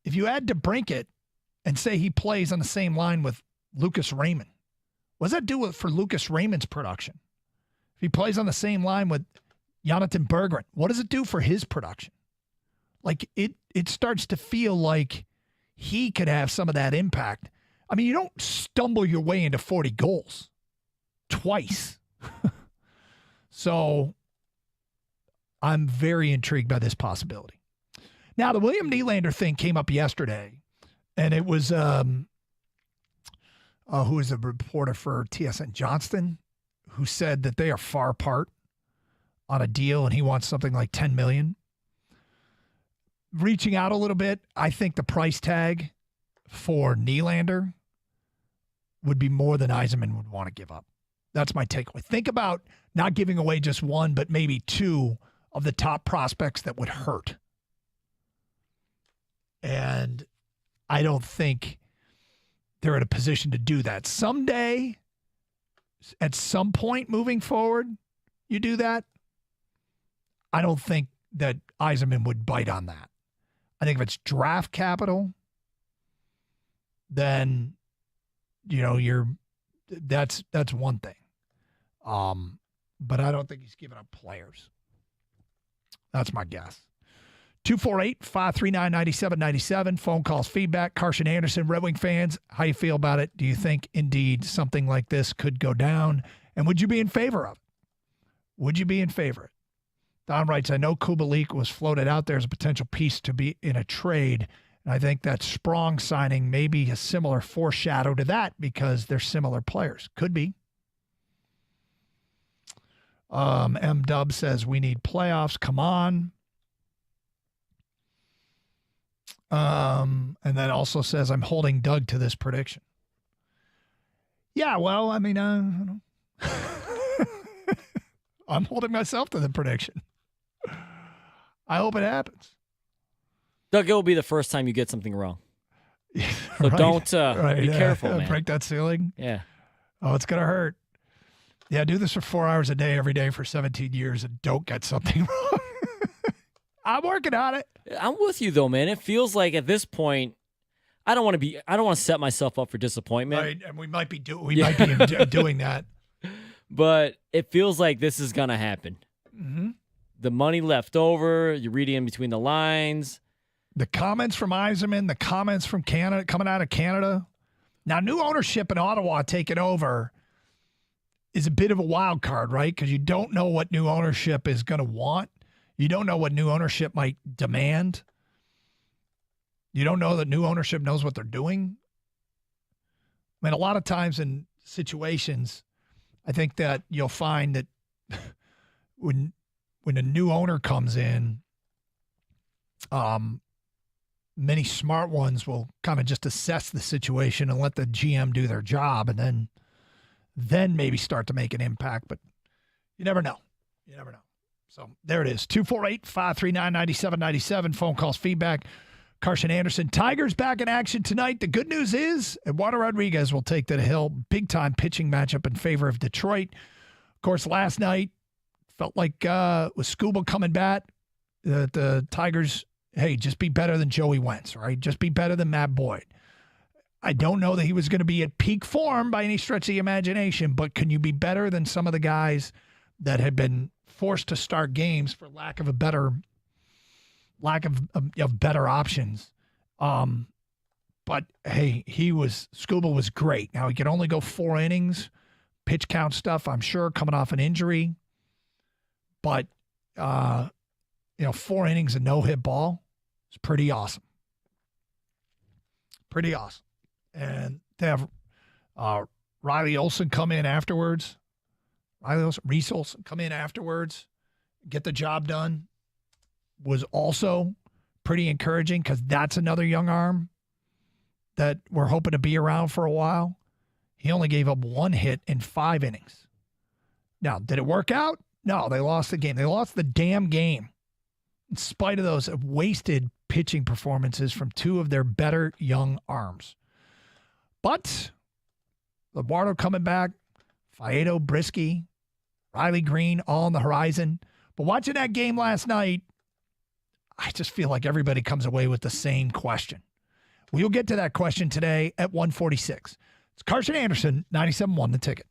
If you add DeBrincat and say he plays on the same line with Lucas Raymond, what does that do for Lucas Raymond's production? If he plays on the same line with Jonathan Berggren, what does it do for his production? Like, it starts to feel like he could have some of that impact. I mean, you don't stumble your way into 40 goals twice. So I'm very intrigued by this possibility. Now, the William Nylander thing came up yesterday, and it was who was a reporter for TSN, Johnston, who said that they are far apart on a deal, and he wants something like $10 million. Reaching out a little bit, I think the price tag for Nylander would be more than Yzerman would want to give up. That's my takeaway. Think about not giving away just one, but maybe two of the top prospects that would hurt. And I don't think they're in a position to do that. Someday, at some point moving forward, you do that. I don't think that Yzerman would bite on that. I think if it's draft capital, then, you know, that's one thing. But I don't think he's giving up players. That's my guess. 248-539-9797. Phone calls, feedback. Carson Anderson, Red Wing fans, how you feel about it? Do you think indeed something like this could go down? And would you be in favor of it? Would you be in favor of it? Don writes, I know Kubalik was floated out there as a potential piece to be in a trade. And I think that Sprong signing may be a similar foreshadow to that because they're similar players. Could be. M. Dub says, we need playoffs. Come on. And then also says, I'm holding Doug to this prediction. Yeah, well, I mean, I don't know. I'm holding myself to the prediction. I hope it happens. Doug, it will be the first time you get something wrong. So Right. don't be Yeah. careful, man. Break that ceiling. Yeah. Oh, it's going to hurt. Yeah, do this for 4 hours a day every day for 17 years and don't get something wrong. I'm working on it. I'm with you though, man. It feels like at this point, I don't want to set myself up for disappointment. Right, and we might be doing that. But it feels like this is going to happen. Mm-hmm. The money left over, you're reading in between the lines. The comments from Yzerman, the comments from Canada, coming out of Canada. Now, new ownership in Ottawa taking over is a bit of a wild card, right? Because you don't know what new ownership is going to want. You don't know what new ownership might demand. You don't know that new ownership knows what they're doing. I mean, a lot of times in situations, I think that you'll find that when a new owner comes in, many smart ones will kind of just assess the situation and let the GM do their job, and then maybe start to make an impact. But you never know. You never know. So there it is. 248-539-9797. Phone calls, feedback. Carson Anderson. Tigers back in action tonight. The good news is Eduardo Rodriguez will take to the hill. Big-time pitching matchup in favor of Detroit. Of course, last night felt like with Scuba coming back, the Tigers, hey, just be better than Joey Wentz, right? Just be better than Matt Boyd. I don't know that he was going to be at peak form by any stretch of the imagination, but can you be better than some of the guys that had been forced to start games for lack of better options? But hey, Scuba was great. Now he could only go 4 innings, pitch count stuff, I'm sure, coming off an injury. But 4 innings and no hit ball is pretty awesome. Pretty awesome. And to have Riley Olsen come in afterwards. Reese Olsen come in afterwards, get the job done. was also pretty encouraging because that's another young arm that we're hoping to be around for a while. He only gave up 1 hit in 5 innings. Now, did it work out? No, they lost the game. They lost the damn game in spite of those wasted pitching performances from 2 of their better young arms. But Lombardo coming back, Faedo, Brisky, Riley Green, all on the horizon. But watching that game last night, I just feel like everybody comes away with the same question. We will get to that question today at 1:46. It's Carson Anderson, 97.1 The Ticket.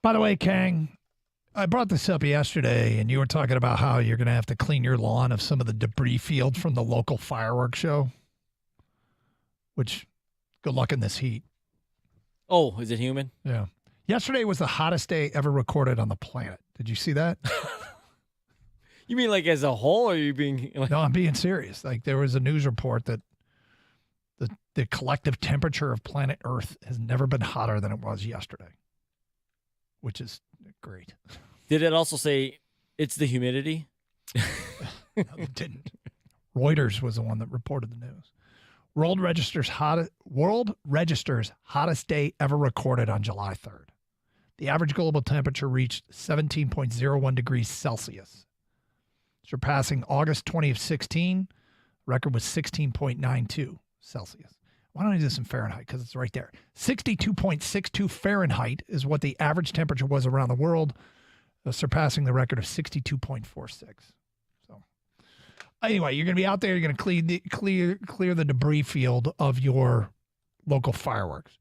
By the way, Kang, I brought this up yesterday, and you were talking about how you're going to have to clean your lawn of some of the debris field from the local fireworks show, which, good luck in this heat. Oh, is it human? Yeah. Yesterday was the hottest day ever recorded on the planet. Did you see that? You mean like as a whole, or are you being like... No, I'm being serious. Like there was a news report that the collective temperature of planet Earth has never been hotter than it was yesterday, which is great. Did it also say it's the humidity? No, it didn't. Reuters was the one that reported the news. World Register's hottest day ever recorded on July 3rd. The average global temperature reached 17.01 degrees Celsius, surpassing August 2016. Record was 16.92 Celsius. Why don't I do this in Fahrenheit? Because it's right there. 62.62 Fahrenheit is what the average temperature was around the world, surpassing the record of 62.46. So, anyway, you're going to be out there. You're going to clear the debris field of your local fireworks.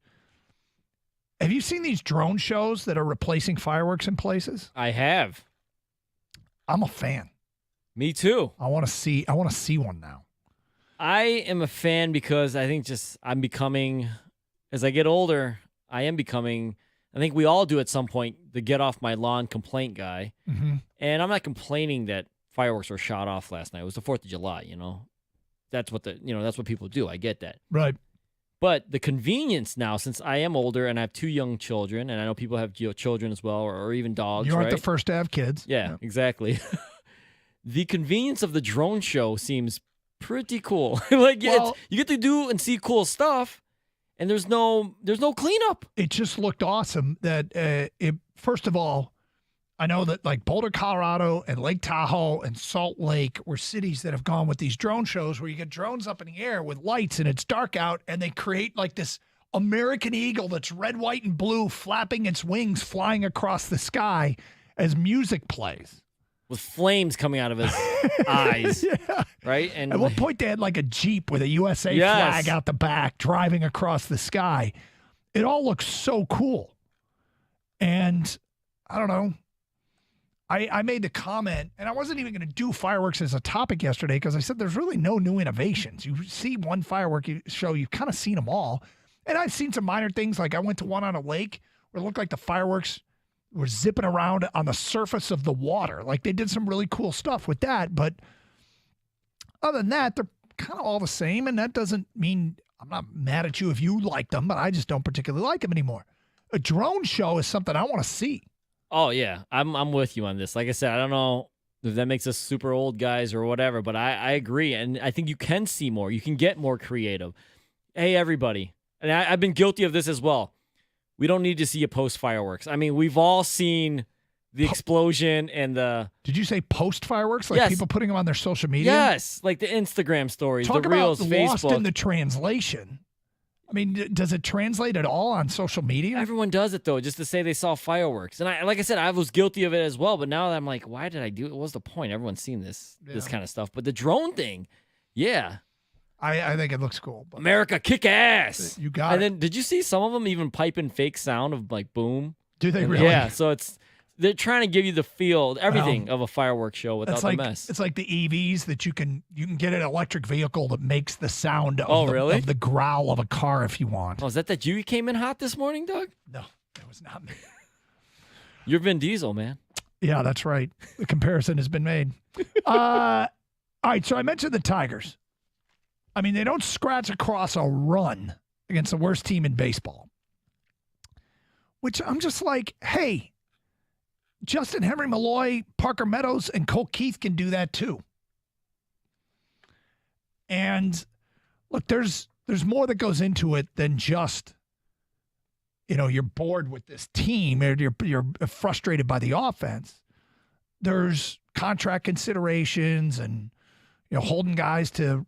Have you seen these drone shows that are replacing fireworks in places? I have. I'm a fan. Me too. I want to see one now. I am a fan because I think I'm becoming, as I get older, I think we all do at some point, the get off my lawn complaint guy. Mm-hmm. And I'm not complaining that fireworks were shot off last night. It was the 4th of July, That's what that's what people do. I get that. Right. But the convenience now, since I am older and I have 2 young children, and I know people have children as well, or even dogs. You aren't right? the first to have kids. Yeah. Exactly. The convenience of the drone show seems pretty cool. You get to do and see cool stuff, and there's no cleanup. It just looked awesome. That first of all, I know that like Boulder, Colorado, and Lake Tahoe and Salt Lake were cities that have gone with these drone shows where you get drones up in the air with lights and it's dark out, and they create like this American eagle that's red, white, and blue flapping its wings, flying across the sky as music plays. With flames coming out of his eyes, yeah. Right? And at one point, they had like a Jeep with a USA flag out the back driving across the sky. It all looks so cool. And I don't know. I made the comment, and I wasn't even going to do fireworks as a topic yesterday because I said there's really no new innovations. You see one firework show, you've kind of seen them all. And I've seen some minor things. Like I went to one on a lake where it looked like the fireworks were zipping around on the surface of the water. Like they did some really cool stuff with that. But other than that, they're kind of all the same. And that doesn't mean I'm not mad at you if you like them, but I just don't particularly like them anymore. A drone show is something I want to see. Oh, yeah. I'm with you on this. Like I said, I don't know if that makes us super old guys or whatever, but I agree. And I think you can see more. You can get more creative. Hey, everybody. And I've been guilty of this as well. We don't need to see you post fireworks. I mean, we've all seen the explosion and the... Did you say post fireworks? Like yes. People putting them on their social media? Yes. Like the Instagram stories, Talk the Reels, about Facebook. Lost in the translation. I mean, does it translate at all on social media? Everyone does it, though, just to say they saw fireworks. And like I said, I was guilty of it as well. But now I'm like, why did I do it? What's the point? Everyone's seen this kind of stuff. But the drone thing, yeah. I think it looks cool. But America, kick ass. You got it. And then did you see some of them even piping fake sound of like boom? Do they really? Yeah, so they're trying to give you the feel, everything of a fireworks show without the mess. It's like the EVs that you can get an electric vehicle that makes the sound of, of the growl of a car if you want. Oh, is that you came in hot this morning, Doug? No, that was not me. You're Vin Diesel, man. Yeah, that's right. The comparison has been made. All right, so I mentioned the Tigers. I mean, they don't scratch across a run against the worst team in baseball. Which I'm just like, hey, Justin Henry Malloy, Parker Meadows, and Colt Keith can do that too. And look, there's more that goes into it than just, you're bored with this team or you're frustrated by the offense. There's contract considerations and, holding guys to,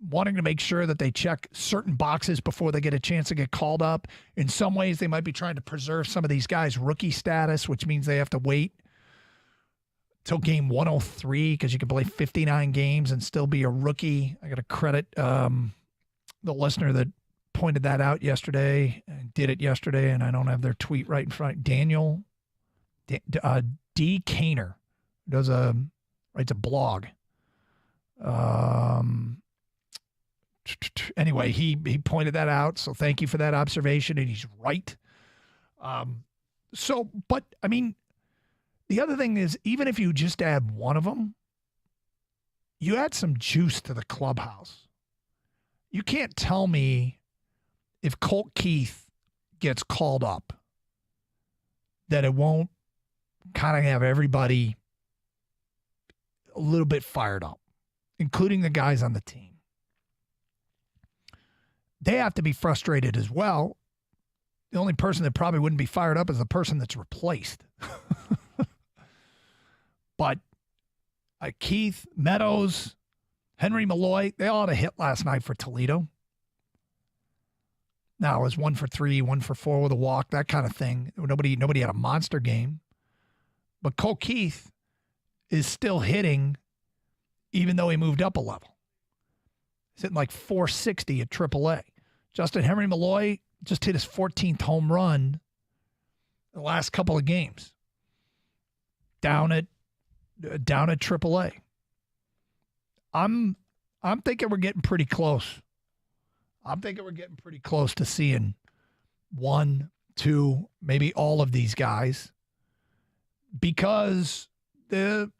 wanting to make sure that they check certain boxes before they get a chance to get called up. In some ways, they might be trying to preserve some of these guys' rookie status, which means they have to wait till game 103 because you can play 59 games and still be a rookie. I got to credit the listener that pointed that out yesterday and did it yesterday, and I don't have their tweet right in front. Daniel D. Kaner writes a blog. Anyway, he pointed that out, so thank you for that observation, and he's right. But I mean, The other thing is, even if you just add one of them, you add some juice to the clubhouse. You can't tell me if Colt Keith gets called up that it won't kind of have everybody a little bit fired up, including the guys on the team. They have to be frustrated as well. The only person that probably wouldn't be fired up is the person that's replaced. But Keith, Meadows, Henry Malloy, they all had a hit last night for Toledo. Now it was 1 for 3, 1 for 4 with a walk, that kind of thing. Nobody had a monster game. But Colt Keith is still hitting even though he moved up a level. He's hitting like 460 at AAA. Justin Henry Malloy just hit his 14th home run in the last couple of games. Down at AAA. I'm thinking we're getting pretty close. I'm thinking we're getting pretty close to seeing 1, 2, maybe all of these guys, because the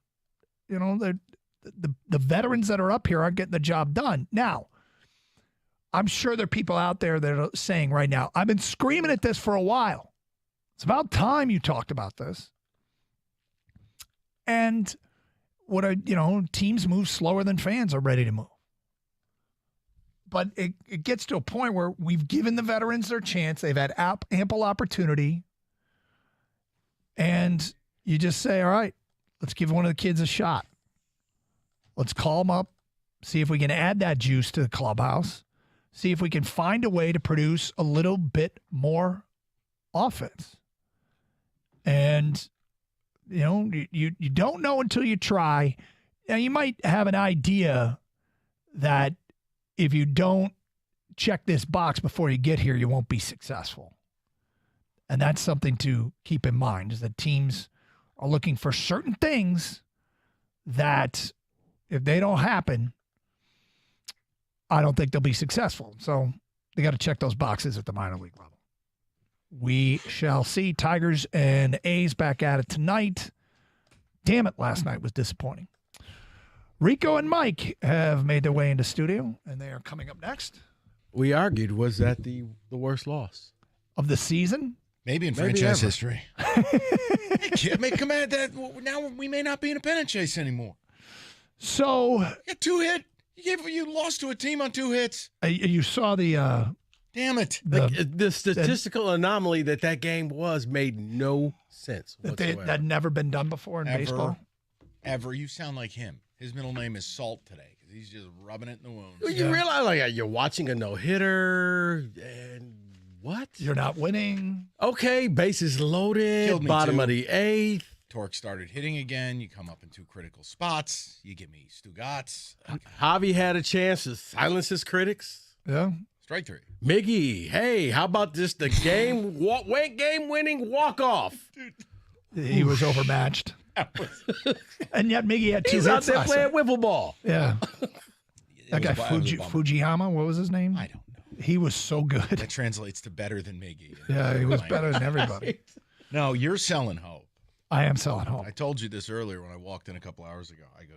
veterans that are up here aren't getting the job done. Now, I'm sure there are people out there that are saying right now, I've been screaming at this for a while. It's about time you talked about this. And teams move slower than fans are ready to move. But it gets to a point where we've given the veterans their chance. They've had ample opportunity. And you just say, all right, let's give one of the kids a shot. Let's call them up, see if we can add that juice to the clubhouse, see if we can find a way to produce a little bit more offense. And, you don't know until you try. Now, you might have an idea that if you don't check this box before you get here, you won't be successful. And that's something to keep in mind, is that teams are looking for certain things that if they don't happen, I don't think they'll be successful. So they got to check those boxes at the minor league level. We shall see. Tigers and A's back at it tonight. Damn it, last night was disappointing. Rico and Mike have made their way into studio, and they are coming up next. We argued, was that the worst loss of the season? Maybe in franchise history. Come on, now we may not be in a pennant chase anymore. So you got 2 hit. You lost to a team on 2 hits. You saw the damn it. The statistical anomaly that game was made no sense whatsoever. That never been done before in baseball. Ever. You sound like him. His middle name is Salt today because he's just rubbing it in the wounds. You realize you're watching a no-hitter and what? You're not winning. Okay, bases loaded, bottom of the 8th. Torque started hitting again. You come up in 2 critical spots. You give me Stugatz. Okay. Javi had a chance to silence his critics. Yeah. Strike 3. Miggy, hey, how about just the game-winning walk-off? He was overmatched. And yet Miggy had 2 hits. He's out there playing wiffle ball. Yeah. That guy, Fujiyama, what was his name? I don't know. He was so good. That translates to better than Miggy. Yeah, he was better than everybody. No, you're selling hope. I am selling hope. I told you this earlier when I walked in a couple hours ago. I go,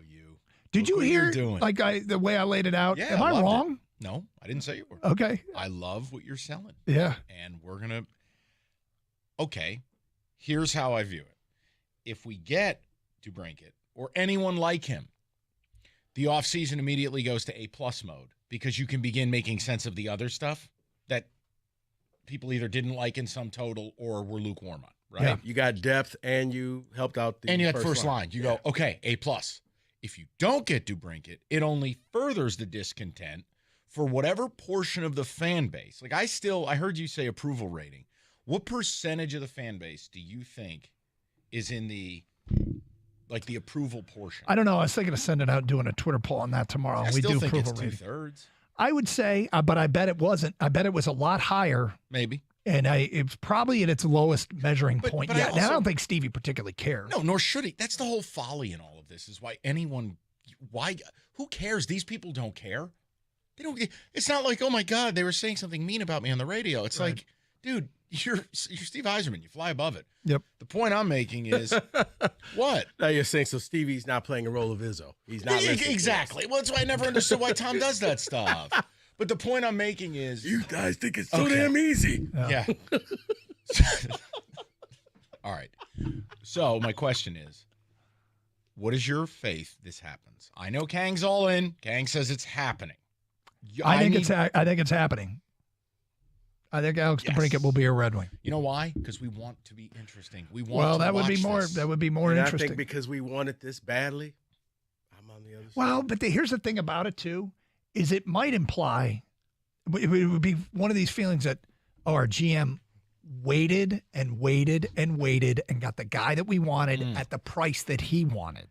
Did you hear the way I laid it out? Yeah, am I wrong? It. No, I didn't say you were. Okay. I love what you're selling. Yeah. And we're going to. Okay. Here's how I view it. If we get DeBrincat or anyone like him, the offseason immediately goes to A+ mode because you can begin making sense of the other stuff that people either didn't like in some total or were lukewarm on, right? Yeah. You got depth and you helped out the and you had first line. You go, okay, A+. If you don't get DeBrincat, it only furthers the discontent for whatever portion of the fan base. Like I heard you say approval rating. What percentage of the fan base do you think is in the approval portion? I don't know. I was thinking of sending out, doing a Twitter poll on that tomorrow. I we still do think approval it's rating. 2/3. I would say, but I bet it wasn't. I bet it was a lot higher. Maybe. And it's probably at its lowest measuring point yet. I don't think Stevie particularly cares. No, nor should he. That's the whole folly in all of this, is who cares? These people don't care. They don't. It's not like, oh my God, they were saying something mean about me on the radio. It's like, Dude, you're Steve Yzerman. You fly above it. Yep. The point I'm making is what? Now you're saying so Stevie's not playing a role of Izzo. He's not listening to exactly. Well, that's why I never understood why Tom does that stuff. But the point I'm making is you guys think it's so damn easy. Yeah. All right. So my question is, what is your faith this happens? I know Kang's all in. Kang says it's happening. I think it's happening. I think Alex DeBrincat will be a Red Wing. You know why? Because we want to be interesting. We want. Well, to that would be watch more. this. That would be more And interesting. I think because we want it this badly, I'm on the other side. Well, but here's the thing about it too, is it might imply it would be one of these feelings that our GM waited and waited and waited and got the guy that we wanted at the price that he wanted.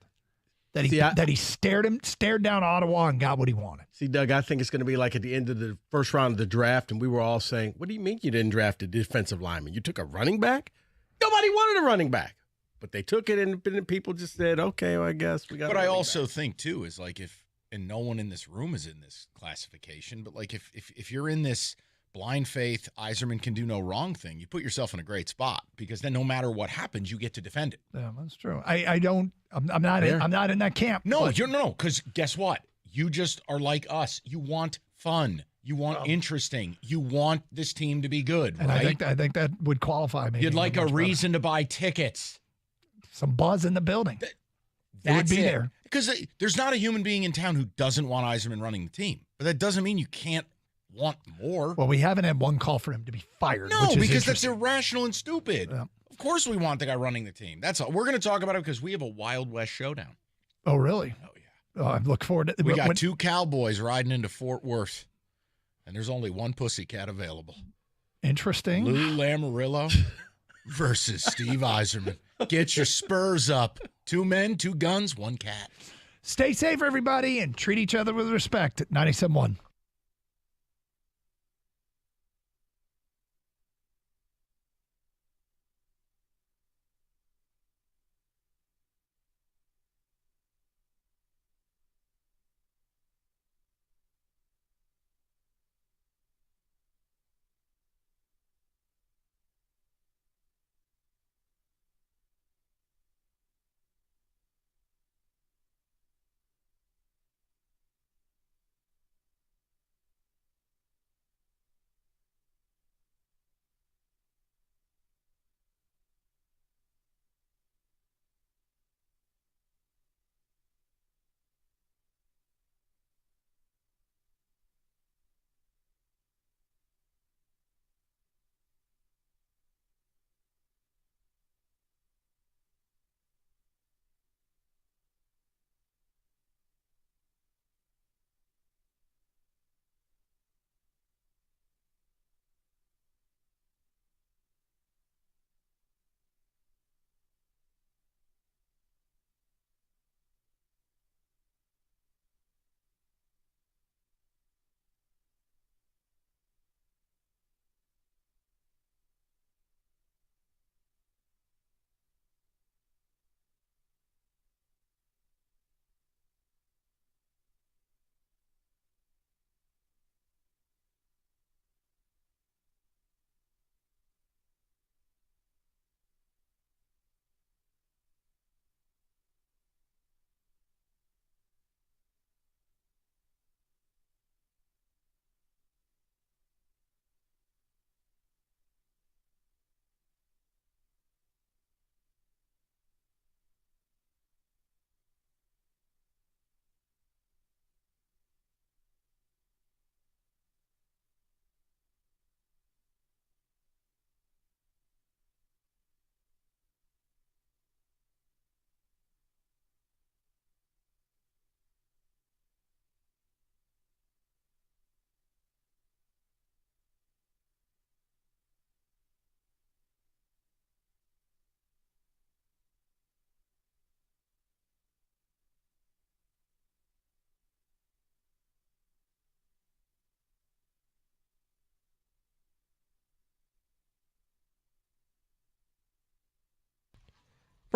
That he stared down Ottawa and got what he wanted. See, Doug, I think it's going to be like at the end of the first round of the draft, and we were all saying, what do you mean you didn't draft a defensive lineman? You took a running back? Nobody wanted a running back. But they took it, and people just said, okay, well, I guess we got But I also think, too, is like and no one in this room is in this classification, but like if you're in this blind faith, Yzerman can do no wrong thing, you put yourself in a great spot because then no matter what happens, you get to defend it. Yeah, that's true. I'm not in that camp. No, because guess what? You just are like us. You want fun. You want interesting. You want this team to be good, And right? I think that would qualify me. You'd like a reason to buy tickets. Some buzz in the building. That would be there. Because there's not a human being in town who doesn't want Yzerman running the team. But that doesn't mean you can't want more. Well, we haven't had one call for him to be fired. No, which is because that's interesting. irrational and stupid. Yeah. Of course we want the guy running the team. That's all. We're going to talk about it because we have a Wild West showdown. Oh, really? Oh, yeah. Oh, I look forward to it. We got two cowboys riding into Fort Worth, and there's only one pussycat available. Interesting. Lou Lamoriello versus Steve Yzerman. Get your spurs up. 2 men, 2 guns, 1 cat. Stay safe, everybody, and treat each other with respect at 97.1.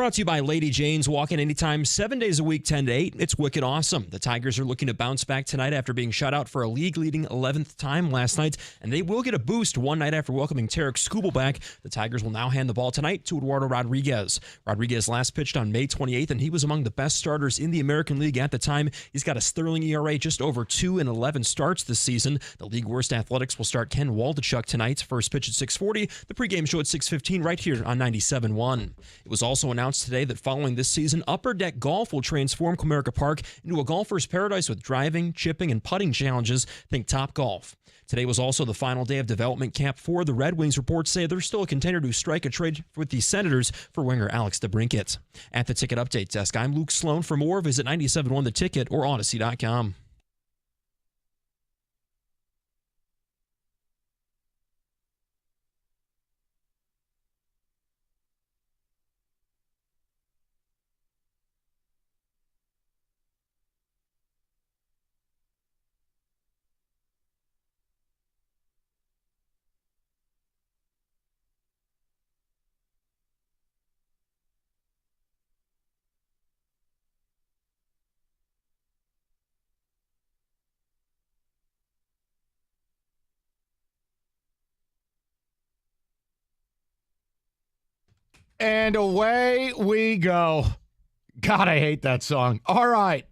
Brought to you by Lady Jane's. Walk in anytime, 7 days a week, 10 to 8. It's wicked awesome. The Tigers are looking to bounce back tonight after being shut out for a league-leading 11th time last night, and they will get a boost one night after welcoming Tarek Skubal back. The Tigers will now hand the ball tonight to Eduardo Rodriguez. Rodriguez last pitched on May 28th, and he was among the best starters in the American League at the time. He's got a sterling ERA just over 2 in 11 starts this season. The league worst Athletics will start Ken Waldichuk tonight. First pitch at 6:40. The pregame show at 6:15 right here on 97.1. It was also announced today that following this season, Upper Deck Golf will transform Comerica Park into a golfer's paradise with driving, chipping, and putting challenges. Think Top Golf. Today was also the final day of development camp for the Red Wings. Reports say they're still a contender to strike a trade with the Senators for winger Alex DeBrincat. At the Ticket Update Desk, I'm Luke Sloan. For more, visit 97.1 The Ticket or Odyssey.com. And away we go. God, I hate that song. All right.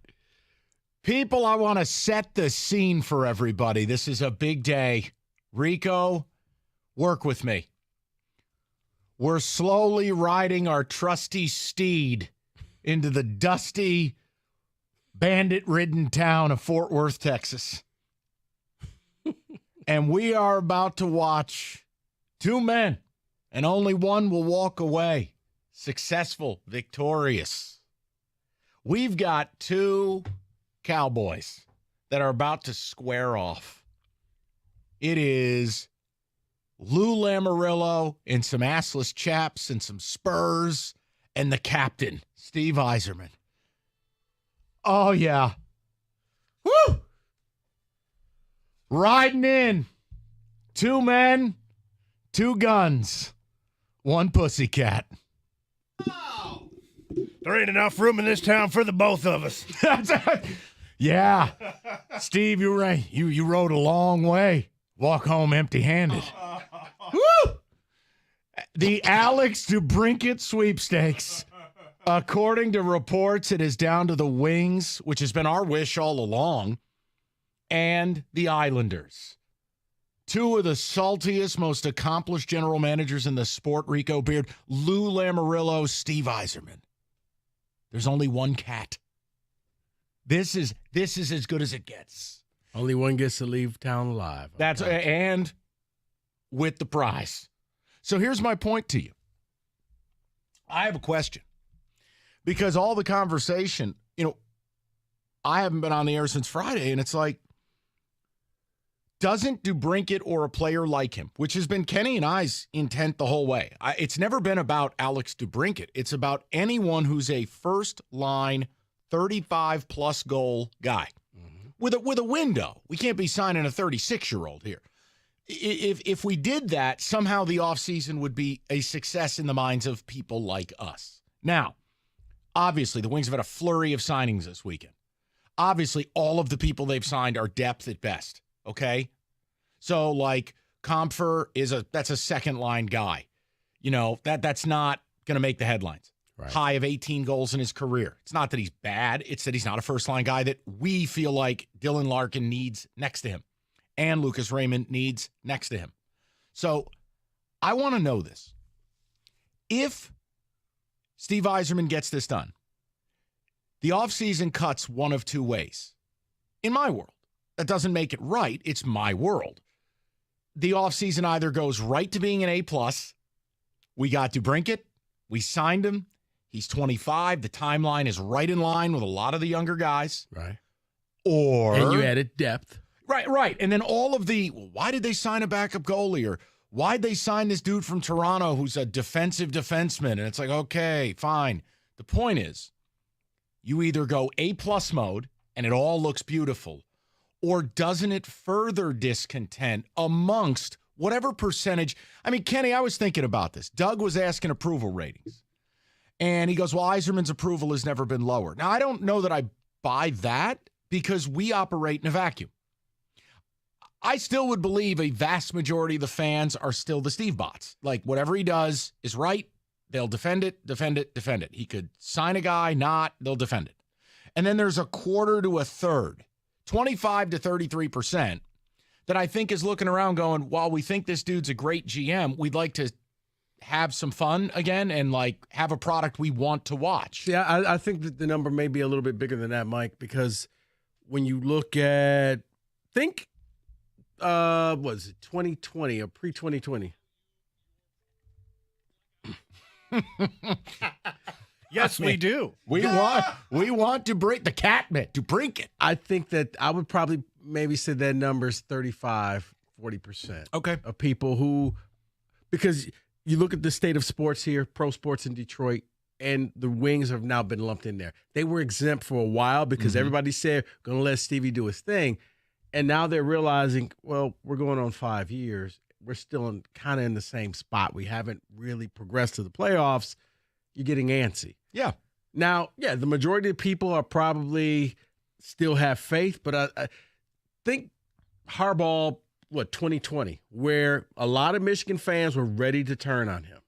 People, I want to set the scene for everybody. This is a big day. Rico, work with me. We're slowly riding our trusty steed into the dusty, bandit-ridden town of Fort Worth, Texas. And we are about to watch two men. And only one will walk away successful, victorious. We've got two cowboys that are about to square off. It is Lou Lamoriello in some assless chaps and some spurs, and the captain, Steve Yzerman. Oh, yeah. Woo! Riding in. Two men, two guns. One pussycat. There ain't enough room in this town for the both of us. Yeah. Steve, you're right. You rode a long way. Walk home empty-handed. Woo! The Alex DeBrincat sweepstakes. According to reports, it is down to the Wings, which has been our wish all along, and the Islanders. Two of the saltiest, most accomplished general managers in the sport, Rico Beard, Lou Lamoriello, Steve Yzerman. There's only one cat. This is as good as it gets. Only one gets to leave town alive. That's and with the prize. So here's my point to you. I have a question. Because all the conversation, I haven't been on the air since Friday, and it's like, doesn't DeBrincat or a player like him, which has been Kenny and I's intent the whole way. It's never been about Alex DeBrincat. It's about anyone who's a first-line, 35-plus goal guy with a window. We can't be signing a 36-year-old here. If we did that, somehow the offseason would be a success in the minds of people like us. Now, obviously, the Wings have had a flurry of signings this weekend. Obviously, all of the people they've signed are depth at best. Okay, so like Compher that's a second line guy. That's not going to make the headlines. Right. High of 18 goals in his career. It's not that he's bad. It's that he's not a first line guy that we feel like Dylan Larkin needs next to him and Lucas Raymond needs next to him. So I want to know this. If Steve Yzerman gets this done, the offseason cuts one of two ways. In my world. That doesn't make it right. It's my world. The offseason either goes right to being an A+. We got DeBrincat. We signed him. He's 25. The timeline is right in line with a lot of the younger guys. Right. And you added depth. Right. And then all of why did they sign a backup goalie? Or why'd they sign this dude from Toronto who's a defensive defenseman? And it's like, okay, fine. The point is, you either go A+ mode and it all looks beautiful, or doesn't it further discontent amongst whatever percentage? I mean, Kenny, I was thinking about this. Doug was asking approval ratings. And he goes, well, Yzerman's approval has never been lower. Now, I don't know that I buy that because we operate in a vacuum. I still would believe a vast majority of the fans are still the Steve bots. Like, whatever he does is right. They'll defend it, defend it, defend it. He could sign a guy, not, they'll defend it. And then there's a quarter to a third, 25 to 33%, that I think is looking around going, while we think this dude's a great GM, we'd like to have some fun again and like have a product we want to watch. Yeah, I think that the number may be a little bit bigger than that, Mike, because when you look at, what is it, 2020 or pre-2020? Yes, we do. We want to break the catbit, to break it. I think that I would probably maybe say that number is 35, 40%. Okay. Of people who, because you look at the state of sports here, pro sports in Detroit, and the Wings have now been lumped in there. They were exempt for a while because everybody said, going to let Stevie do his thing. And now they're realizing, well, we're going on 5 years. We're still kind of in the same spot. We haven't really progressed to the playoffs. You're getting antsy. Yeah. Now, yeah, the majority of people are probably still have faith, but I think Harbaugh, 2020, where a lot of Michigan fans were ready to turn on him.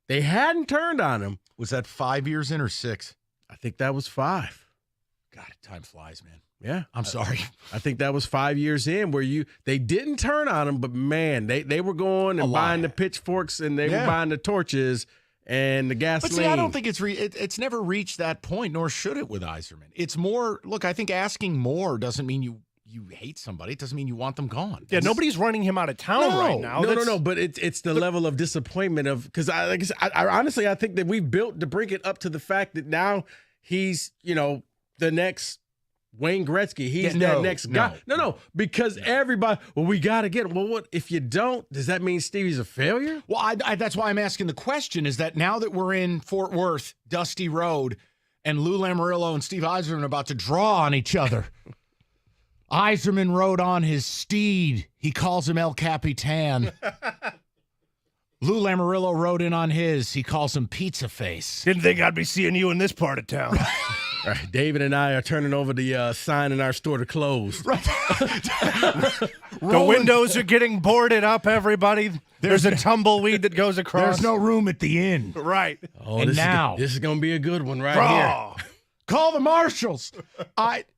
They hadn't turned on him. Was that 5 years in or 6? I think that was 5. God, time flies, man. Yeah. I'm sorry. I think that was 5 years in where they didn't turn on him, but man, they were going and buying the pitchforks and they were buying the torches and the gasoline. But see, I don't think it's never reached that point, nor should it with Yzerman. It's more, look, I think asking more doesn't mean you hate somebody. It doesn't mean you want them gone. Yeah, nobody's running him out of town right now. No. But it's the level of disappointment of, because I honestly, I think that we've built DeBrincat up to the fact that now he's, the next Wayne Gretzky. He's that next guy. No, because everybody, we got to get him. Well, what if you don't? Does that mean Stevie's a failure? Well, that's why I'm asking the question, is that now that we're in Fort Worth, Dusty Road, and Lou Lamoriello and Steve Yzerman are about to draw on each other. Yzerman rode on his steed. He calls him El Capitan. Lou Lamoriello rode in on his. He calls him Pizza Face. Didn't think I'd be seeing you in this part of town. All right, David and I are turning over the sign in our store to close. Right. The windows are getting boarded up, everybody. There's a tumbleweed that goes across. There's no room at the inn. Right. Oh, and this is going to be a good one here. Call the marshals.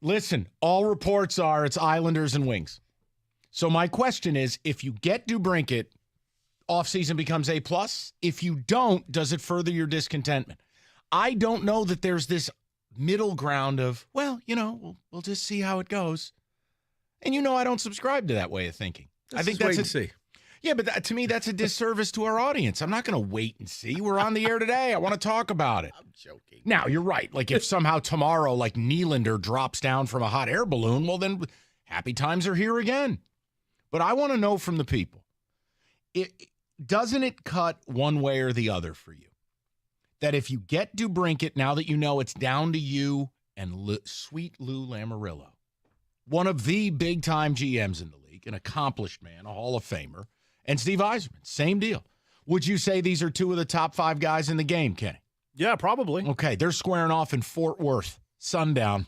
Listen, all reports are it's Islanders and Wings. So my question is, if you get DeBrincat, offseason becomes A+. If you don't, does it further your discontentment? I don't know that there's this middle ground of, well, we'll just see how it goes. And I don't subscribe to that way of thinking. I think that's see. Yeah, but to me, that's a disservice to our audience. I'm not going to wait and see. We're on the air today. I want to talk about it. I'm joking. Now, you're right. Like, if somehow tomorrow, like, Nylander drops down from a hot air balloon, well, then happy times are here again. But I want to know from the people, doesn't it cut one way or the other for you? That if you get DeBrincat, now that you know it's down to you and sweet Lou Lamoriello, one of the big-time GMs in the league, an accomplished man, a Hall of Famer, and Steve Yzerman, same deal. Would you say these are two of the top 5 guys in the game, Kenny? Yeah, probably. Okay, they're squaring off in Fort Worth, sundown.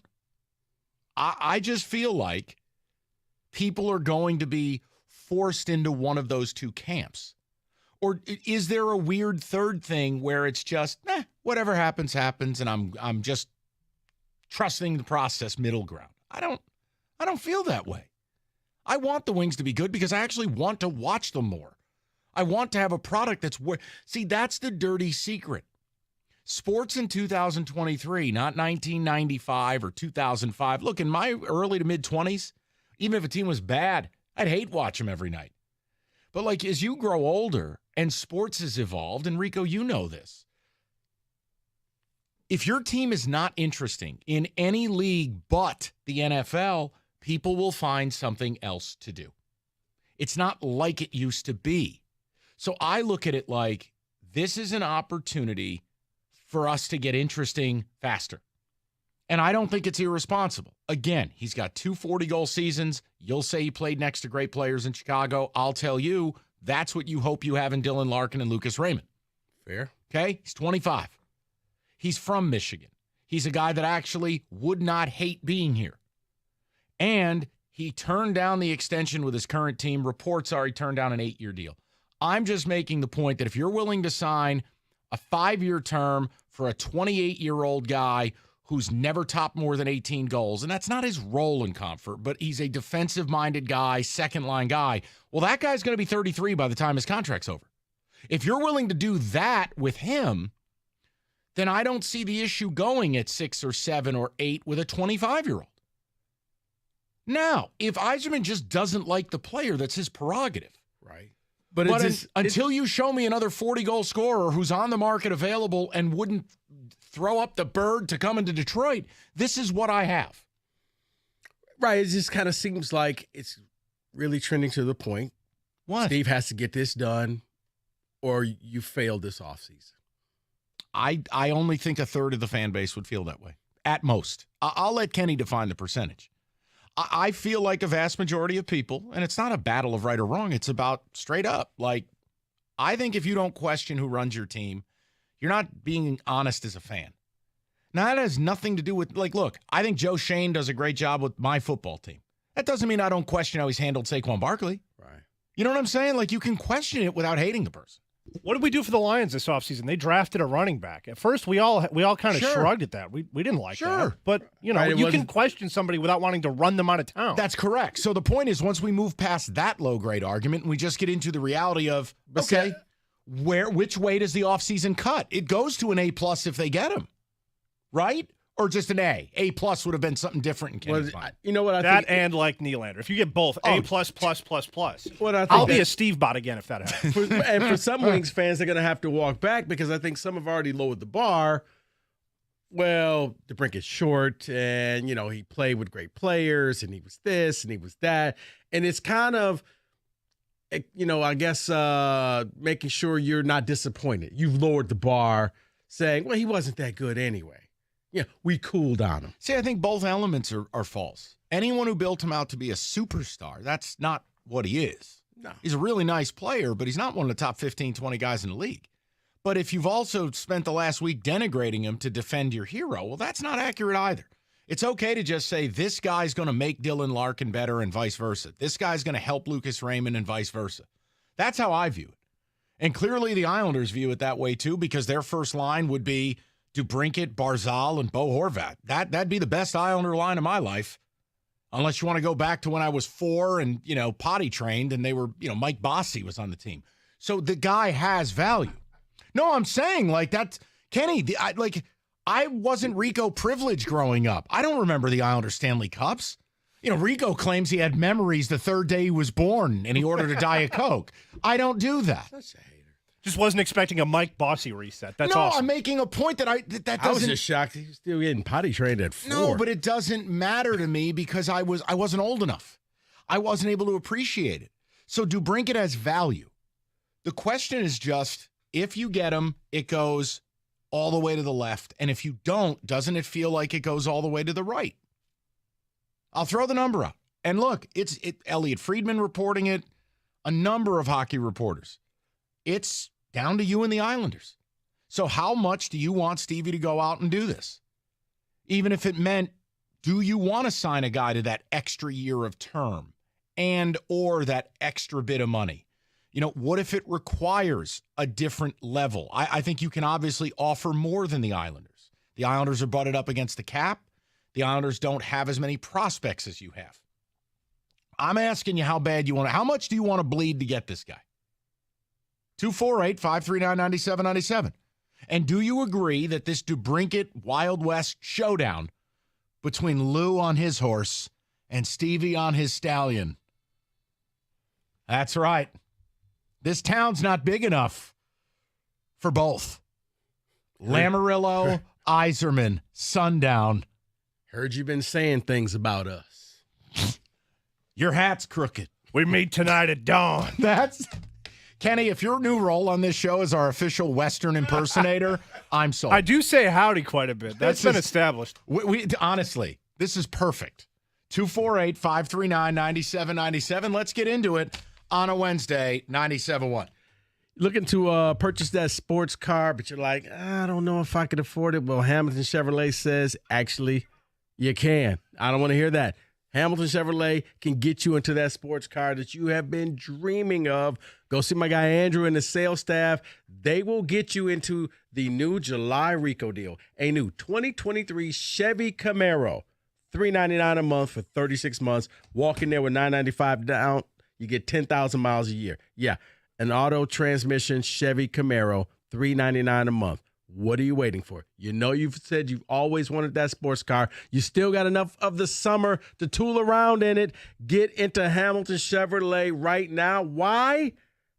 I just feel like people are going to be forced into one of those two camps. Or is there a weird third thing where it's just, whatever happens, happens, and I'm just trusting the process, middle ground? I don't feel that way. I want the Wings to be good because I actually want to watch them more. I want to have a product that's see, that's the dirty secret. Sports in 2023, not 1995 or 2005. Look, in my early to mid-20s, even if a team was bad, I'd hate watch them every night. But like as you grow older and sports has evolved, and Rico, you know this. If your team is not interesting in any league but the NFL, people will find something else to do. It's not like it used to be. So I look at it like this is an opportunity for us to get interesting faster. And I don't think it's irresponsible. Again, he's got 2 40-goal seasons. You'll say he played next to great players in Chicago. I'll tell you, that's what you hope you have in Dylan Larkin and Lucas Raymond. Fair. Okay? He's 25. He's from Michigan. He's a guy that actually would not hate being here. And he turned down the extension with his current team. Reports are he turned down an 8-year deal. I'm just making the point that if you're willing to sign a 5-year term for a 28-year-old guy who's never topped more than 18 goals, and that's not his role in Comfort, but he's a defensive-minded guy, second-line guy, well, that guy's going to be 33 by the time his contract's over. If you're willing to do that with him, then I don't see the issue going at 6 or 7 or 8 with a 25-year-old. Now, if Yzerman just doesn't like the player, that's his prerogative. Right. But until you show me another 40-goal scorer who's on the market available and wouldn't throw up the bird to come into Detroit, this is what I have. Right. It just kind of seems like it's really trending to the point. What? Steve has to get this done or you failed this offseason. I only think a third of the fan base would feel that way, at most. I'll let Kenny define the percentage. I feel like a vast majority of people, and it's not a battle of right or wrong, it's about straight up. Like, I think if you don't question who runs your team, you're not being honest as a fan. Now, that has nothing to do with, like, look, I think Joe Shane does a great job with my football team. That doesn't mean I don't question how he's handled Saquon Barkley. Right. You know what I'm saying? Like, you can question it without hating the person. What did we do for the Lions this offseason? They drafted a running back. At first, we all kind of shrugged at that. We didn't like that. But, you know, Right, you can question somebody without wanting to run them out of town. That's correct. So the point is, once we move past that low-grade argument and we just get into the reality of, okay, which way does the offseason cut? It goes to an A+ if they get him, right? Or just an A. A+ would have been something different in Kenny's mind. You know what I that think? and like Nylander. If you get both, A++++. What I think I'll be a Steve bot again if that happens. And for some Wings fans, they're going to have to walk back because I think some have already lowered the bar. Well, DeBrink is short, and, you know, he played with great players, and he was this, and he was that. And it's kind of, you know, I guess making sure you're not disappointed. You've lowered the bar, saying, well, he wasn't that good anyway. Yeah, we cooled on him. See, I think both elements are false. Anyone who built him out to be a superstar, that's not what he is. No. He's a really nice player, but he's not one of the top 15, 20 guys in the league. But if you've also spent the last week denigrating him to defend your hero, well, that's not accurate either. It's okay to just say this guy's going to make Dylan Larkin better and vice versa. This guy's going to help Lucas Raymond and vice versa. That's how I view it. And clearly the Islanders view it that way too, because their first line would be DeBrincat, Barzal, and Bo Horvat. That'd be the best Islander line of my life. Unless you want to go back to when I was 4 and, you know, potty trained and they were, you know, Mike Bossy was on the team. So the guy has value. No, I'm saying like that's Kenny, I wasn't Rico privileged growing up. I don't remember the Islanders Stanley Cups. You know, Rico claims he had memories the third day he was born and he ordered a Diet Coke. I don't do that. Just wasn't expecting a Mike Bossy reset. That's no, awesome. I'm making a point that that doesn't. I was just shocked he was still getting potty trained at 4. No, but it doesn't matter to me because I wasn't old enough. I wasn't able to appreciate it. So DeBrincat has value. The question is just, if you get him, it goes all the way to the left. And if you don't, doesn't it feel like it goes all the way to the right? I'll throw the number out. And look, it's Elliot Friedman reporting it, a number of hockey reporters. It's down to you and the Islanders. So how much do you want Stevie to go out and do this? Even if it meant, do you want to sign a guy to that extra year of term and or that extra bit of money? You know, what if it requires a different level? I think you can obviously offer more than the Islanders. The Islanders are butted up against the cap. The Islanders don't have as many prospects as you have. I'm asking you how bad you want to, how much do you want to bleed to get this guy? 248-539-9797. And do you agree that this DeBrincat Wild West showdown between Lou on his horse and Stevie on his stallion? That's right. This town's not big enough for both. Lamoriello, Yzerman, Sundown. Heard you've been saying things about us. Your hat's crooked. We meet tonight at dawn. That's... Kenny, if your new role on this show is our official Western impersonator, I'm sold. I do say howdy quite a bit. That's been established. We honestly, this is perfect. 248-539-9797. Let's get into it on a Wednesday, 97.1. looking to purchase that sports car, but you're like, I don't know if I can afford it. Well, Hamilton Chevrolet says, actually, you can. I don't want to hear that. Hamilton Chevrolet can get you into that sports car that you have been dreaming of. Go see my guy Andrew and the sales staff. They will get you into the new July Rico deal. A new 2023 Chevy Camaro, $399 a month for 36 months. Walk in there with $995 down. You get 10,000 miles a year. Yeah, an auto transmission Chevy Camaro, $399 a month. What are you waiting for? You know you've said you've always wanted that sports car. You still got enough of the summer to tool around in it. Get into Hamilton Chevrolet right now. Why?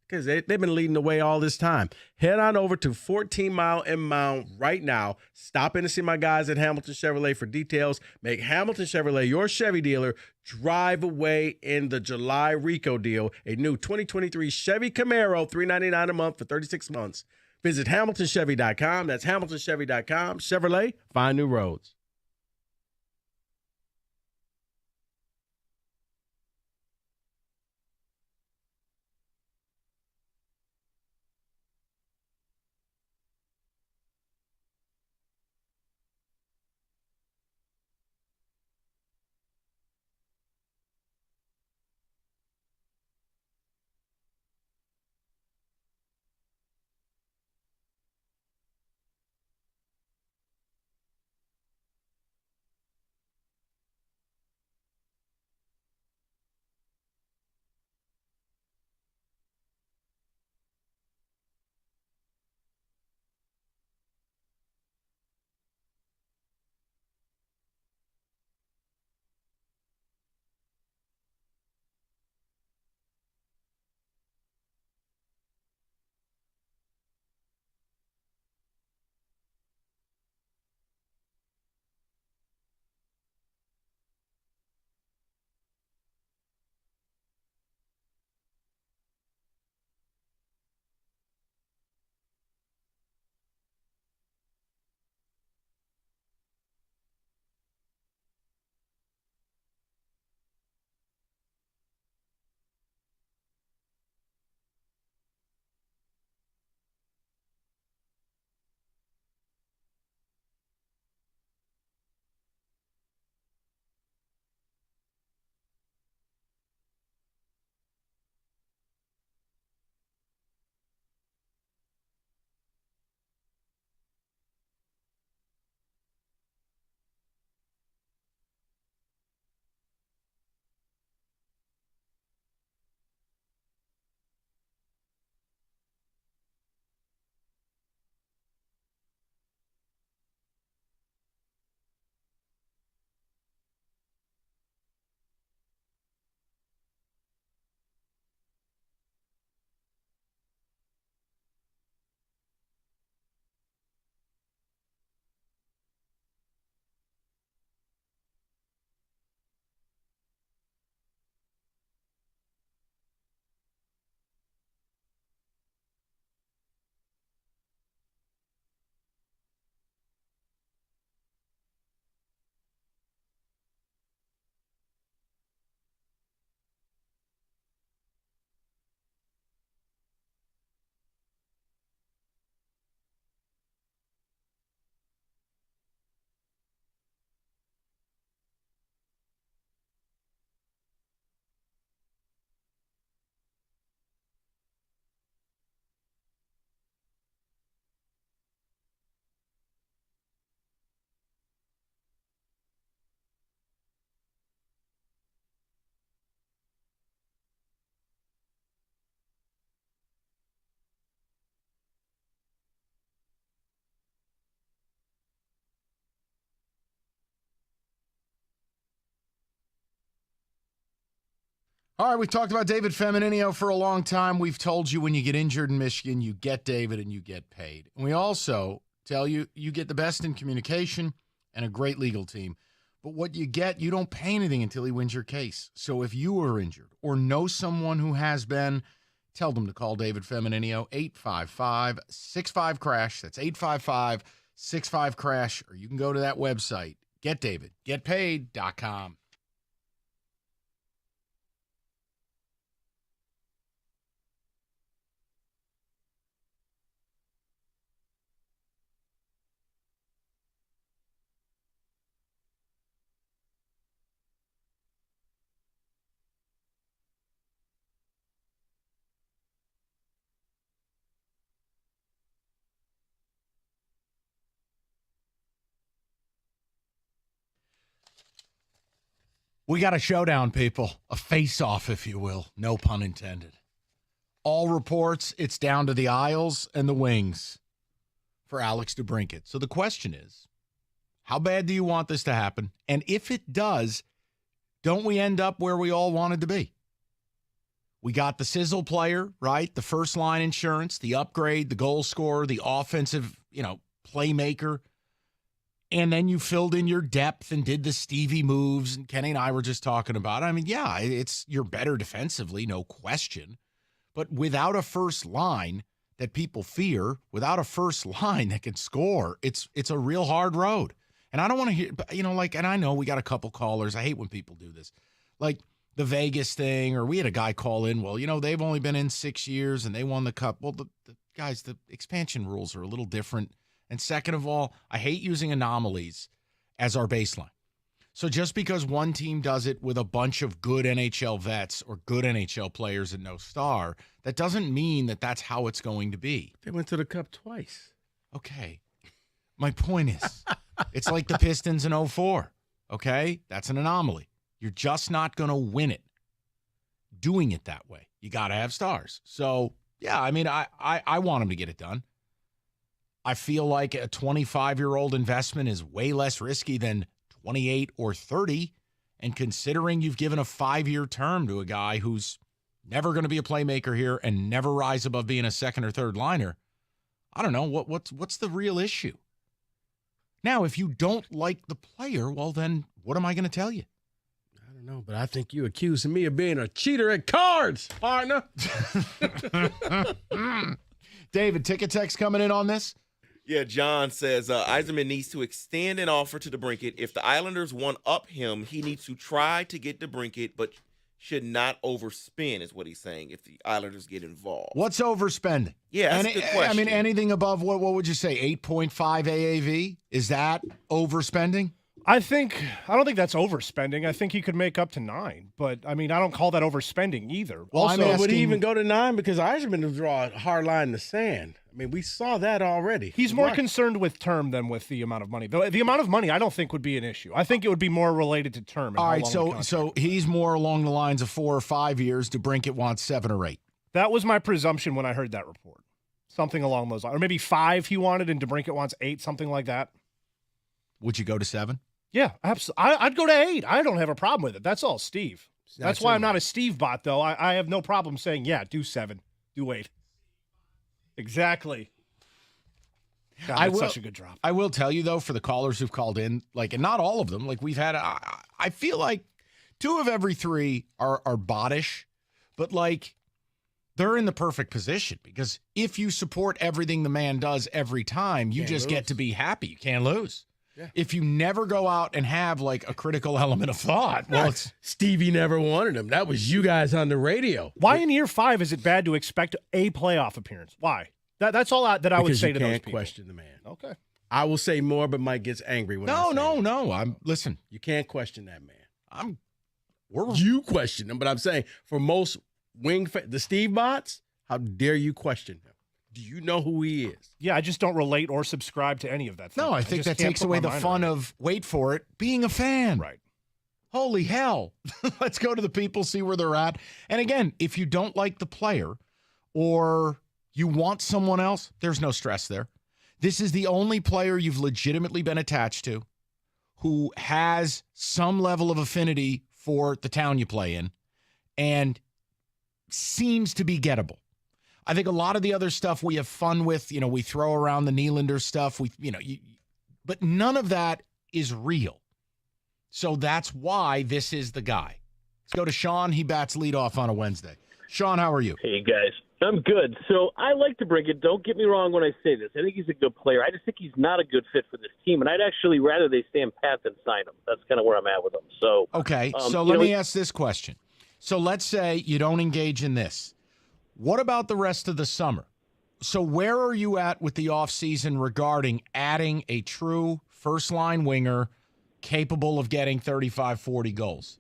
Because they've been leading the way all this time. Head on over to 14 Mile and Mound right now. Stop in to see my guys at Hamilton Chevrolet for details. Make Hamilton Chevrolet your Chevy dealer. Drive away in the July Rico deal. A new 2023 Chevy Camaro, $399 a month for 36 months. Visit HamiltonChevy.com. That's HamiltonChevy.com. Chevrolet, find new roads. All right, we've talked about David Femininio for a long time. We've told you when you get injured in Michigan, you get David and you get paid. And we also tell you you get the best in communication and a great legal team. But what you get, you don't pay anything until he wins your case. So if you are injured or know someone who has been, tell them to call David Femininio, 855-65-CRASH. That's 855-65-CRASH. Or you can go to that website, getdavidgetpaid.com. We got a showdown, people. A face-off, if you will. No pun intended. All reports, it's down to the aisles and the wings for Alex DeBrincat. So the question is, how bad do you want this to happen? And if it does, don't we end up where we all wanted to be? We got the sizzle player, right? The first line insurance, the upgrade, the goal scorer, the offensive, playmaker. And then you filled in your depth and did the Stevie moves. And Kenny and I were just talking about it. I mean, yeah, you're better defensively, no question. But without a first line that people fear, without a first line that can score, it's a real hard road. And I don't want to hear, and I know we got a couple callers. I hate when people do this. Like the Vegas thing, or we had a guy call in, well, they've only been in 6 years and they won the cup. Well, the guys, the expansion rules are a little different. And second of all, I hate using anomalies as our baseline. So just because one team does it with a bunch of good NHL vets or good NHL players and no star, that doesn't mean that that's how it's going to be. They went to the cup twice. Okay. My point is, it's like the Pistons in 2004. Okay? That's an anomaly. You're just not going to win it doing it that way. You got to have stars. So, yeah, I mean, I want them to get it done. I feel like a 25-year-old investment is way less risky than 28 or 30. And considering you've given a 5-year term to a guy who's never going to be a playmaker here and never rise above being a second or third liner, I don't know. What's the real issue? Now, if you don't like the player, well, then what am I going to tell you? I don't know, but I think you accusing me of being a cheater at cards, partner. David, ticket text coming in on this? Yeah, John says Yzerman needs to extend an offer to DeBrincat. If the Islanders want up him, he needs to try to get DeBrincat, but should not overspend, is what he's saying, if the Islanders get involved. What's overspending? Yeah, that's a good question. I mean, anything above, what would you say, 8.5 AAV? Is that overspending? I don't think that's overspending. I think he could make up to 9, but I mean, I don't call that overspending either. Well, also, would he even go to 9? Because Yzerman will draw a hard line in the sand. I mean, we saw that already. He's more concerned with term than with the amount of money. The amount of money, I don't think would be an issue. I think it would be more related to term. All right, so he's more along the lines of 4 or 5 years. DeBrincat wants 7 or 8. That was my presumption when I heard that report. Something along those lines, or maybe 5 he wanted, and DeBrincat wants 8, something like that. Would you go to 7? Yeah, absolutely. I'd go to 8. I don't have a problem with it. That's all Steve. That's why I'm not a Steve bot, though. I have no problem saying, yeah, do 7, do 8. Exactly. God, that's such a good drop. I will tell you, though, for the callers who've called in, and not all of them, we've had, I feel like 2 of every 3 are bottish, but they're in the perfect position because if you support everything the man does every time, you just get to be happy. You can't lose. Yeah. If you never go out and have a critical element of thought, well, Stevie never wanted him. That was you guys on the radio. Why in year 5 is it bad to expect a playoff appearance? Why? That's all that I would say to those people. You can't question the man. Okay. I will say more, but Mike gets angry when I say No. Listen. You can't question that man. You question him, but I'm saying for most the Steve bots, how dare you question him? Do you know who he is? Yeah, I just don't relate or subscribe to any of that. No, I think that takes away the fun of, wait for it, being a fan. Right. Holy hell. Let's go to the people, see where they're at. And again, if you don't like the player or you want someone else, there's no stress there. This is the only player you've legitimately been attached to who has some level of affinity for the town you play in and seems to be gettable. I think a lot of the other stuff we have fun with, we throw around the Nylander stuff, but none of that is real. So that's why this is the guy. Let's go to Sean. He bats leadoff on a Wednesday. Sean, how are you? Hey, guys. I'm good. So I like DeBrincat. Don't get me wrong when I say this. I think he's a good player. I just think he's not a good fit for this team, and I'd actually rather they stand pat than sign him. That's kind of where I'm at with him. So okay, so let me ask this question. So let's say you don't engage in this. What about the rest of the summer? So where are you at with the offseason regarding adding a true first-line winger capable of getting 35, 40 goals?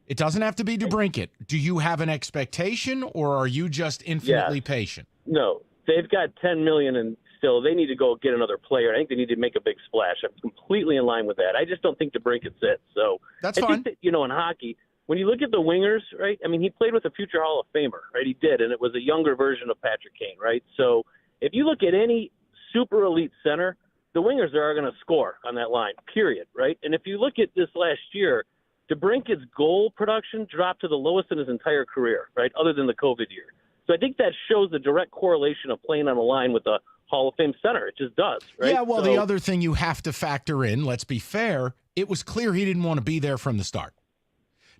It doesn't have to be DeBrincat. Do you have an expectation, or are you just infinitely patient? No, they've got $10 million in still they need to go get another player. I think they need to make a big splash. I'm completely in line with that. I just don't think DeBrincat's it. So That's I fine. think that, in hockey, when you look at the wingers, right? I mean, he played with a future Hall of Famer, right? He did, and it was a younger version of Patrick Kane, right? So if you look at any super elite center, the wingers are going to score on that line, period, right? And if you look at this last year, DeBrincat's goal production dropped to the lowest in his entire career, right, other than the COVID year. So I think that shows the direct correlation of playing on a line with a Hall of Fame center. It just does, right? Yeah, well, the other thing you have to factor in, let's be fair, it was clear he didn't want to be there from the start.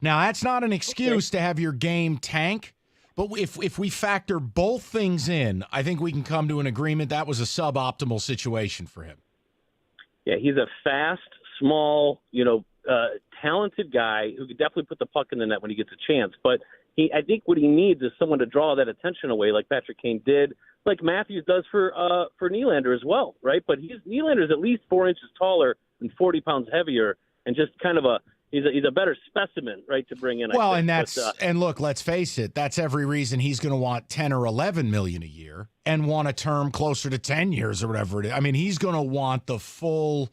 Now, that's not an excuse to have your game tank, but if we factor both things in, I think we can come to an agreement that was a suboptimal situation for him. Yeah, he's a fast, small, talented guy who could definitely put the puck in the net when he gets a chance. But I think what he needs is someone to draw that attention away, like Patrick Kane did, like Matthews does for Nylander as well, right? But Nylander's at least 4 inches taller and 40 pounds heavier, and just kind of he's a better specimen, right, to bring in. Well, and look, let's face it, that's every reason he's going to want 10 or 11 million a year and want a term closer to 10 years or whatever it is. I mean, he's going to want the full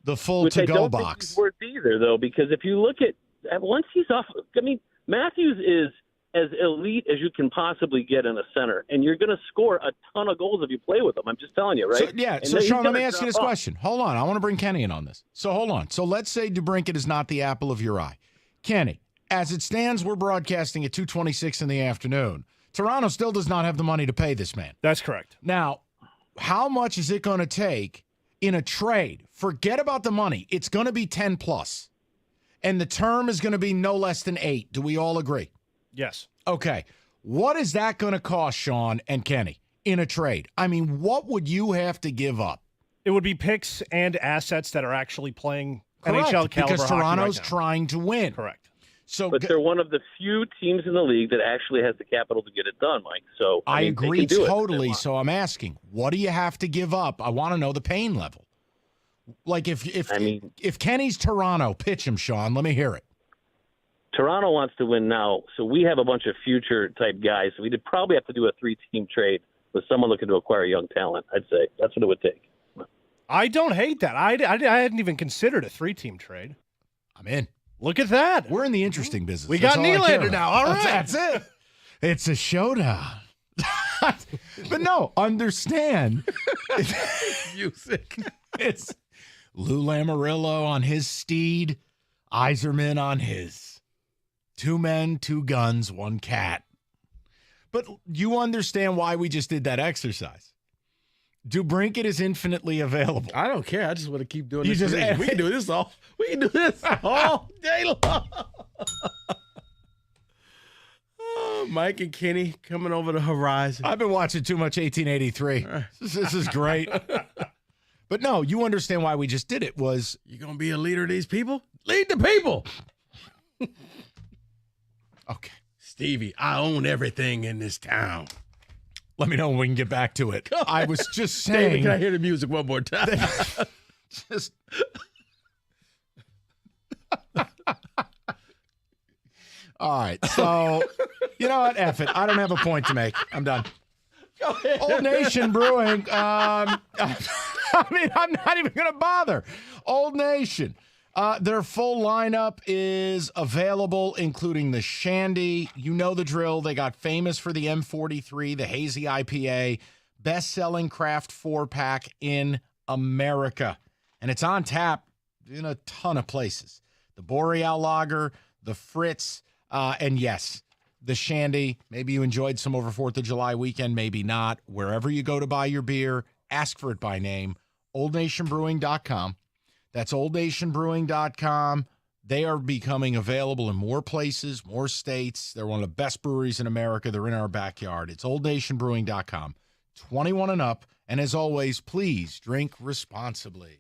the full Which to-go I don't box. think he's worth either, though, because if you look at once he's off, I mean, Matthews is as elite as you can possibly get in a center, and you're going to score a ton of goals if you play with him. I'm just telling you, right? So Sean, let me ask you this question. Hold on. I want to bring Kenny in on this. So hold on. So let's say DeBrincat is not the apple of your eye. Kenny, as it stands, we're broadcasting at 2:26 in the afternoon. Toronto still does not have the money to pay this man. That's correct. Now, how much is it going to take in a trade? Forget about the money. It's going to be 10 plus. And the term is going to be no less than 8. Do we all agree? Yes. Okay. What is that going to cost, Sean and Kenny, in a trade? I mean, what would you have to give up? It would be picks and assets that are actually playing Correct, NHL caliber because hockey Toronto's right now. trying to win. Correct. But they're one of the few teams in the league that actually has the capital to get it done, Mike. So I mean, agree they can do it. totally. So I'm asking, what do you have to give up? I want to know the pain level. Like if Kenny's Toronto, pitch him, Sean. Let me hear it. Toronto wants to win now, so we have a bunch of future type guys. So we'd probably have to do a 3-team trade with someone looking to acquire young talent. I'd say that's what it would take. I don't hate that. I hadn't even considered a 3-team trade. I'm in. Look at that. We're in the interesting business. We That's got all I care Nylander about. now. All right. That's it. It's a showdown. But no, understand. Music. It's Lou Lamoriello on his steed, Yzerman on his. 2 men, 2 guns, 1 cat. But you understand why we just did that exercise. DeBrincat is infinitely available. I don't care. I just want to keep doing You this. just- We can do this all. We can do this all day long. Oh, Mike and Kenny coming over the horizon. I've been watching too much 1883. This is great. But no, you understand why we just did it was You gonna be a leader of these people? Lead the people. okay. Stevie, I own everything in this town. Let me know when we can get back to it. I was just David, saying. can I hear the music one more time? Just all right. So you know what? F it. I don't have a point to make. I'm done. Go ahead. Old Nation Brewing. I mean, I'm not even going to bother. Old Nation. Their full lineup is available, including the Shandy. You know the drill. They got famous for the M43, the Hazy IPA, best-selling craft 4-pack in America. And it's on tap in a ton of places. The Boreal Lager, the Fritz, and yes, the Shandy. Maybe you enjoyed some over 4th of July weekend, maybe not. Wherever you go to buy your beer, ask for it by name. OldNationBrewing.com. That's OldNationBrewing.com. They are becoming available in more places, more states. They're one of the best breweries in America. They're in our backyard. It's OldNationBrewing.com. 21 and up. And as always, please drink responsibly.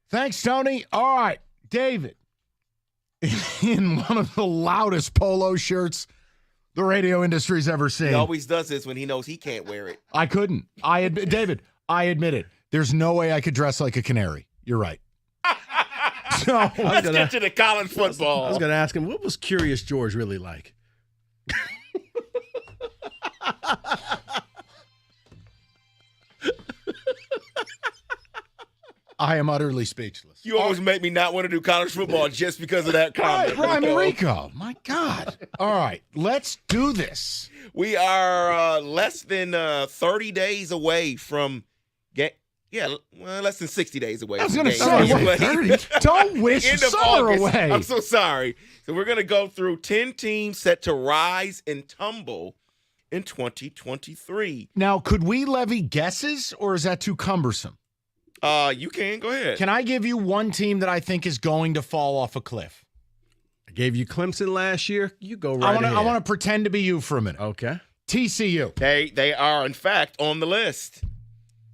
Thanks, Tony. All right, David. In one of the loudest polo shirts the radio industry's ever seen. He always does this when he knows he can't wear it. I couldn't. David, I admit it. There's no way I could dress like a canary. You're right. So, Let's get to the college football. I was going to ask him, what was Curious George really like? I am utterly speechless. You almost make me not want to do college football just because of that comment. Right, Rico. My God. All right, let's do this. We are less than 30 days away from less than 60 days away. I was going to say, 30. Don't wish summer away. I'm so sorry. So we're going to go through 10 teams set to rise and tumble in 2023. Now, could we levy guesses, or is that too cumbersome? You can. Go ahead. Can I give you one team that I think is going to fall off a cliff? I gave you Clemson last year. You go right ahead. I want to pretend to be you for a minute. Okay. TCU. They are, in fact, on the list.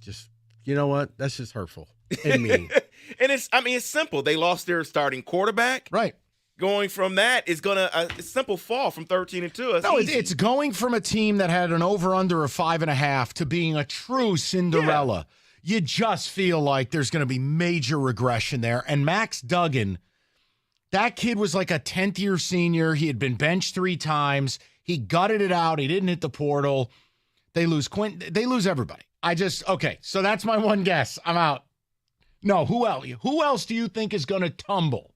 Just, you know what? That's just hurtful and mean. And it's simple. They lost their starting quarterback. Right. Going from that is going to a simple fall from 13-2. No, it's going from a team that had an over-under of 5.5 to being a true Cinderella. Yeah. You just feel like there's going to be major regression there. And Max Duggan, that kid was like a 10th-year senior. He had been benched 3 times. He gutted it out. He didn't hit the portal. They lose Quentin. They lose everybody. Okay, so that's my one guess. I'm out. No, who else? Who else do you think is going to tumble?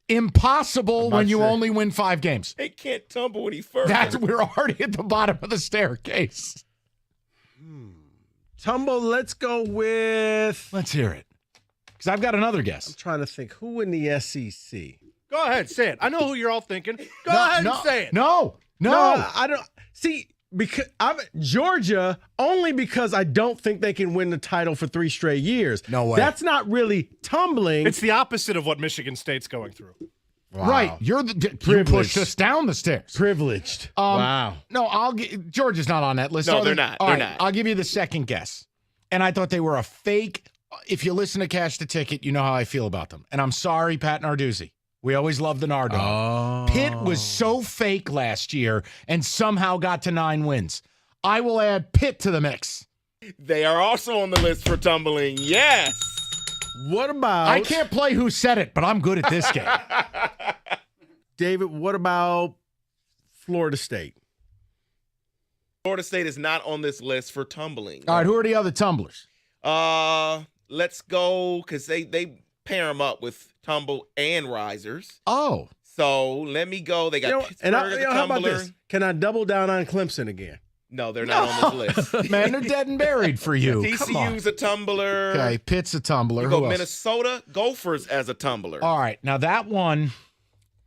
Impossible when you only win 5 games. They can't tumble any further. We're already at the bottom of the staircase. Tumble, let's go with... Let's hear it. Because I've got another guess. I'm trying to think. Who in the SEC? Go ahead, say it. I know who you're all thinking. Go ahead and say it. No, I don't... See, because I'm Georgia, only because I don't think they can win the title for 3 straight years. No way. That's not really tumbling. It's the opposite of what Michigan State's going through. Wow. Right. You pushed us down the stairs. Privileged. Wow. No, Georgia's not on that list. No, they're not. They're not. I'll give you the second guess. And I thought they were a fake. If you listen to Cash the Ticket, you know how I feel about them. And I'm sorry, Pat Narduzzi. We always loved the Nardone. Oh. Pitt was so fake last year and somehow got to 9 wins. I will add Pitt to the mix. They are also on the list for tumbling. Yes. What about... I can't play who said it, but I'm good at this game. David, what about Florida State? Florida State is not on this list for tumbling. All right, who are the other tumblers? Let's go, because they pair them up with tumble and risers. Oh. So let me go. They got Pittsburgh as a how about tumbler. this? Can I double down on Clemson again? No, they're not on this list. Man, they're dead and buried for you. TCU's a tumbler. Okay, Pitt's a tumbler. You Who go else? Minnesota Gophers as a tumbler. All right, now that one,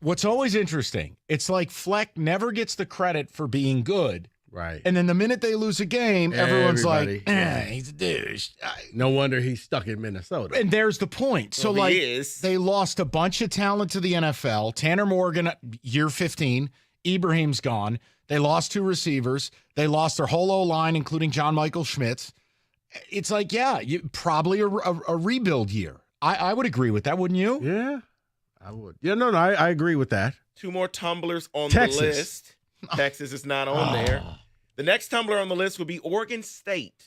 what's always interesting, it's like Fleck never gets the credit for being good. Right. And then the minute they lose a game, everyone's like, he's a douche. No wonder he's stuck in Minnesota. And there's the point. So, Well, he is. they lost a bunch of talent to the NFL. Tanner Morgan, year 15. Ibrahim's gone. They lost 2 receivers. They lost their whole O-line, including John Michael Schmitz. It's like, probably a rebuild year. I would agree with that, wouldn't you? Yeah, I would. Yeah, no, I agree with that. 2 more tumblers on Texas. the list. Texas is not on there. The next tumbler on the list would be Oregon State.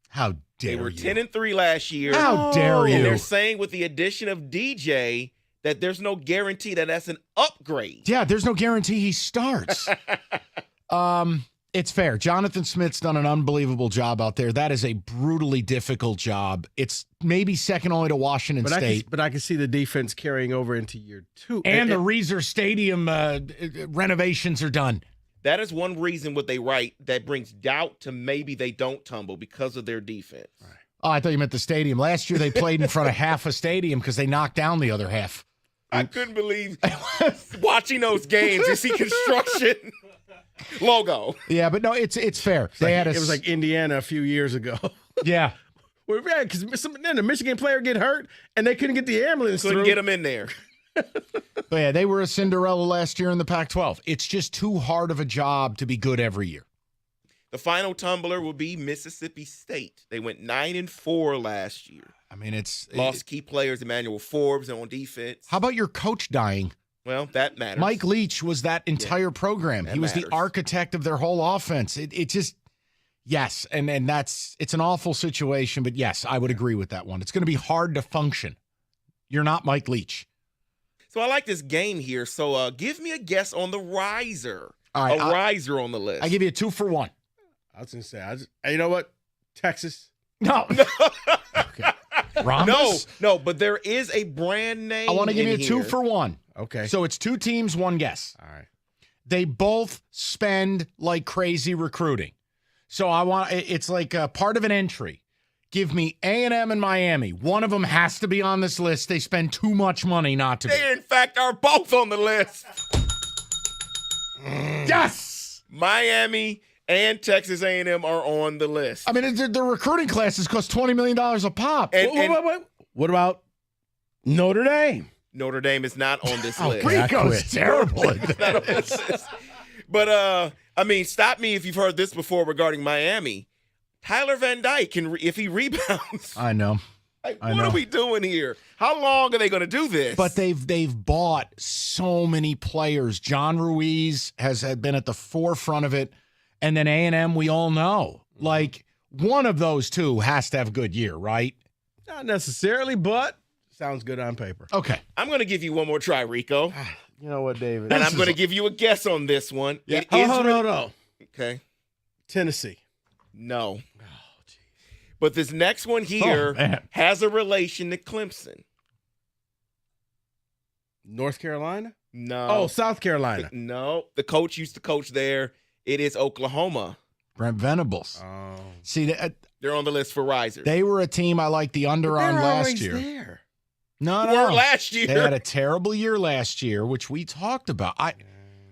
How dare They were you? 10-3 last year. How dare you? And they're saying with the addition of DJ that there's no guarantee that that's an upgrade. Yeah, there's no guarantee he starts. It's fair. Jonathan Smith's done an unbelievable job out there. That is a brutally difficult job. It's maybe second only to Washington State. But I can see the defense carrying over into year 2. And the Reser Stadium renovations are done. That is one reason what they write that brings doubt to maybe they don't tumble because of their defense. Right. Oh, I thought you meant the stadium. Last year they played in front of half a stadium because they knocked down the other half. I couldn't believe watching those games. You see construction logo. Yeah, but no, it's fair. It was like Indiana a few years ago. Yeah. Well, yeah, because then the Michigan player get hurt and they couldn't get the ambulance Couldn't through. get them in there. But yeah, they were a Cinderella last year in the Pac-12. It's just too hard of a job to be good every year. The final tumbler will be Mississippi State. They went 9-4 last year. I mean, it's lost key players, Emmanuel Forbes on defense. How about your coach dying? Well, that matters. Mike Leach was that entire program. He was matters. the architect of their whole offense. It just, yes, and it's an awful situation, but yes, I would agree with that one. It's going to be hard to function. You're not Mike Leach. So I like this game here. So give me a guess on the riser. All right, riser on the list. I give you a 2 for 1. I was going to say, you know what? Texas. No. Okay. Rhombus? No, but there is a brand name. I want to give you a 2 here. for 1. Okay. So it's 2 teams, 1 guess. All right. They both spend like crazy recruiting. So it's like a part of an entry. Give me A&M and Miami. One of them has to be on this list. They spend too much money not to be. They, in fact, are both on the list. Yes! Miami and Texas A&M are on the list. I mean, the recruiting classes cost $20 million a pop. And What about Notre Dame? Notre Dame is not on this list. Rico's terrible at It's not on this list. But, I mean, stop me if you've heard this before regarding Miami. Tyler Van Dyke, if he rebounds. I know. What are we doing here? How long are they going to do this? But they've bought so many players. John Ruiz has been at the forefront of it. And then A&M, we all know. Like, one of those two has to have a good year, right? Not necessarily, but sounds good on paper. Okay. I'm going to give you one more try, Rico. You know what, David? And I'm going to give you a guess on this one. Yeah. It is No. Okay. Tennessee. No. But this next one here has a relation to Clemson. North Carolina? No. Oh, South Carolina. No. The coach used to coach there. It is Oklahoma. Brent Venables. Oh. See, They're on the list for risers. they were a team I liked the under on last year. There. No. Were last year. They had a terrible year last year, which we talked about.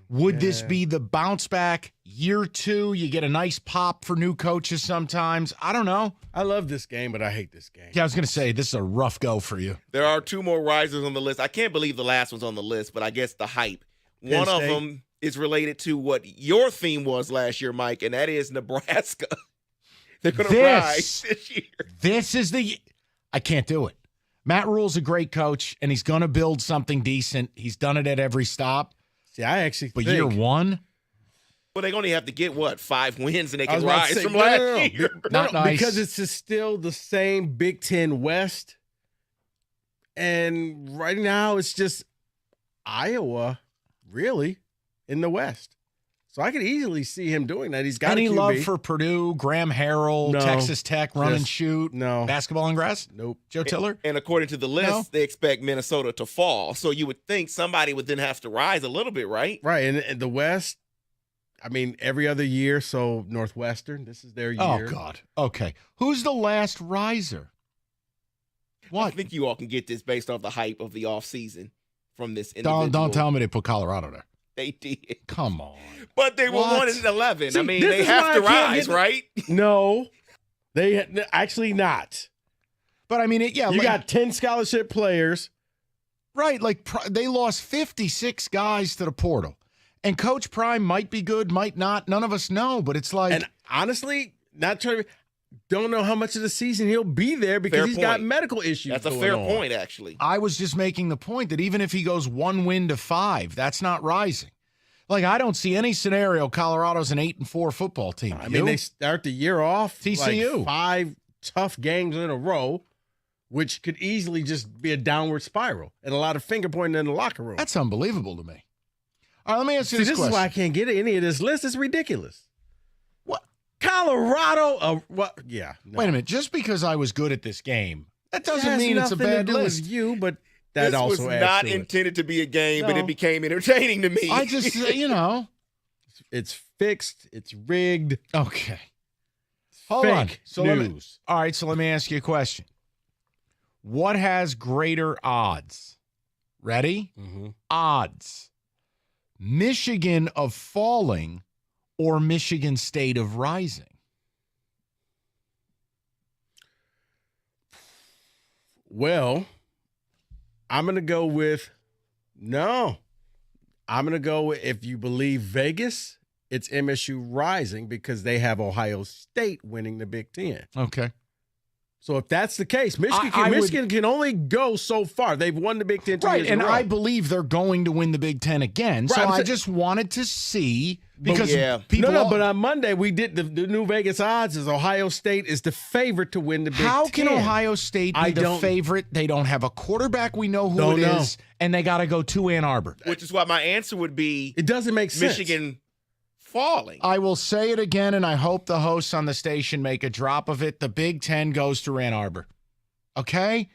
Would this be the bounce back year 2? You get a nice pop for new coaches sometimes. I don't know. I love this game, but I hate this game. Yeah, I was going to say, this is a rough go for you. There are 2 more risers on the list. I can't believe the last one's on the list, but I guess the hype. Penn One of State. them is related to what your theme was last year, Mike, and that is Nebraska. They're going to rise this year. This is I can't do it. Matt Rule's a great coach, and he's going to build something decent. He's done it at every stop. See, I actually But think year 1? Well, they're going to have to get, 5 wins, and they I was can about to rise say, from no, last no. year. Not nice. Because it's still the same Big Ten West. And right now it's just Iowa, really, in the West. So I could easily see him doing that. He's got Any a QB. love for Purdue, Graham Harrell, No. Texas Tech, run and Just- shoot, No. basketball and grass? Nope. Joe Tiller? And according to the list, No. they expect Minnesota to fall. So you would think somebody would then have to rise a little bit, right? Right. And the West, I mean, every other year. So Northwestern, this is their year. Oh, God. Okay. Who's the last riser? I think you all can get this based off the hype of the offseason from this individual. Don't tell me they put Colorado there. They did. Come on. But they were What? 1-11. I See, mean, this they is have why to I can't rise, get- right? No, they actually not. But I mean, You got 10 scholarship players. Right, like they lost 56 guys to the portal. And Coach Prime might be good, might not. None of us know, but it's like. And honestly, not trying to. Don't know how much of the season he'll be there because Fair he's got point. medical issues. That's a going fair on. point, actually. I was just making the point that even if he goes 1 win to 5, that's not rising. Like, I don't see any scenario Colorado's an 8-4 football team. I mean, they start the year off TCU. like 5 tough games in a row, which could easily just be a downward spiral and a lot of finger pointing in the locker room. That's unbelievable to me. All right, let me ask you See, this this question. is why I can't get any of this list. It's ridiculous. What? Colorado? What? Yeah. No. Wait a minute. Just because I was good at this game, that doesn't Has mean it's a nothing to bad do list. with you, but that This also was adds not to it. intended to be a game, but No. it became entertaining to me. I just, It's fixed. It's rigged. Okay. Hold on. Fake So news. all right, so let me ask you a question. What has greater odds? Ready? Mm-hmm. Odds. Michigan of falling or Michigan State of rising? Well, I'm going to go with no. I'm going to go with, if you believe Vegas, it's MSU rising because they have Ohio State winning the Big Ten. Okay. So if that's the case, Michigan can only go so far. They've won the Big Ten 2 years in a row. I believe they're going to win the Big Ten again. So I just wanted to see because people. But on Monday we did the new Vegas odds is Ohio State is the favorite to win the Big Ten. How can Ohio State be the favorite? They don't have a quarterback. We know who it is, and they got to go to Ann Arbor. Which is why my answer would be it doesn't make sense. Michigan falling. I will say it again, and I hope the hosts on the station make a drop of it. The Big Ten goes to Ann Arbor. Okay?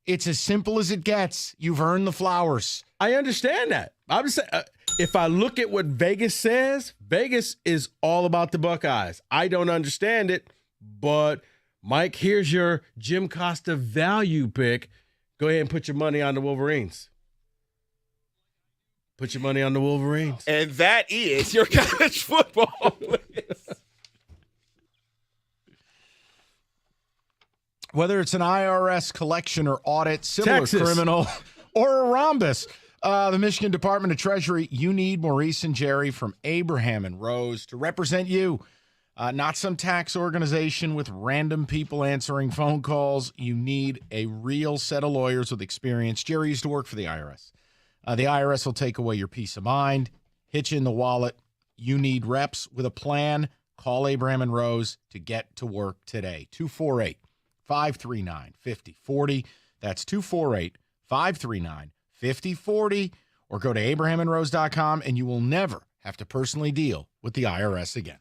It's as simple as it gets. You've earned the flowers. I understand that. I'm saying, if I look at what Vegas says, Vegas is all about the Buckeyes. I don't understand it, but Mike, here's your Jim Costa value pick. Go ahead and put your money on the Wolverines. Put your money on the Wolverines. And that is your college football list. Whether it's an IRS collection or audit, civil or criminal, or a rhombus, the Michigan Department of Treasury, you need Maurice and Jerry from Abraham and Rose to represent you. Not some tax organization with random people answering phone calls. You need a real set of lawyers with experience. Jerry used to work for the IRS. The IRS will take away your peace of mind, hit you in the wallet. You need reps with a plan. Call Abraham and Rose to get to work today. 248-539-5040. That's 248-539-5040. Or go to abrahamandrose.com, and you will never have to personally deal with the IRS again.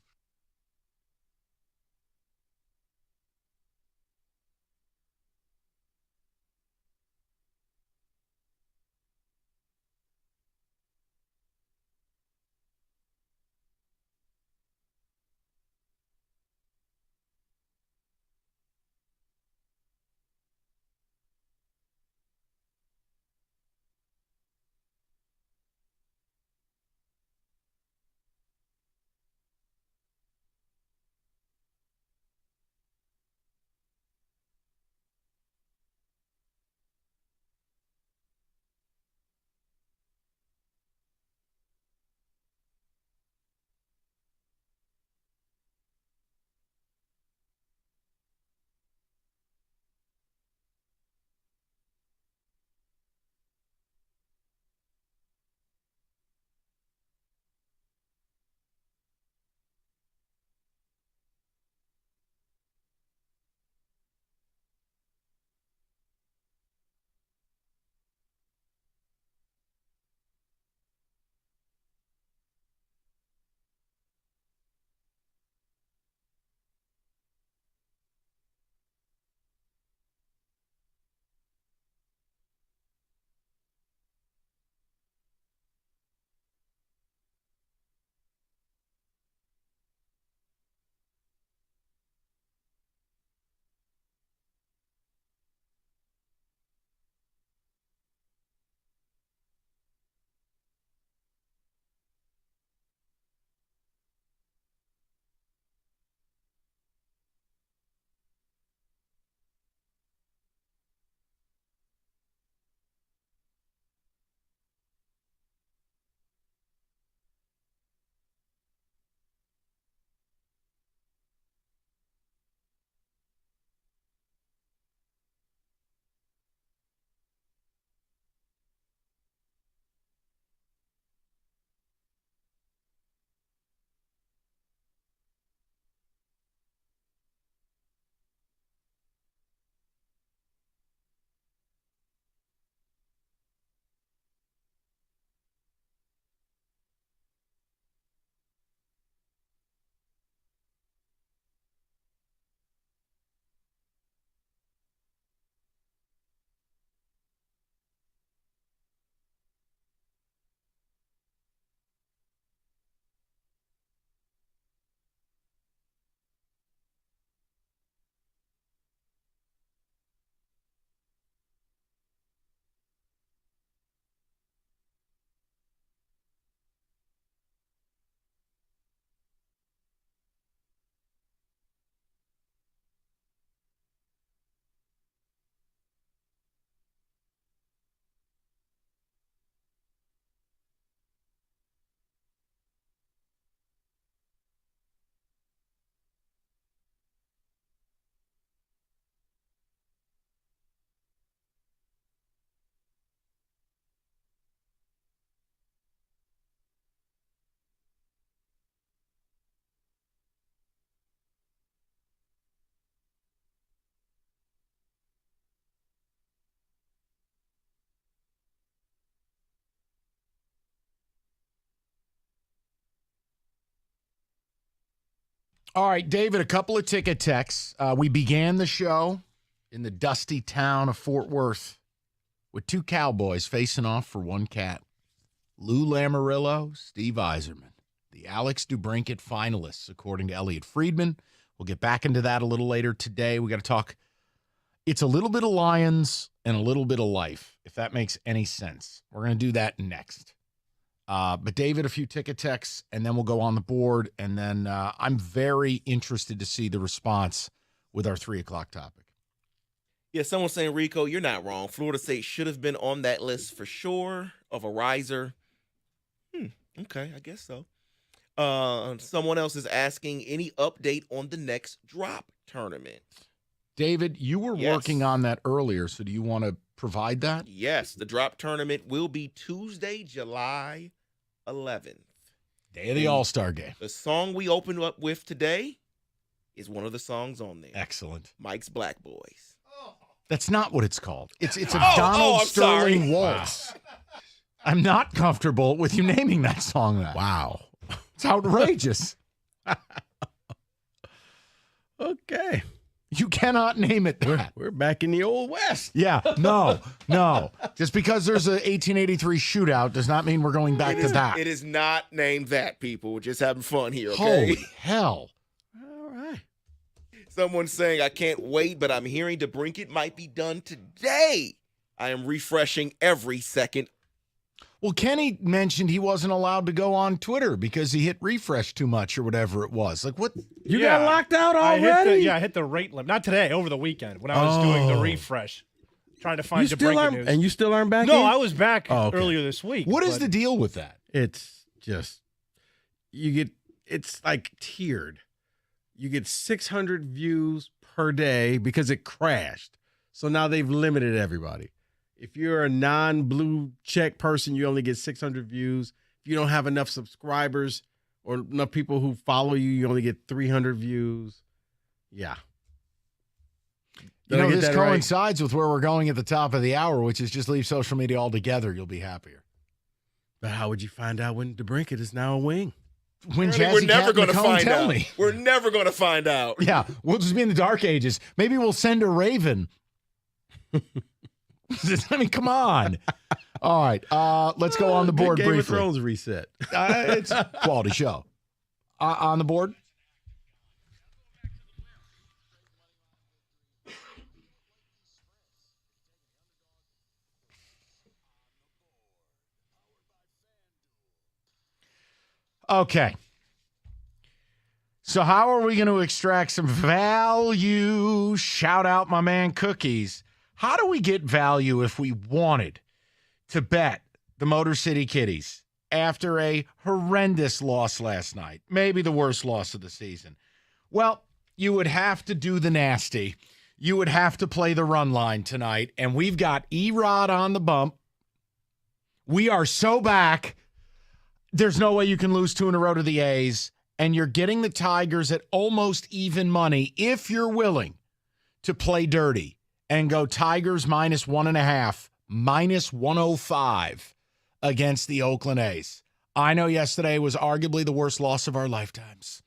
All right, David, a couple of ticket texts. We began the show in the dusty town of Fort Worth with two cowboys facing off for one cat. Lou Lamoriello, Steve Yzerman, the Alex DeBrincat finalists, according to Elliot Friedman. We'll get back into that a little later today. We got to talk. It's a little bit of Lions and a little bit of life, if that makes any sense. We're going to do that next. But David, a few ticket texts, and then we'll go on the board. And then I'm very interested to see the response with our 3 o'clock topic. Yeah, someone's saying, Rico, you're not wrong. Florida State should have been on that list for sure of a riser. Okay, I guess so. Someone else is asking, any update on the next drop tournament? David, you were working on that earlier, so do you want to provide that? Yes, the drop tournament will be Tuesday, July 11th. Day of the All-Star Game. The song we opened up with today is one of the songs on there. Excellent. Mike's Black Boys. That's not what it's called. It's a Donald Sterling waltz. Wow. I'm not comfortable with you naming that song that. Wow. It's outrageous. Okay. You cannot name it that. We're back in the Old West. Yeah, no. Just because there's a 1883 shootout does not mean we're going back to that. It is not named that, people. We're just having fun here, okay? Holy hell. All right. Someone's saying, I can't wait, but I'm hearing DeBrincat might be done today. I am refreshing every second. Well, Kenny mentioned he wasn't allowed to go on Twitter because he hit refresh too much or whatever it was. Like, what? You got locked out already? I hit the rate limit. Not today, over the weekend when I was doing the refresh, trying to find DeBrincat news. And you still aren't back in? No, I was back earlier this week. What is the deal with that? It's just, it's like tiered. You get 600 views per day because it crashed. So now they've limited everybody. If you're a non-blue check person, you only get 600 views. If you don't have enough subscribers or enough people who follow you, you only get 300 views. Yeah. This coincides with where we're going at the top of the hour, which is just leave social media altogether. You'll be happier. But how would you find out when DeBrincat is now a wing? When we're never going to find out. Me. We're never going to find out. Yeah, we'll just be in the dark ages. Maybe we'll send a raven. I mean, come on. All right, let's go on the board Game briefly. of Thrones reset. It's a quality show. On the board. Okay. So how are we going to extract some value? Shout out my man Cookies. How do we get value if we wanted to bet the Motor City Kitties after a horrendous loss last night? Maybe the worst loss of the season. Well, you would have to do the nasty. You would have to play the run line tonight. And we've got Erod on the bump. We are so back. There's no way you can lose 2 in a row to the A's. And you're getting the Tigers at almost even money if you're willing to play dirty and go Tigers -1.5, -105 against the Oakland A's. I know yesterday was arguably the worst loss of our lifetimes.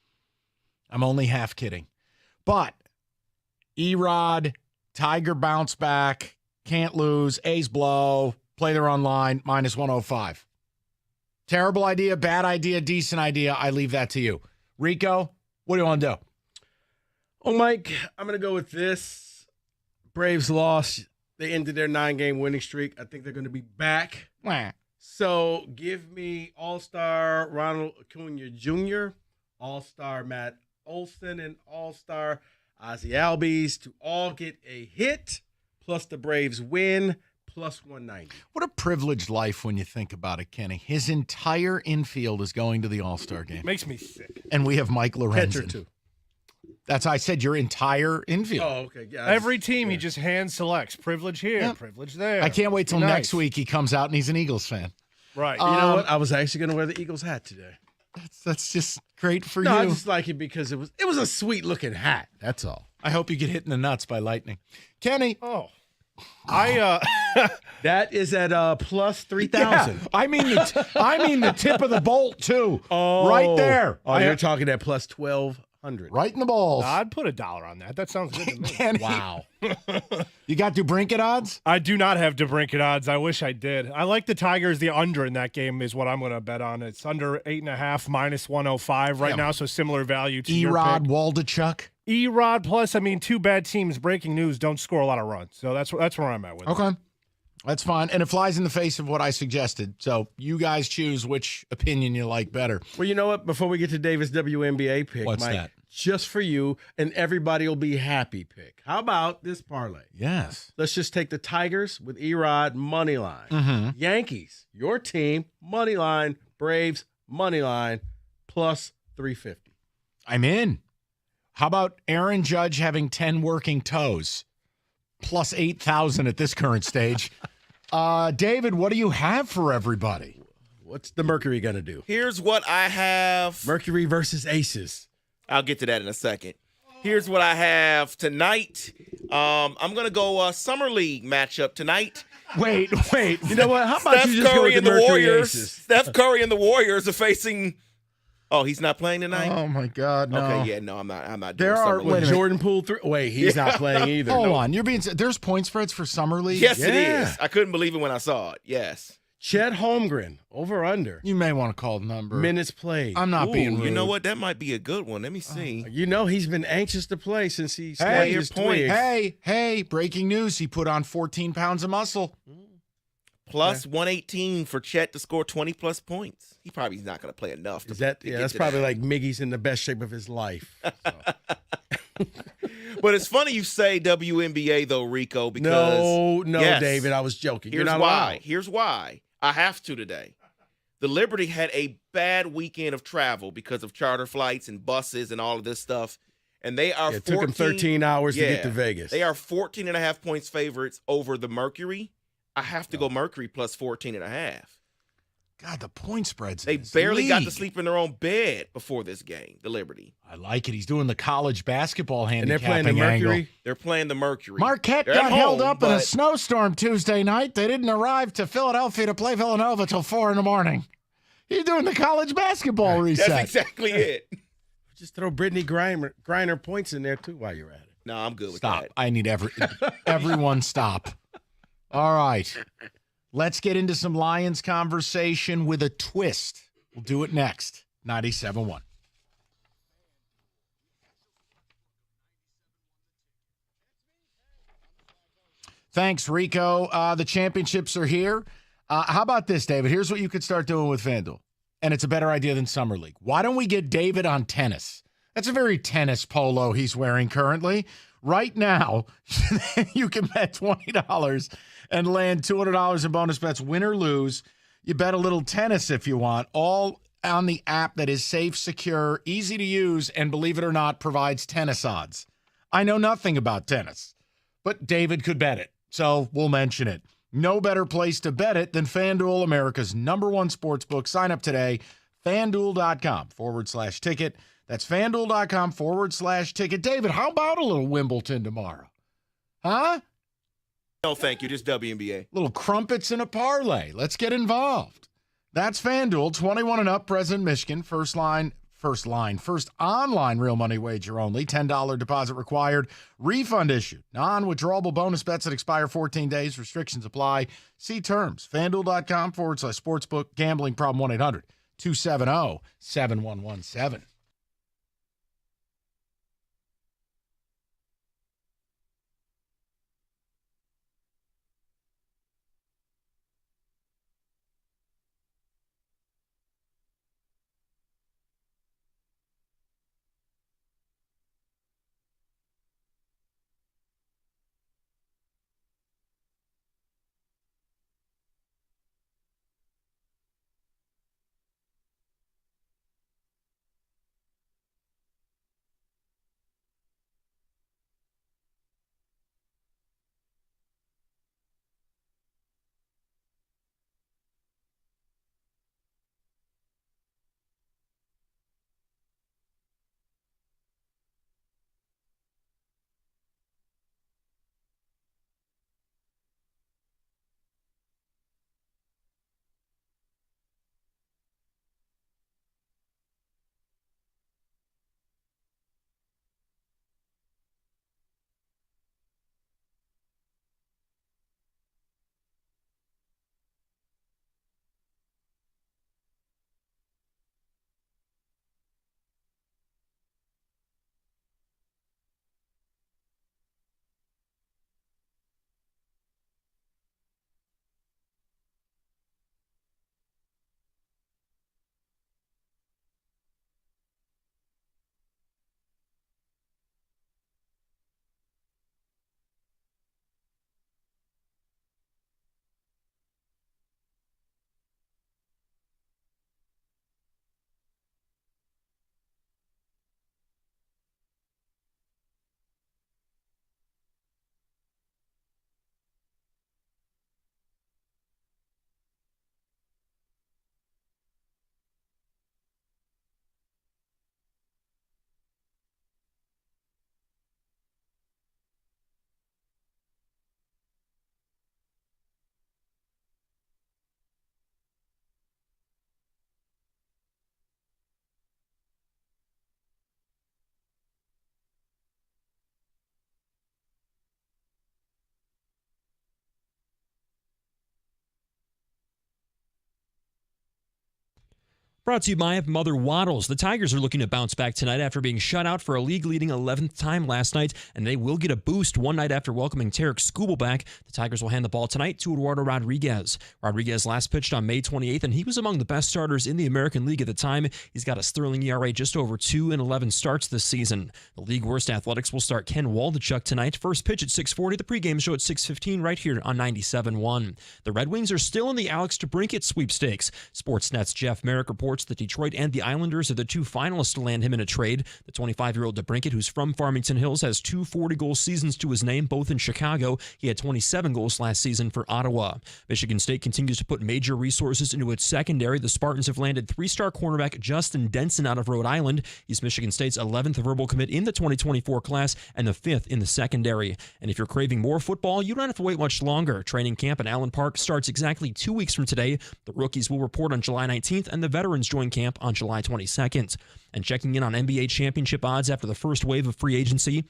I'm only half kidding. But Erod, Tiger bounce back, can't lose, A's blow, play their online, -105. Terrible idea, bad idea, decent idea. I leave that to you. Rico, what do you want to do? Oh, Mike, I'm going to go with this. Braves lost. They ended their 9-game winning streak. I think they're going to be back. So give me All-Star Ronald Acuna Jr., All-Star Matt Olson, and All-Star Ozzie Albies to all get a hit, plus the Braves win, +190. What a privileged life when you think about it, Kenny. His entire infield is going to the All-Star game. Makes me sick. And we have Mike Lorenzen. Catcher, too. That's I said your entire infield. Oh, okay. Yeah, Every team he just hand selects. Privilege here, privilege there. I can't wait till Nice. next week he comes out and he's an Eagles fan. Right. You know what? I was actually going to wear the Eagles hat today. That's just great for No, you. I just like it because it was a sweet-looking hat. That's all. I hope you get hit in the nuts by lightning. Kenny. Oh. That is at +3,000. Yeah, I mean the tip of the bolt too. Oh, right there. Oh, you're talking at +1,200. 100. Right in the balls. I'd put $1 on that. That sounds good to me. Kenny. Wow. You got DeBrincat odds? I do not have DeBrincat odds. I wish I did. I like the Tigers. The under in that game is what I'm going to bet on. It's under 8.5 minus 105 right now, so similar value to your Erod, pick. Waldachuk. Erod plus, I mean, two bad teams. Breaking news, don't score a lot of runs. So that's where I'm at with it. Okay. That's fine. And it flies in the face of what I suggested. So you guys choose which opinion you like better. Well, you know what? Before we get to Davis' WNBA pick, What's Mike, that? just for you and everybody will be happy pick. How about this parlay? Yes. Let's just take the Tigers with Erod money line. Mm-hmm. Yankees, your team, money line. Braves, money line, plus 350. I'm in. How about Aaron Judge having 10 working toes? Plus 8,000 at this current stage. David, what do you have for everybody? What's the Mercury going to do? Here's what I have. Mercury versus Aces. I'll get to that in a second. Here's what I have tonight. I'm going to go Summer League matchup tonight. Wait. You know what? How about Steph you just Curry go with and the the Mercury Warriors. Aces? Steph Curry and the Warriors are facing. Oh, he's not playing tonight? Oh, my God, no. Okay, yeah, no, I'm not doing There are- Summer wait a League. minute. Jordan Poole. Wait, he's not playing either. Hold No. on. There's point spreads for Summer League? Yes, it is. I couldn't believe it when I saw it. Yes. Chet Holmgren, over under. You may want to call the number. Minutes played. I'm not being rude. You know what? That might be a good one. Let me see. You know he's been anxious to play since he snapped his twig. Hey, breaking news. He put on 14 pounds of muscle. Plus 118 for Chet to score 20-plus points. He probably is not going to play enough. To, Is that? to Yeah, get that's to probably that. like Miggy's in the best shape of his life. But it's funny you say WNBA, though, Rico, because... No, Yes. David, I was joking. Here's You're not why. allowed. Here's why. I have to today. The Liberty had a bad weekend of travel because of charter flights and buses and all of this stuff. And they are It took them 13 hours to get to Vegas. They are 14.5 points favorites over the Mercury. I have to go Mercury plus 14.5. God, the point spreads. They in this barely got to league. sleep in their own bed before this game, the Liberty. I like it. He's doing the college basketball And handicapping they're playing the angle. Mercury. They're playing the Mercury. Marquette They're got at held home, up in a but- snowstorm Tuesday night. They didn't arrive to Philadelphia to play Villanova till 4 a.m. You're doing the college basketball reset. That's exactly it. Just throw Brittany Griner points in there, too, while you're at it. No, I'm good with Stop. that. I need everyone stop. All right. Let's get into some Lions conversation with a twist. We'll do it next. 97.1. Thanks, Rico. The championships are here. How about this, David? Here's what you could start doing with FanDuel, and it's a better idea than Summer League. Why don't we get David on tennis? That's a very tennis polo he's wearing currently. Right now, you can bet $20 and land $200 in bonus bets, win or lose. You bet a little tennis if you want, all on the app that is safe, secure, easy to use, and believe it or not, provides tennis odds. I know nothing about tennis, but David could bet it, so we'll mention it. No better place to bet it than FanDuel, America's #1 sportsbook. Sign up today, FanDuel.com/ticket. That's FanDuel.com/ticket. David, how about a little Wimbledon tomorrow? Huh? No, thank you. Just WNBA. Little crumpets in a parlay. Let's get involved. That's FanDuel, 21 and up, President Michigan. First online real money wager only. $10 deposit required. Refund issued. Non-withdrawable bonus bets that expire 14 days. Restrictions apply. See terms. FanDuel.com/sportsbook. Gambling problem 1-800-270-7117. Brought to you by Mother Waddles. The Tigers are looking to bounce back tonight after being shut out for a league-leading 11th time last night, and they will get a boost one night after welcoming Tarek Skubal back. The Tigers will hand the ball tonight to Eduardo Rodriguez. Rodriguez last pitched on May 28th, and he was among the best starters in the American League at the time. He's got a sterling ERA just over 2 in 11 starts this season. The league worst Athletics will start Ken Waldichuk tonight. First pitch at 6:40. The pregame show at 6:15 right here on 97.1. The Red Wings are still in the Alex DeBrincat sweepstakes. Sportsnet's Jeff Merrick reports that Detroit and the Islanders are the two finalists to land him in a trade. The 25-year-old DeBrincat, who's from Farmington Hills, has 2 40-goal seasons to his name, both in Chicago. He had 27 goals last season for Ottawa. Michigan State continues to put major resources into its secondary. The Spartans have landed 3-star cornerback Justin Denson out of Rhode Island. He's Michigan State's 11th verbal commit in the 2024 class and the 5th in the secondary. And if you're craving more football, you don't have to wait much longer. Training camp at Allen Park starts exactly 2 weeks from today. The rookies will report on July 19th, and the veterans join camp on July 22nd. And checking in on NBA championship odds after the first wave of free agency,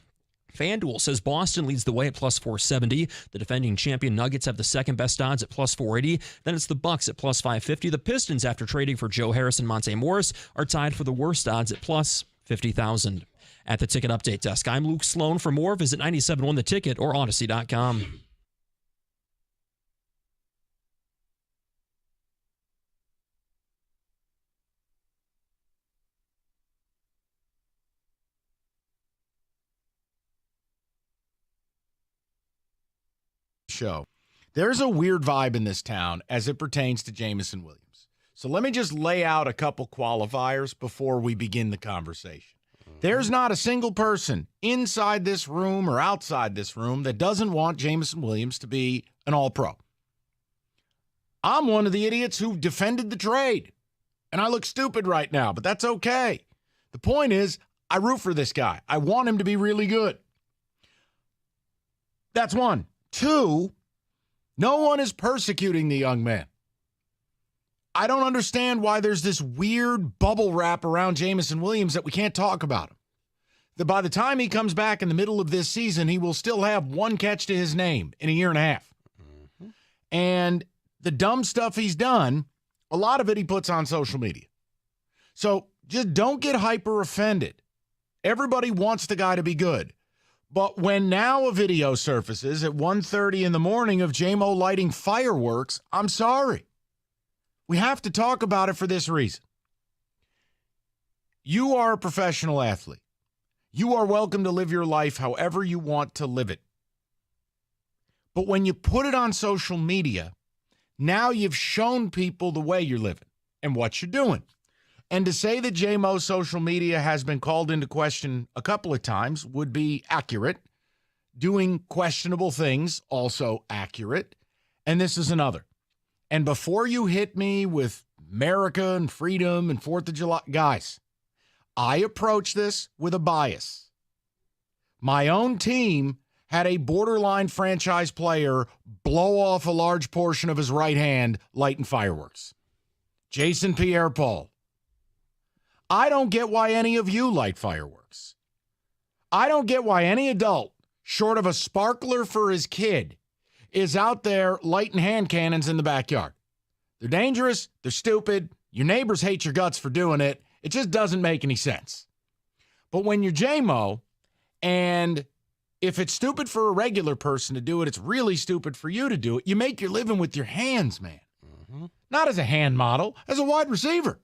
FanDuel says Boston leads the way at plus 470. The defending champion Nuggets have the second best odds at plus 480. Then it's the Bucks at plus 550. The Pistons, after trading for Joe Harris and Monte Morris, are tied for the worst odds at plus 50,000. At the Ticket Update Desk, I'm Luke Sloan. For more, visit 97.1 The Ticket or Odyssey.com. Show. There's a weird vibe in this town as it pertains to Jameson Williams. So let me just lay out a couple qualifiers before we begin the conversation. There's not a single person inside this room or outside this room that doesn't want Jameson Williams to be an All-Pro. I'm one of the idiots who defended the trade, and I look stupid right now, but that's okay. The point is, I root for this guy. I want him to be really good. That's one. 2, no one is persecuting the young man. I don't understand why there's this weird bubble wrap around Jameson Williams that we can't talk about him. That by the time he comes back in the middle of this season, he will still have 1 catch to his name in a year and a half. Mm-hmm. And the dumb stuff he's done, a lot of it he puts on social media. So just don't get hyper offended. Everybody wants the guy to be good. But when now a video surfaces at 1:30 in the morning of J-Mo lighting fireworks, I'm sorry. We have to talk about it for this reason. You are a professional athlete. You are welcome to live your life however you want to live it. But when you put it on social media, now you've shown people the way you're living and what you're doing. And to say that J-Mo's social media has been called into question a couple of times would be accurate. Doing questionable things, also accurate. And this is another. And before you hit me with America and freedom and 4th of July, guys, I approach this with a bias. My own team had a borderline franchise player blow off a large portion of his right hand lighting fireworks. Jason Pierre-Paul. I don't get why any of you light fireworks. I don't get why any adult, short of a sparkler for his kid, is out there lighting hand cannons in the backyard. They're dangerous. They're stupid. Your neighbors hate your guts for doing it. It just doesn't make any sense. But when you're J-Mo, and if it's stupid for a regular person to do it, it's really stupid for you to do it. You make your living with your hands, man. Mm-hmm. Not as a hand model, as a wide receiver.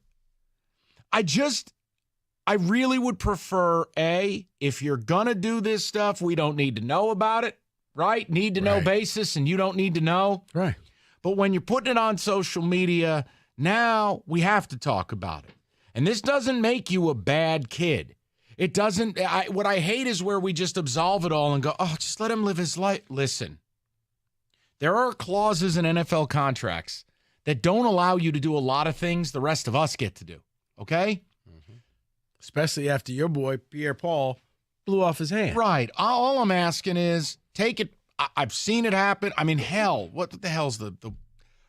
I really would prefer, if you're going to do this stuff, we don't need to know about it, right? Need to know basis, and you don't need to know. Right. But when you're putting it on social media, now we have to talk about it. And this doesn't make you a bad kid. It doesn't. What I hate is where we just absolve it all and go, oh, just let him live his life. Listen, there are clauses in NFL contracts that don't allow you to do a lot of things the rest of us get to do. Okay? Mm-hmm. Especially after your boy, Pierre-Paul, blew off his hand. Right. All I'm asking is take it. I've seen it happen. I mean, hell, what the hell's the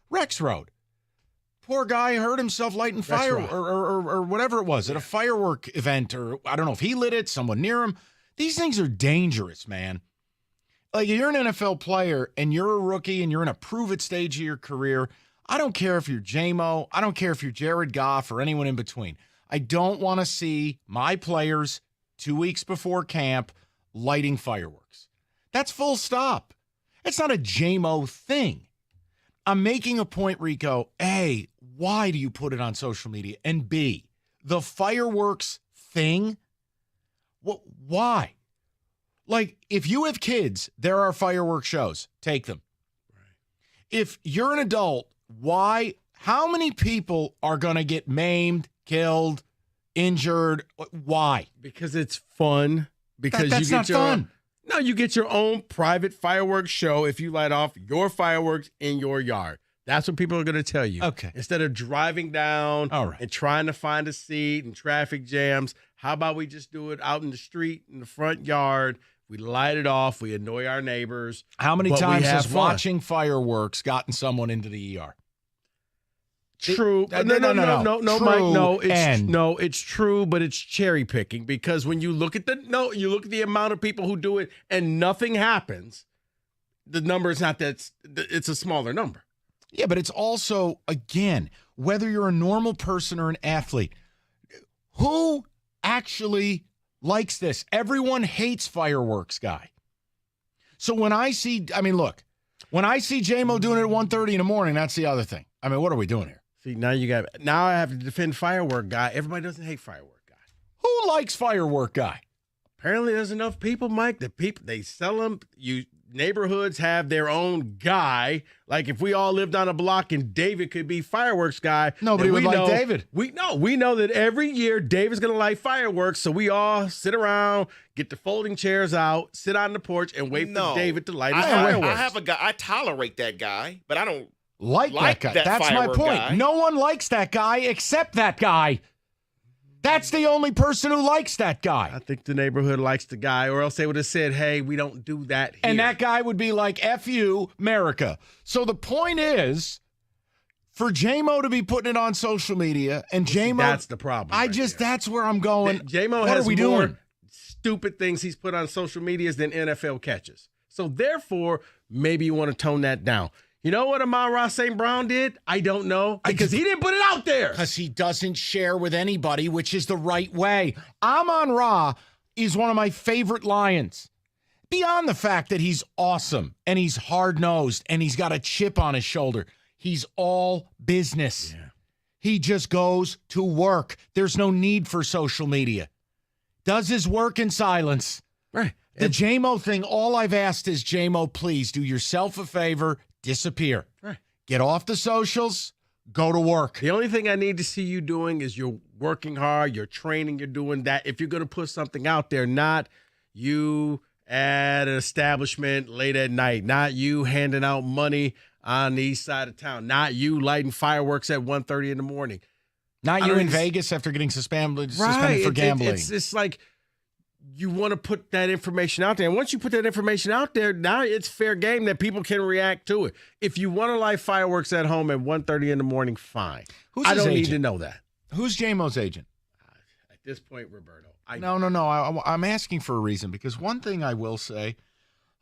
Rex Road? Poor guy hurt himself lighting fire or whatever it was at a firework event, or I don't know if he lit it, someone near him. These things are dangerous, man. Like, you're an NFL player and you're a rookie and you're in a prove-it stage of your career. I don't care if you're J-Mo. I don't care if you're Jared Goff or anyone in between. I don't want to see my players 2 weeks before camp lighting fireworks. That's full stop. It's not a J-Mo thing. I'm making a point, Rico. A, why do you put it on social media? And B, the fireworks thing, why? Like, if you have kids, there are fireworks shows. Take them. If you're an adult, why? How many people are going to get maimed, killed, injured? Why? Because it's fun. Because that's you not get your fun. No, you get your own private fireworks show if you light off your fireworks in your yard. That's what people are going to tell you. Okay. Instead of driving down and trying to find a seat and traffic jams, how about we just do it out in the street, in the front yard? We light it off. We annoy our neighbors. How many but we times have has fun. watching fireworks gotten someone into the ER? True. No, No, True Mike. No, it's true, but it's cherry picking because when you look at the amount of people who do it and nothing happens, the number is not that. It's a smaller number. Yeah, but it's also, again, whether you're a normal person or an athlete, who actually likes this? Everyone hates fireworks guy. So when I see J-Mo doing it at 1:30 in the morning, that's the other thing. I mean, what are we doing here? See, now I have to defend firework guy. Everybody doesn't hate firework guy. Who likes firework guy? Apparently there's enough people, Mike, that they sell them. Neighborhoods have their own guy. Like if we all lived on a block and David could be fireworks guy. Nobody would like David. We know that every year David's going to light fireworks. So we all sit around, get the folding chairs out, sit on the porch and wait for David to light his fireworks. I have a guy. I tolerate that guy, but I don't like that guy. That's my point. Guy. No one likes that guy except that guy. That's the only person who likes that guy. I think the neighborhood likes the guy, or else they would have said, hey, we don't do that here. And that guy would be like, F you, America. So the point is, for J-Mo to be putting it on social media, and J-Mo... That's the problem. That's where I'm going. J-Mo has more stupid things he's put on social media than NFL catches. So therefore, maybe you want to tone that down. You know what Amon-Ra St. Brown did? I don't know. Because he didn't put it out there. Because he doesn't share with anybody, which is the right way. Amon-Ra is one of my favorite Lions. Beyond the fact that he's awesome and he's hard-nosed and he's got a chip on his shoulder, he's all business. Yeah. He just goes to work. There's no need for social media. Does his work in silence. Right. The J-Mo thing, all I've asked is, J-Mo, please do yourself a favor. Disappear. Right. Get off the socials. Go to work. The only thing I need to see you doing is you're working hard, you're training, you're doing that. If you're going to put something out there, not you at an establishment late at night, not you handing out money on the east side of town, not you lighting fireworks at 1:30 in the morning. Not you in Vegas after getting suspended for gambling. It's like you want to put that information out there. And once you put that information out there, now it's fair game that people can react to it. If you want to light fireworks at home at 1:30 in the morning, fine. I don't need to know that. Who's J-Mo's agent? At this point, Roberto. No. I'm asking for a reason because one thing I will say,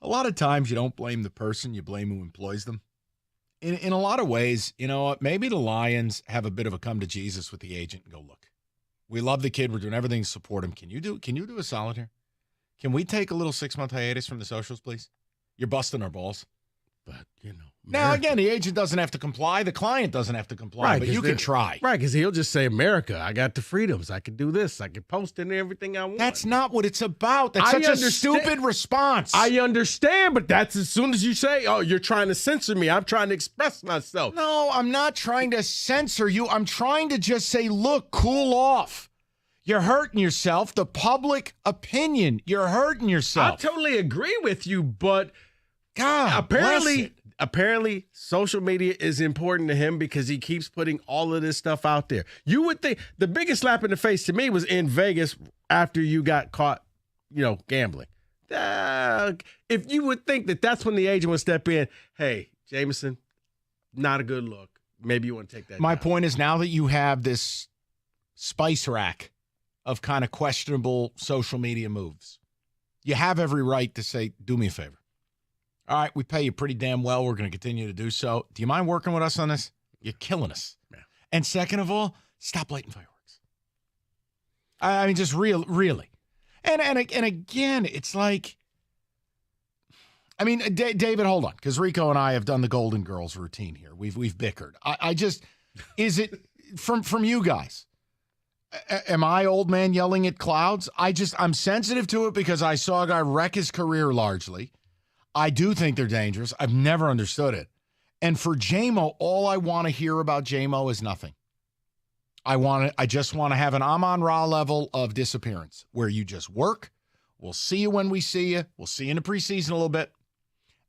a lot of times you don't blame the person, you blame who employs them. In a lot of ways, you know what? Maybe the Lions have a bit of a come to Jesus with the agent and go, look, we love the kid. We're doing everything to support him. Can you do a solid here? Can we take a little 6-month hiatus from the socials, please? You're busting our balls. But, Now, again, the agent doesn't have to comply. The client doesn't have to comply, but you can try. Right, because he'll just say, America, I got the freedoms. I can do this. I can post in everything I want. That's not what it's about. That's such a stupid response. I understand, but that's as soon as you say, oh, you're trying to censor me. I'm trying to express myself. No, I'm not trying to censor you. I'm trying to just say, look, cool off. You're hurting yourself. The public opinion, you're hurting yourself. I totally agree with you, but God, apparently social media is important to him because he keeps putting all of this stuff out there. You would think the biggest slap in the face to me was in Vegas after you got caught, gambling. If you would think that that's when the agent would step in, hey, Jameson, not a good look. Maybe you want to take that My down. point is now that you have this spice rack of kind of questionable social media moves, you have every right to say, do me a favor. All right, we pay you pretty damn well. We're going to continue to do so. Do you mind working with us on this? You're killing us. Yeah. And second of all, stop lighting fireworks. I mean, just really. And again, it's like, I mean, David, hold on, because Rico and I have done the Golden Girls routine here. We've bickered. I just, is it from you guys? Am I old man yelling at clouds? I'm sensitive to it because I saw a guy wreck his career largely. I do think they're dangerous. I've never understood it. And for J-Mo, all I want to hear about J-Mo is nothing. I just want to have an Amon-Ra level of disappearance where you just work. We'll see you when we see you. We'll see you in the preseason a little bit.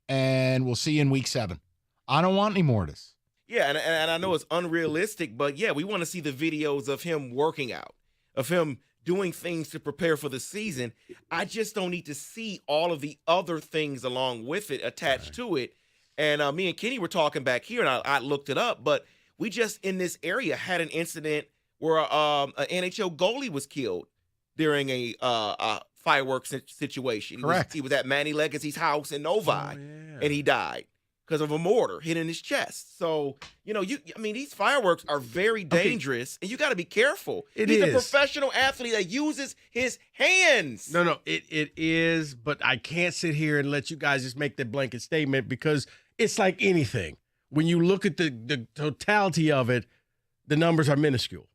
And we'll see you in week 7. I don't want any more of this. Yeah, and I know it's unrealistic, but yeah, we want to see the videos of him working out, of him doing things to prepare for the season. I just don't need to see all of the other things along with it attached to it. And me and Kenny were talking back here, and I looked it up, but we just in this area had an incident where an NHL goalie was killed during a fireworks situation. Correct. He was at Manny Legacy's house in Novi, and he died because of a mortar hit in his chest. So, these fireworks are very dangerous, and you got to be careful. He's a professional athlete that uses his hands. No, it is, but I can't sit here and let you guys just make that blanket statement because it's like anything. When you look at the totality of it, the numbers are minuscule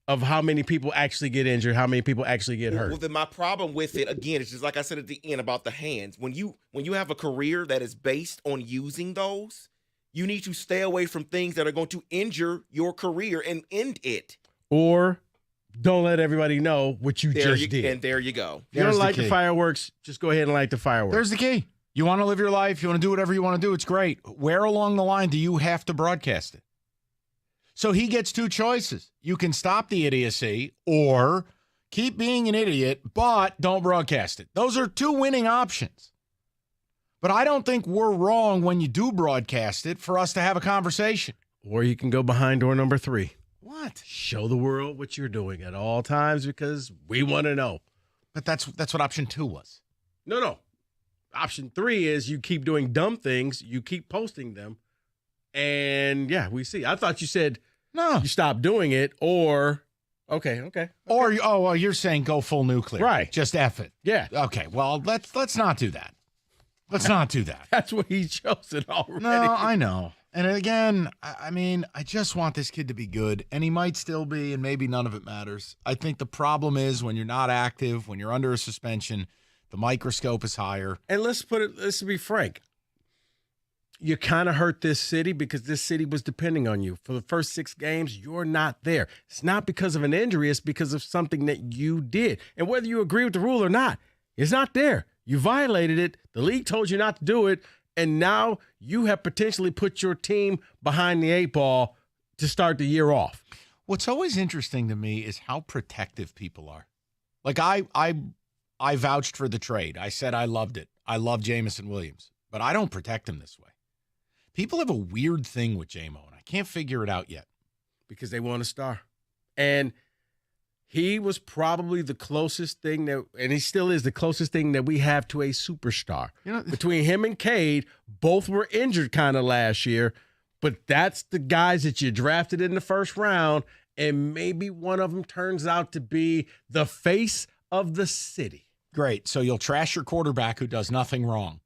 of how many people actually get injured, how many people actually get hurt. Well, then my problem with it, again, is just like I said at the end about the hands. When you have a career that is based on using those, you need to stay away from things that are going to injure your career and end it. Or don't let everybody know what you just did. And there you go. If you don't like the fireworks, just go ahead and light the fireworks. There's the key. You want to live your life, you want to do whatever you want to do, it's great. Where along the line do you have to broadcast it? So he gets 2 choices. You can stop the idiocy or keep being an idiot, but don't broadcast it. Those are 2 winning options. But I don't think we're wrong when you do broadcast it for us to have a conversation. Or you can go behind door number 3. What? Show the world what you're doing at all times because we want to know. But that's what option 2 was. No. Option 3 is you keep doing dumb things, you keep posting them, and yeah, we see. I thought you said no, you stop doing it, or okay. Or you're saying go full nuclear, right? Just F it. Yeah. Okay. Well, let's not do that. Let's not do that. That's what he chose it already. No, I know. And again, I mean, I just want this kid to be good, and he might still be, and maybe none of it matters. I think the problem is when you're not active, when you're under a suspension. The microscope is higher. And let's be frank. You kind of hurt this city because this city was depending on you. For the first 6 games, you're not there. It's not because of an injury. It's because of something that you did. And whether you agree with the rule or not, it's not there. You violated it. The league told you not to do it. And now you have potentially put your team behind the 8 ball to start the year off. What's always interesting to me is how protective people are. Like I vouched for the trade. I said I loved it. I love Jamison Williams, but I don't protect him this way. People have a weird thing with J-Mo, and I can't figure it out yet. Because they want a star. And he was probably the closest thing and he still is the closest thing that we have to a superstar. Between him and Cade, both were injured kind of last year, but that's the guys that you drafted in the first round, and maybe one of them turns out to be the face of the city. Great. So you'll trash your quarterback who does nothing wrong,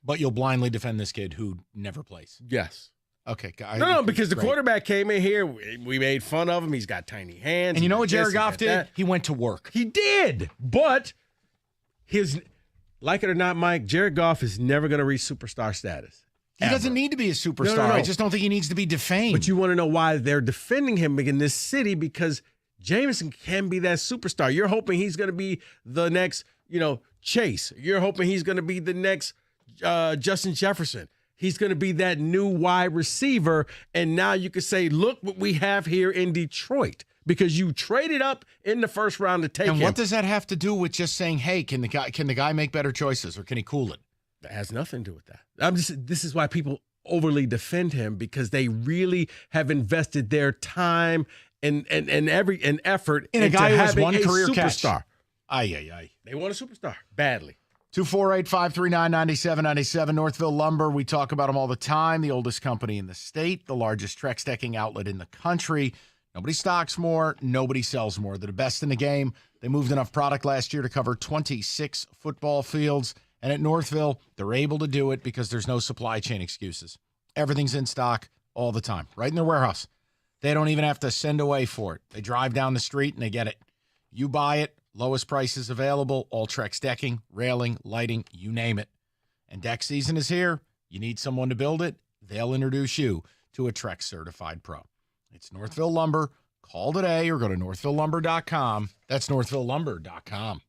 but you'll blindly defend this kid who never plays. Yes. Okay. No, because the quarterback came in here. We made fun of him. He's got tiny hands. And you know what Jared Goff did? He went to work. He did. But like it or not, Mike, Jared Goff is never going to reach superstar status. He doesn't need to be a superstar. No. I just don't think he needs to be defamed. But you want to know why they're defending him in this city? Because Jamison can be that superstar. You're hoping he's going to be the next, Chase. You're hoping he's going to be the next Justin Jefferson. He's going to be that new wide receiver. And now you can say, look what we have here in Detroit. Because you traded up in the first round to take him. And what does that have to do with just saying, hey, can the guy make better choices, or can he cool it? That has nothing to do with that. This is why people overly defend him, because they really have invested their time and effort in a guy who has one career superstar. Catch. They want a superstar badly. 248-539-9797. Northville Lumber, we talk about them all the time. The oldest company in the state, the largest Trex decking outlet in the country. Nobody stocks more, nobody sells more. They're the best in the game. They moved enough product last year to cover 26 football fields. And at Northville, they're able to do it because there's no supply chain excuses. Everything's in stock all the time, right in their warehouse. They don't even have to send away for it. They drive down the street and they get it. You buy it, lowest prices available, all Trex decking, railing, lighting, you name it. And deck season is here. You need someone to build it, they'll introduce you to a Trex certified pro. It's Northville Lumber. Call today or go to northvillelumber.com. That's northvillelumber.com.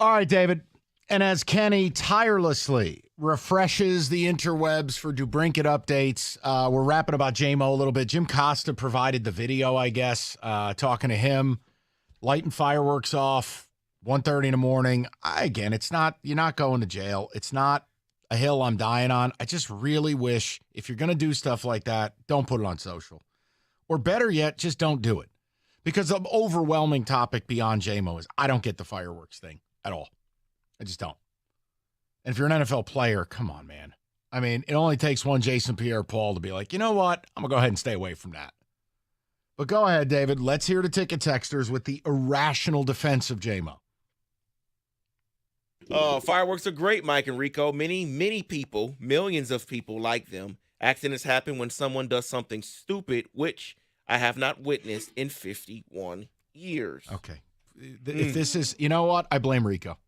All right, David. And as Kenny tirelessly refreshes the interwebs for DeBrincat updates, we're rapping about J-Mo a little bit. Jim Costa provided the video, I guess, talking to him, lighting fireworks off, 1:30 in the morning. Again, it's not, you're not going to jail. It's not a hill I'm dying on. I just really wish if you're going to do stuff like that, don't put it on social. Or better yet, just don't do it. Because the overwhelming topic beyond J-Mo is I don't get the fireworks thing at all. I just don't. And if you're an NFL player, come on, man. I mean, it only takes one Jason Pierre-Paul to be like, you know what? I'm going to go ahead and stay away from that. But go ahead, David. Let's hear the ticket texters with the irrational defense of J-Mo. Fireworks are great, Mike and Rico. Many people, millions of people like them. Accidents happen when someone does something stupid, which I have not witnessed in 51 years. Okay. If this is, you know what? I blame Rico.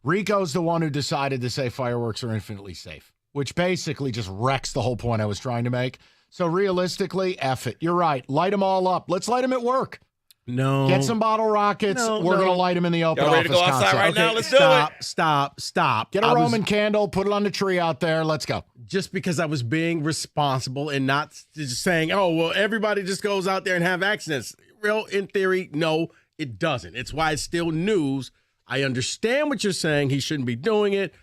Rico's the one who decided to say fireworks are infinitely safe, which basically just wrecks the whole point I was trying to make. So realistically, F it. You're right. Light them all up. Let's light them at work. No. Get some bottle rockets. No, We're no. going to light them in the open Y'all ready office to go outside concert. right now? Let's do Stop. Get a Roman candle, put it on the tree out there. Let's go. Just because I was being responsible and not just saying, oh, well, everybody just goes out there and have accidents. Real, in theory, no, it doesn't. It's why it's still news. I understand what you're saying. He shouldn't be doing it.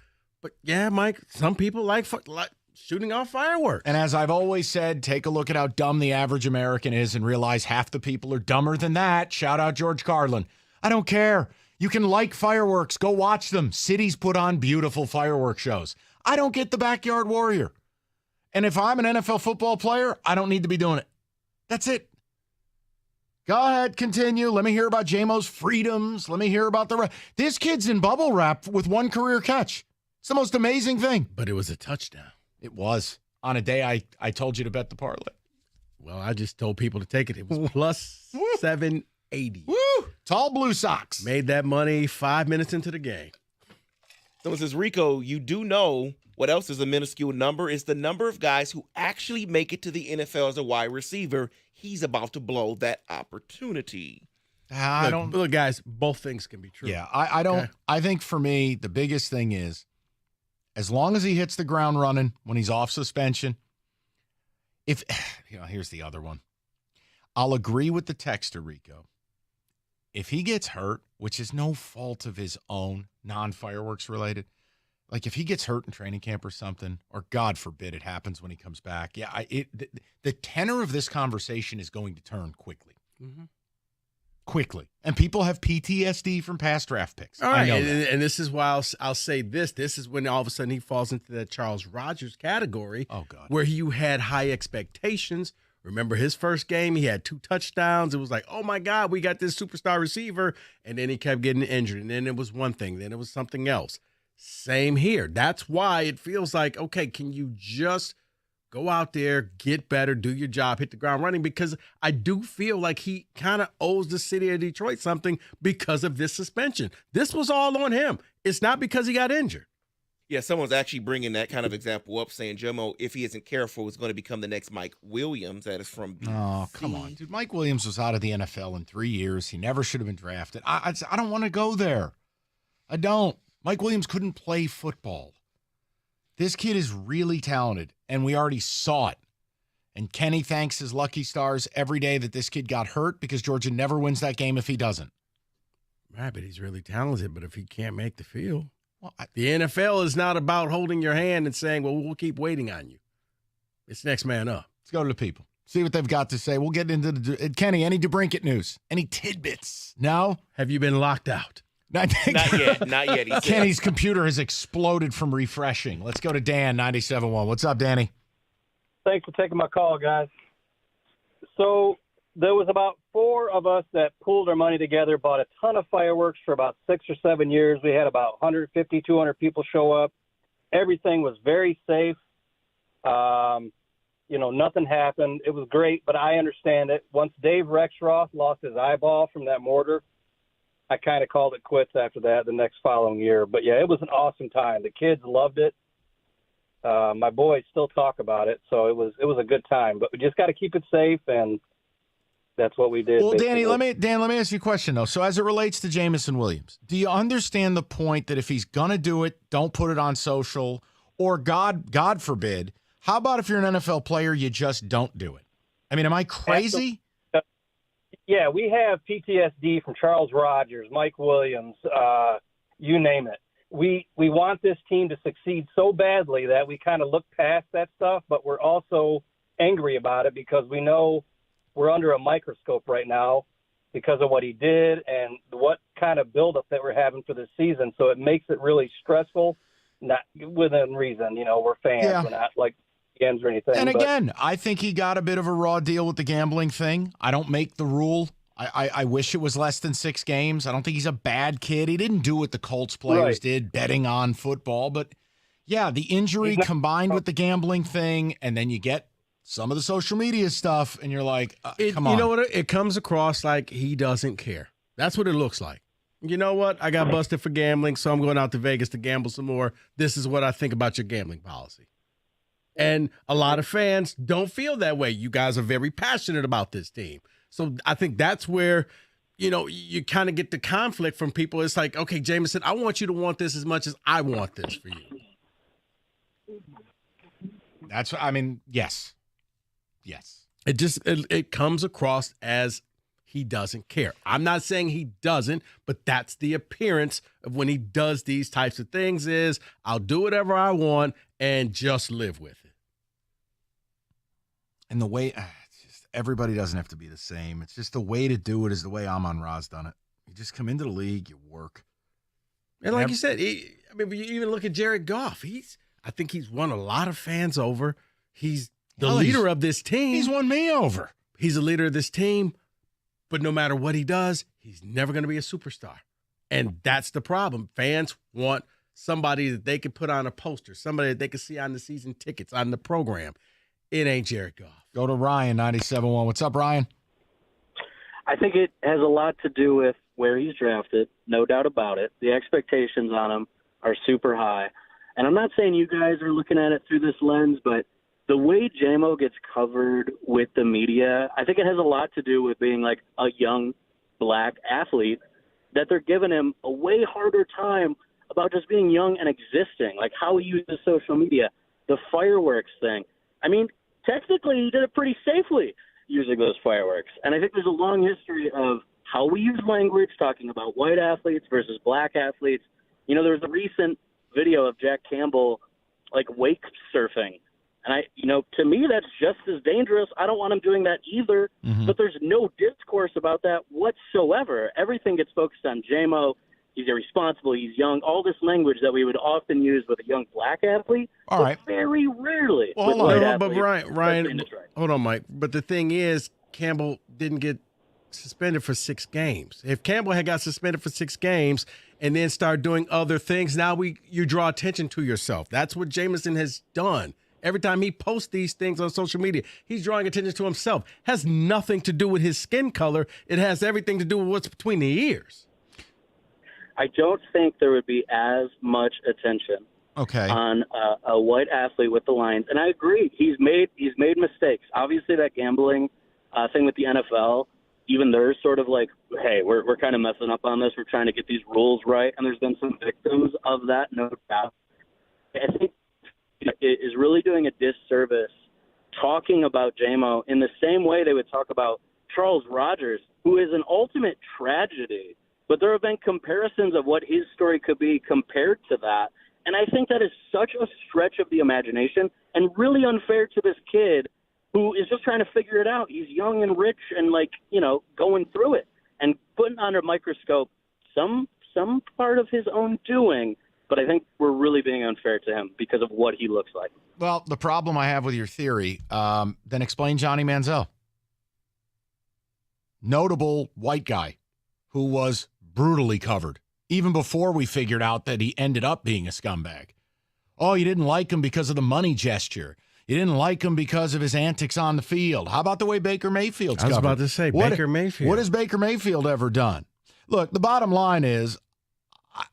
But yeah, Mike, some people like shooting off fireworks. And as I've always said, take a look at how dumb the average American is and realize half the people are dumber than that. Shout out George Carlin. I don't care. You can like fireworks. Go watch them. Cities put on beautiful fireworks shows. I don't get the backyard warrior. And if I'm an NFL football player, I don't need to be doing it. That's it. Go ahead, continue. Let me hear about J-Mo's freedoms. Let me hear about this kid's in bubble wrap with one career catch. It's the most amazing thing. But it was a touchdown. It was. On a day I told you to bet the parlay. Well, I just told people to take it. It was plus 780. Woo! Tall Blue Sox. Made that money 5 minutes into the game. Someone says, Rico, you do know what else is a minuscule number? Is the number of guys who actually make it to the NFL as a wide receiver. He's about to blow that opportunity. Look, guys, both things can be true. Yeah, I don't. Okay. I think for me, the biggest thing is, as long as he hits the ground running when he's off suspension, here's the other one. I'll agree with the texter, Rico. If he gets hurt, which is no fault of his own, non-fireworks related, like if he gets hurt in training camp or something, or God forbid it happens when he comes back, the tenor of this conversation is going to turn quickly. Mm-hmm. Quickly. And people have PTSD from past draft picks. All right, I know that. And this is why I'll say this. This is when all of a sudden he falls into that Charles Rogers category. Oh, God. Where you had high expectations. Remember his first game, he had 2 touchdowns. It was like, oh, my God, we got this superstar receiver. And then he kept getting injured. And then it was one thing. Then it was something else. Same here. That's why it feels like, okay, can you just go out there, get better, do your job, hit the ground running? Because I do feel like he kind of owes the city of Detroit something because of this suspension. This was all on him. It's not because he got injured. Yeah, someone's actually bringing that kind of example up, saying Jomo, if he isn't careful, is going to become the next Mike Williams. That is from BC. Oh, come on, dude. Mike Williams was out of the NFL in 3 years. He never should have been drafted. I don't want to go there. I don't. Mike Williams couldn't play football. This kid is really talented, and we already saw it. And Kenny thanks his lucky stars every day that this kid got hurt because Georgia never wins that game if he doesn't. Right, but he's really talented. But if he can't make the field, the NFL is not about holding your hand and saying, well, we'll keep waiting on you. It's next man up. Let's go to the people. See what they've got to say. We'll get into Kenny, any DeBrincat news? Any tidbits? No? Have you been locked out? Not yet. He Kenny's computer has exploded from refreshing. Let's go to Dan, 97.1. What's up, Danny? Thanks for taking my call, guys. So there was about 4 of us that pooled our money together, bought a ton of fireworks for about 6 or 7 years. We had about 150, 200 people show up. Everything was very safe. Nothing happened. It was great, but I understand it. Once Dave Rexroth lost his eyeball from that mortar, I kind of called it quits after that the next following year. But, yeah, it was an awesome time. The kids loved it. My boys still talk about it, so it was a good time. But we just got to keep it safe, and that's what we did. Well, basically. Dan, let me ask you a question, though. So as it relates to Jameson Williams, do you understand the point that if he's going to do it, don't put it on social? Or, God forbid, how about if you're an NFL player, you just don't do it? I mean, am I crazy? Yeah, we have PTSD from Charles Rogers, Mike Williams, you name it. We want this team to succeed so badly that we kind of look past that stuff, but we're also angry about it because we know we're under a microscope right now because of what he did and what kind of buildup that we're having for this season. So it makes it really stressful, not within reason. We're fans. Yeah. We're not like ends or anything. And again, I think he got a bit of a raw deal with the gambling thing. I don't make the rule. I wish it was less than 6 games. I don't think he's a bad kid. He didn't do what the Colts players did, betting on football. But, yeah, the injury combined with the gambling thing, and then you get some of the social media stuff, and you're like, come on. You know what? It comes across like he doesn't care. That's what it looks like. You know what? I got busted for gambling, so I'm going out to Vegas to gamble some more. This is what I think about your gambling policy. And a lot of fans don't feel that way. You guys are very passionate about this team. So I think that's where you kind of get the conflict from people. It's like, okay, Jameson, I want you to want this as much as I want this for you. Yes. It comes across as he doesn't care. I'm not saying he doesn't, but that's the appearance of when he does these types of things is I'll do whatever I want and just live with it. And the way everybody doesn't have to be the same. It's just the way to do it is the way Amon-Ra's done it. You just come into the league, you work. And like you said, you even look at Jared Goff. I think he's won a lot of fans over. He's the leader of this team. He's won me over. He's a leader of this team, but no matter what he does, he's never going to be a superstar. And that's the problem. Fans want somebody that they can put on a poster, somebody that they can see on the season tickets, on the program. It ain't Jared Goff. Go to Ryan, 97.1. What's up, Ryan? I think it has a lot to do with where he's drafted, no doubt about it. The expectations on him are super high. And I'm not saying you guys are looking at it through this lens, but the way JMO gets covered with the media, I think it has a lot to do with being like a young black athlete, that they're giving him a way harder time about just being young and existing, like how he uses social media, the fireworks thing. I mean, technically he did it pretty safely using those fireworks. And I think there's a long history of how we use language, talking about white athletes versus black athletes. You know, there was a recent video of Jack Campbell, like, wake surfing. And to me, that's just as dangerous. I don't want him doing that either. Mm-hmm. But there's no discourse about that whatsoever. Everything gets focused on JMO. He's irresponsible. He's young. All this language that we would often use with a young black athlete, all right, very rarely. Well, hold on, but Ryan, hold on, Mike. But the thing is, Campbell didn't get suspended for 6 games. If Campbell had got suspended for 6 games and then started doing other things, now you draw attention to yourself. That's what Jameson has done. Every time he posts these things on social media, he's drawing attention to himself. Has nothing to do with his skin color. It has everything to do with what's between the ears. I don't think there would be as much attention on a white athlete with the Lions. And I agree. He's made mistakes. Obviously, that gambling thing with the NFL, even they're sort of like, hey, we're kind of messing up on this. We're trying to get these rules right. And there's been some victims of that, no doubt. I think it is really doing a disservice talking about JMO in the same way they would talk about Charles Rogers, who is an ultimate tragedy. But there have been comparisons of what his story could be compared to that. And I think that is such a stretch of the imagination and really unfair to this kid who is just trying to figure it out. He's young and rich and, going through it and putting under a microscope some part of his own doing. But I think we're really being unfair to him because of what he looks like. Well, the problem I have with your theory, then explain Johnny Manziel. Notable white guy who was brutally covered, even before we figured out that he ended up being a scumbag. Oh, you didn't like him because of the money gesture. You didn't like him because of his antics on the field. How about the way Baker Mayfield's covered? I was about to say, Baker Mayfield. What has Baker Mayfield ever done? Look, the bottom line is,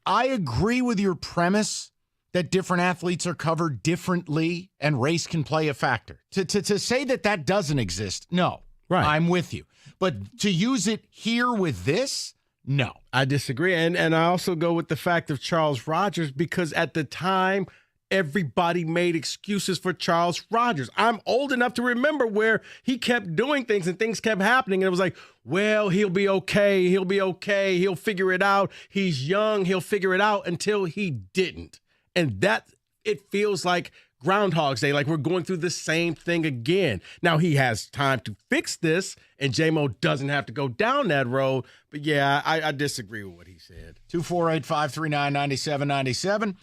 I agree with your premise that different athletes are covered differently and race can play a factor. To say that doesn't exist, no. Right. I'm with you. But to use it here with this, no. I disagree. And I also go with the fact of Charles Rogers because at the time, everybody made excuses for Charles Rogers. I'm old enough to remember where he kept doing things and things kept happening. And it was like, well, he'll be okay. He'll be okay. He'll figure it out. He's young. He'll figure it out until he didn't. And it feels like Groundhog's Day, like we're going through the same thing again. Now, he has time to fix this, and J-Mo doesn't have to go down that road. But, yeah, I disagree with what he said. 248-539-9797.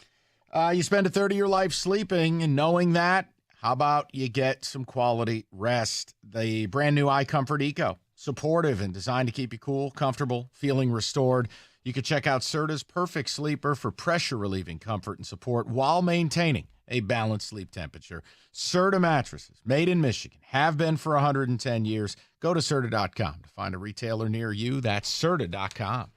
You spend a third of your life sleeping, and knowing that, how about you get some quality rest? The brand new iComfort Eco, supportive and designed to keep you cool, comfortable, feeling restored. You can check out Serta's Perfect Sleeper for pressure-relieving comfort and support while maintaining a balanced sleep temperature. Serta mattresses, made in Michigan, have been for 110 years. Go to Serta.com to find a retailer near you. That's Serta.com.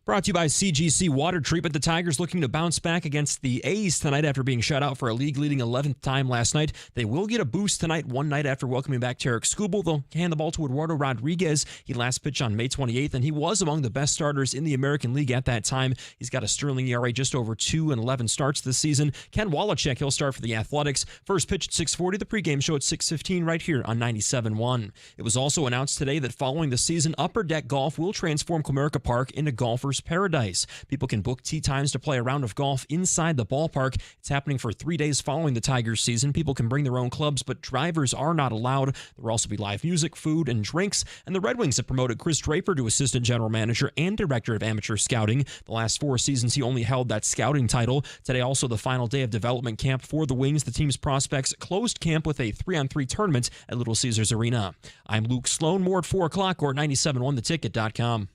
Brought to you by CGC Water Treatment. The Tigers looking to bounce back against the A's tonight after being shut out for a league-leading 11th time last night. They will get a boost tonight, one night after welcoming back Tarek Skubal. They'll hand the ball to Eduardo Rodriguez. He last pitched on May 28th, and he was among the best starters in the American League at that time. He's got a sterling ERA just over 2 and 11 starts this season. Ken Wallachek, he'll start for the Athletics. First pitch at 6:40, the pregame show at 6:15 right here on 97.1. It was also announced today that following the season, Upper Deck Golf will transform Comerica Park into golfer's paradise. People can book tee times to play a round of golf inside the ballpark. It's happening for 3 days following the Tigers season. People can bring their own clubs, but drivers are not allowed. There will also be live music, food, and drinks. And the Red Wings have promoted Chris Draper to assistant general manager and director of amateur scouting. The last 4 seasons, he only held that scouting title. Today, also the final day of development camp for the Wings. The team's prospects closed camp with a 3-on-3 tournament at Little Caesars Arena. I'm Luke Sloan. More at 4 o'clock or at 971theticket.com.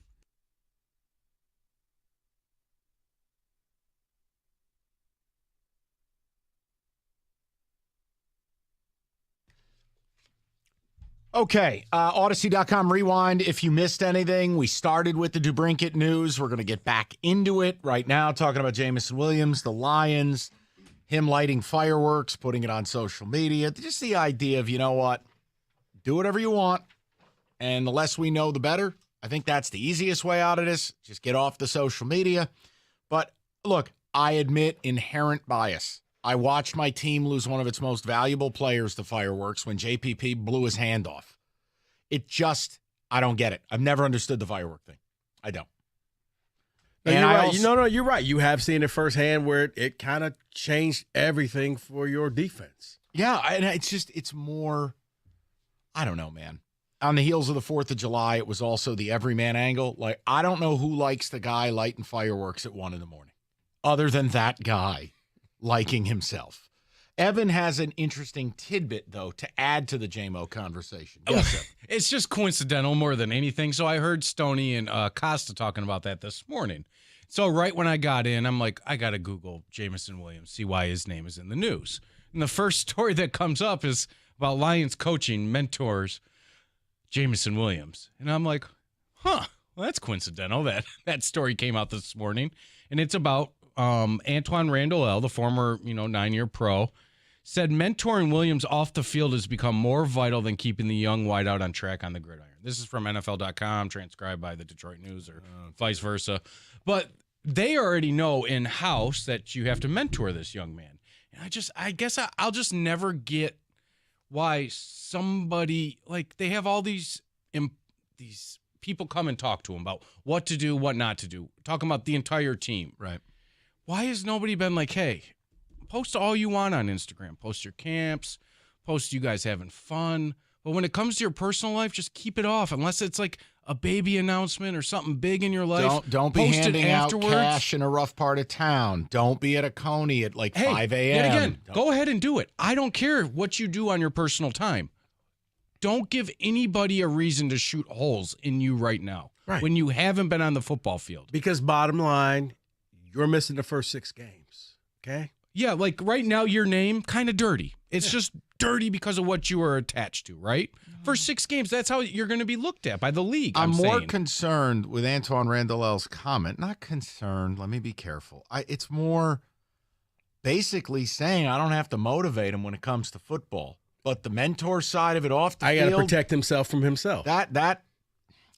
Okay, Odyssey.com rewind. If you missed anything, we started with the DeBrincat news. We're going to get back into it right now, talking about Jameson Williams, the Lions, him lighting fireworks, putting it on social media. Just the idea of, you know what, do whatever you want, and the less we know, the better. I think that's the easiest way out of this. Just get off the social media. But look, I admit inherent bias. I watched my team lose one of its most valuable players to fireworks when JPP blew his hand off. I don't get it. I've never understood the firework thing. I don't. No, you're right. You're right. You have seen it firsthand where it kind of changed everything for your defense. Yeah, and it's more, I don't know, man. On the heels of the 4th of July, it was also the everyman angle. Like, I don't know who likes the guy lighting fireworks at 1 a.m. other than that guy liking himself. Evan has an interesting tidbit, though, to add to the JMO conversation. Yes, Evan. It's just coincidental more than anything. So I heard Stoney and Costa talking about that this morning. So right when I got in, I'm like, I got to Google Jameson Williams, see why his name is in the news. And the first story that comes up is about Lions coaching mentors Jameson Williams. And I'm like, well, that's coincidental that story came out this morning. And it's about Antoine Randall, the former, 9-year pro, said mentoring Williams off the field has become more vital than keeping the young wideout on track on the gridiron. This is from NFL.com, transcribed by the Detroit News or vice versa. But they already know in-house that you have to mentor this young man. And I guess I'll just never get why somebody, like, they have all these people come and talk to them about what to do, what not to do, talking about the entire team. Right. Why has nobody been like, hey, post all you want on Instagram, post your camps, post you guys having fun. But when it comes to your personal life, just keep it off unless it's like a baby announcement or something big in your life. Don't be handing out cash in a rough part of town. Don't be at a Coney at 5 a.m. Yet again, go ahead and do it. I don't care what you do on your personal time. Don't give anybody a reason to shoot holes in you right now when you haven't been on the football field. Because bottom line, you're missing the first 6 games, okay? Yeah, like right now, your name, kind of dirty. It's just dirty because of what you are attached to, right? For 6 games, that's how you're going to be looked at by the league. I'm more concerned with Antoine Randall's comment. Not concerned. Let me be careful. It's more basically saying I don't have to motivate him when it comes to football. But the mentor side of it off the field. I got to protect himself from himself. That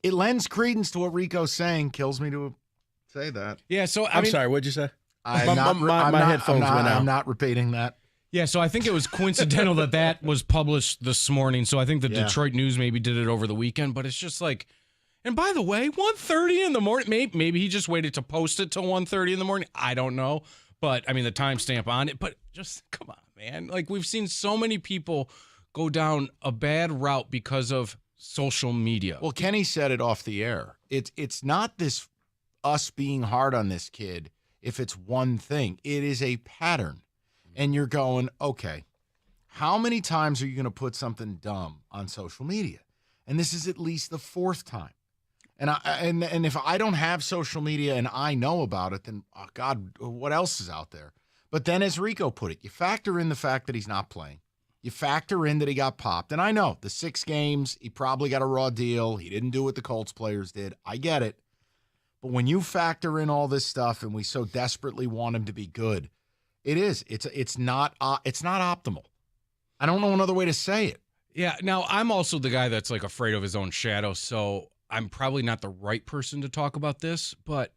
it lends credence to what Rico's saying. Kills me to say that. Yeah, so I'm sorry, what'd you say? My headphones went out. I'm not repeating that. Yeah, so I think it was coincidental that was published this morning. So I think the Detroit News maybe did it over the weekend. But it's just like, and by the way, 1:30 in the morning. Maybe he just waited to post it till 1:30 in the morning. I don't know. But I mean, the timestamp on it. But just come on, man. Like, we've seen so many people go down a bad route because of social media. Well, Kenny said it off the air. It's not this us being hard on this kid if it's one thing. It is a pattern. And you're going, okay, how many times are you going to put something dumb on social media? And this is at least the 4th time. And if I don't have social media and I know about it, then, oh God, what else is out there? But then, as Rico put it, you factor in the fact that he's not playing. You factor in that he got popped. And I know the 6 games, he probably got a raw deal. He didn't do what the Colts players did. I get it. But when you factor in all this stuff and we so desperately want him to be good, it's not optimal. I don't know another way to say it. Yeah. Now, I'm also the guy that's like afraid of his own shadow, so I'm probably not the right person to talk about this. But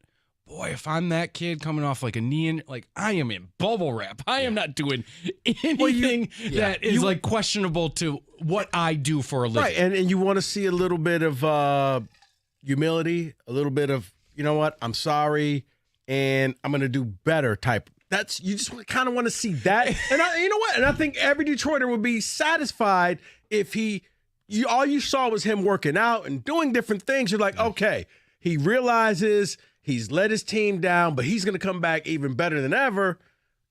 boy, if I'm that kid coming off like a knee, I am in bubble wrap. I am not doing anything that is like questionable to what I do for a living. Right, and you want to see a little bit of humility, a little bit of, you know what, I'm sorry, and I'm going to do better type. You just kind of want to see that. And you know what? And I think every Detroiter would be satisfied if all you saw was him working out and doing different things. You're like, okay, he realizes he's let his team down, but he's going to come back even better than ever.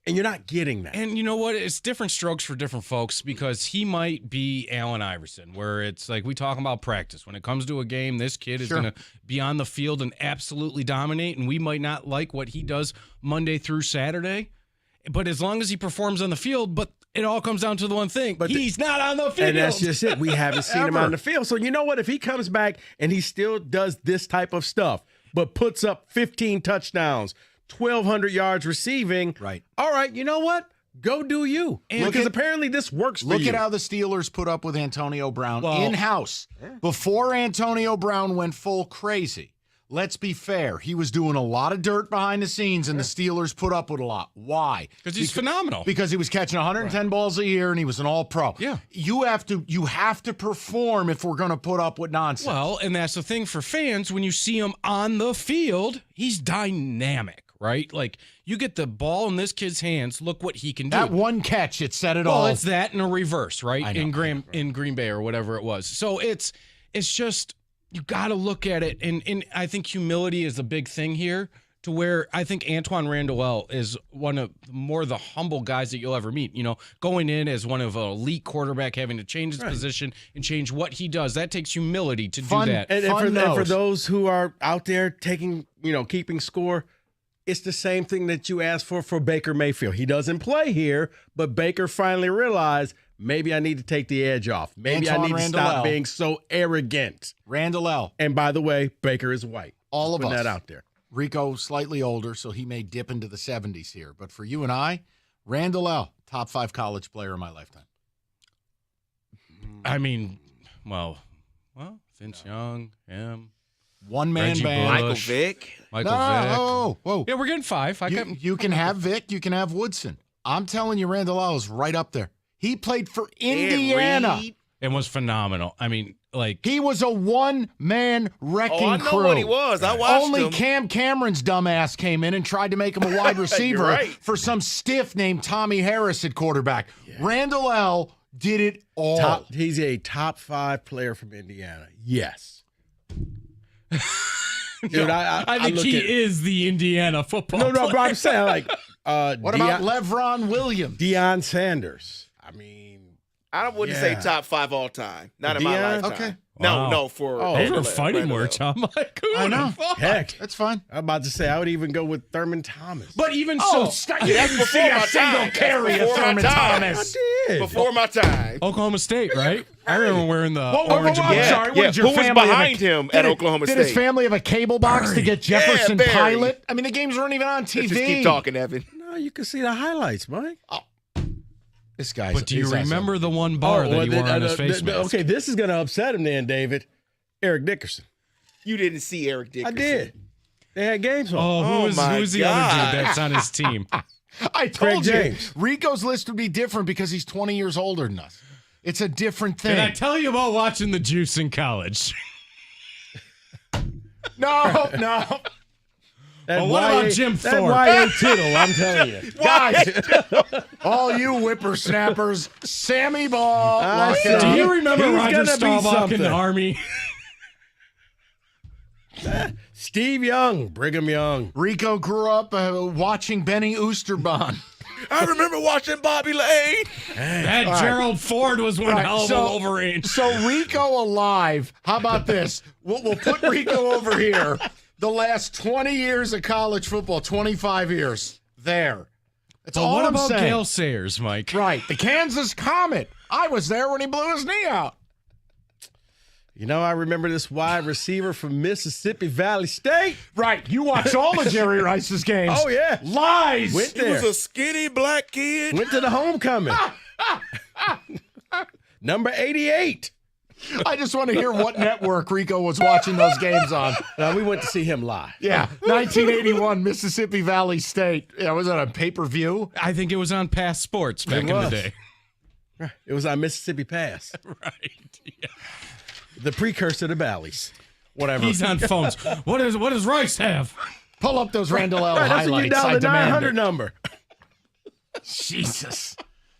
And you're not getting that. And you know what? It's different strokes for different folks because he might be Allen Iverson, where it's like we talk about practice. When it comes to a game, this kid is going to be on the field and absolutely dominate, and we might not like what he does Monday through Saturday. But as long as he performs on the field, but it all comes down to the one thing. But he's not on the field. And that's just it. We haven't seen him on the field. So you know what? If he comes back and he still does this type of stuff, but puts up 15 touchdowns, 1,200 yards receiving. Right. All right, you know what? Go do you. Because apparently this works for you. Look at how the Steelers put up with Antonio Brown in-house. Before Antonio Brown went full crazy. Let's be fair. He was doing a lot of dirt behind the scenes, and the Steelers put up with a lot. Why? Because he's phenomenal. Because he was catching 110 balls a year, and he was an all-pro. Yeah. You have to perform if we're going to put up with nonsense. Well, and that's the thing for fans. When you see him on the field, he's dynamic, right? Like, you get the ball in this kid's hands, look what he can do. That one catch, it said it all. Well, it's that in a reverse, right? In Green Bay or whatever it was. So it's just, you got to look at it. And I think humility is a big thing here, to where I think Antoine Randall is one of more the humble guys that you'll ever meet. You know, going in as one of an elite quarterback, having to change his position and change what he does. That takes humility to do that. And for those who are out there keeping score, it's the same thing that you asked for Baker Mayfield. He doesn't play here, but Baker finally realized, maybe I need to take the edge off. Maybe I need to stop being so arrogant. Randall L. And by the way, Baker is white. All of us. Putting that out there. Rico, slightly older, so he may dip into the 70s here. But for you and I, Randall L., top 5 college player of my lifetime. I mean, well, Vince Young, him. One-man Reggie band. Bush, Michael Vick. Michael Vick. Whoa. Yeah, we're getting 5. You can have Vick. You can have Woodson. I'm telling you, Randall L. is right up there. He played for Indiana. And was phenomenal. I mean, like, he was a one-man wrecking crew. I know what he was. I watched him. Only Cam Cameron's dumbass came in and tried to make him a wide receiver for some stiff named Tommy Harris at quarterback. Yeah. Randall L. did it all. He's a top 5 player from Indiana. Yes. Dude, I think he is the Indiana football player. But I'm saying, like, what about Levron Williams? Deion Sanders. I mean, I wouldn't say top 5 all time. Not in my lifetime. Okay. No, for those are fighting words. I'm like, I know. Heck, that's fine. I'm about to say I would even go with Thurman Thomas. But even that's before my time. Carry of Thurman Thomas. Before my time. Oklahoma State, right? I remember wearing the orange and black. Sorry, what did your Who was family behind him at Oklahoma State? Did his family have a cable box to get Jefferson Pilot? I mean, the games weren't even on TV. Let's just keep talking, Evan. No, you can see the highlights, Mike. This guy's. But do you remember the one bar that he wore on his face mask? Okay, this is going to upset him then, David. Eric Dickerson. You didn't see Eric Dickerson. I did. They had games on. Oh, who's the other dude that's on his team? I told you. Rico's list would be different because he's 20 years older than us. It's a different thing. Did I tell you about watching the Juice in college? No. Well, what about Jim Thorpe? That YA tittle, I'm telling you. Guys, all you whippersnappers, Sammy Ball. Do you remember Roger Staubach in the Army? Steve Young, Brigham Young. Rico grew up watching Benny Oosterbaan. I remember watching Bobby Lane. That Gerald Ford was one hell of a Wolverine. So Rico alive. How about this? We'll put Rico over here. The last 20 years of college football, 25 years. There. That's all what I'm about saying. Gale Sayers, Mike? Right. The Kansas Comet. I was there when he blew his knee out. You know, I remember this wide receiver from Mississippi Valley State. Right. You watch all of Jerry Rice's games. Oh, yeah. Lies. Went He there. was a skinny black kid. Went to the homecoming. Number 88. I just want to hear what network Rico was watching those games on. We went to see him live. Yeah, 1981 Mississippi Valley State. Yeah, was that on pay-per-view? I think it was on Pass Sports back in the day. It was on Mississippi Pass. Right. Yeah. The precursor to Bally's. Whatever. He's on phones. What does Rice have? Pull up those Randall L. Right, that's when you highlights. dial I the demand 900 it. number. Jesus.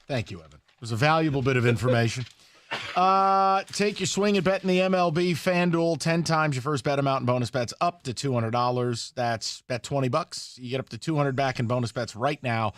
Thank you, Evan. It was a valuable bit of information. Take your swing and bet in the MLB. FanDuel, 10 times your first bet amount in bonus bets up to $200. That's bet $20. You get up to $200 back in bonus bets right now.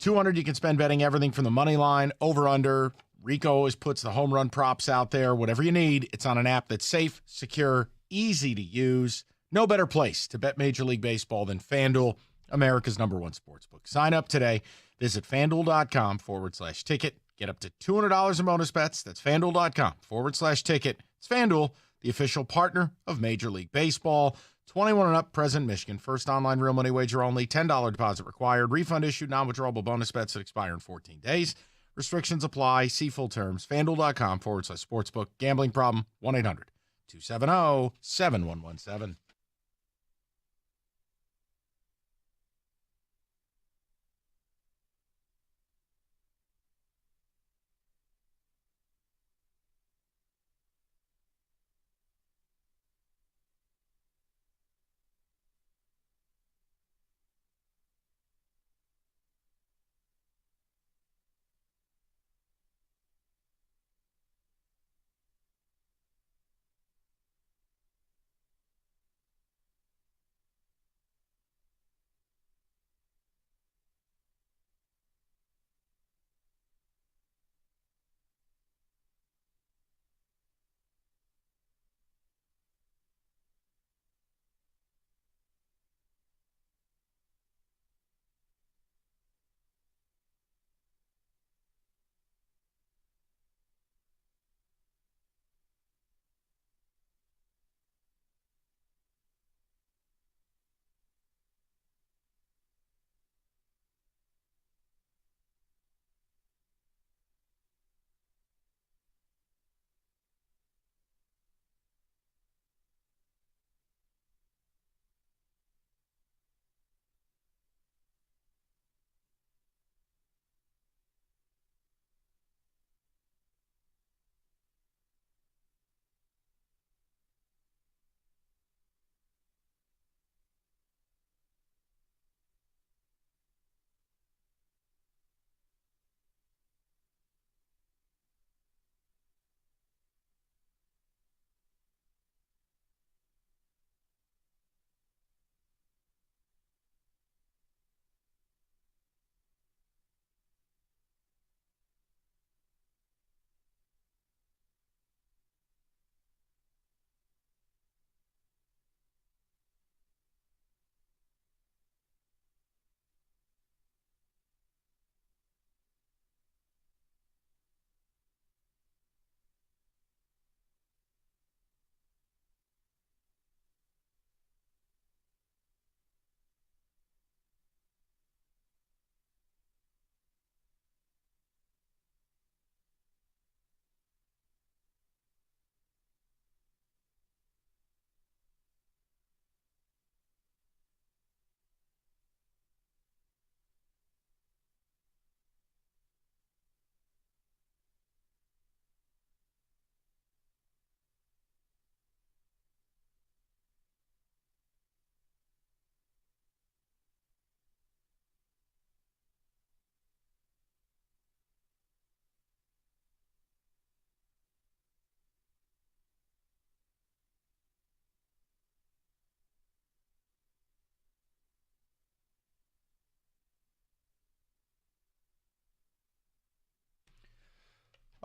$200 you can spend betting everything from the money line, over, under. Rico always puts the home run props out there. Whatever you need, it's on an app that's safe, secure, easy to use. No better place to bet Major League Baseball than FanDuel, America's #1 sportsbook. Sign up today. Visit FanDuel.com/ticket. Get up to $200 in bonus bets. That's FanDuel.com/ticket. It's FanDuel, the official partner of Major League Baseball. 21 and up, present Michigan. First online real money wager only. $10 deposit required. Refund issued. Non-withdrawable bonus bets that expire in 14 days. Restrictions apply. See full terms. FanDuel.com/sportsbook. Gambling problem? 1-800-270-7117.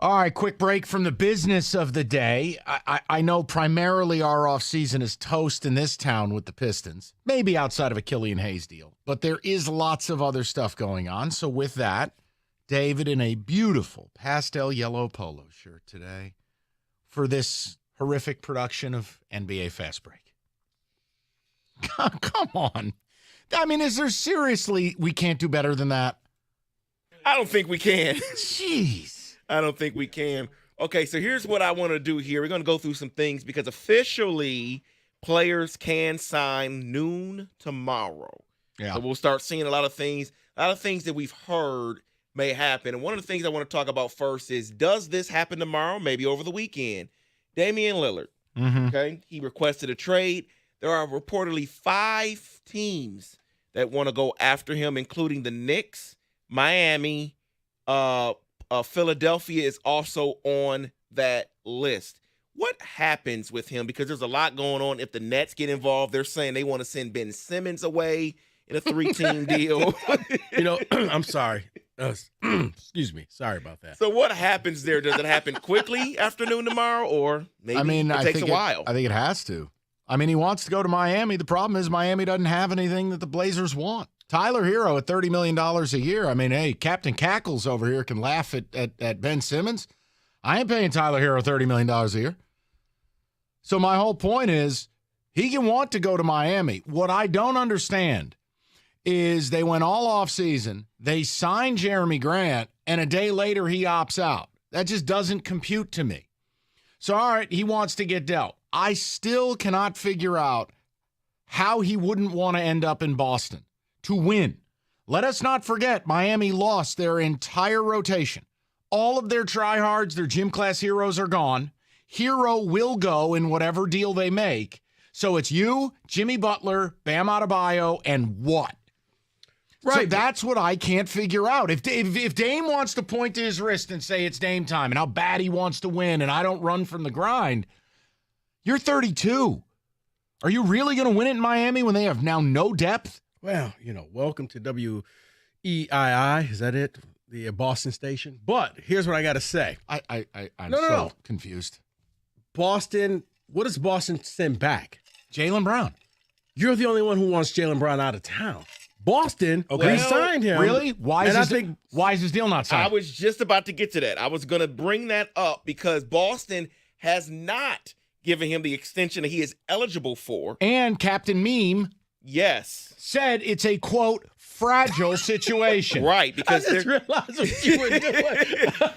All right, quick break from the business of the day. I know primarily our offseason is toast in this town with the Pistons, maybe outside of a Killian Hayes deal, but there is lots of other stuff going on. So with that, David in a beautiful pastel yellow polo shirt today for this horrific production of NBA Fast Break. Come on. I mean, is there seriously, we can't do better than that? I don't think we can. Jeez. I don't think we can. Okay, so here's what I want to do here. We're going to go through some things because officially players can sign noon tomorrow. Yeah. So we'll start seeing a lot of things that we've heard may happen. And one of the things I want to talk about first is, does this happen tomorrow? Maybe over the weekend. Damian Lillard, okay, he requested a trade. There are reportedly 5 teams that want to go after him, including the Knicks, Miami, Philadelphia is also on that list. What happens with him? Because there's a lot going on. If the Nets get involved, they're saying they want to send Ben Simmons away in a 3-team deal. I'm sorry. Excuse me. Sorry about that. So what happens there? Does it happen quickly afternoon tomorrow, or maybe it takes a while? I think it has to. I mean, he wants to go to Miami. The problem is Miami doesn't have anything that the Blazers want. Tyler Hero at $30 million a year. I mean, hey, Captain Cackles over here can laugh at Ben Simmons. I ain't paying Tyler Hero $30 million a year. So my whole point is he can want to go to Miami. What I don't understand is they went all off season. They signed Jeremy Grant, and a day later he opts out. That just doesn't compute to me. So, all right, he wants to get dealt. I still cannot figure out how he wouldn't want to end up in Boston to win. Let us not forget, Miami lost their entire rotation. All of their tryhards, their gym class heroes are gone. Hero will go in whatever deal they make. So it's you, Jimmy Butler, Bam Adebayo, and what? Right. So that's what I can't figure out. If Dame wants to point to his wrist and say it's Dame time and how bad he wants to win and I don't run from the grind, you're 32. Are you really going to win it in Miami when they have now no depth? Well, welcome to WEII. Is that it? The Boston station. But here's what I got to say. I'm so confused. Boston, what does Boston send back? Jaylen Brown. You're the only one who wants Jaylen Brown out of town. Boston re-signed him. Really? Why is his deal not signed? I was just about to get to that. I was going to bring that up because Boston has not given him the extension that he is eligible for. And Captain Meme said it's a, quote, fragile situation. Right. Because I just realized what you were doing.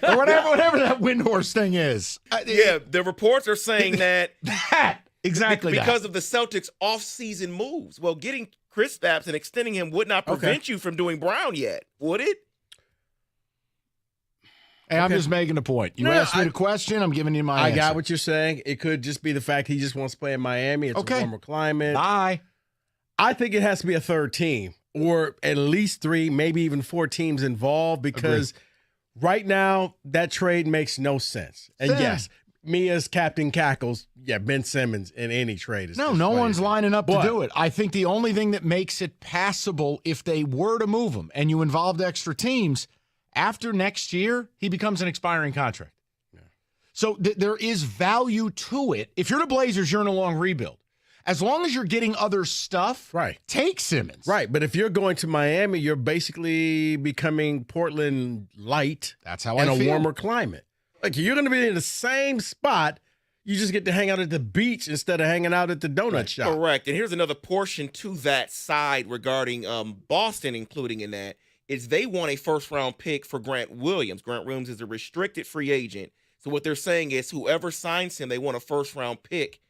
Or whatever that Windhorse thing is. The reports are saying that. Exactly because of the Celtics' off-season moves. Well, getting Kristaps and extending him would not prevent you from doing Brown yet, would it? Hey, I'm just making a point. You asked me the question, I'm giving you my answer. I got what you're saying. It could just be the fact he just wants to play in Miami. It's a warmer climate. Bye. I think it has to be a third team or at least 3, maybe even 4 teams involved because right now that trade makes no sense. And yes, me as Captain Cackles, Ben Simmons in any trade is no one's lining up to do it. I think the only thing that makes it passable if they were to move him and you involved extra teams, after next year, he becomes an expiring contract. Yeah. So there is value to it. If you're the Blazers, you're in a long rebuild. As long as you're getting other stuff, take Simmons. Right, but if you're going to Miami, you're basically becoming Portland light. That's how in I feel. A warmer climate. Like you're going to be in the same spot. You just get to hang out at the beach instead of hanging out at the donut shop. Correct. And here's another portion to that side regarding Boston, including in that, is they want a first-round pick for Grant Williams. Grant Williams is a restricted free agent. So what they're saying is whoever signs him, they want a first-round pick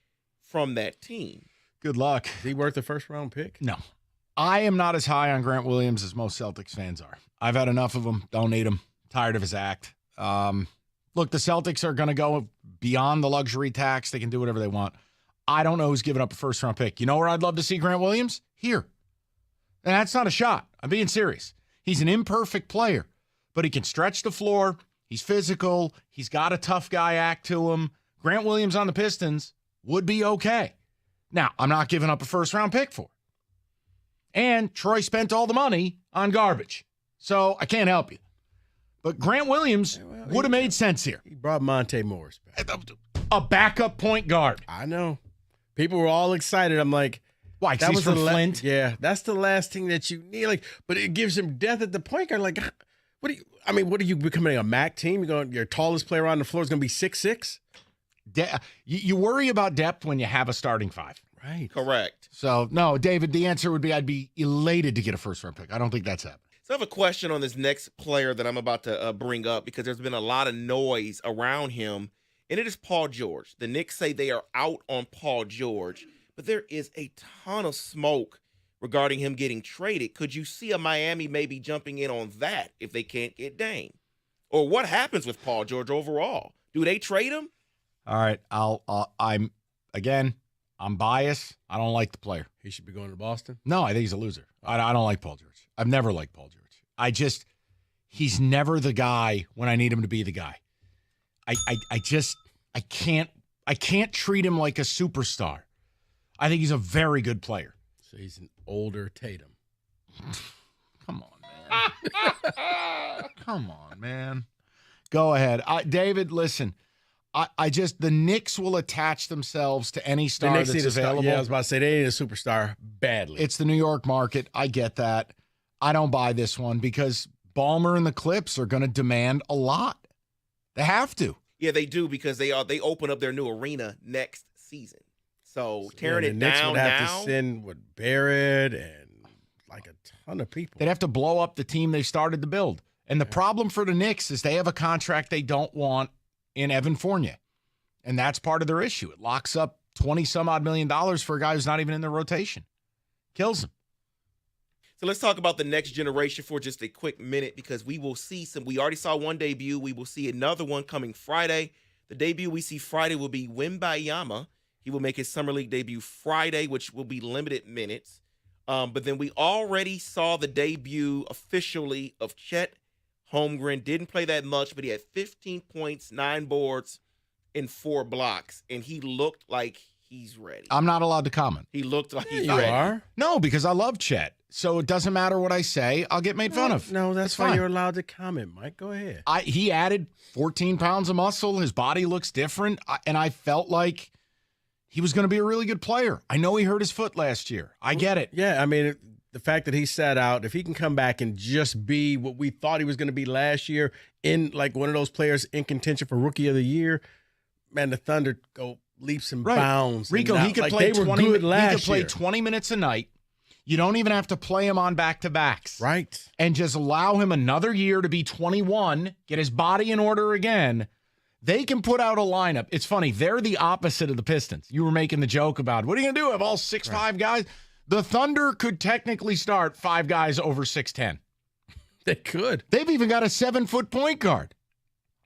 from that team. Good luck. Is he worth a first-round pick? No. I am not as high on Grant Williams as most Celtics fans are. I've had enough of him. Don't need him. Tired of his act. Look, the Celtics are going to go beyond the luxury tax. They can do whatever they want. I don't know who's giving up a first-round pick. You know where I'd love to see Grant Williams? Here. And that's not a shot. I'm being serious. He's an imperfect player, but he can stretch the floor. He's physical. He's got a tough guy act to him. Grant Williams on the Pistons would be okay. Now, I'm not giving up a first-round pick for it. And Troy spent all the money on garbage. So I can't help you. But Grant Williams would have made sense here. He brought Monte Morris back. A backup point guard. I know. People were all excited. I'm like, why? That was from Flint. Yeah, that's the last thing that you need. Like, but it gives him depth at the point guard. Like, what are you becoming a MAC team? Your tallest player on the floor is going to be 6'6"? You worry about depth when you have a starting five. Right. Correct. So, no, David, the answer would be I'd be elated to get a first-round pick. I don't think that's happening. So I have a question on this next player that I'm about to bring up because there's been a lot of noise around him, and it is Paul George. The Knicks say they are out on Paul George, but there is a ton of smoke regarding him getting traded. Could you see a Miami maybe jumping in on that if they can't get Dame? Or what happens with Paul George overall? Do they trade him? All right, I'm biased. I don't like the player. He should be going to Boston? No, I think he's a loser. I don't like Paul George. I've never liked Paul George. He's never the guy when I need him to be the guy. I can't treat him like a superstar. I think he's a very good player. So he's an older Tatum. Come on, man. Come on, man. Go ahead. David, listen. The Knicks will attach themselves to any star that's available. Yeah, I was about to say they need a superstar badly. It's the New York market. I get that. I don't buy this one because Ballmer and the Clips are going to demand a lot. They have to. Yeah, they do because they open up their new arena next season. So tearing it the Knicks down would have now. to send Barrett and like a ton of people. They'd have to blow up the team they started to build. And the problem for the Knicks is they have a contract they don't want in Evan Fournier. And that's part of their issue. It locks up $20-some-odd million for a guy who's not even in their rotation. Kills him. So let's talk about the next generation for just a quick minute because we will see we already saw one debut. We will see another one coming Friday. The debut we see Friday will be Wembanyama. He will make his Summer League debut Friday, which will be limited minutes. But then we already saw the debut officially of Chet Holmgren. Didn't play that much, but he had 15 points, 9 boards, and 4 blocks. And he looked like he's ready. I'm not allowed to comment. He looked like he's You ready. are? No, because I love Chet. So it doesn't matter what I say. I'll get made fun of. No, that's It's why fine. you're allowed to comment, Mike. Go ahead. He added 14 pounds of muscle. His body looks different. And I felt like he was going to be a really good player. I know he hurt his foot last year. I get it. Yeah, I mean, the fact that he sat out, if he can come back and just be what we thought he was going to be last year, in like one of those players in contention for Rookie of the Year, man, the Thunder go leaps and bounds. Rico, and he could like play they were 20 good last He could play year. 20 minutes a night. You don't even have to play him on back-to-backs. Right. And just allow him another year to be 21, get his body in order again. They can put out a lineup. It's funny. They're the opposite of the Pistons. You were making the joke about, what are you going to do? Have all 6'5" guys? The Thunder could technically start 5 guys over 6'10". They could. They've even got a 7-foot point guard.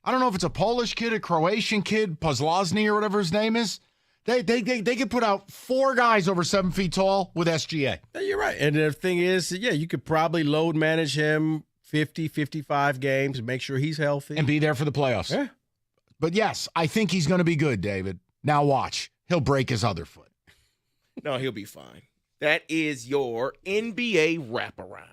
I don't know if it's a Polish kid, a Croatian kid, Pozlozny or whatever his name is. They could put out 4 guys over 7 feet tall with SGA. Yeah, you're right. And the thing is, yeah, you could probably load manage him 50, 55 games, make sure he's healthy. And be there for the playoffs. Yeah. But yes, I think he's going to be good, David. Now watch. He'll break his other foot. No, he'll be fine. That is your NBA wraparound.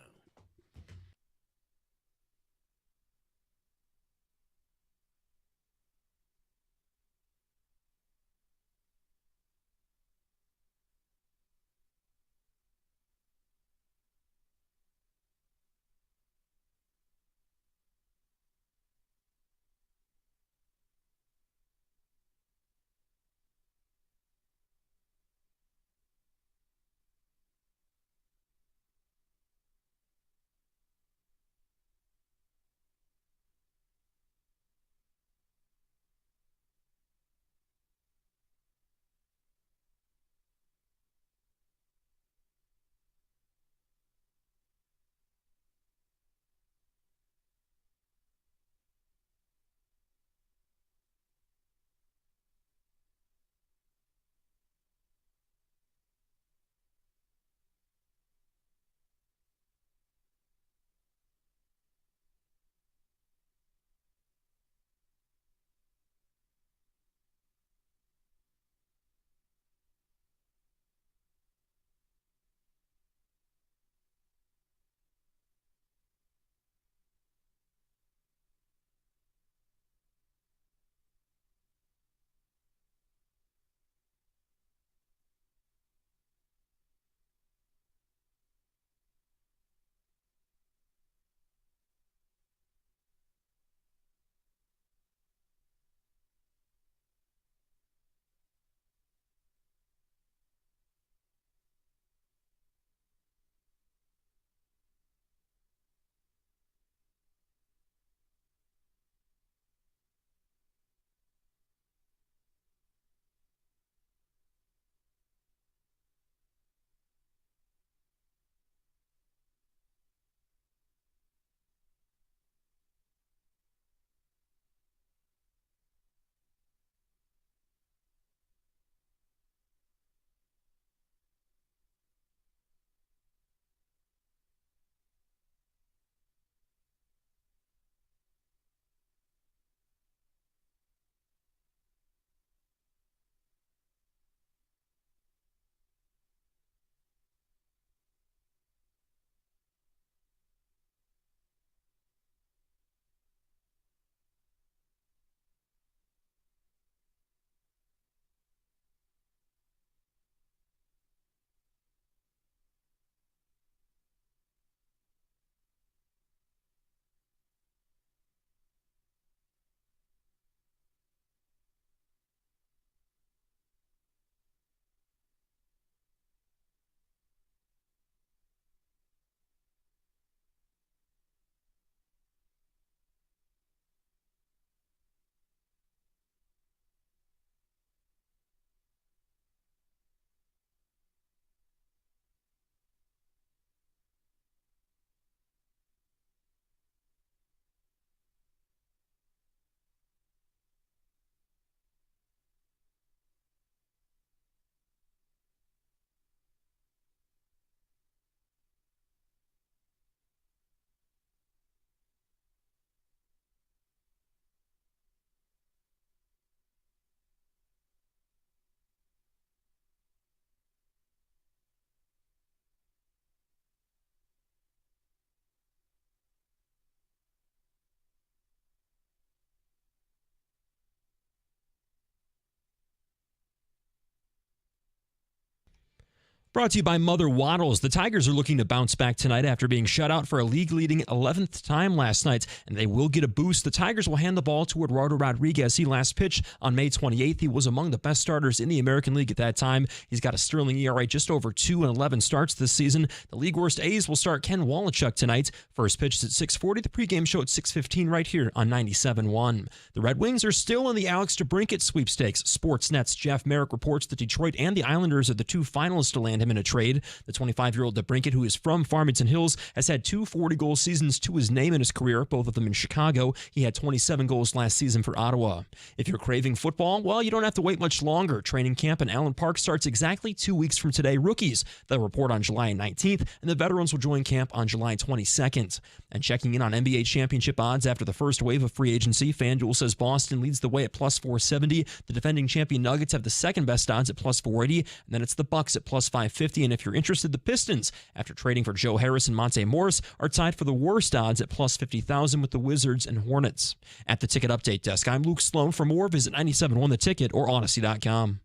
Brought to you by Mother Waddles. The Tigers are looking to bounce back tonight after being shut out for a league-leading 11th time last night, and they will get a boost. The Tigers will hand the ball to Eduardo Rodriguez. He last pitched on May 28th. He was among the best starters in the American League at that time. He's got a sterling ERA just over 2 and 11 starts this season. The league-worst A's will start Ken Walichuk tonight. First pitch is at 6:40. The pregame show at 6:15 right here on 97.1. The Red Wings are still in the Alex DeBrincat sweepstakes. Sportsnet's Jeff Merrick reports that Detroit and the Islanders are the two finalists to land him in a trade. The 25-year-old DeBrincat, who is from Farmington Hills, has had 2 40-goal seasons to his name in his career, both of them in Chicago. He had 27 goals last season for Ottawa. If you're craving football, well, you don't have to wait much longer. Training camp in Allen Park starts exactly 2 weeks from today. Rookies, they'll report on July 19th, and the veterans will join camp on July 22nd. And checking in on NBA championship odds after the first wave of free agency, FanDuel says Boston leads the way at plus 470. The defending champion Nuggets have the second best odds at plus 480, and then it's the Bucks at plus 550. And if you're interested, the Pistons, after trading for Joe Harris and Monte Morris, are tied for the worst odds at plus 50,000 with the Wizards and Hornets. At the Ticket Update Desk, I'm Luke Sloan. For more, visit 97.1 The Ticket or Odyssey.com.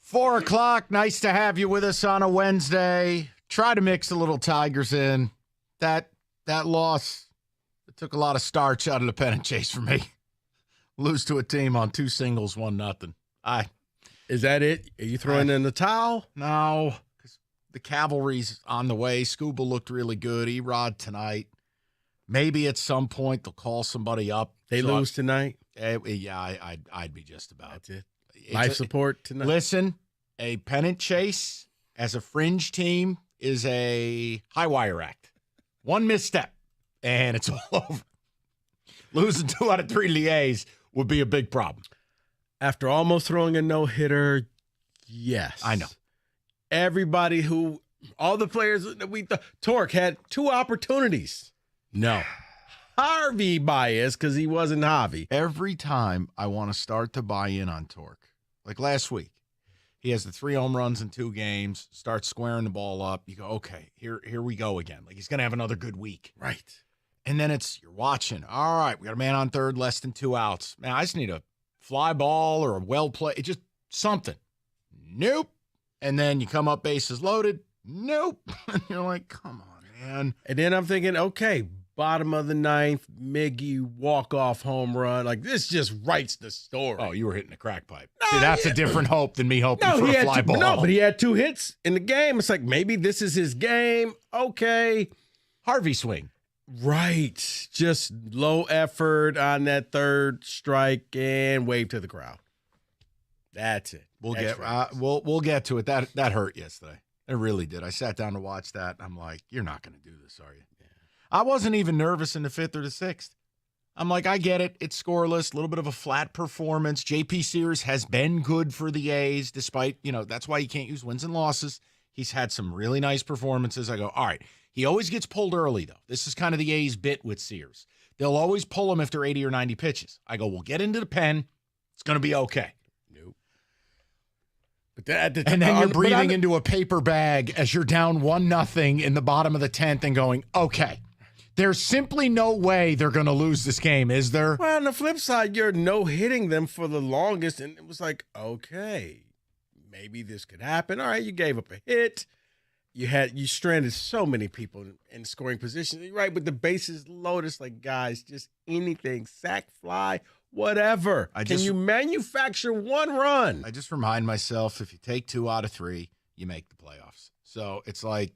Four o'clock. Nice to have you with us on a Wednesday. Try to mix a little Tigers in. That loss, it took a lot of starch out of the pennant chase for me. Lose to a team on 2 singles, 1-0. Is that it? Are you throwing in the towel? No, because the cavalry's on the way. Scuba looked really good. Erod tonight. Maybe at some point they'll call somebody up. They lose tonight? Yeah, I'd be just about. That's it. Life support tonight. Listen, a pennant chase as a fringe team is a high wire act. One misstep, and it's all over. Losing 2 out of 3 to the A's would be a big problem. After almost throwing a no-hitter, yes. I know. All the players that Torque had 2 opportunities. No. Harvey bias because he wasn't Javi. Every time I want to start to buy in on Torque, like last week, he has the 3 home runs in 2 games, starts squaring the ball up. You go, okay, here we go again. Like he's going to have another good week. Right. And then you're watching. All right, we got a man on third, less than 2 outs. Man, I just need a fly ball or a well play. It's just something. Nope. And then you come up bases loaded. Nope. And you're like, come on, man. And then I'm thinking, okay, bottom of the 9th, Miggy walk-off home run. Like, this just writes the story. Oh, you were hitting a crack pipe. See, that's a different hope than me hoping for a fly ball. No, but he had 2 hits in the game. It's like, maybe this is his game. Okay. Harvey swing. Right. Just low effort on that 3rd strike and wave to the crowd. That's it. We'll get to it. That hurt yesterday. It really did. I sat down to watch that. I'm like, you're not going to do this, are you? Yeah. I wasn't even nervous in the 5th or the 6th. I'm like, I get it. It's scoreless, a little bit of a flat performance. J.P. Sears has been good for the A's, despite, that's why you can't use wins and losses. He's had some really nice performances. I go, all right. He always gets pulled early, though. This is kind of the A's bit with Sears. They'll always pull him after 80 or 90 pitches. I go, we'll get into the pen. It's going to be okay. Nope. And then you're breathing into a paper bag as you're down 1-0 in the bottom of the 10th and going, okay, there's simply no way they're going to lose this game, is there? Well, on the flip side, you're no-hitting them for the longest, and it was like, okay, maybe this could happen. All right, you gave up a hit. You stranded so many people in scoring positions. Right, with the bases loaded, it's like, guys, just anything, sack, fly, whatever. Can you manufacture 1 run? I just remind myself, if you take 2 out of 3, you make the playoffs. So it's like,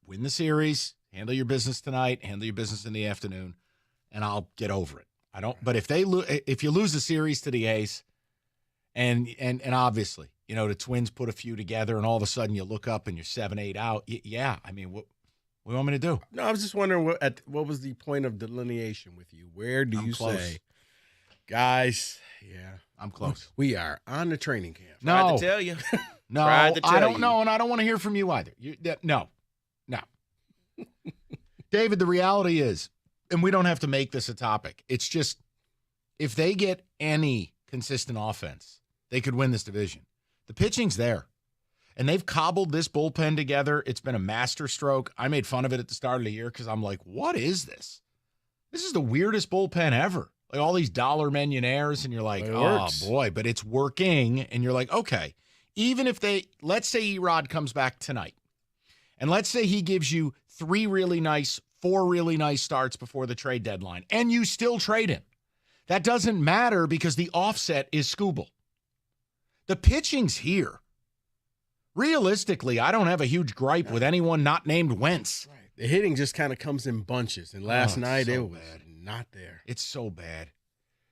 win the series, handle your business tonight, handle your business in the afternoon, and I'll get over it. But if you lose the series to the A's, and obviously, the Twins put a few together, and all of a sudden you look up and you're 7-8 out. Yeah, I mean, what do you want me to do? No, I was just wondering what was the point of delineation with you? Where do you say, guys? Yeah, I'm close. We are on the training camp. No, to tell you. No, Tried to tell I don't you. know, and I don't want to hear from you either. No. David, the reality is, and we don't have to make this a topic, it's just if they get any consistent offense, they could win this division. The pitching's there, and they've cobbled this bullpen together. It's been a masterstroke. I made fun of it at the start of the year because I'm like, what is this? This is the weirdest bullpen ever. Like all these dollar millionaires, and you're like, oh, boy, but it's working. And you're like, okay, even if let's say Erod comes back tonight, and let's say he gives you 4 really nice starts before the trade deadline, and you still trade him. That doesn't matter because the offset is Skubal. The pitching's here. Realistically, I don't have a huge gripe with anyone not named Wentz. Right. The hitting just kind of comes in bunches, and last night it was not there. It's so bad.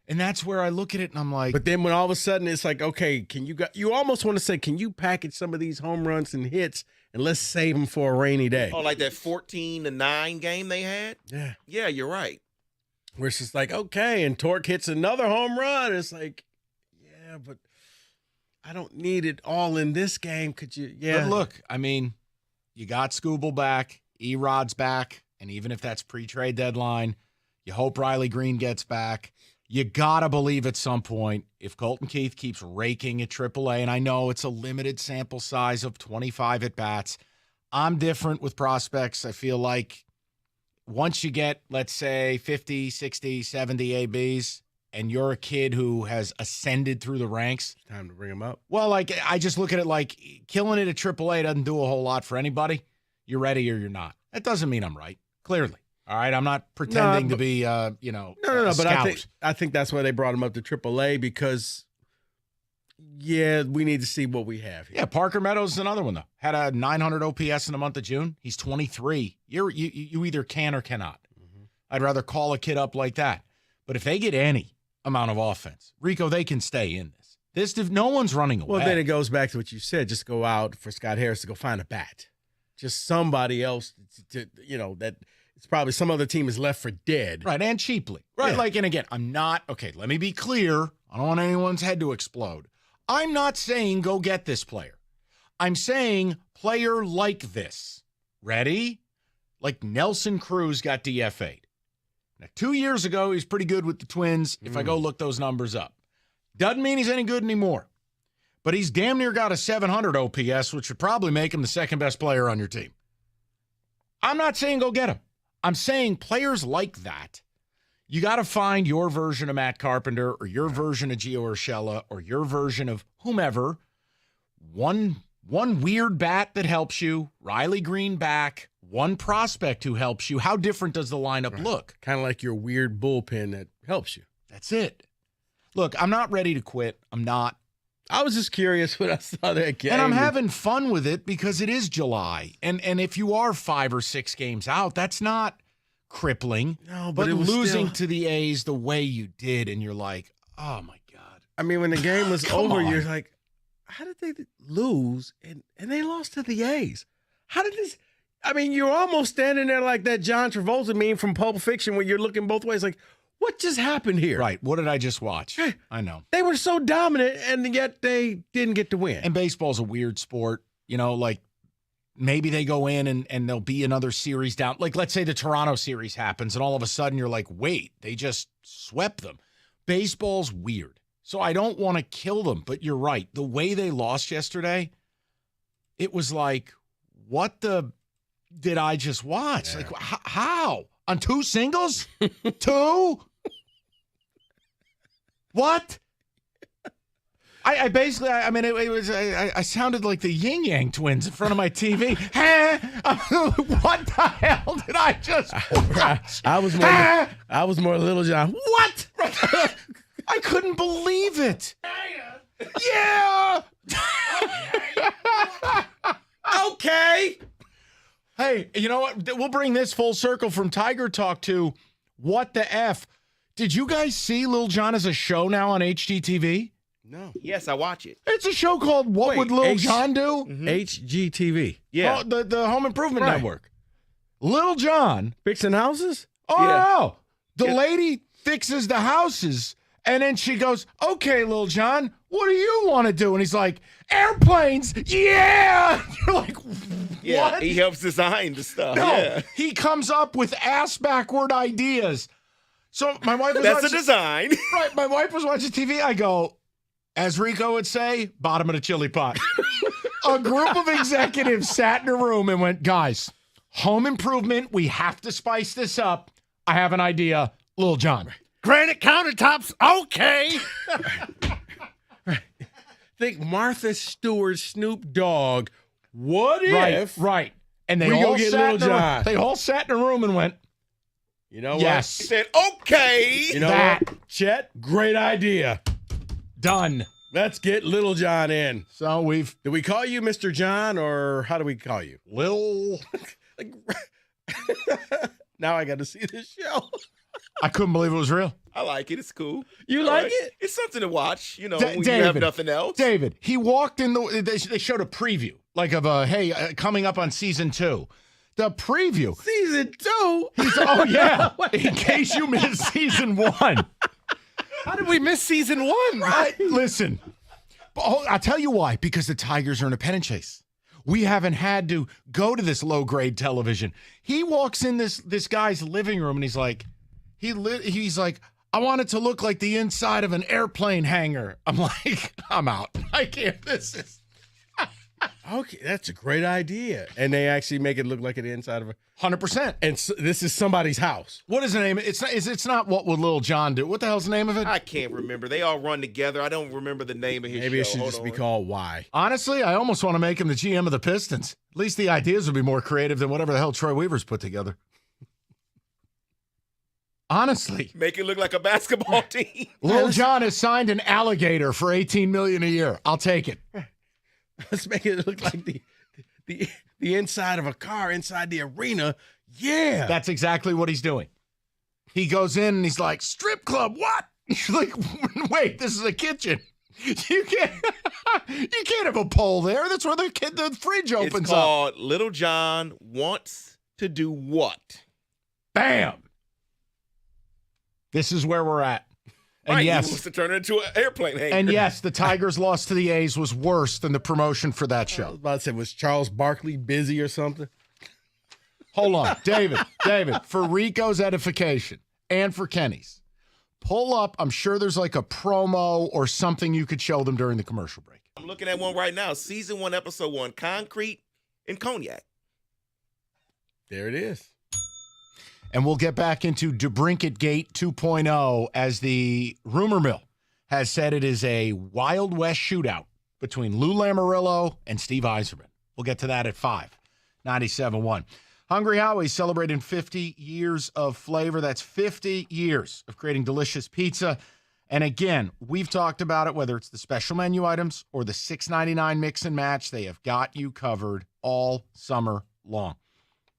And that's where I look at it and I'm like. But then when all of a sudden it's like, okay, you almost want to say, can you package some of these home runs and hits and let's save them for a rainy day? Oh, like that 14-9 game they had? Yeah. Yeah, you're right. Where it's just like, okay, and Torque hits another home run. It's like, yeah, but I don't need it all in this game. Could you? Yeah. But look, I mean, you got Skubal back, Erod's back, and even if that's pre-trade deadline, you hope Riley Green gets back. You got to believe at some point, if Colton Keith keeps raking at AAA, and I know it's a limited sample size of 25 at-bats, I'm different with prospects. I feel like once you get, let's say, 50, 60, 70 ABs, and you're a kid who has ascended through the ranks. It's time to bring him up. Well, like, I just look at it like killing it at AAA doesn't do a whole lot for anybody. You're ready or you're not. That doesn't mean I'm right, clearly. All right, I'm not pretending to be, No, a but scout. I think that's why they brought him up to AAA because, yeah, we need to see what we have here. Yeah, Parker Meadows is another one, though. Had a 900 OPS in the month of June. He's 23. You either can or cannot. Mm-hmm. I'd rather call a kid up like that. But if they get any amount of offense, Rico, they can stay in this. No one's running away. Well, then it goes back to what you said. Just go out for Scott Harris to go find a bat. Just somebody else that it's probably some other team is left for dead. Right, and cheaply. Right, Yeah. and again, I'm not, okay, let me be clear. I don't want anyone's head to explode. I'm not saying go get this player. I'm saying player like this. Ready? Like Nelson Cruz got DFA'd. Now, 2 years ago, he was pretty good with the Twins, if I go look those numbers up. Doesn't mean he's any good anymore. But he's damn near got a 700 OPS, which would probably make him the second best player on your team. I'm not saying go get him. I'm saying players like that, you got to find your version of Matt Carpenter or your version of Gio Urshela or your version of whomever. One weird bat that helps you, Riley Green back, one prospect who helps you. How different does the lineup look? Kind of like your weird bullpen that helps you. That's it. Look, I'm not ready to quit. I'm not. I was just curious when I saw that game. And I'm having fun with it because it is July. And if you are 5 or 6 games out, that's not crippling. No, but it was losing still to the A's the way you did, and you're like, oh, my God. I mean, when the game was Come over, on. you're like, how did they lose? And they lost to the A's. How did this? I mean, you're almost standing there like that John Travolta meme from Pulp Fiction where you're looking both ways like, what just happened here? Right. What did I just watch? I know. They were so dominant, and yet they didn't get to win. And baseball's a weird sport. Like maybe they go in and there'll be another series down. Like, let's say the Toronto series happens, and all of a sudden you're like, wait, they just swept them. Baseball's weird. So I don't want to kill them, but you're right. The way they lost yesterday, it was like, what the did I just watch? Yeah. Like, how? On 2 singles? 2? What? I basically, I sounded like the Yin Yang Twins in front of my TV. What the hell did I just watch? I was more Little John. What? I couldn't believe it. Yeah. Okay. Hey, you know what? We'll bring this full circle from Tiger Talk to what the F. Did you guys see Lil Jon as a show now on HGTV? No. Yes, I watch it. It's a show called What Would Lil Jon Do? HGTV. Yeah. Oh, the Home Improvement Right. Network. Lil Jon. Fixing houses? Oh, Yeah. no. The lady fixes the houses, And then she goes, okay, Lil Jon, what do you want to do? And he's like, airplanes, yeah. You're like, Yeah, what? he helps design the stuff. No, Yeah. he comes up with ass-backward ideas. So my wife was That's watching, the design. Right, my wife was watching TV. I go, as Rico would say, bottom of the chili pot. A group of executives sat in a room and went, guys, home improvement, we have to spice this up. I have an idea, Lil Jon. Granite countertops, okay. Think Martha Stewart, Snoop Dogg. What if? Right. And they we all go get sat Lil in a room- Jon? They all sat in a room and went, You know yes. He said, okay. what? You know That. what? Chet, great idea. Done. Let's get Little John in. So Do we call you Mr. John, or how do we call you? Lil. Now I got to see this show. I couldn't believe it was real. I like it. It's cool. You All like right. it? It's something to watch, when David, you have nothing else. David, he walked in they showed a preview, like of coming up on season 2. The preview. Season 2? Oh, yeah. In case you missed season 1. How did we miss season 1? Listen, I'll tell you why. Because the Tigers are in a pennant chase. We haven't had to go to this low-grade television. He walks in this guy's living room, and he's like, he's like, I want it to look like the inside of an airplane hangar. I'm like, I'm out. I can't. This is Okay, that's a great idea. And they actually make it look like the inside of a 100%. And this is somebody's house. What is the name? It's not What Would Lil Jon Do? What the hell's the name of it? I can't remember. They all run together. I don't remember the name of his Maybe it show. should Hold just be on. called Why. Honestly, I almost want to make him the GM of the Pistons. At least the ideas would be more creative than whatever the hell Troy Weaver's put together. Honestly. Make it look like a basketball team. Lil Jon has signed an alligator for $18 million a year. I'll take it. Let's make it look like the inside of a car inside the arena. Yeah. That's exactly what he's doing. He goes in and he's like, strip club, what? You're like, wait, this is a kitchen. You can't have a pole there. That's where the fridge opens It's called Little John Wants to Do What? Bam. This is where we're at. And Right, yes, he wants to turn it into an airplane hangar. and yes, the Tigers' loss to the A's was worse than the promotion for that I show. was about to say, was Charles Barkley busy or something? Hold on, David, for Rico's edification and for Kenny's, pull up. I'm sure there's like a promo or something you could show them during the commercial break. I'm looking at one right now. Season 1, Episode 1, Concrete and Cognac. There it is. And we'll get back into DeBrincat Gate 2.0 as the rumor mill has said it is a Wild West shootout between Lou Lamoriello and Steve Yzerman. We'll get to that at 5:97.1. Hungry Howie's celebrating 50 years of flavor. That's 50 years of creating delicious pizza. And again, we've talked about it, whether it's the special menu items or the $6.99 mix and match, they have got you covered all summer long.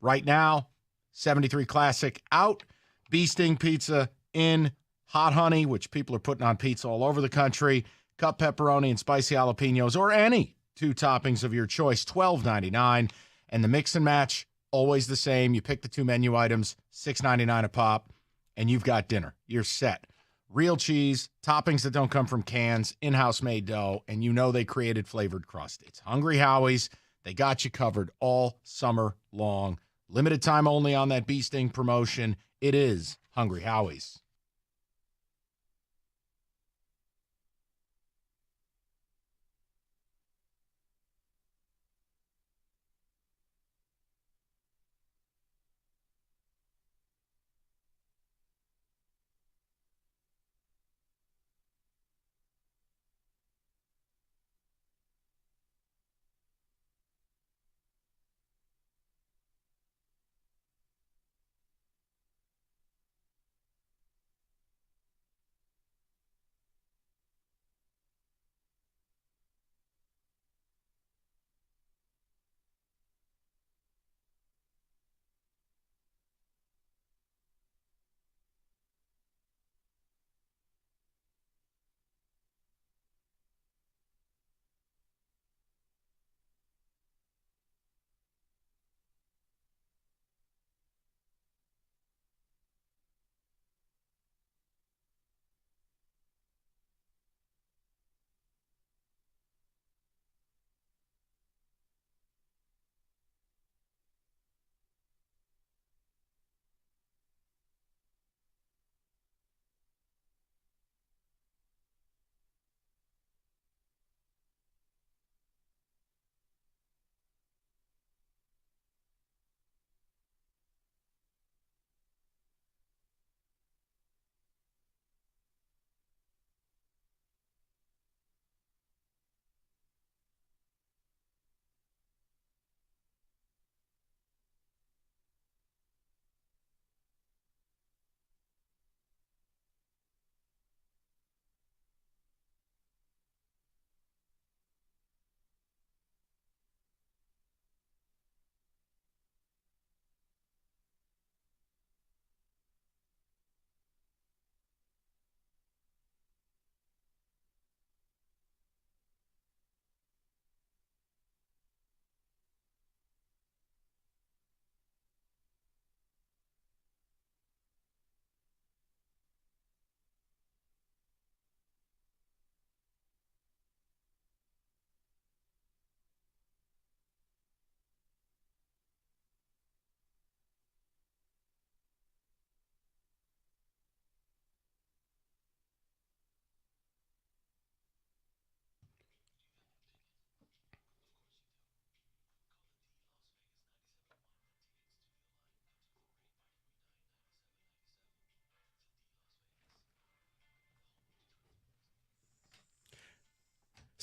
Right now, 73 Classic out, Bee Sting Pizza in, Hot Honey, which people are putting on pizza all over the country, cup pepperoni and spicy jalapenos, or any 2 toppings of your choice, $12.99. And the mix and match, always the same. You pick the 2 menu items, $6.99 a pop, and you've got dinner. You're set. Real cheese, toppings that don't come from cans, in-house made dough, and you know they created flavored crust. It's Hungry Howie's. They got you covered all summer long. Limited time only on that Bee Sting promotion. It is Hungry Howie's.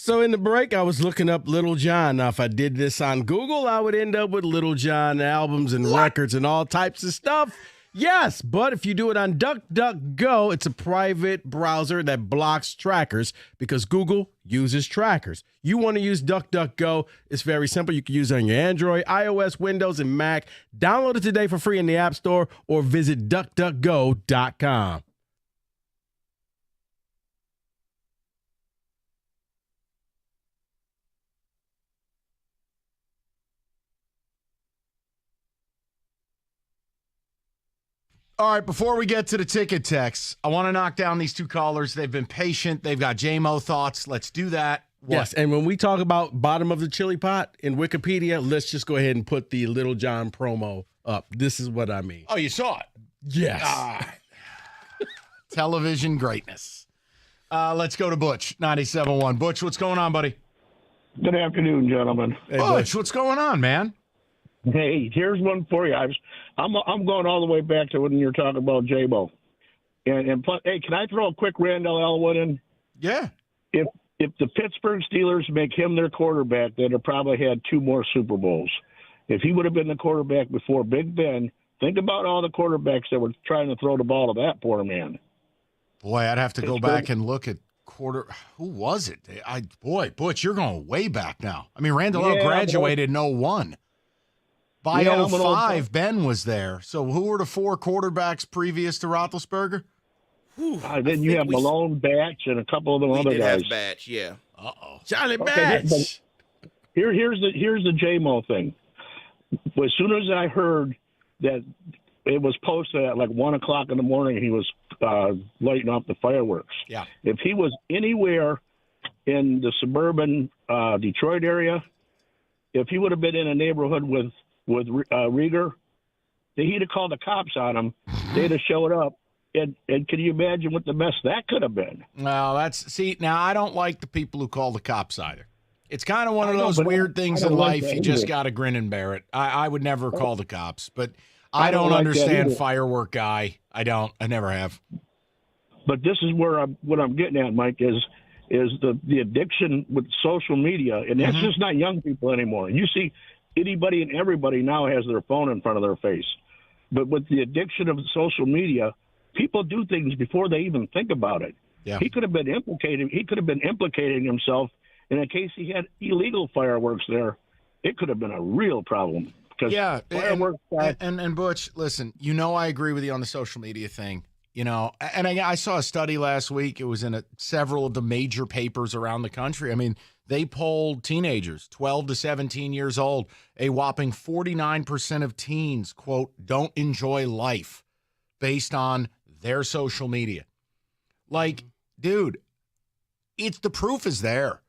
So in the break, I was looking up Little John. Now, if I did this on Google, I would end up with Little John albums and records and all types of stuff. Yes, but if you do it on DuckDuckGo, it's a private browser that blocks trackers because Google uses trackers. You want to use DuckDuckGo, it's very simple. You can use it on your Android, iOS, Windows, and Mac. Download it today for free in the App Store or visit DuckDuckGo.com. All right, before we get to the ticket text, I want to knock down these two callers. They've been patient. They've got JMO thoughts. Let's do that. What? Yes, and when we talk about bottom of the chili pot in Wikipedia, let's just go ahead and put the Little John promo up. This is what I mean. Oh, you saw it? Yes. Television greatness. Let's go to Butch, 97.1. Butch, what's going on, buddy? Good afternoon, gentlemen. Hey, Butch, what's going on, man? Hey, here's one for you. I'm going all the way back to when you're talking about J-Bo. And plus, hey, can I throw a quick Randall Elwood in? Yeah. If the Pittsburgh Steelers make him their quarterback, they'd have probably had 2 more Super Bowls. If he would have been the quarterback before Big Ben, think about all the quarterbacks that were trying to throw the ball to that poor man. Boy, I'd have to go back and look at quarter. Who was it? Boy, Butch, you're going way back now. I mean, Randall L graduated in 01. By 05, Ben was there. So who were the 4 quarterbacks previous to Roethlisberger? Then you have Malone, Batch, and a couple of the other did guys. have Batch, yeah. Uh-oh. Johnny Batch. Here's the J-Mo thing. As soon as I heard that it was posted at like 1 o'clock in the morning, he was lighting up the fireworks. Yeah. If he was anywhere in the suburban Detroit area, if he would have been in a neighborhood with Rieger, he'd have called the cops on him. They'd have showed up. And can you imagine what the mess that could have been? Well, now I don't like the people who call the cops either. It's kind of one of those weird things in life. You just got to grin and bear it. I would never call the cops, but I don't understand firework guy. I don't. I never have. But this is where what I'm getting at, Mike, is the addiction with social media, and that's just not young people anymore. You see, anybody and everybody now has their phone in front of their face. But with the addiction of social media, people do things before they even think about it. Yeah. He could have been implicated. He could have been implicating himself, and in case he had illegal fireworks there, it could have been a real problem. Yeah, fireworks and Butch, listen, I agree with you on the social media thing. And I saw a study last week. It was in several of the major papers around the country. I mean, they polled teenagers, 12 to 17 years old. A whopping 49% of teens, quote, don't enjoy life based on their social media. Like, dude, the proof is there.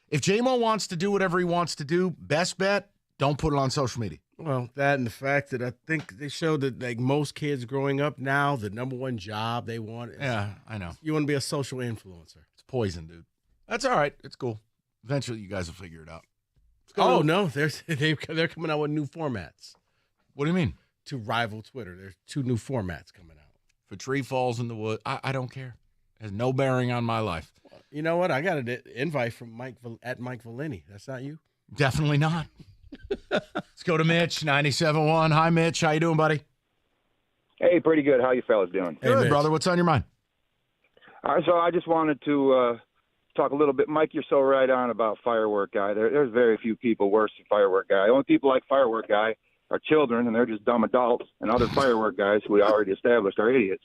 If J-Mo wants to do whatever he wants to do, best bet, don't put it on social media. Well, that and the fact that I think they showed that like most kids growing up now, the number one job they want is, yeah, I know. You want to be a social influencer. It's poison, dude. That's all right. It's cool. Eventually, you guys will figure it out. Oh, no. They're coming out with new formats. What do you mean? To rival Twitter. There's 2 new formats coming out. If a tree falls in the wood, I don't care. It has no bearing on my life. You know what? I got an invite from Mike Valeni. That's not you? Definitely not. Let's go to Mitch, 97.1. Hi, Mitch. How you doing, buddy? Hey, pretty good. How you fellas doing? Good, brother. What's on your mind? All right, so I just wanted to talk a little bit. Mike, you're so right on about firework guy. There's very few people worse than firework guy. The only people like firework guy are children, and they're just dumb adults, and other firework guys who we already established are idiots.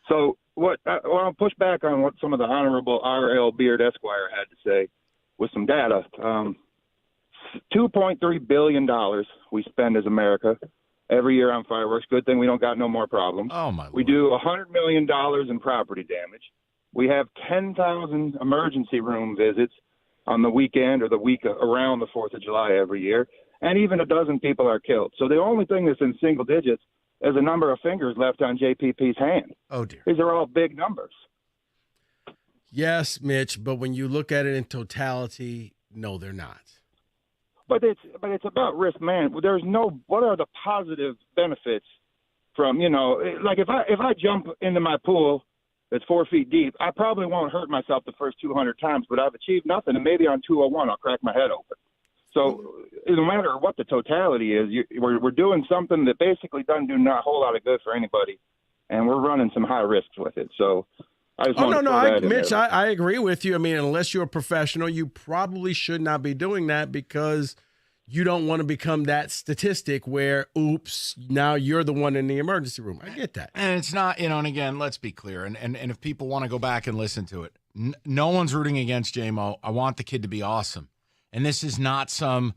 So I'll push back on what some of the Honorable R.L. Beard Esquire had to say with some data. $2.3 billion we spend as America every year on fireworks. Good thing we don't got no more problems. Oh, my Lord. We do $100 million in property damage. We have 10,000 emergency room visits on the weekend or the week around the 4th of July every year, and even a dozen people are killed. So the only thing that's in single digits is the number of fingers left on JPP's hand. Oh, dear. These are all big numbers. Yes, Mitch, but when you look at it in totality, no, they're not. But it's about risk, man. There's what are the positive benefits from, like if I jump into my pool that's 4 feet deep, I probably won't hurt myself the first 200 times, but I've achieved nothing, and maybe on 201 I'll crack my head open. So no matter what the totality is, we're doing something that basically doesn't do not a whole lot of good for anybody, and we're running some high risks with it. So I just Mitch, I agree with you. I mean, unless you're a professional, you probably should not be doing that because you don't want to become that statistic where, oops, now you're the one in the emergency room. I get that. And it's not, and again, let's be clear. And if people want to go back and listen to it, no one's rooting against J-Mo. I want the kid to be awesome. And this is not some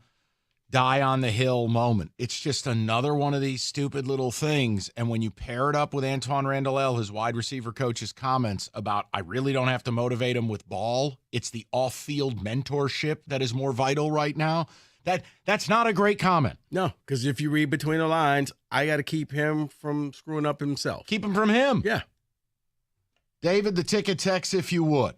die on the hill moment. It's just another one of these stupid little things. And when you pair it up with Antoine Randall, his wide receiver coach's comments about, I really don't have to motivate him with ball. It's the off-field mentorship that is more vital right now. That's not a great comment. No, because if you read between the lines, I got to keep him from screwing up himself. Keep him from him. Yeah. David, the ticket text, if you would.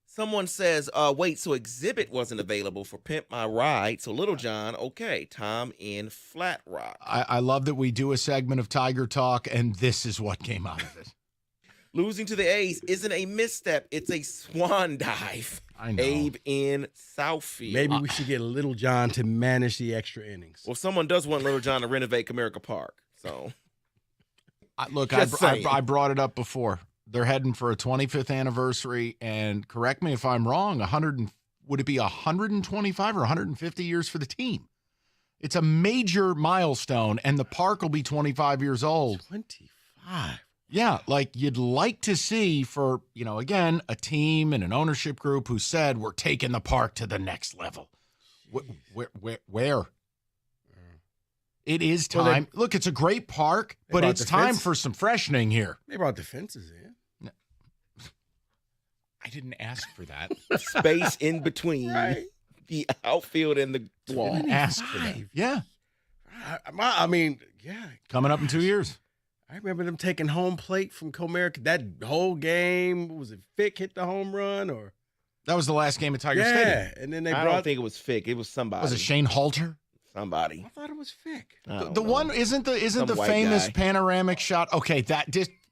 Someone says, wait, so Exhibit wasn't available for Pimp My Ride, so Little John, okay, Tom in Flat Rock. I love that we do a segment of Tiger Talk, and this is what came out of it. Losing to the A's isn't a misstep, it's a swan dive. I know. Abe in Southfield. Maybe we should get Little John to manage the extra innings. Well, someone does want Little John to renovate Comerica Park, so. Look, I brought it up before. They're heading for a 25th anniversary, and correct me if I'm wrong, would it be 125 or 150 years for the team? It's a major milestone, and the park will be 25 years old. 25? Yeah, like you'd like to see for, again, a team and an ownership group who said, we're taking the park to the next level. Where? It is time. Look, it's a great park, but it's time for some freshening here. They brought the fences in. I didn't ask for that. Space in between the outfield and the wall. Didn't ask for that. Yeah. I mean, yeah. Coming up in 2 years. I remember them taking home plate from Comerica. That whole game, was it Fick hit the home run or? That was the last game at Tiger Stadium. Yeah, and then I don't think it was Fick. It was somebody. Was it Shane Halter? Somebody. I thought it was Fick. The one isn't the famous panoramic shot. Okay,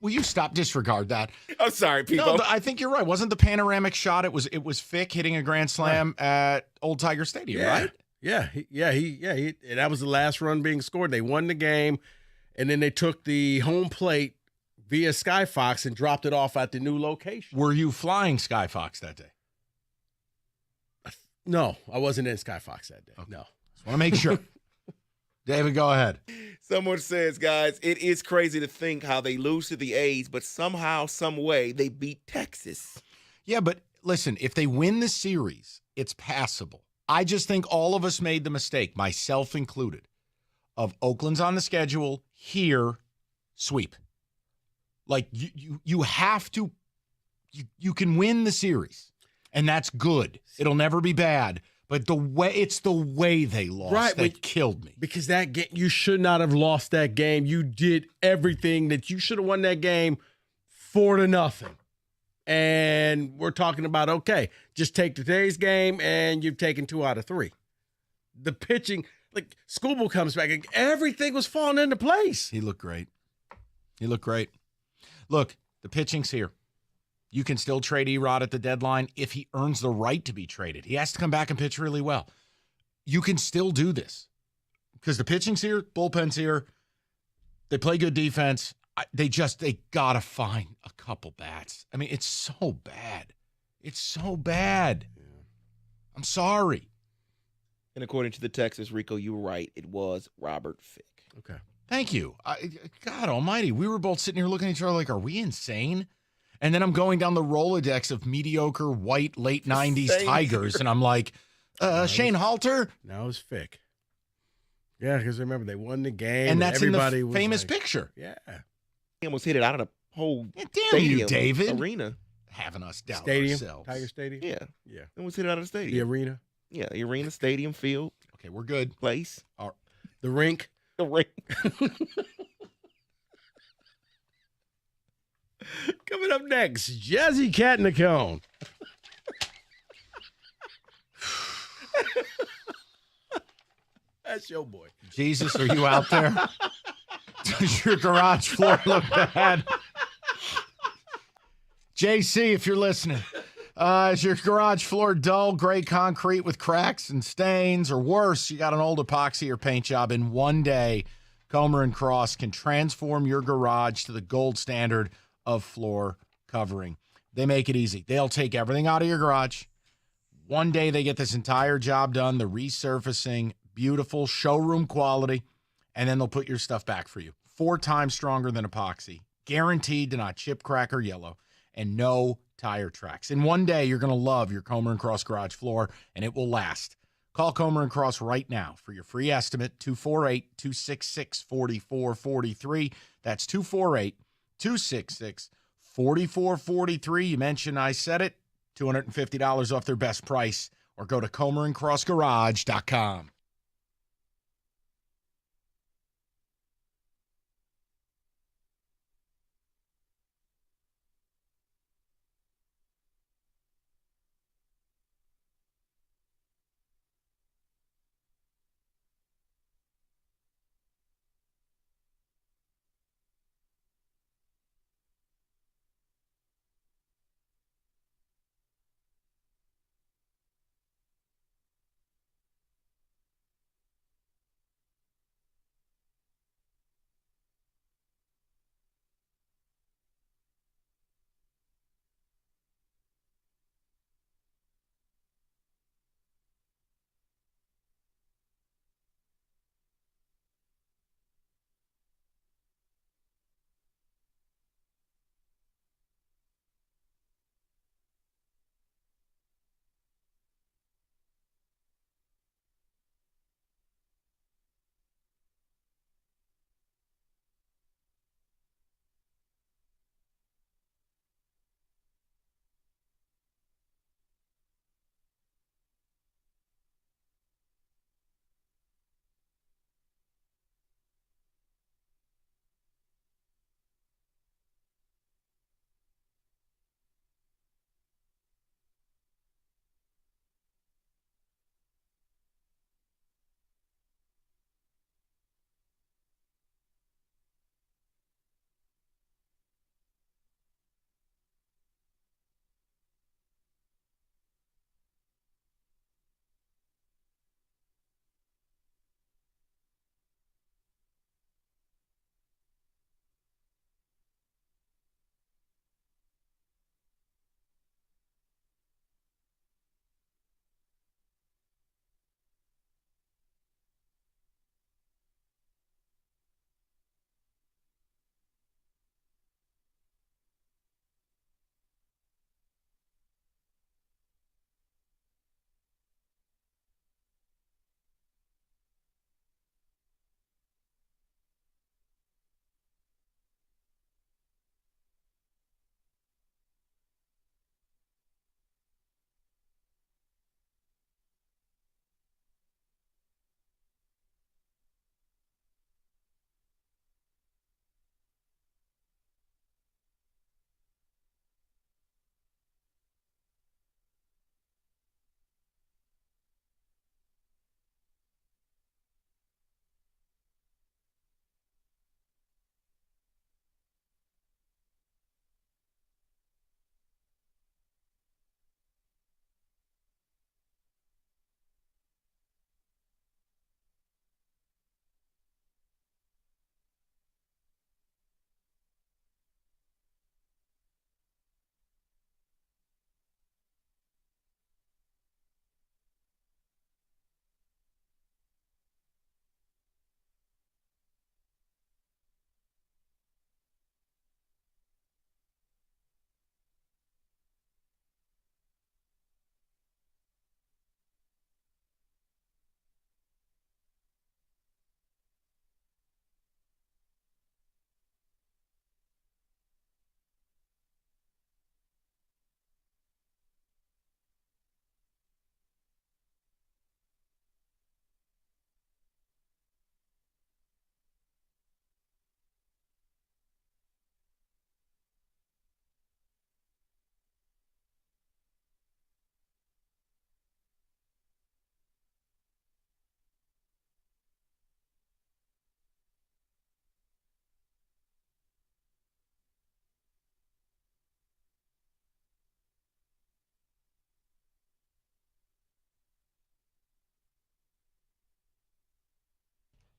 will you stop? Disregard that. I'm sorry, people. No, I think you're right. Wasn't the panoramic shot? It was Fick hitting a grand slam at Old Tiger Stadium, right? Yeah, and that was the last run being scored. They won the game, and then they took the home plate via Skyfox and dropped it off at the new location. Were you flying Skyfox that day? No, I wasn't in Skyfox that day. Okay. No. Just want to make sure. David, go ahead. Someone says, guys, it is crazy to think how they lose to the A's, but somehow, some way, they beat Texas. Yeah, but listen, if they win the series, it's passable. I just think all of us made the mistake, myself included, of Oakland's on the schedule, here, sweep. Like, you have to, you can win the series, and that's good. It'll never be bad. But it's the way they lost that killed me. Because that game, you should not have lost that game. You did everything that you should have won that game 4-0. And we're talking about, okay, just take today's game and you've taken 2 out of 3. The pitching, like Skubal comes back and everything was falling into place. He looked great. Look, the pitching's here. You can still trade Erod at the deadline if he earns the right to be traded. He has to come back and pitch really well. You can still do this because the pitching's here, bullpen's here. They play good defense. They got to find a couple bats. I mean, it's so bad. I'm sorry. And according to the Texas, Rico, you were right. It was Robert Fick. Okay. Thank you. God almighty. We were both sitting here looking at each other like, are we insane? And then I'm going down the Rolodex of mediocre white late 90s Tigers, and I'm like, Shane Halter? No, it was Fick. Yeah, because remember, they won the game. And that's everybody in the famous picture. Yeah. He almost hit it out of the whole damn you, David. Arena. Having us down Stadium? ourselves. Tiger Stadium? Yeah. Almost hit it out of the stadium. The arena? Yeah, the arena, stadium, field. Okay, we're good. Place. The rink? The rink. Coming up next, Jazzy Cat in the Cone. That's your boy. Jesus, are you out there? Does your garage floor look bad? JC, if you're listening, is your garage floor dull, gray concrete with cracks and stains, or worse, you got an old epoxy or paint job? In one day, Comer and Cross can transform your garage to the gold standard of floor covering. They make it easy. They'll take everything out of your garage. One day they get this entire job done, the resurfacing, beautiful showroom quality, and then they'll put your stuff back for you. 4 times stronger than epoxy, guaranteed to not chip, crack, or yellow, and no tire tracks. In one day, you're going to love your Comer and Cross garage floor, and it will last. Call Comer and Cross right now for your free estimate, 248-266-4443. That's 248-266-4443. You mentioned I said it, $250 off their best price, or go to comerandcrossgarage.com.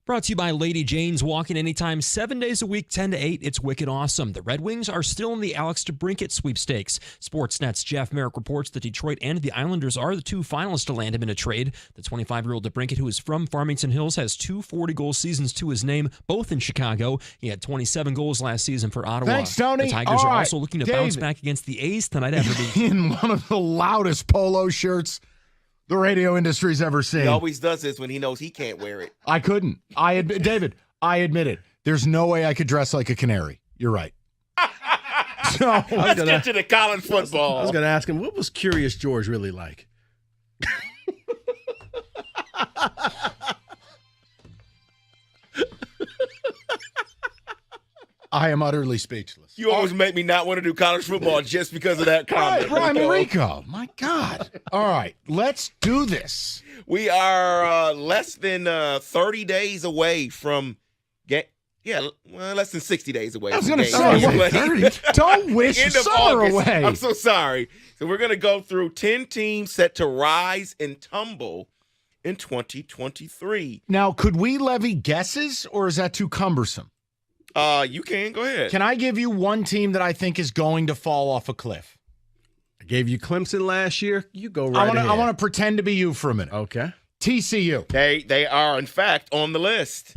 Brought to you by Lady Jane's Walking Anytime, 7 days a week, 10 to 8. It's wicked awesome. The Red Wings are still in the Alex DeBrincat sweepstakes. Sportsnet's Jeff Merrick reports that Detroit and the Islanders are the two finalists to land him in a trade. The 25-year-old DeBrincat, who is from Farmington Hills, has two 40-goal seasons to his name, both in Chicago. He had 27 goals last season for Ottawa. Thanks, Tony. The Tigers All are right, also looking to David. bounce back against the A's tonight after being In one of the loudest polo shirts the radio industry's ever seen. He always does this when he knows he can't wear it. I couldn't. David, I admit it. There's no way I could dress like a canary. You're right. So Let's get to the college football. I was going to ask him, what was Curious George really like? I am utterly speechless. You always make me not want to do college football just because of that comment. Right, Rico. My God. All right, let's do this. We are less than 30 days away from less than 60 days away. I was going to say, 30. Don't wish End of summer August. away. I'm so sorry. So we're going to go through 10 teams set to rise and tumble in 2023. Now, could we levy guesses, or is that too cumbersome? You can. Go ahead. Can I give you one team that I think is going to fall off a cliff? I gave you Clemson last year. You go right ahead. I want to pretend to be you for a minute. Okay. TCU. They are, in fact, on the list.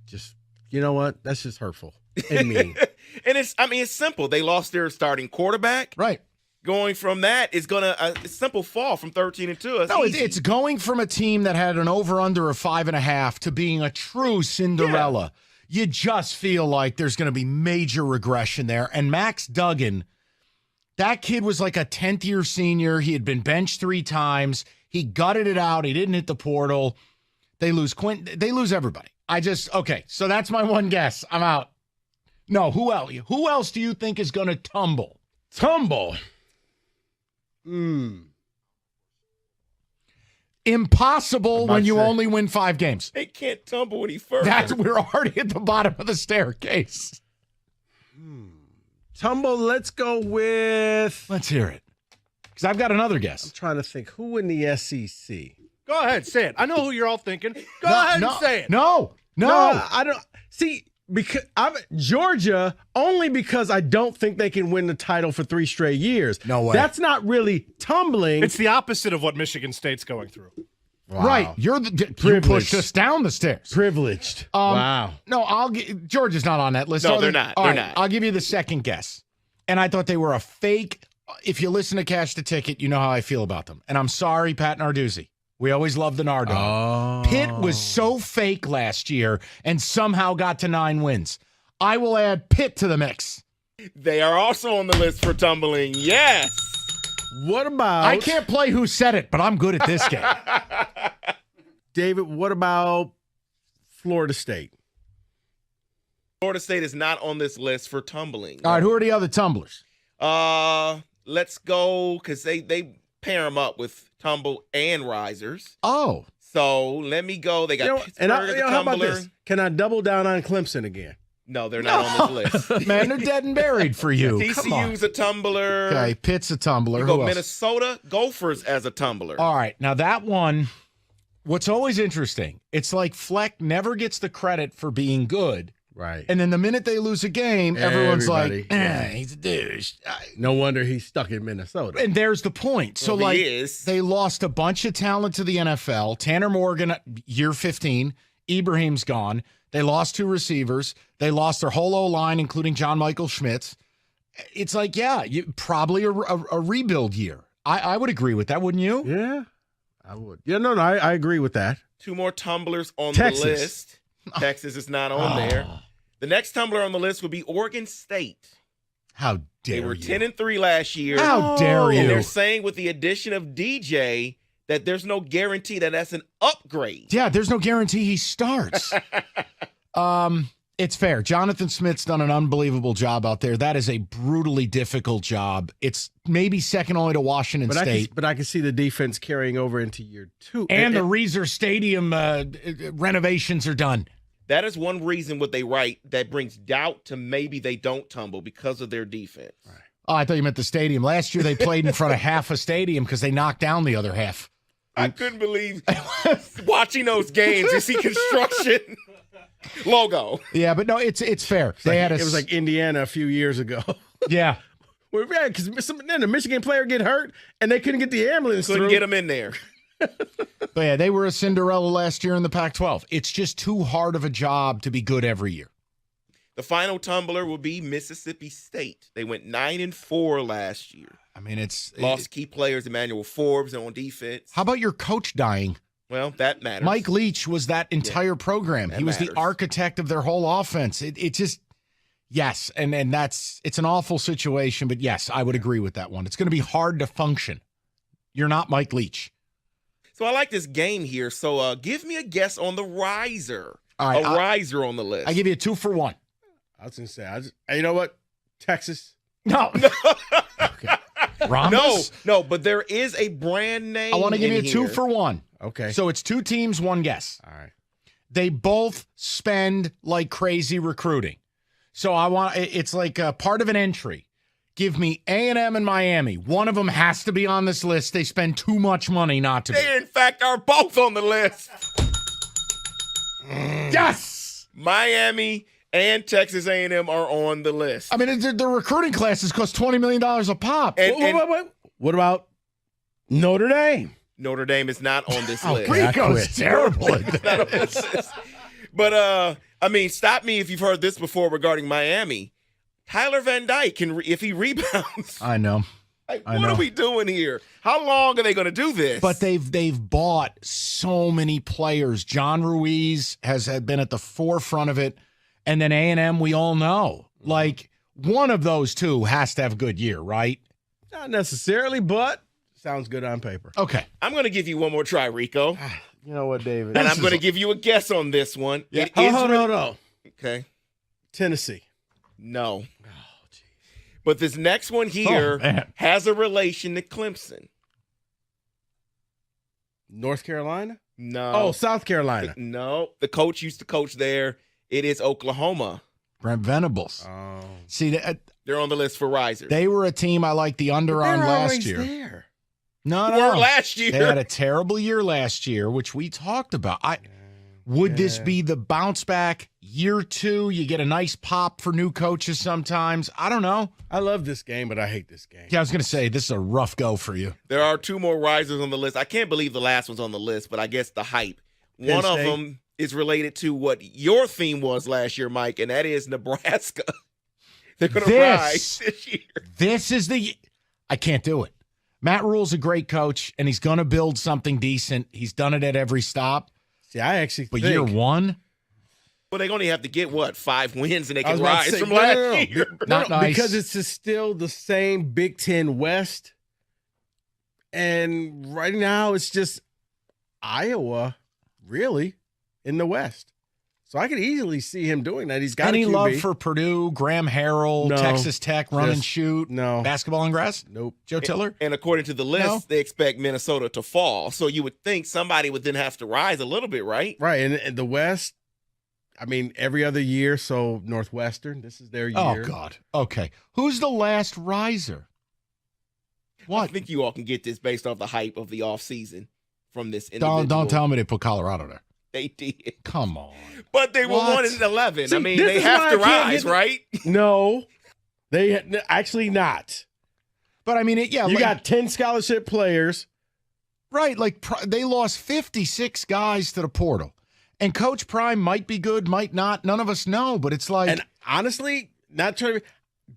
Just, you know what? That's just hurtful and mean. And it's simple. They lost their starting quarterback. Right. Going from that is going to a simple fall from 13-2. No, it's going from a team that had an over-under of 5.5 to being a true Cinderella. Yeah. You just feel like there's going to be major regression there. And Max Duggan, that kid was like a 10th-year senior. He had been benched 3 times. He gutted it out. He didn't hit the portal. They lose Quentin. They lose everybody. Okay, so that's my one guess. I'm out. No, who else? Who else do you think is going to tumble? Impossible when you only win 5 games. They can't tumble any further. We're already at the bottom of the staircase. Tumble, let's go with... Let's hear it. Because I've got another guess. I'm trying to think. Who in the SEC? Go ahead, say it. I know who you're all thinking. Go ahead and say it. No, I don't... See, because I'm Georgia, only because I don't think they can win the title for 3 straight years. No way. That's not really tumbling. It's the opposite of what Michigan State's going through. Wow. Right. You pushed us down the stairs. Privileged. Wow. No, Georgia's not on that list. No, they're not. They're not. I'll give you the second guess. And I thought they were a fake. If you listen to Cash the Ticket, you know how I feel about them. And I'm sorry, Pat Narduzzi. We always loved the Nardone. Oh. Pitt was so fake last year and somehow got to 9 wins. I will add Pitt to the mix. They are also on the list for tumbling. Yes. What about... I can't play who said it, but I'm good at this game. David, what about Florida State? Florida State is not on this list for tumbling. All right, who are the other tumblers? Let's go, because they pair them up with tumble and risers. Oh. So let me go. They got Pittsburgh as a how about tumbler. this? Can I double down on Clemson again? No, they're not on this list. Man, they're dead and buried for you. TCU's a tumbler. Okay, Pitt's a tumbler. You Who go else? Minnesota Gophers as a tumbler. All right, now that one, what's always interesting, it's like Fleck never gets the credit for being good. Right. And then the minute they lose a game, everyone's Everybody, like, he's a douche. No wonder he's stuck in Minnesota. And there's the point. So, Well, he is. they lost a bunch of talent to the NFL. Tanner Morgan, year 15. Ibrahim's gone. They lost 2 receivers. They lost their whole O-line, including John Michael Schmitz. It's like, probably a rebuild year. I would agree with that, wouldn't you? Yeah, I would. Yeah, no, I agree with that. 2 more tumblers on Texas. the list. Texas is not on there. The next tumbler on the list would be Oregon State. How dare They were you? 10-3 last year. How dare you? And they're saying with the addition of DJ that there's no guarantee that that's an upgrade. Yeah, there's no guarantee he starts. It's fair. Jonathan Smith's done an unbelievable job out there. That is a brutally difficult job. It's maybe second only to Washington State. But I can see the defense carrying over into year 2. And the Reeser Stadium renovations are done. That is one reason what they write that brings doubt to maybe they don't tumble because of their defense. Right. Oh, I thought you meant the stadium. Last year they played in front of half a stadium because they knocked down the other half. I couldn't believe watching those games. You see construction. logo. Yeah, but no, it's fair. It was like Indiana a few years ago. Yeah. Well, yeah, because then the Michigan player get hurt, and they couldn't get the ambulance Couldn't through. get him in there. But yeah, they were a Cinderella last year in the Pac-12. It's just too hard of a job to be good every year. The final tumbler will be Mississippi State. They went 9-4 last year. I mean, lost key players, Emmanuel Forbes on defense. How about your coach dying? Well, that matters. Mike Leach was that entire program. He was matters. the architect of their whole offense. It just, yes, and it's an awful situation, but yes, I would agree with that one. It's going to be hard to function. You're not Mike Leach. So I like this game here. So give me a guess on the riser. All right, riser on the list. I give you a 2 for 1. I was going to say, you know what? Texas. No. Rhombus? No, but there is a brand name. I want to give you a 2 here. for 1. Okay. So it's 2 teams, 1 guess. All right. They both spend like crazy recruiting. So it's like a part of an entry. Give me A&M and Miami. One of them has to be on this list. They spend too much money not to be. They, in fact, are both on the list. Yes! Miami and Texas A&M are on the list. I mean, the recruiting classes cost $20 million a pop. And what about Notre Dame? Notre Dame is not on this list. Rico's terrible at It's not on this list. But, I mean, stop me if you've heard this before regarding Miami. Tyler Van Dyke, if he rebounds. I know. What are we doing here? How long are they going to do this? But they've bought so many players. John Ruiz has been at the forefront of it. And then A&M, we all know. Like, one of those two has to have a good year, right? Not necessarily, but sounds good on paper. Okay. I'm going to give you one more try, Rico. You know what, David? And I'm going to give you a guess on this one. Yeah. It is No. Okay. Tennessee. No. But this next one here has a relation to Clemson. North Carolina? No. Oh, South Carolina. No. The coach used to coach there. It is Oklahoma. Brent Venables. Oh. See, they're on the list for risers. they were a team I liked the under on last year. There. No. Were last year. They had a terrible year last year, which we talked about. Would this be the bounce back year 2? You get a nice pop for new coaches sometimes. I don't know. I love this game, but I hate this game. Yeah, I was going to say, this is a rough go for you. There are 2 more risers on the list. I can't believe the last one's on the list, but I guess the hype. Penn One of State. them is related to what your theme was last year, Mike, and that is Nebraska. They're going to rise this year. This is I can't do it. Matt Rule's a great coach, and he's going to build something decent. He's done it at every stop. See, I actually But think year 1? Well, they're going to have to get, 5 wins, and they I was can about to rise say, from no, last no, no. year. Not nice. Because it's still the same Big Ten West. And right now it's just Iowa, really, in the West. So I could easily see him doing that. He's got Any a QB. love for Purdue, Graham Harrell, No. Texas Tech, run and Just- shoot, No. basketball and grass? Nope. Joe Tiller? And according to the list, No. they expect Minnesota to fall. So you would think somebody would then have to rise a little bit, right? Right. And the West, I mean, every other year. So Northwestern, this is their year. Oh, God. Okay. Who's the last riser? I think you all can get this based off the hype of the offseason from this Don't individual. tell me they put Colorado there. They did. Come on. But they were What? 1-11. See, I mean, this they is have why to I can't rise, get- right? No, they actually not. But I mean, You got 10 scholarship players. Right. Like they lost 56 guys to the portal. And Coach Prime might be good, might not. None of us know. But it's like. And honestly, not trying to.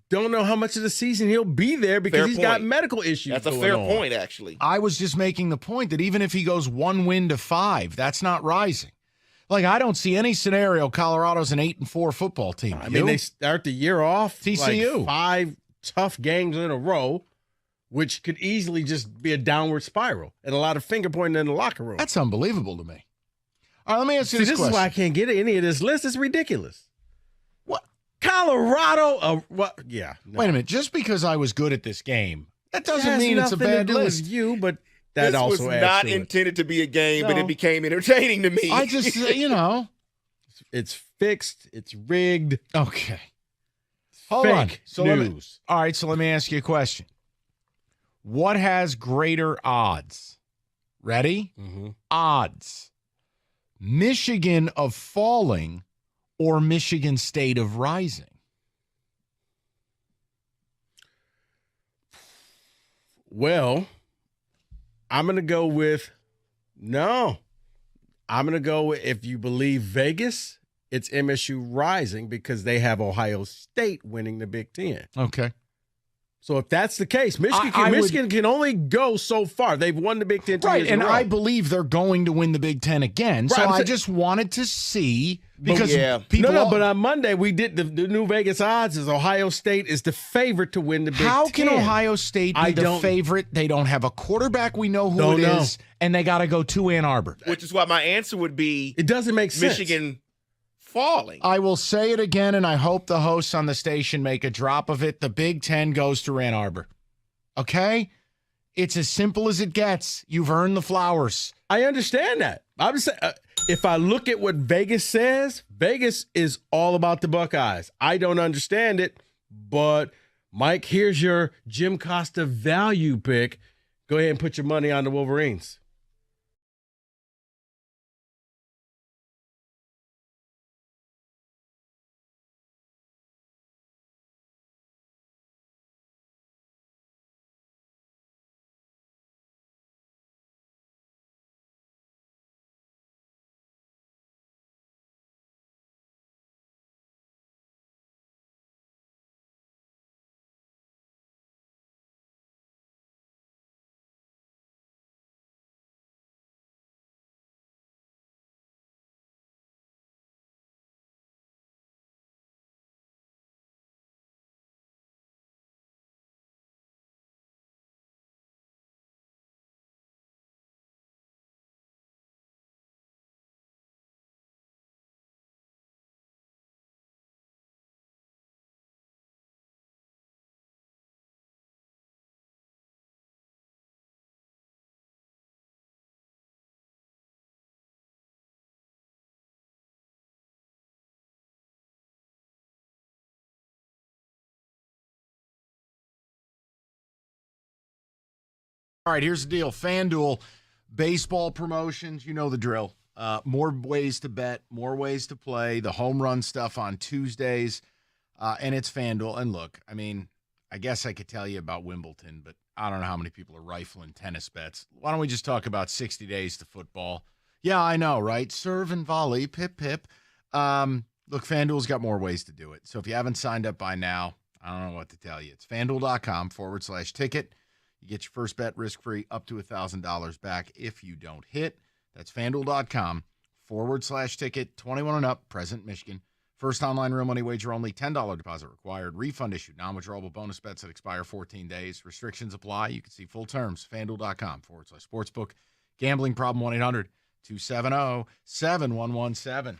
Don't know how much of the season he'll be there because Fair he's got point. medical issues. That's a going fair on. point, actually. I was just making the point that even if he goes 1 win to 5, that's not rising. Like, I don't see any scenario Colorado's an 8-4 football team. I mean, they start the year off TCU. like 5 tough games in a row, which could easily just be a downward spiral and a lot of finger pointing in the locker room. That's unbelievable to me. All right, let me ask you See, this this question. is why I can't get any of this list. It's ridiculous. What? Colorado? What? Yeah. No. Wait a minute. Just because I was good at this game, that doesn't It has mean it's a nothing to bad do with list. you, but that This also was adds not to it. intended to be a game, but No. it became entertaining to me. I just, It's fixed. It's rigged. Okay. Hold Fake on. So news. all right, so let me ask you a question. What has greater odds? Ready? Mm-hmm. Odds. Michigan of falling or Michigan State of Rising? Well, I'm going to go with no. I'm going to go with, if you believe Vegas, it's MSU Rising because they have Ohio State winning the Big Ten. Okay. So if that's the case, Michigan can only go so far. They've won the Big Ten 2 years in a row. I believe they're going to win the Big Ten again. So I just wanted to see because people. But on Monday we did the new Vegas odds is Ohio State is the favorite to win the Big Ten. How can Ohio State be the favorite? They don't have a quarterback. We know who it is, and they got to go to Ann Arbor. Which is why my answer would be it doesn't make sense. Michigan falling. I will say it again, and I hope the hosts on the station make a drop of it. The Big Ten goes to Ann Arbor. Okay? It's as simple as it gets. You've earned the flowers. I understand that. I'm saying, if I look at what Vegas says, Vegas is all about the Buckeyes. I don't understand it, but Mike, here's your Jim Costa value pick. Go ahead and put your money on the Wolverines. All right, here's the deal. FanDuel, baseball promotions, you know the drill. More ways to bet, more ways to play, the home run stuff on Tuesdays, and it's FanDuel. And look, I mean, I guess I could tell you about Wimbledon, but I don't know how many people are rifling tennis bets. Why don't we just talk about 60 days to football? Yeah, I know, right? Serve and volley, pip, pip. Look, FanDuel's got more ways to do it. So if you haven't signed up by now, I don't know what to tell you. It's FanDuel.com/ticket. You get your first bet risk-free up to $1,000 back if you don't hit. That's FanDuel.com/ticket. 21 and up, present Michigan. First online real money wager only. $10 deposit required. Refund issued. Non-withdrawable bonus bets that expire 14 days. Restrictions apply. You can see full terms. FanDuel.com/sportsbook. Gambling problem 1-800-270-7117.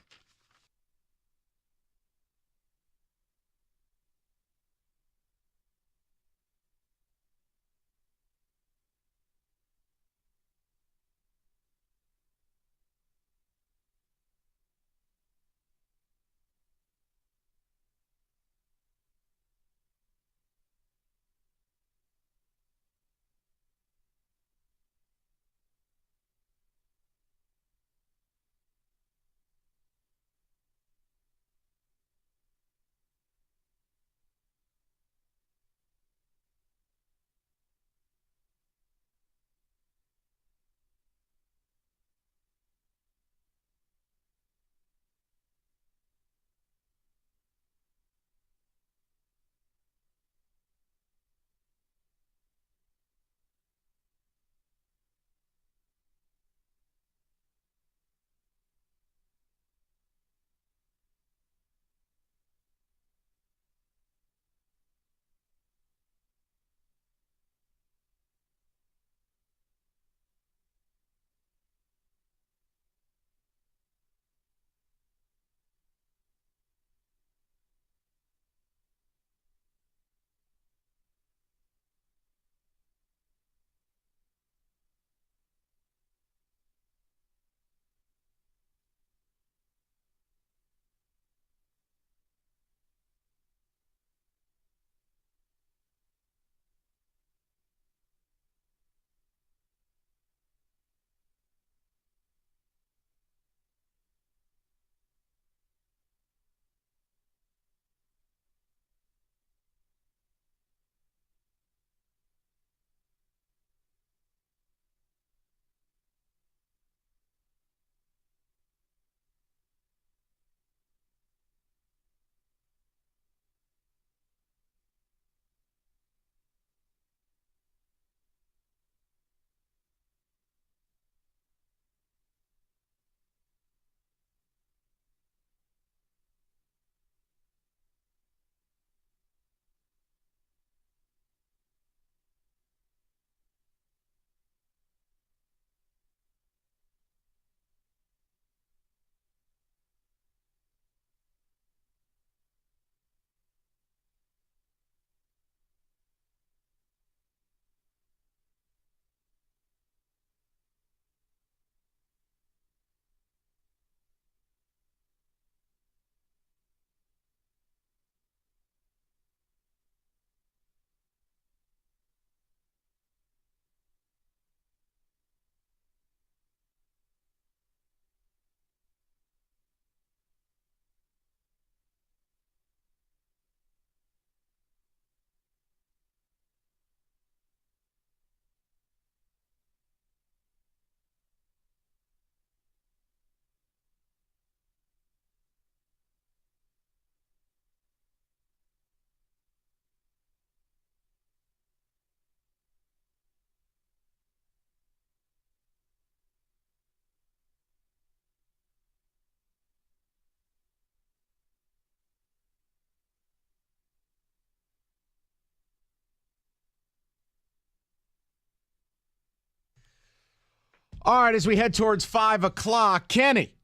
All right, as we head towards 5 o'clock, Kenny,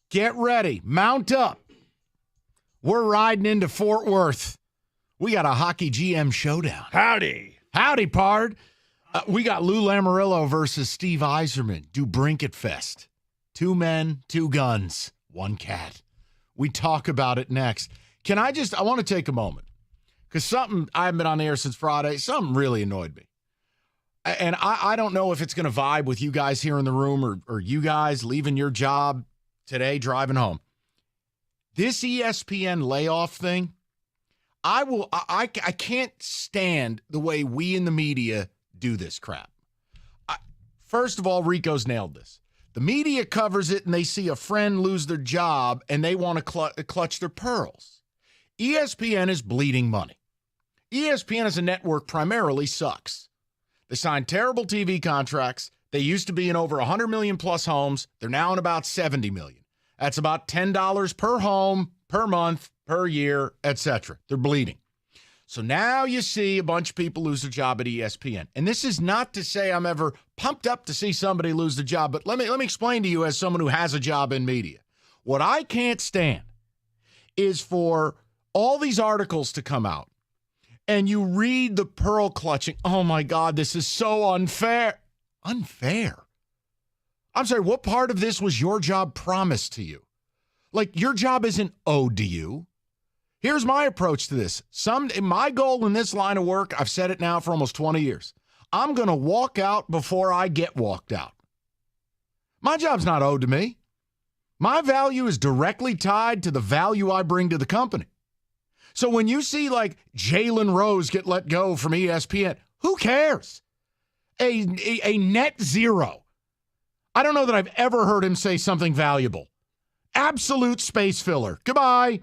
get ready. Mount up. We're riding into Fort Worth. We got a hockey GM showdown. Howdy. Howdy, Pard. We got Lou Lamoriello versus Steve Yzerman. DuBrinket Fest. 2 men, 2 guns, 1 cat. We talk about it next. I want to take a moment. Because something, I haven't been on the air since Friday, something really annoyed me. And I don't know if it's going to vibe with you guys here in the room or you guys leaving your job today, driving home. This ESPN layoff thing, I can't stand the way we in the media do this crap. First of all, Rico's nailed this. The media covers it and they see a friend lose their job and they want to clutch their pearls. ESPN is bleeding money. ESPN as a network primarily sucks. They signed terrible TV contracts. They used to be in over 100 million plus homes. They're now in about 70 million. That's about $10 per home, per month, per year, etc. They're bleeding. So now you see a bunch of people lose their job at ESPN. And this is not to say I'm ever pumped up to see somebody lose their job, but let me explain to you as someone who has a job in media. What I can't stand is for all these articles to come out and you read the pearl clutching. Oh my God, this is so unfair. Unfair? I'm sorry, what part of this was your job promised to you? Like, your job isn't owed to you. Here's my approach to this. My goal in this line of work, I've said it now for almost 20 years. I'm going to walk out before I get walked out. My job's not owed to me. My value is directly tied to the value I bring to the company. So when you see like Jalen Rose get let go from ESPN, who cares? A net zero. I don't know that I've ever heard him say something valuable. Absolute space filler. Goodbye.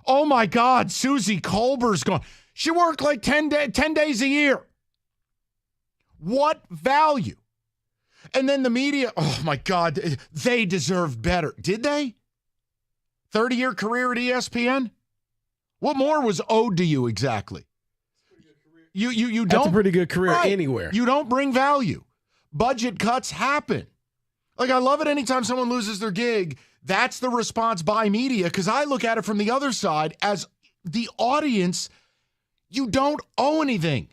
Oh my God, Susie Colbert's gone. She worked like 10 days a year. What value? And then the media, oh my God, they deserve better. Did they? 30-year career at ESPN? What more was owed to you exactly? You don't. That's a pretty good career right, anywhere. You don't bring value. Budget cuts happen. Like, I love it anytime someone loses their gig. That's the response by media, because I look at it from the other side as the audience. You don't owe anything.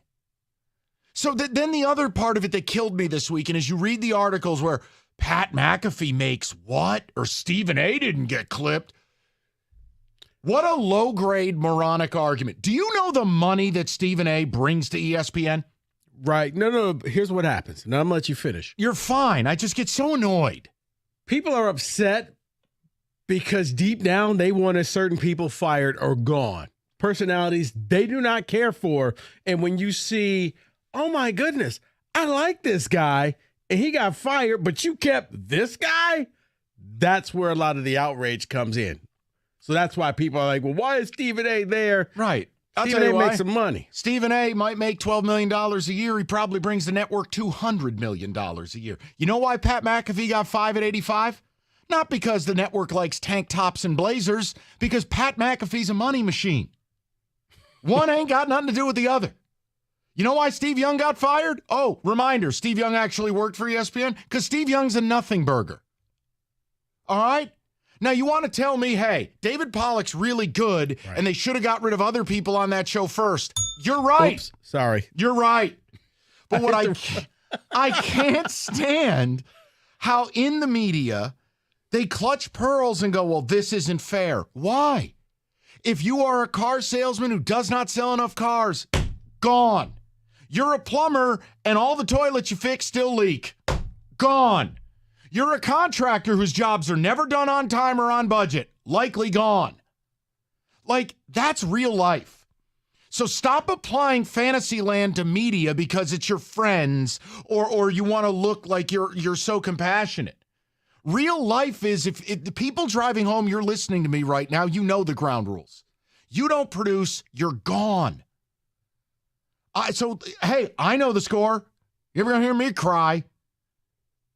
So then the other part of it that killed me this week, and as you read the articles where Pat McAfee makes what, or Stephen A. didn't get clipped. What a low-grade moronic argument. Do you know the money that Stephen A. brings to ESPN? Right. No. Here's what happens. And I'm going to let you finish. You're fine. I just get so annoyed. People are upset because deep down they want certain people fired or gone. Personalities they do not care for. And when you see, oh my goodness, I like this guy and he got fired, but you kept this guy, that's where a lot of the outrage comes in. So that's why people are like, well, why is Stephen A. there? Right. Stephen A. makes some money. Stephen A. might make $12 million a year. He probably brings the network $200 million a year. You know why Pat McAfee got 5 at 85? Not because the network likes tank tops and blazers, because Pat McAfee's a money machine. One ain't got nothing to do with the other. You know why Steve Young got fired? Oh, reminder, Steve Young actually worked for ESPN because Steve Young's a nothing burger. All right? Now, you want to tell me, hey, David Pollock's really good, and they should have got rid of other people on that show first. You're right. Oops, sorry. You're right. But what I can't stand how in the media they clutch pearls and go, well, this isn't fair. Why? If you are a car salesman who does not sell enough cars, gone. You're a plumber and all the toilets you fix still leak. Gone. You're a contractor whose jobs are never done on time or on budget. Likely gone. Like, that's real life. So stop applying Fantasyland to media because it's your friends or you want to look like you're so compassionate. Real life is if the people driving home, you're listening to me right now, you know the ground rules. You don't produce, you're gone. So, hey, I know the score. You're ever going to hear me cry?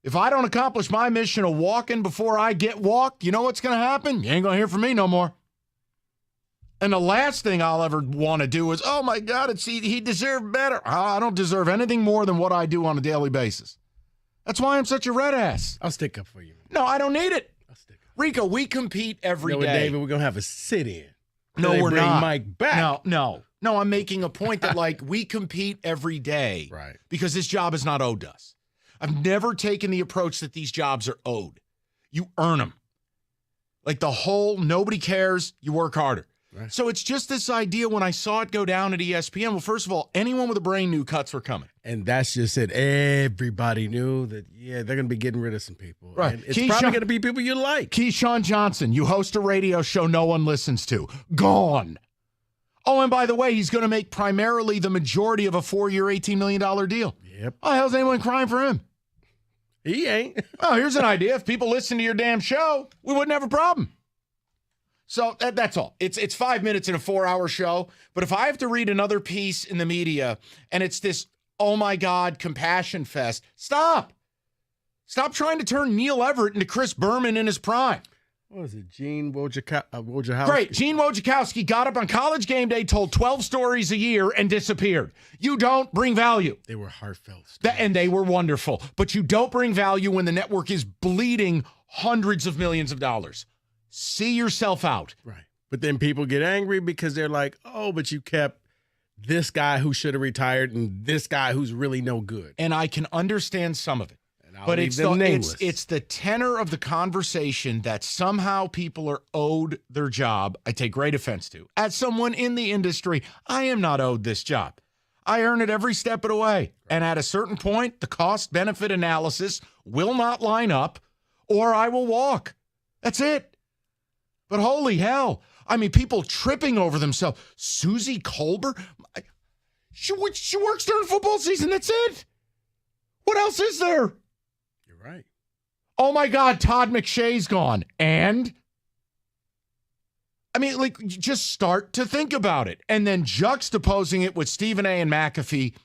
If I don't accomplish my mission of walking before I get walked, you know what's going to happen? You ain't going to hear from me no more. And the last thing I'll ever want to do is, oh, my God, he deserved better. I don't deserve anything more than what I do on a daily basis. That's why I'm such a red ass. I'll stick up for you. No, I don't need it. Rico, we compete every day. David, we're gonna have a sit-in. No, we're bring not. Mike back. No. I'm making a point that like we compete every day, Right. Because this job is not owed to us. I've never taken the approach that these jobs are owed. You earn them. Like the whole nobody cares. You work harder. Right. So it's just this idea when I saw it go down at ESPN. Well, first of all, anyone with a brain knew cuts were coming. And that's just it. Everybody knew that, they're going to be getting rid of some people. Right. And it's probably going to be people you like. Keyshawn Johnson, you host a radio show no one listens to. Gone. Oh, and by the way, he's going to make primarily the majority of a 4-year, $18 million deal. Yep. Oh, hell's anyone crying for him? He ain't. Oh, here's an idea. If people listen to your damn show, we wouldn't have a problem. So that's all. It's 5 minutes in a 4-hour show. But if I have to read another piece in the media and it's this, oh my God, compassion fest, stop. Stop trying to turn Neil Everett into Chris Berman in his prime. What was it? Gene Wojciechowski? Great. Gene Wojciechowski got up on College Game Day, told 12 stories a year, and disappeared. You don't bring value. They were heartfelt. And they were wonderful. But you don't bring value when the network is bleeding hundreds of millions of dollars. See yourself out. Right. But then people get angry because they're like, oh, but you kept this guy who should have retired and this guy who's really no good. And I can understand some of it. But it's the tenor of the conversation that somehow people are owed their job. I take great offense to. As someone in the industry, I am not owed this job. I earn it every step of the way. And at a certain point, the cost-benefit analysis will not line up or I will walk. That's it. But holy hell, I mean, people tripping over themselves. Susie Colbert, she works during football season. That's it. What else is there? You're right. Oh my God, Todd McShay's gone. And? I mean, like, just start to think about it. And then juxtaposing it with Stephen A. and McAfee,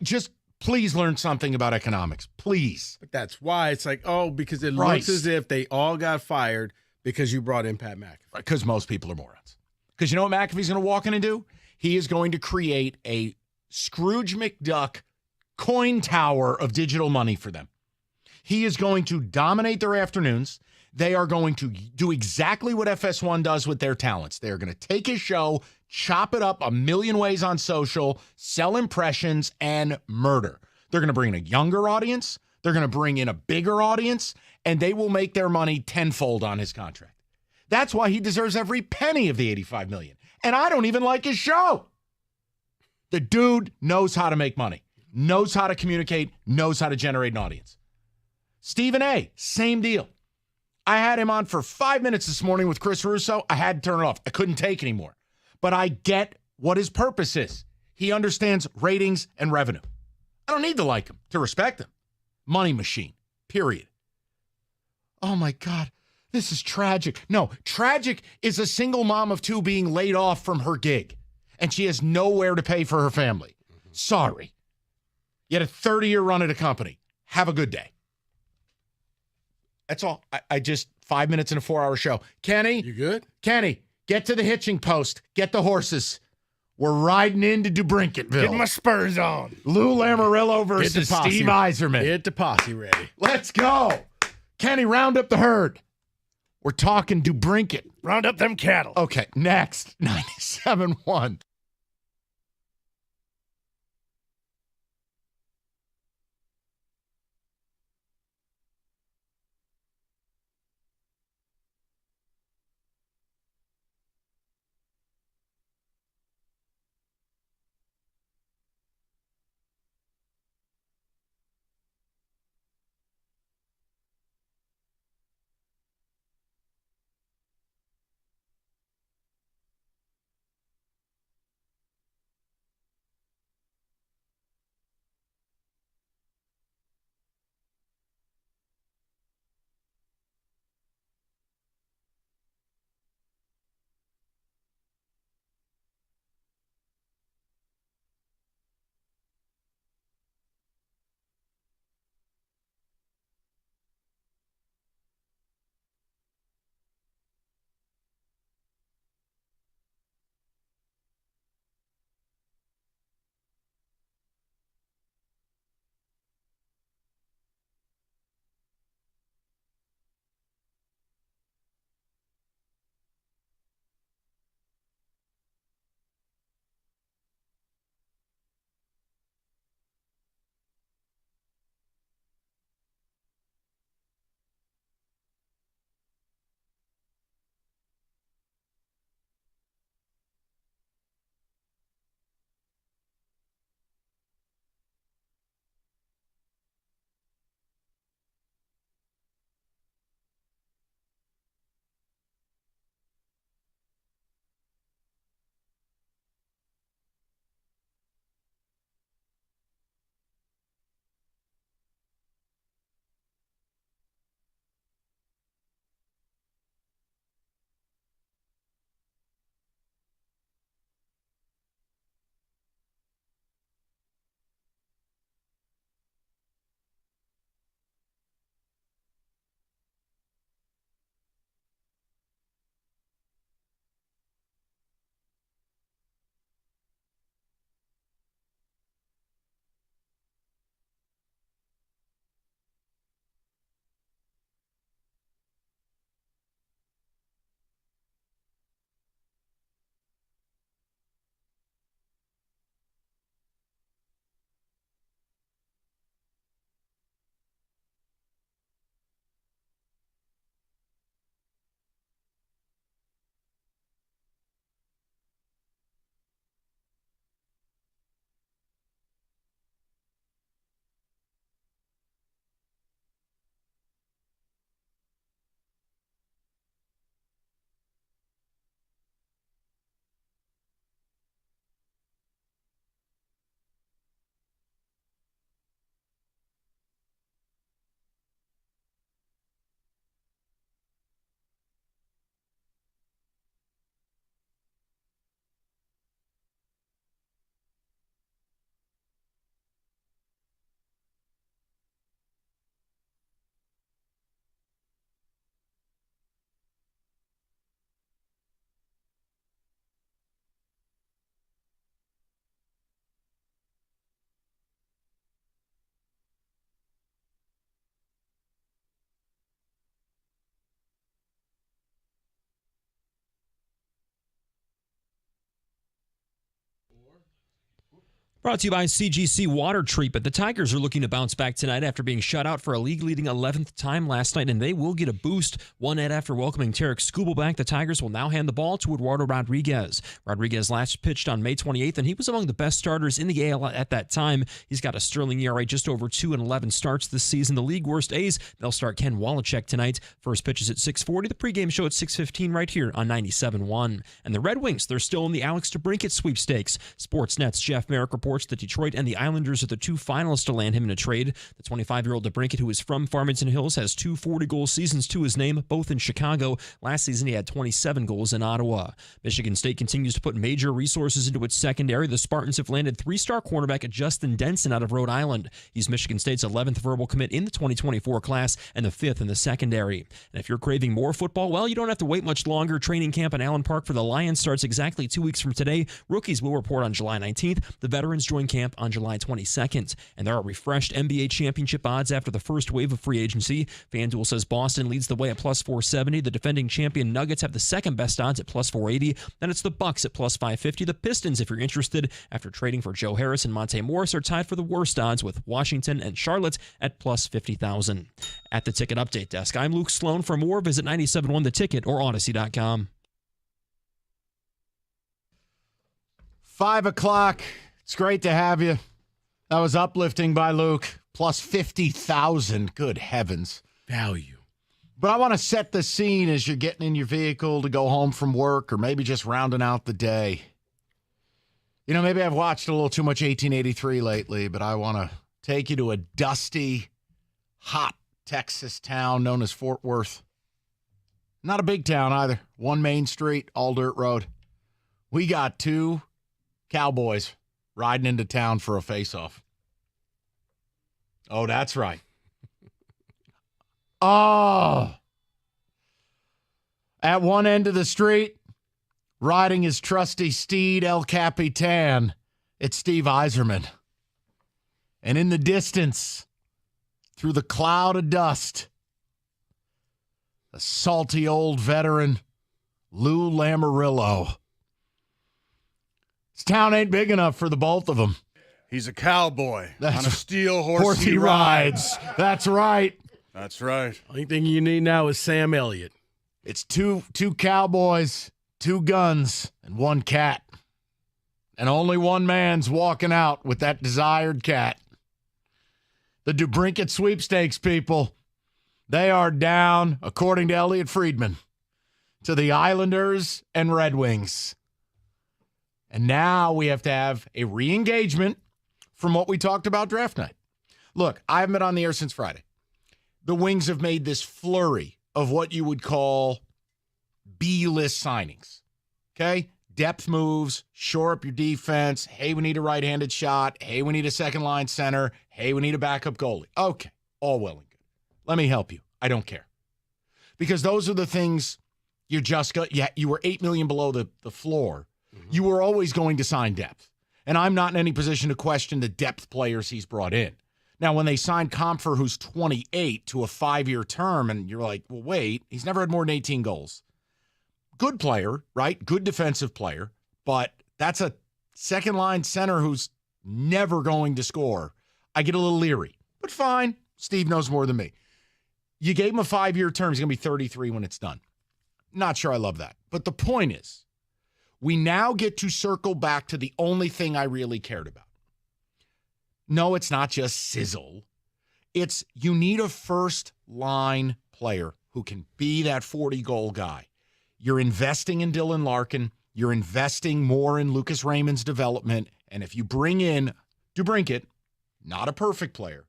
just please learn something about economics. Please. But that's why it's like, oh, because it looks as if they all got fired because you brought in Pat McAfee. Because most people are morons. Because you know what McAfee's going to walk in and do? He is going to create a Scrooge McDuck coin tower of digital money for them. He is going to dominate their afternoons. They are going to do exactly what FS1 does with their talents. They're going to take his show, chop it up a million ways on social, sell impressions, and murder. They're going to bring in a younger audience. They're going to bring in a bigger audience, and they will make their money tenfold on his contract. That's why he deserves every penny of the $85 million. And I don't even like his show. The dude knows how to make money, knows how to communicate, knows how to generate an audience. Stephen A., same deal. I had him on for 5 minutes this morning with Chris Russo. I had to turn it off. I couldn't take anymore. But I get what his purpose is. He understands ratings and revenue. I don't need to like him to respect him. Money machine, period. Oh, my God. This is tragic. No, tragic is a single mom of two being laid off from her gig, and she has nowhere to pay for her family. Sorry. You had a 30-year run at a company. Have a good day. That's all. I just 5 minutes in a 4-hour show. Kenny? You good? Kenny, get to the hitching post. Get the horses. We're riding into DeBrincketville. Get my spurs on. Lou Lamoriello versus Steve Yzerman. Get the posse ready. Let's go. Kenny, round up the herd. We're talking DeBrinket. Round up them cattle. Okay, next. 97.1. Brought to you by CGC Water Treatment. The Tigers are looking to bounce back tonight after being shut out for a league-leading 11th time last night, and they will get a boost. One night after welcoming Tarek Skubal back, the Tigers will now hand the ball to Eduardo Rodriguez. Rodriguez last pitched on May 28th, and he was among the best starters in the AL at that time. He's got a sterling ERA just over 2 and 11 starts this season. The league worst A's, they'll start Ken Wallachek tonight. First pitch is at 6:40. The pregame show at 6:15 right here on 97.1. And the Red Wings, they're still in the Alex DeBrincat sweepstakes. Sportsnet's Jeff Merrick reports that Detroit and the Islanders are the two finalists to land him in a trade. The 25-year-old DeBrincat, who is from Farmington Hills, has 2 40-goal seasons to his name, both in Chicago. Last season, he had 27 goals in Ottawa. Michigan State continues to put major resources into its secondary. The Spartans have landed 3-star cornerback Justin Denson out of Rhode Island. He's Michigan State's 11th verbal commit in the 2024 class and the 5th in the secondary. And if you're craving more football, well, you don't have to wait much longer. Training camp in Allen Park for the Lions starts exactly 2 weeks from today. Rookies will report on July 19th. The veterans join camp on July 22nd. And there are refreshed NBA championship odds after the first wave of free agency. FanDuel says Boston leads the way at plus 470. The defending champion Nuggets have the second best odds at plus 480. Then it's the Bucks at plus 550. The Pistons, if you're interested, after trading for Joe Harris and Monte Morris, are tied for the worst odds with Washington and Charlotte at plus 50,000. At the Ticket Update Desk, I'm Luke Sloan. For more, visit 97.1 The Ticket or Odyssey.com. 5 o'clock. It's great to have you. That was uplifting by Luke. Plus 50,000. Good heavens. Value. But I want to set the scene as you're getting in your vehicle to go home from work or maybe just rounding out the day. You know, maybe I've watched a little too much 1883 lately, but I want to take you to a dusty, hot Texas town known as Fort Worth. Not a big town either. One main street, all dirt road. We got 2 cowboys riding into town for a face-off. Oh, that's right. Oh. At one end of the street, riding his trusty steed, El Capitan, it's Steve Yzerman. And in the distance, through the cloud of dust, the salty old veteran, Lou Lamoriello. This town ain't big enough for the both of them. He's a cowboy on a steel horse he rides. That's right. That's right. Only thing you need now is Sam Elliott. It's two cowboys, 2 guns, and 1 cat. And only one man's walking out with that desired cat. The DeBrincat sweepstakes, people. They are down, according to Elliot Friedman, to the Islanders and Red Wings. And now we have to have a re-engagement from what we talked about draft night. Look, I haven't been on the air since Friday. The Wings have made this flurry of what you would call B-list signings. Okay? Depth moves, shore up your defense. Hey, we need a right-handed shot. Hey, we need a second-line center. Hey, we need a backup goalie. Okay, all well and good. Let me help you. I don't care. Because those are the things you just got. Yeah, you were $8 million below the floor. You were always going to sign depth. And I'm not in any position to question the depth players he's brought in. Now, when they signed Compher, who's 28, to a 5-year term, and you're like, well, wait, he's never had more than 18 goals. Good player, right? Good defensive player. But that's a second-line center who's never going to score. I get a little leery. But fine. Steve knows more than me. You gave him a 5-year term. He's going to be 33 when it's done. Not sure I love that. But the point is, we now get to circle back to the only thing I really cared about. No, it's not just sizzle. It's you need a first-line player who can be that 40-goal guy. You're investing in Dylan Larkin. You're investing more in Lucas Raymond's development. And if you bring in DeBrincat, not a perfect player,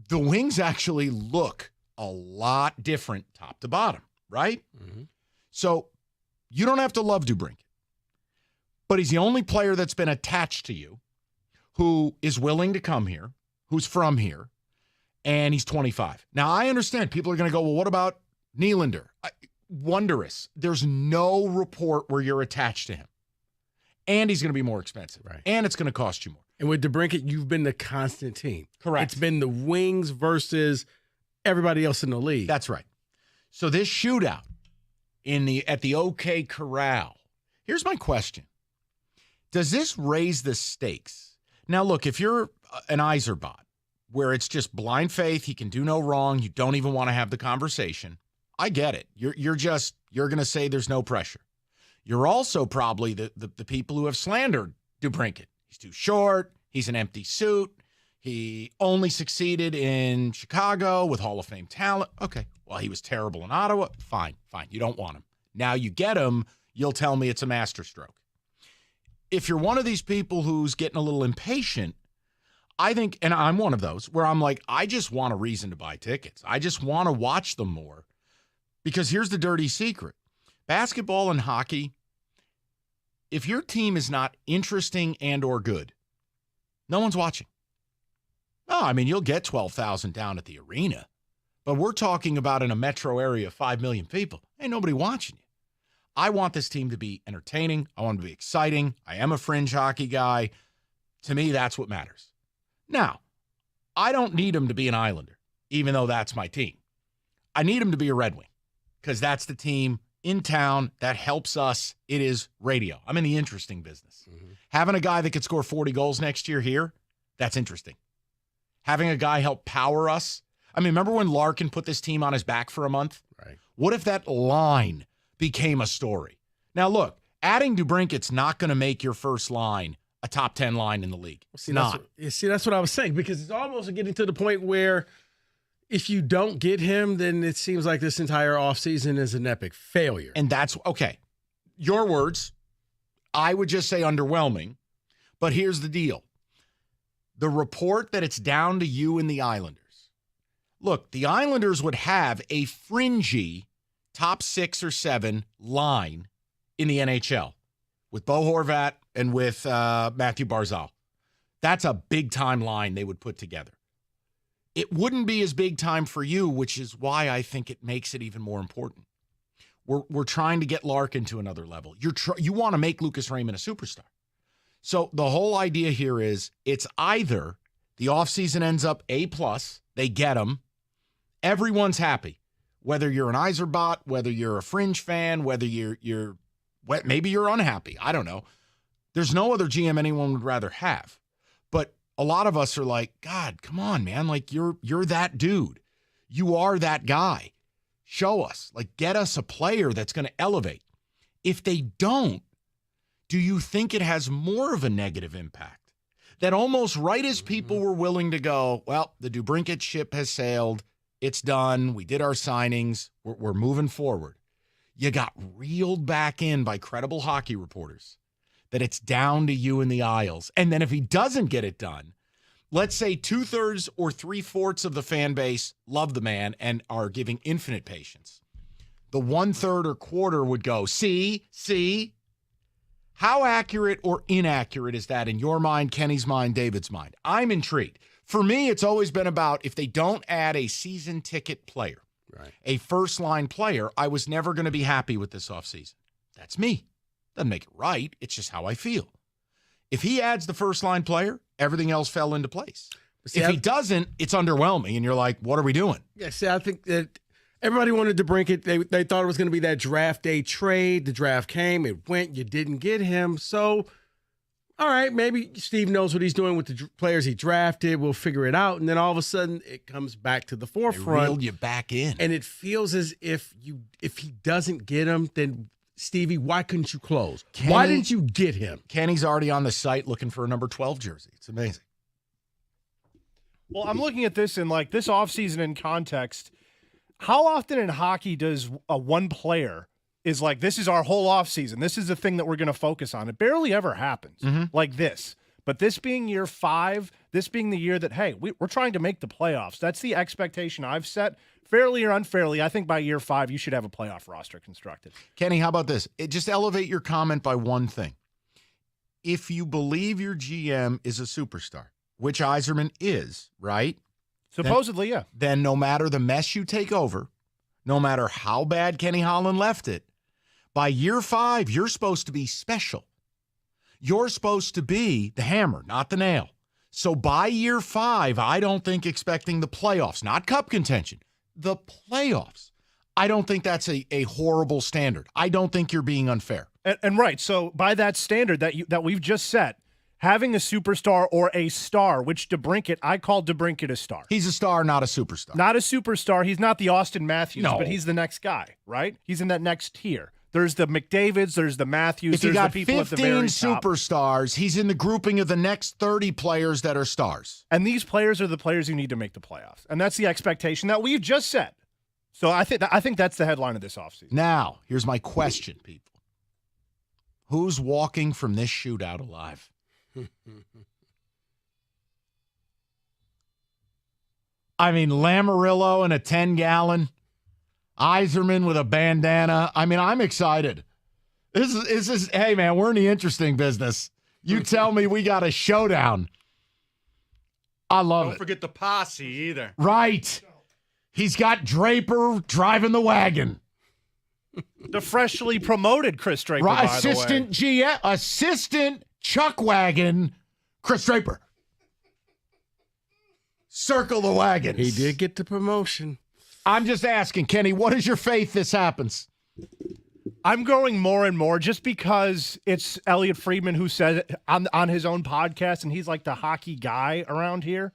the Wings actually look a lot different top to bottom, right? Mm-hmm. So you don't have to love DeBrincat, but he's the only player that's been attached to you who is willing to come here, who's from here, and he's 25. Now, I understand people are going to go, well, what about Nylander? Wondrous. There's no report where you're attached to him. And he's going to be more expensive. Right. And it's going to cost you more. And with DeBrincat, you've been the constant team. Correct. It's been the Wings versus everybody else in the league. That's right. So this shootout at the OK Corral, here's my question. Does this raise the stakes Now, look, if you're an Yzerbot, where it's just blind faith, he can do no wrong, you don't even want to have the conversation, I get it. You're going to say there's no pressure. You're also probably the people who have slandered DeBrincat. He's too short. He's an empty suit. He only succeeded in Chicago with Hall of Fame talent. Okay, well, he was terrible in Ottawa. Fine. You don't want him. Now you get him, you'll tell me it's a masterstroke. If you're one of these people who's getting a little impatient, I think, and I'm one of those, where I'm like, I just want a reason to buy tickets. I just want to watch them more. Because here's the dirty secret. Basketball and hockey, if your team is not interesting and or good, no one's watching. Oh, I mean, you'll get 12,000 down at the arena. But we're talking about in a metro area of 5 million people. Ain't nobody watching you. I want this team to be entertaining. I want it to be exciting. I am a fringe hockey guy. To me, that's what matters. Now, I don't need him to be an Islander, even though that's my team. I need him to be a Red Wing because that's the team in town that helps us. It is radio. I'm in the interesting business. Mm-hmm. Having a guy that could score 40 goals next year here, that's interesting. Having a guy help power us. I mean, remember when Larkin put this team on his back for a month? Right. What if that line became a story? Now, look, adding DeBrincat's not going to make your first line a top 10 line in the league. That's what I was saying, because it's almost getting to the point where if you don't get him, then it seems like this entire offseason is an epic failure. And that's okay. Your words, I would just say underwhelming. But here's the deal. The report that it's down to you and the Islanders. Look, the Islanders would have a fringy top 6 or 7 line in the NHL with Bo Horvat and with Matthew Barzal. That's a big-time line they would put together. It wouldn't be as big time for you, which is why I think it makes it even more important. We're trying to get Larkin to another level. You want to make Lucas Raymond a superstar. So the whole idea here is it's either the offseason ends up A+, they get him, everyone's happy. Whether you're an Yzerbot, whether you're a fringe fan, whether maybe you're unhappy. I don't know. There's no other GM anyone would rather have. But a lot of us are like, God, come on, man. Like, you're that dude. You are that guy. Show us. Like, get us a player that's going to elevate. If they don't, do you think it has more of a negative impact? That almost right as people were willing to go, well, the DeBrincat ship has sailed. It's done. We did our signings. We're moving forward. You got reeled back in by credible hockey reporters that it's down to you in the Isles. And then if he doesn't get it done, let's say 2/3 or 3/4 of the fan base love the man and are giving infinite patience. The 1/3 or quarter would go, see? How accurate or inaccurate is that in your mind, Kenny's mind, David's mind? I'm intrigued. For me, it's always been about if they don't add a season ticket player, right, a first-line player, I was never going to be happy with this offseason. That's me. Doesn't make it right. It's just how I feel. If he adds the first-line player, everything else fell into place. If he doesn't, it's underwhelming, and you're like, what are we doing? Yeah, see, I think that everybody wanted to bring it. They thought it was going to be that draft day trade. The draft came. It went. You didn't get him. So, all right, maybe Steve knows what he's doing with the players he drafted. We'll figure it out. And then all of a sudden, it comes back to the forefront. They reeled you back in. And it feels as if he doesn't get him, then Stevie, why couldn't you close? Why didn't you get him? Kenny's already on the site looking for a number 12 jersey. It's amazing. Well, I'm looking at this in like this offseason in context. How often in hockey does a one player is like, this is our whole offseason, this is the thing that we're going to focus on? It barely ever happens like this. But this being year 5, this being the year that, hey, we're trying to make the playoffs. That's the expectation I've set. Fairly or unfairly, I think by year 5, you should have a playoff roster constructed. Kenny, how about this? Just elevate your comment by one thing. If you believe your GM is a superstar, which Yzerman is, right? Supposedly, yeah. Then no matter the mess you take over, no matter how bad Kenny Holland left it, by year 5, you're supposed to be special. You're supposed to be the hammer, not the nail. So by year 5, I don't think expecting the playoffs, not cup contention, the playoffs. I don't think that's a horrible standard. I don't think you're being unfair. And right, so by that standard that we've just set, having a superstar or a star, which DeBrincat, I call DeBrincat a star. He's a star, not a superstar. Not a superstar. He's not the Austin Matthews, No. but he's the next guy, right? He's in that next tier. There's the McDavids, there's the Matthews, If you there's got the people at the 15 very top. superstars, he's in the grouping of the next 30 players that are stars. And these players are the players who need to make the playoffs. And that's the expectation that we've just set. So I think that's the headline of this offseason. Now, here's my question, people. Who's walking from this shootout alive? I mean, Lamarillo in a 10-gallon, Yzerman with a bandana. I mean, I'm excited. This is hey, man, we're in the interesting business. You tell me we got a showdown. I love Don't it. forget the posse either. Right. He's got Draper driving the wagon. The freshly promoted Chris Draper, Right, by the way. assistant Chuck Wagon, Chris Draper. Circle the wagons. He did get the promotion. I'm just asking, Kenny, what is your faith this happens? I'm growing more and more just because it's Elliot Friedman who said it on his own podcast, and he's like the hockey guy around here.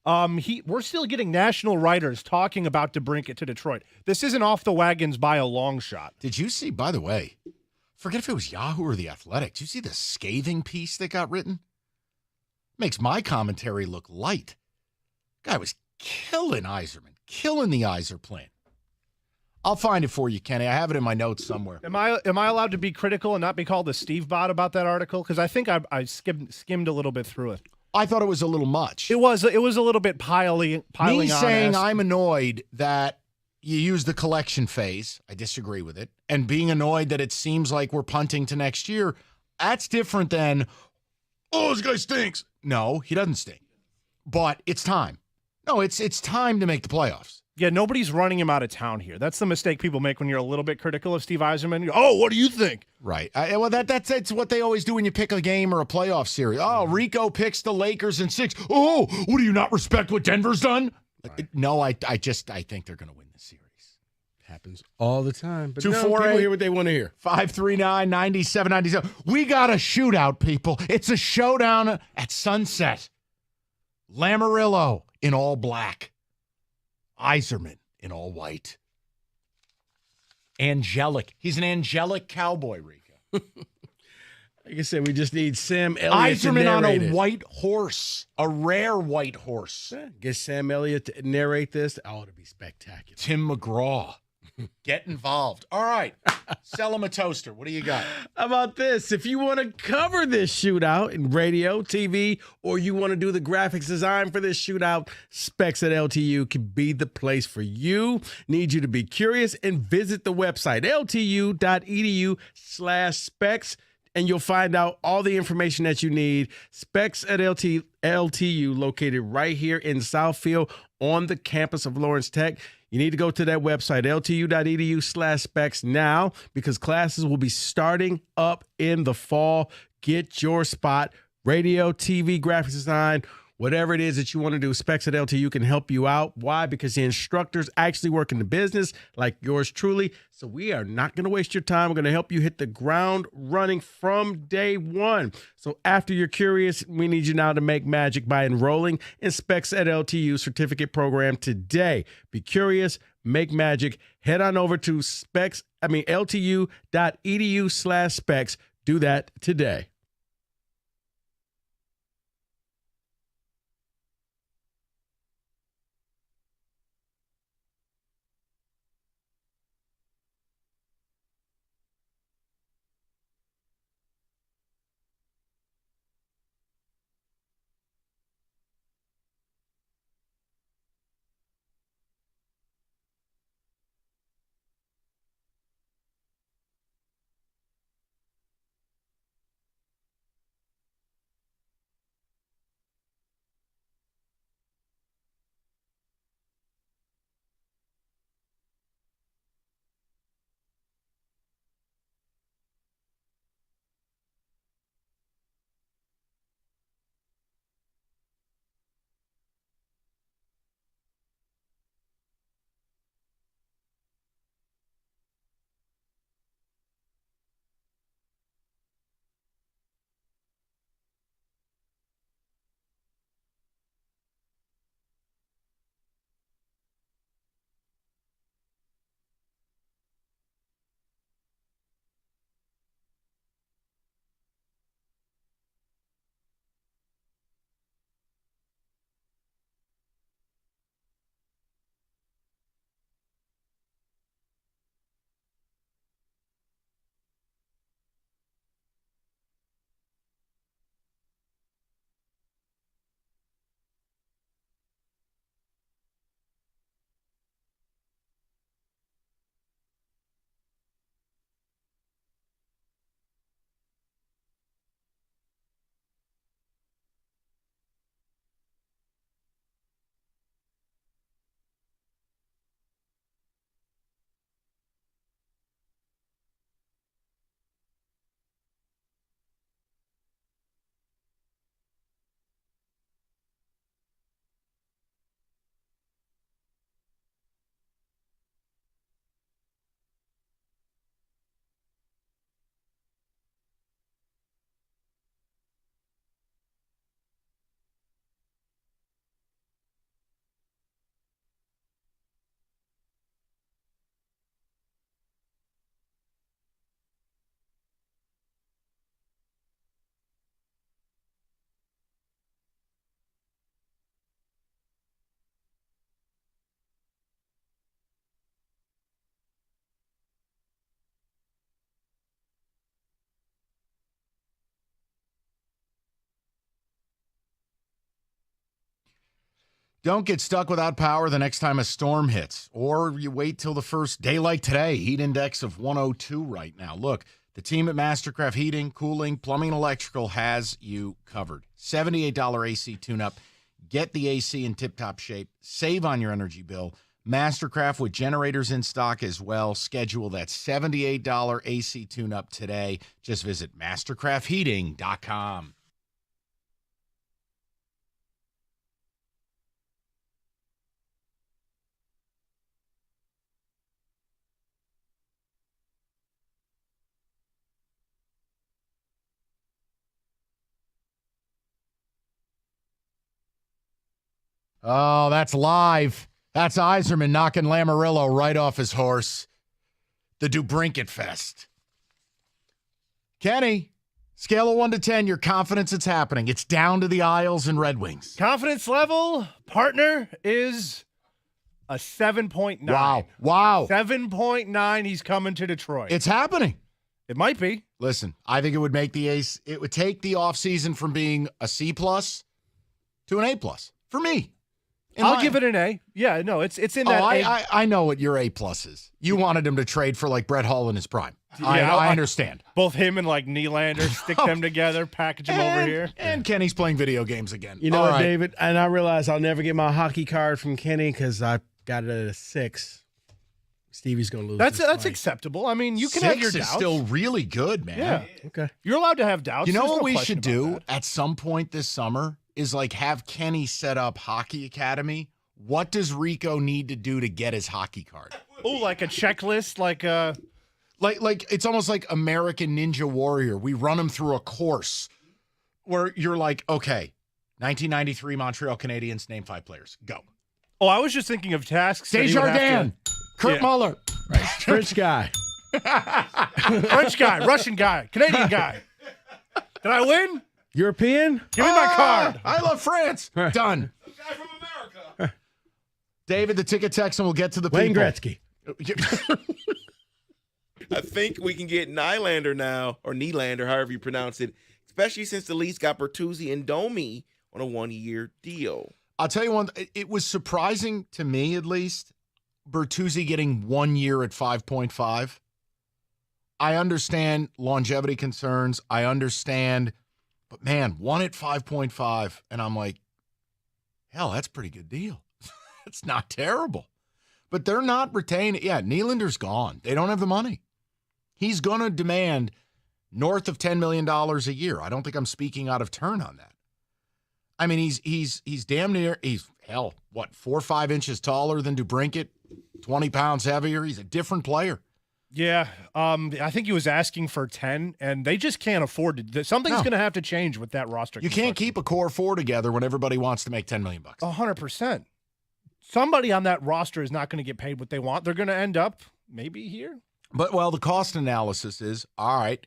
We're still getting national writers talking about DeBrincat to Detroit. This isn't off the wagons by a long shot. Did you see, by the way, forget if it was Yahoo or The Athletic, did you see the scathing piece that got written? Makes my commentary look light. Guy was killing Yzerman, killing the Yzer plan. I'll find it for you, Kenny. I have it in my notes somewhere. Am I allowed to be critical and not be called a Steve bot about that article? Because I think I skimmed a little bit through it. I thought it was a little much. It was a little bit piling Me on. saying I'm annoyed that you use the collection phase, I disagree with it. And being annoyed that it seems like we're punting to next year, that's different than, oh, this guy stinks. No, he doesn't stink. But it's time. No, it's time to make the playoffs. Yeah, nobody's running him out of town here. That's the mistake people make when you're a little bit critical of Steve Yzerman. Oh, what do you think? Right. Well, that's what they always do when you pick a game or a playoff series. Oh, Rico picks the Lakers in 6. Oh, what do you not respect what Denver's done? Right. No, I think they're going to win this series. Happens all the time. But 248 people hear what they want to hear. 539-9797. We got a shootout, people. It's a showdown at sunset. Lamarillo in all black. Yzerman in all white. Angelic. He's an angelic cowboy, Rico. Like I said, we just need Sam Elliott Yzerman to on narrate a it. white horse, a rare white horse. Yeah, get Sam Elliott to narrate this. Oh, it'll be spectacular. Tim McGraw. Get involved. All right. Sell him a toaster. What do you got? How about this? If you want to cover this shootout in radio, TV, or you want to do the graphics design for this shootout, Specs at LTU can be the place for you. Need you to be curious and visit the website, ltu.edu/specs, and you'll find out all the information that you need. Specs at LTU, located right here in Southfield on the campus of Lawrence Tech. You need to go to that website, ltu.edu/specs now, because classes will be starting up in the fall. Get your spot. Radio, TV, graphics design, whatever it is that you want to do, Specs at LTU can help you out. Why? Because the instructors actually work in the business like yours truly. So we are not going to waste your time. We're going to help you hit the ground running from day one. So after you're curious, we need you now to make magic by enrolling in Specs at LTU certificate program today. Be curious, make magic. Head on over to ltu.edu/specs. Do that today. Don't get stuck without power the next time a storm hits, or you wait till the first day like today. Heat index of 102 right now. Look, the team at Mastercraft Heating, Cooling, Plumbing, and Electrical has you covered. $78 AC tune-up. Get the AC in tip-top shape. Save on your energy bill. Mastercraft with generators in stock as well. Schedule that $78 AC tune-up today. Just visit mastercraftheating.com. Oh, that's live. That's Yzerman knocking Lamoriello right off his horse. The DeBrincat Fest. Kenny, scale of 1 to 10, your confidence it's happening. It's down to the Isles and Red Wings. Confidence level, partner, is a 7.9. Wow. 7.9. He's coming to Detroit. It's happening. It might be. Listen, I think it would make the Ace. It would take the offseason from being a C+ to an A+ for me. I'll give it an A. Yeah, no, it's in that A. I know what your A+ is. You wanted him to trade for like Brett Hull in his prime. Yeah, I understand. Both him and like Nylander, stick them together, package them over here. And Kenny's playing video games again. You know what, David? And I realize I'll never get my hockey card from Kenny because I got it at a 6. Stevie's going to lose. That's acceptable. I mean, you can have your 6 doubts. is still really good, man. Yeah. Okay. You're allowed to have doubts. You know There's what no we question should about do that. at some point this summer is like have Kenny set up Hockey Academy. What does Rico need to do to get his hockey card? Oh, like a checklist, like it's almost like American Ninja Warrior. We run him through a course where you're like, okay, 1993 Montreal Canadiens, name 5 players. Go. Oh, I was just thinking of tasks. that he would have Desjardins, Kurt Muller. Right. French guy. French guy, Russian guy, Canadian guy. Did I win? European? Give me my card. I love France. Done. David, the ticket text, and we'll get to the Wayne people. Gretzky. I think we can get Nylander now, or Nylander, however you pronounce it, especially since the Leafs got Bertuzzi and Domi on a 1-year deal. I'll tell you one, it was surprising to me, at least, Bertuzzi getting 1 year at 5.5. I understand longevity concerns. I understand, but man, 1 at 5.5, and I'm like, hell, that's a pretty good deal. It's not terrible. But they're not retaining. Yeah, Nylander's gone. They don't have the money. He's going to demand north of $10 million a year. I don't think I'm speaking out of turn on that. I mean, he's damn near, he's, 4 or 5 inches taller than DeBrincat, 20 pounds heavier. He's a different player. Yeah, I think he was asking for 10, and they just can't afford to. Something's going to have to change with that roster. You can't keep a core 4 together when everybody wants to make $10 million. 100%. Somebody on that roster is not going to get paid what they want. They're going to end up maybe here. But, the cost analysis is, all right,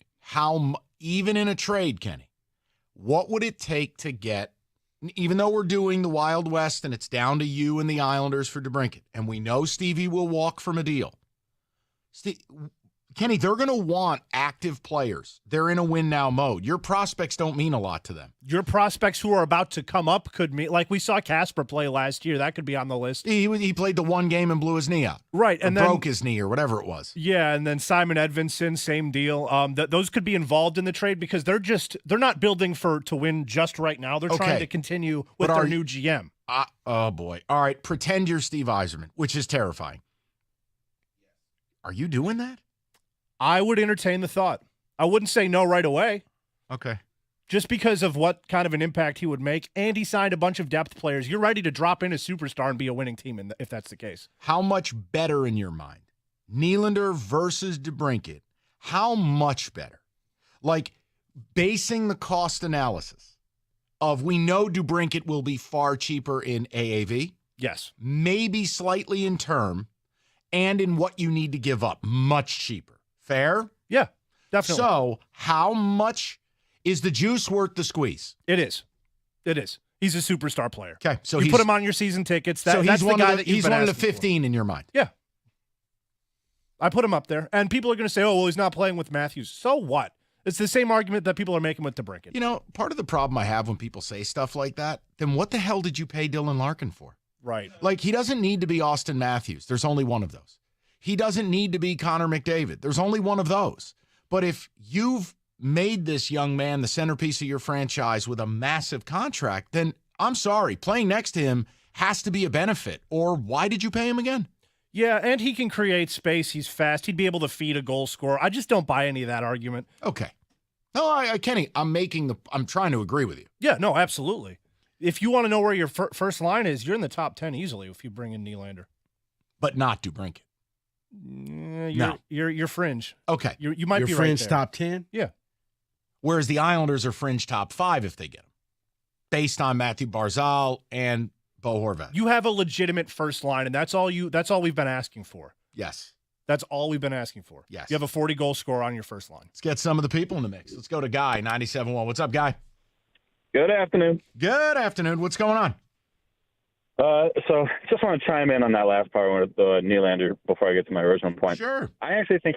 even in a trade, Kenny, what would it take to get, even though we're doing the Wild West and it's down to you and the Islanders for DeBrincat, and we know Stevie will walk from a deal. Kenny, they're going to want active players. They're in a win-now mode. Your prospects don't mean a lot to them. Your prospects who are about to come up could mean, like we saw Casper play last year. That could be on the list. He played the one game and blew his knee out. Right. And then broke his knee or whatever it was. Yeah, and then Simon Edvinsson, same deal. Those could be involved in the trade because they're not building to win just right now. They're trying to continue with their new GM. Oh, boy. All right, pretend you're Steve Yzerman, which is terrifying. Are you doing that? I would entertain the thought. I wouldn't say no right away. Okay. Just because of what kind of an impact he would make, and he signed a bunch of depth players. You're ready to drop in a superstar and be a winning team if that's the case. How much better in your mind? Nylander versus DeBrincat. How much better? Like, basing the cost analysis of we know DeBrincat will be far cheaper in AAV. Yes. Maybe slightly in term, and in what you need to give up. Much cheaper. Fair? Yeah, definitely. So, how much is the juice worth the squeeze? It is. It is. He's a superstar player. Okay, so you put him on your season tickets. That's the guy that he's one of the 15 in your mind. Yeah. I put him up there, and people are going to say, oh, well, he's not playing with Matthews. So what? It's the same argument that people are making with DeBrincat. You know, part of the problem I have when people say stuff like that, then what the hell did you pay Dylan Larkin for? Right. Like, he doesn't need to be Austin Matthews. There's only one of those. He doesn't need to be Connor McDavid. There's only one of those. But if you've made this young man the centerpiece of your franchise with a massive contract, then I'm sorry, playing next to him has to be a benefit. Or why did you pay him again? Yeah, and he can create space. He's fast. He'd be able to feed a goal scorer. I just don't buy any of that argument. Okay. No, Kenny, I'm trying to agree with you. Yeah, no, absolutely. If you want to know where your first line is, you're in the top 10 easily if you bring in Nylander. But not DeBrincat. You're fringe. Okay. You might Your be fringe right there. top 10? Yeah. Whereas the Islanders are fringe top 5 if they get him, based on Matthew Barzal and Bo Horvat. You have a legitimate first line, and that's all we've been asking for. Yes. That's all we've been asking for. Yes. You have a 40-goal scorer on your first line. Let's get some of the people in the mix. Let's go to Guy, 97.1. What's up, Guy? Good afternoon. Good afternoon. What's going on? So just want to chime in on that last part with Nylander before I get to my original point. Sure. I actually think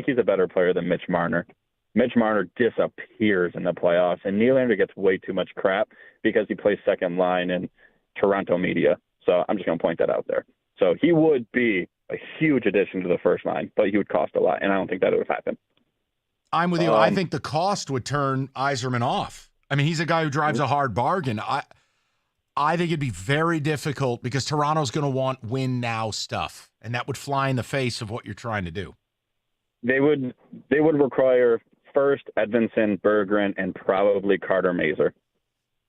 he's a better player than Mitch Marner. Mitch Marner disappears in the playoffs, and Nylander gets way too much crap because he plays second line in Toronto media. So I'm just going to point that out there. So he would be a huge addition to the first line, but he would cost a lot, and I don't think that would happen. I'm with you. I think the cost would turn Yzerman off. I mean, he's a guy who drives a hard bargain. I think it'd be very difficult because Toronto's going to want win now stuff, and that would fly in the face of what you're trying to do. They would require first Edvinsson, Berggren, and probably Carter Mazur.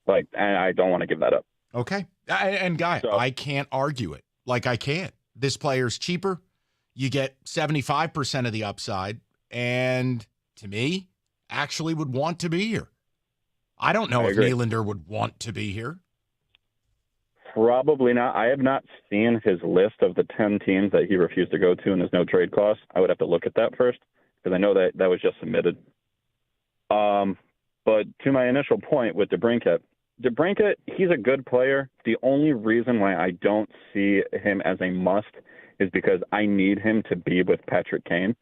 And I don't want to give that up. Okay. And Guy, I can't argue it. I can't. This player's cheaper. You get 75% of the upside, and to me, actually would want to be here. I don't know if Nylander would want to be here. Probably not. I have not seen his list of the 10 teams that he refused to go to in his no trade clause. I would have to look at that first because I know that was just submitted. But to my initial point with DeBrincat, he's a good player. The only reason why I don't see him as a must is because I need him to be with Patrick Kane.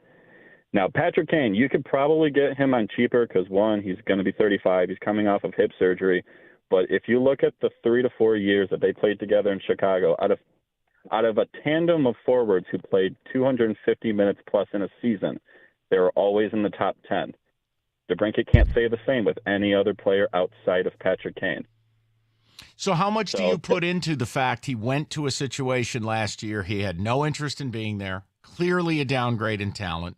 Now, Patrick Kane, you could probably get him on cheaper because, one, he's going to be 35. He's coming off of hip surgery. But if you look at the 3 to 4 years that they played together in Chicago, out of a tandem of forwards who played 250 minutes plus in a season, they were always in the top 10. DeBrincat can't say the same with any other player outside of Patrick Kane. So how much do you put into the fact he went to a situation last year, he had no interest in being there, clearly a downgrade in talent,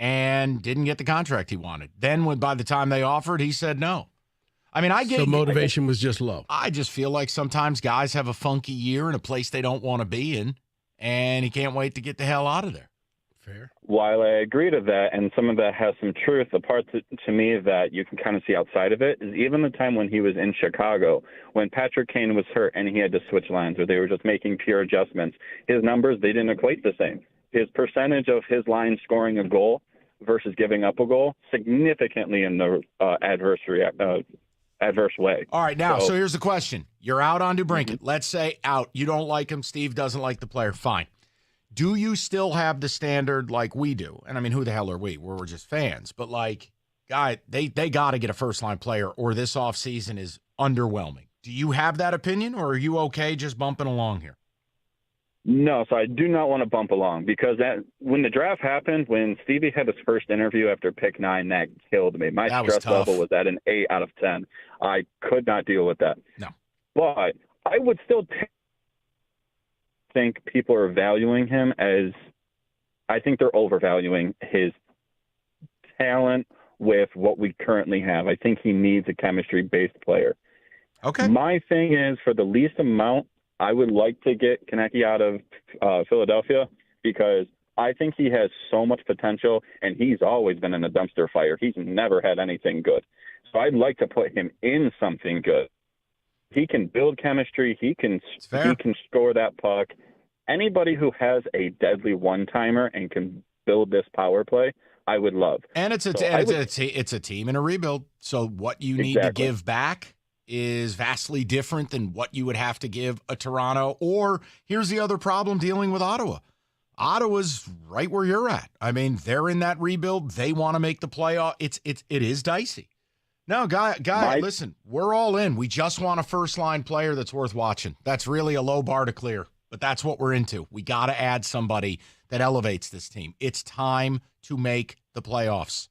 and didn't get the contract he wanted? Then by the time they offered, he said no. I mean, I get so motivation was just low. I just feel like sometimes guys have a funky year in a place they don't want to be in, and he can't wait to get the hell out of there. Fair. While I agree to that, and some of that has some truth, the part to me that you can kind of see outside of it is even the time when he was in Chicago, when Patrick Kane was hurt and he had to switch lines or they were just making pure adjustments, his numbers, they didn't equate the same. His percentage of his line scoring a goal versus giving up a goal significantly in the adverse way. All right, now, so here's the question. You're out on DeBrincat. Mm-hmm. Let's say out. You don't like him. Steve doesn't like the player. Fine. Do you still have the standard like we do? And I mean, who the hell are we? We're just fans. But guy, they got to get a first-line player or this offseason is underwhelming. Do you have that opinion, or are you okay just bumping along here? No, so I do not want to bump along because when the draft happened, when Stevie had his first interview after pick 9, that killed me. My stress level was at an 8 out of 10. I could not deal with that. No. But I would still think people are valuing him as I think they're overvaluing his talent with what we currently have. I think he needs a chemistry-based player. Okay. My thing is for the least amount, I would like to get Konecny out of Philadelphia because I think he has so much potential, and he's always been in a dumpster fire. He's never had anything good. So I'd like to put him in something good. He can build chemistry. He can score that puck. Anybody who has a deadly one-timer and can build this power play, I would love. And it's a team in a rebuild. So what you need to give back is vastly different than what you would have to give a Toronto. Or here's the other problem dealing with Ottawa. Ottawa's right where you're at. I mean, they're in that rebuild. They want to make the playoff. It is dicey. No, listen, we're all in. We just want a first-line player that's worth watching. That's really a low bar to clear, but that's what we're into. We got to add somebody that elevates this team. It's time to make the playoffs.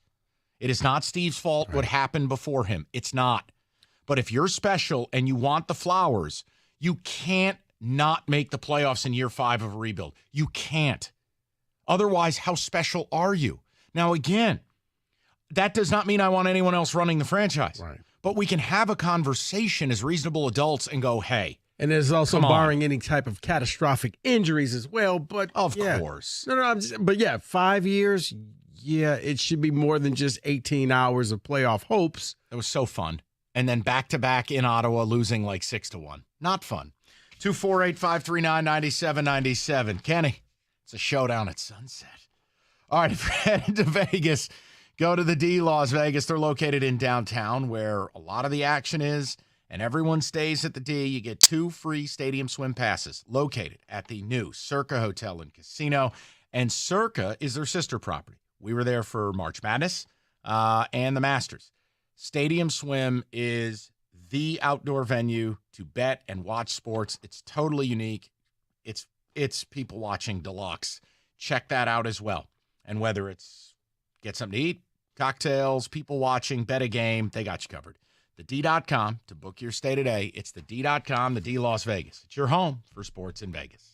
It is not Steve's fault what happened before him. It's not. But if you're special and you want the flowers, you can't not make the playoffs in year 5 of a rebuild. You can't. Otherwise, how special are you? Now, again, that does not mean I want anyone else running the franchise. Right. But we can have a conversation as reasonable adults and go, hey. And there's also barring any type of catastrophic injuries as well. But of course. No, but 5 years, it should be more than just 18 hours of playoff hopes. It was so fun. And then back-to-back in Ottawa, losing like 6-1. Not fun. 248-539-9797. Kenny, it's a showdown at sunset. All right, if you're headed to Vegas, go to the D Las Vegas. They're located in downtown where a lot of the action is, and everyone stays at the D. You get 2 free stadium swim passes located at the new Circa Hotel and Casino. And Circa is their sister property. We were there for March Madness and the Masters. Stadium Swim is the outdoor venue to bet and watch sports. It's totally unique. It's people watching deluxe. Check that out as well. And whether it's get something to eat, cocktails, people watching, bet a game, they got you covered. The D.com to book your stay today. It's the D.com, the D Las Vegas. It's your home for sports in Vegas.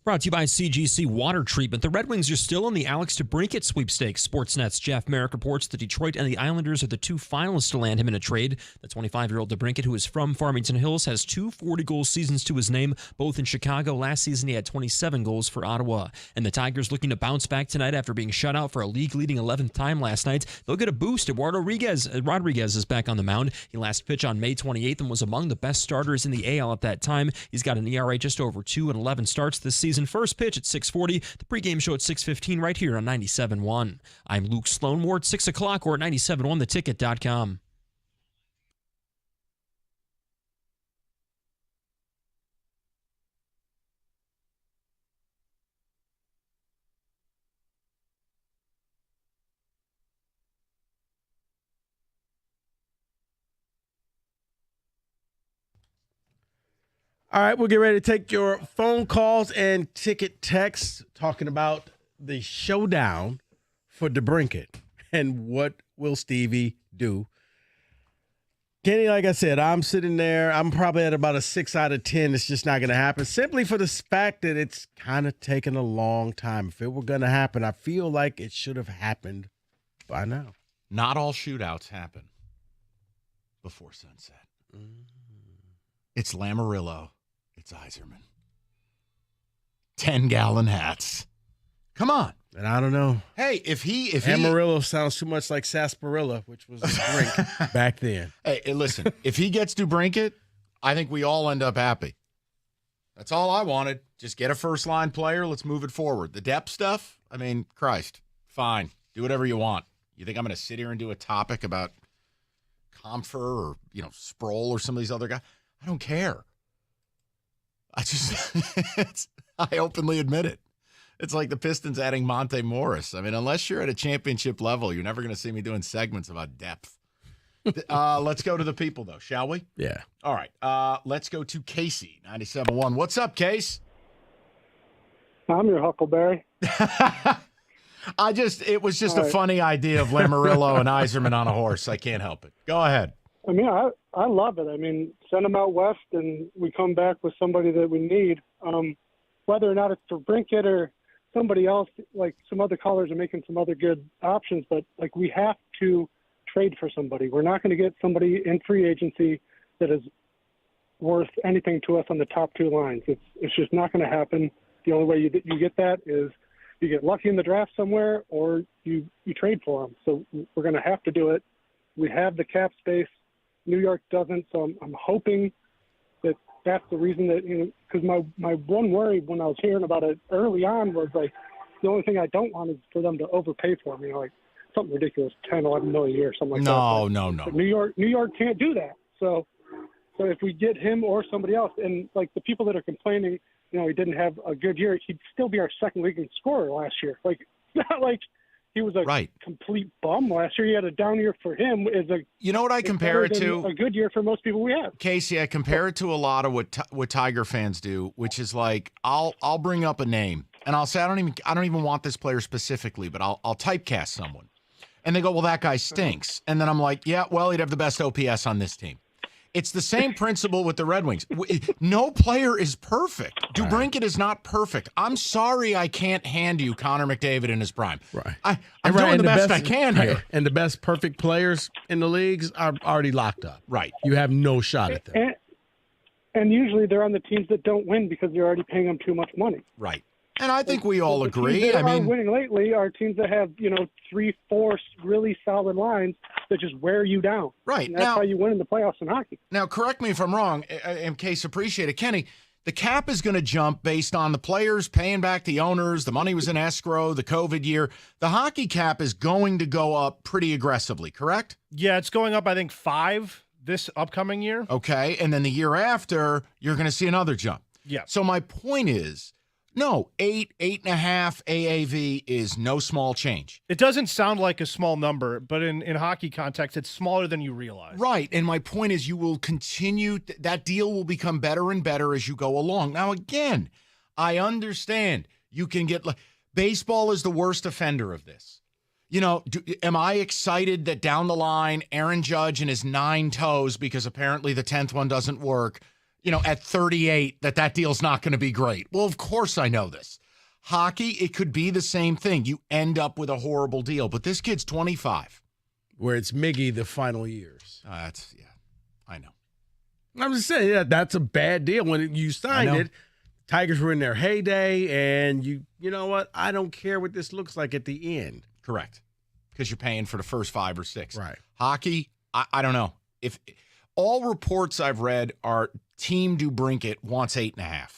Brought to you by CGC Water Treatment. The Red Wings are still in the Alex DeBrincat sweepstakes. Sportsnet's Jeff Merrick reports the Detroit and the Islanders are the two finalists to land him in a trade. The 25-year-old DeBrincat, who is from Farmington Hills, has two 40-goal seasons to his name, both in Chicago. Last season, he had 27 goals for Ottawa. And the Tigers looking to bounce back tonight after being shut out for a league-leading 11th time last night. They'll get a boost. Eduardo Rodriguez is back on the mound. He last pitched on May 28th and was among the best starters in the AL at that time. He's got an ERA just over 2 and 11 starts this season. First pitch at 6:40. The pregame show at 6:15 right here on 97.1. I'm Luke Sloan. More at 6 o'clock or at 97.1theticket.com. All right, we'll get ready to take your phone calls and ticket texts talking about the showdown for DeBrincat and what will Stevie do. Kenny, like I said, I'm sitting there. I'm probably at about a 6 out of 10. It's just not going to happen simply for the fact that it's kind of taken a long time. If it were going to happen, I feel like it should have happened by now. Not all shootouts happen before sunset. It's Lamoriello. It's Yzerman. 10-gallon hats. Come on. And I don't know. Hey, if he Amarillo sounds too much like sarsaparilla, which was a drink back then. Hey, listen, if he gets DeBrincat, I think we all end up happy. That's all I wanted. Just get a first-line player. Let's move it forward. The depth stuff, I mean, Christ, fine. Do whatever you want. You think I'm going to sit here and do a topic about Comfer or, Sproul or some of these other guys? I don't care. I openly admit it. It's like the Pistons adding Monte Morris. I mean, unless you're at a championship level, you're never going to see me doing segments about depth. Let's go to the people, though, shall we? Yeah. All right. Let's go to Casey, 97.1. What's up, Case? I'm your Huckleberry. It was just a funny idea of Lamoriello and Yzerman on a horse. I can't help it. Go ahead. I mean, I love it. I mean, send them out west, and we come back with somebody that we need. Whether or not it's DeBrincat or somebody else, like some other callers are making some other good options, but we have to trade for somebody. We're not going to get somebody in free agency that is worth anything to us on the top two lines. It's just not going to happen. The only way you get that is you get lucky in the draft somewhere, or you trade for them. So we're going to have to do it. We have the cap space. New York doesn't, so I'm hoping that's the reason that, because my one worry when I was hearing about it early on was the only thing I don't want is for them to overpay for me, something ridiculous, $10, $11 million a year, something like that. No. But New York can't do that. So if we get him or somebody else, and the people that are complaining, he didn't have a good year, he'd still be our second leading scorer last year. Not like he was a complete bum last year. He had a down year for him. You know what I compare it to? A good year for most people we have. Casey, I compare it to a lot of what Tiger fans do, which is I'll bring up a name and I'll say I don't even want this player specifically, but I'll typecast someone, and they go, well, that guy stinks, and then I'm like, yeah, well, he'd have the best OPS on this team. It's the same principle with the Red Wings. No player is perfect. DeBrincat is not perfect. I'm sorry I can't hand you Connor McDavid in his prime. Right. I'm doing the best I can here. And the best perfect players in the leagues are already locked up. Right. You have no shot at them. And usually they're on the teams that don't win because you're already paying them too much money. Right. And I think we all agree. The teams that are winning lately are teams that have 3-4 really solid lines that just wear you down. Right. And that's how you win in the playoffs in hockey. Now, correct me if I'm wrong. In case appreciate it, Kenny. The cap is going to jump based on the players paying back the owners. The money was in escrow. The COVID year. The hockey cap is going to go up pretty aggressively. Correct? Yeah, it's going up. I think 5 this upcoming year. Okay, and then the year after, you're going to see another jump. Yeah. So my point is, no, 8.5 AAV is no small change. It doesn't sound like a small number, but in hockey context, it's smaller than you realize. Right, and my point is you will continue, that deal will become better and better as you go along. Now, again, I understand you can get, baseball is the worst offender of this. Am I excited that down the line, Aaron Judge and his 9 toes, because apparently the 10th one doesn't work, at 38 that deal's not going to be great. Well, of course I know this. Hockey, it could be the same thing. You end up with a horrible deal, but this kid's 25. Where it's Miggy the final years. I know. I'm just saying, that's a bad deal. When you signed it, Tigers were in their heyday, and you know what? I don't care what this looks like at the end. Correct. Because you're paying for the first 5 or 6. Right. Hockey, I don't know. If all reports I've read are Team DeBrincat wants 8.5,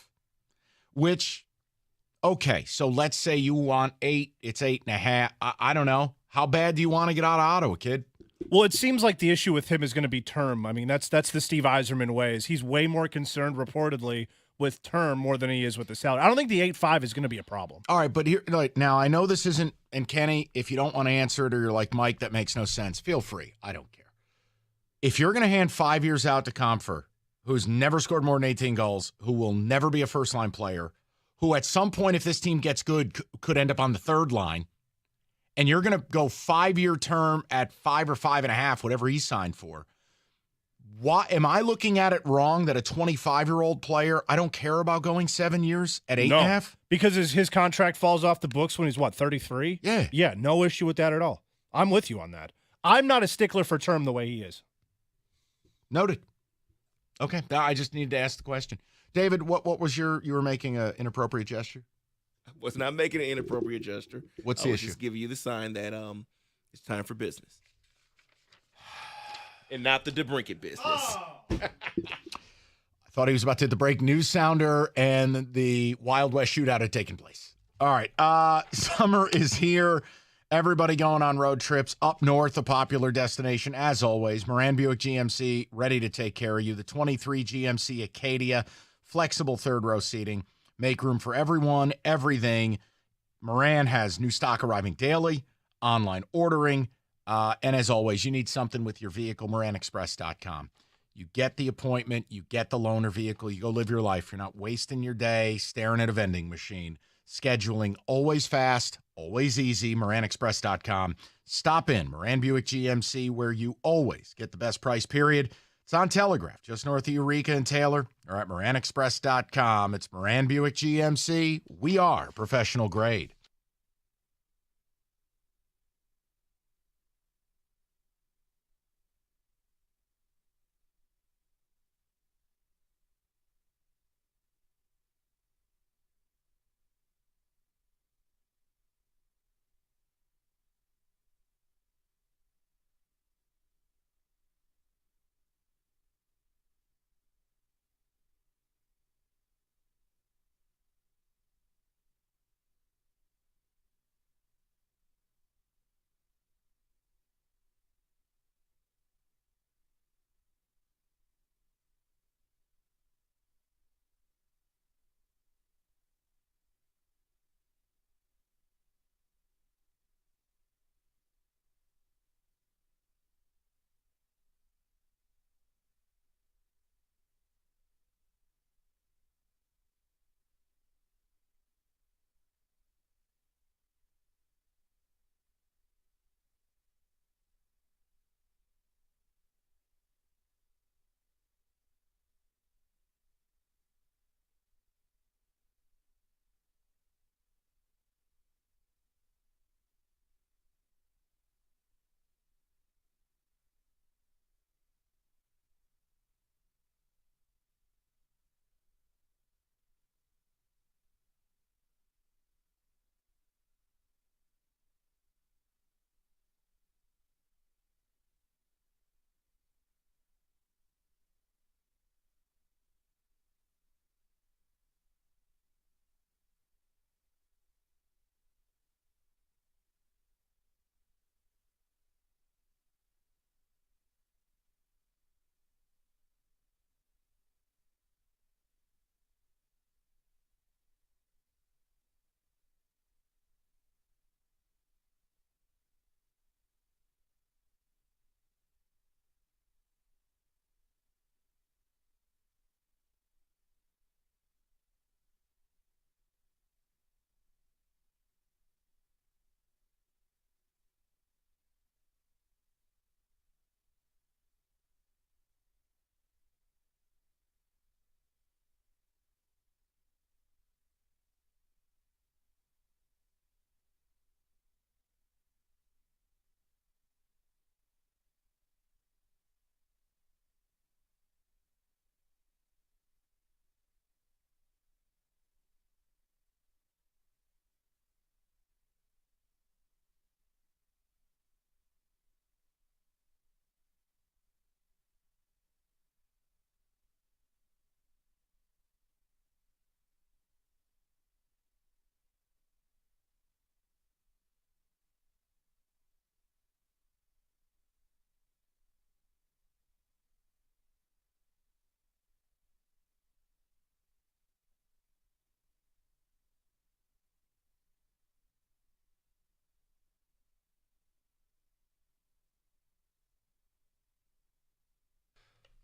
which, okay, so let's say you want 8, it's 8.5. I don't know. How bad do you want to get out of Ottawa, kid? Well, it seems like the issue with him is going to be term. I mean, that's the Steve Yzerman way. Is he's way more concerned, reportedly, with term more than he is with the salary. I don't think the 8.5 is going to be a problem. All right, but here, now I know this isn't, and Kenny, if you don't want to answer it or you're like, Mike, that makes no sense, feel free. I don't care. If you're going to hand 5 years out to Compher, who's never scored more than 18 goals, who will never be a first-line player, who at some point, if this team gets good, could end up on the third line, and you're going to go 5-year term at 5 or 5.5, whatever he signed for, why am I looking at it wrong that a 25-year-old player, I don't care about going 7 years at 8.5? No, because his contract falls off the books when he's, 33? Yeah. Yeah, no issue with that at all. I'm with you on that. I'm not a stickler for term the way he is. Noted. Okay, I just needed to ask the question. David, what was you were making an inappropriate gesture? I was not making an inappropriate gesture. What's the I was issue? just giving you the sign that it's time for business. And not the DeBrincat business. I thought he was about to hit the break news sounder and the Wild West shootout had taken place. All right. Summer is here. Everybody going on road trips up north, a popular destination, as always. Moran Buick GMC, ready to take care of you. The 23 GMC Acadia, flexible third-row seating. Make room for everyone, everything. Moran has new stock arriving daily, online ordering. And as always, you need something with your vehicle, MoranExpress.com. You get the appointment, you get the loaner vehicle, you go live your life. You're not wasting your day staring at a vending machine. Scheduling always fast, always easy, MoranExpress.com. Stop in, Moran Buick GMC, where you always get the best price, period. It's on Telegraph, just north of Eureka and Taylor, or at MoranExpress.com. It's Moran Buick GMC. We are professional grade.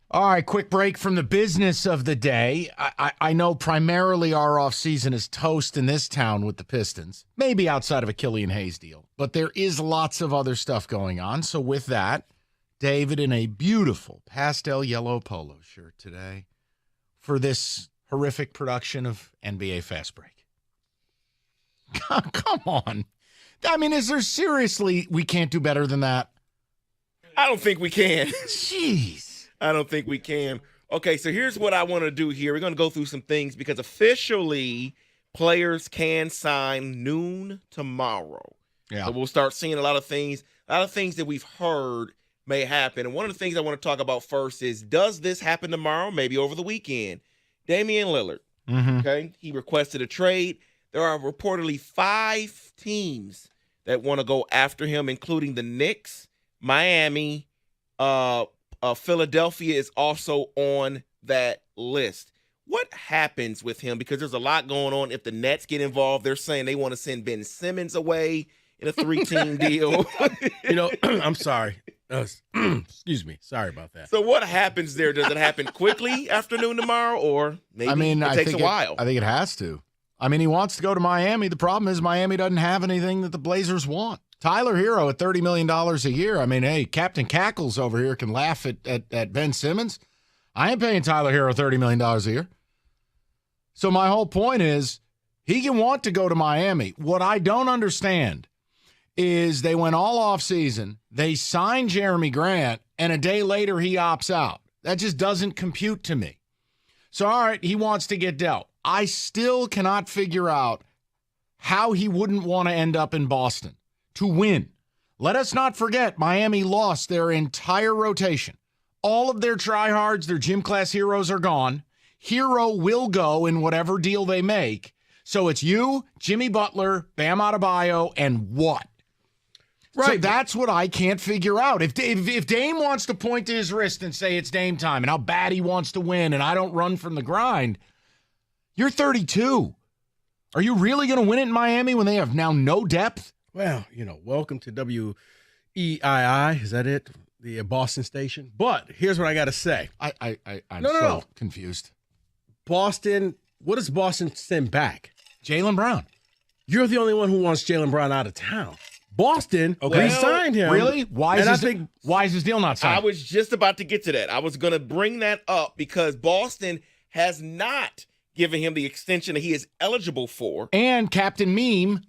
All right, quick break from the business of the day. I know primarily our offseason is toast in this town with the Pistons, maybe outside of a Killian Hayes deal, but there is lots of other stuff going on. So with that, David in a beautiful pastel yellow polo shirt today for this horrific production of NBA Fast Break. Come on. I mean, is there seriously, we can't do better than that? I don't think we can. Jeez. I don't think we can. Okay, so here's what I want to do here. We're going to go through some things because officially players can sign noon tomorrow. Yeah. So we'll start seeing a lot of things that we've heard may happen. And one of the things I want to talk about first is, does this happen tomorrow? Maybe over the weekend. Damian Lillard, okay, he requested a trade. There are reportedly 5 teams that want to go after him, including the Knicks, Miami, Philadelphia is also on that list. What happens with him? Because there's a lot going on. If the Nets get involved, they're saying they want to send Ben Simmons away in a 3-team deal. I'm sorry. Excuse me. Sorry about that. So what happens there? Does it happen quickly afternoon tomorrow, or maybe it takes a while? I think it has to. I mean, he wants to go to Miami. The problem is Miami doesn't have anything that the Blazers want. Tyler Hero at $30 million a year. I mean, hey, Captain Cackles over here can laugh at Ben Simmons. I ain't paying Tyler Hero $30 million a year. So my whole point is he can want to go to Miami. What I don't understand is they went all off season. They signed Jeremy Grant, and a day later he opts out. That just doesn't compute to me. So, all right, he wants to get dealt. I still cannot figure out how he wouldn't want to end up in Boston to win. Let us not forget, Miami lost their entire rotation. All of their tryhards, their gym class heroes are gone. Hero will go in whatever deal they make. So it's you, Jimmy Butler, Bam Adebayo, and what? Right. So that's what I can't figure out. If Dame wants to point to his wrist and say it's Dame time and how bad he wants to win and I don't run from the grind, you're 32. Are you really going to win it in Miami when they have now no depth? Well, welcome to WEII. Is that it? The Boston station. But here's what I got to say. I'm so confused. Boston, what does Boston send back? Jaylen Brown. You're the only one who wants Jaylen Brown out of town. Boston, we signed him. Really? Why is his deal not signed? I was just about to get to that. I was going to bring that up because Boston has not given him the extension that he is eligible for. And Captain Meme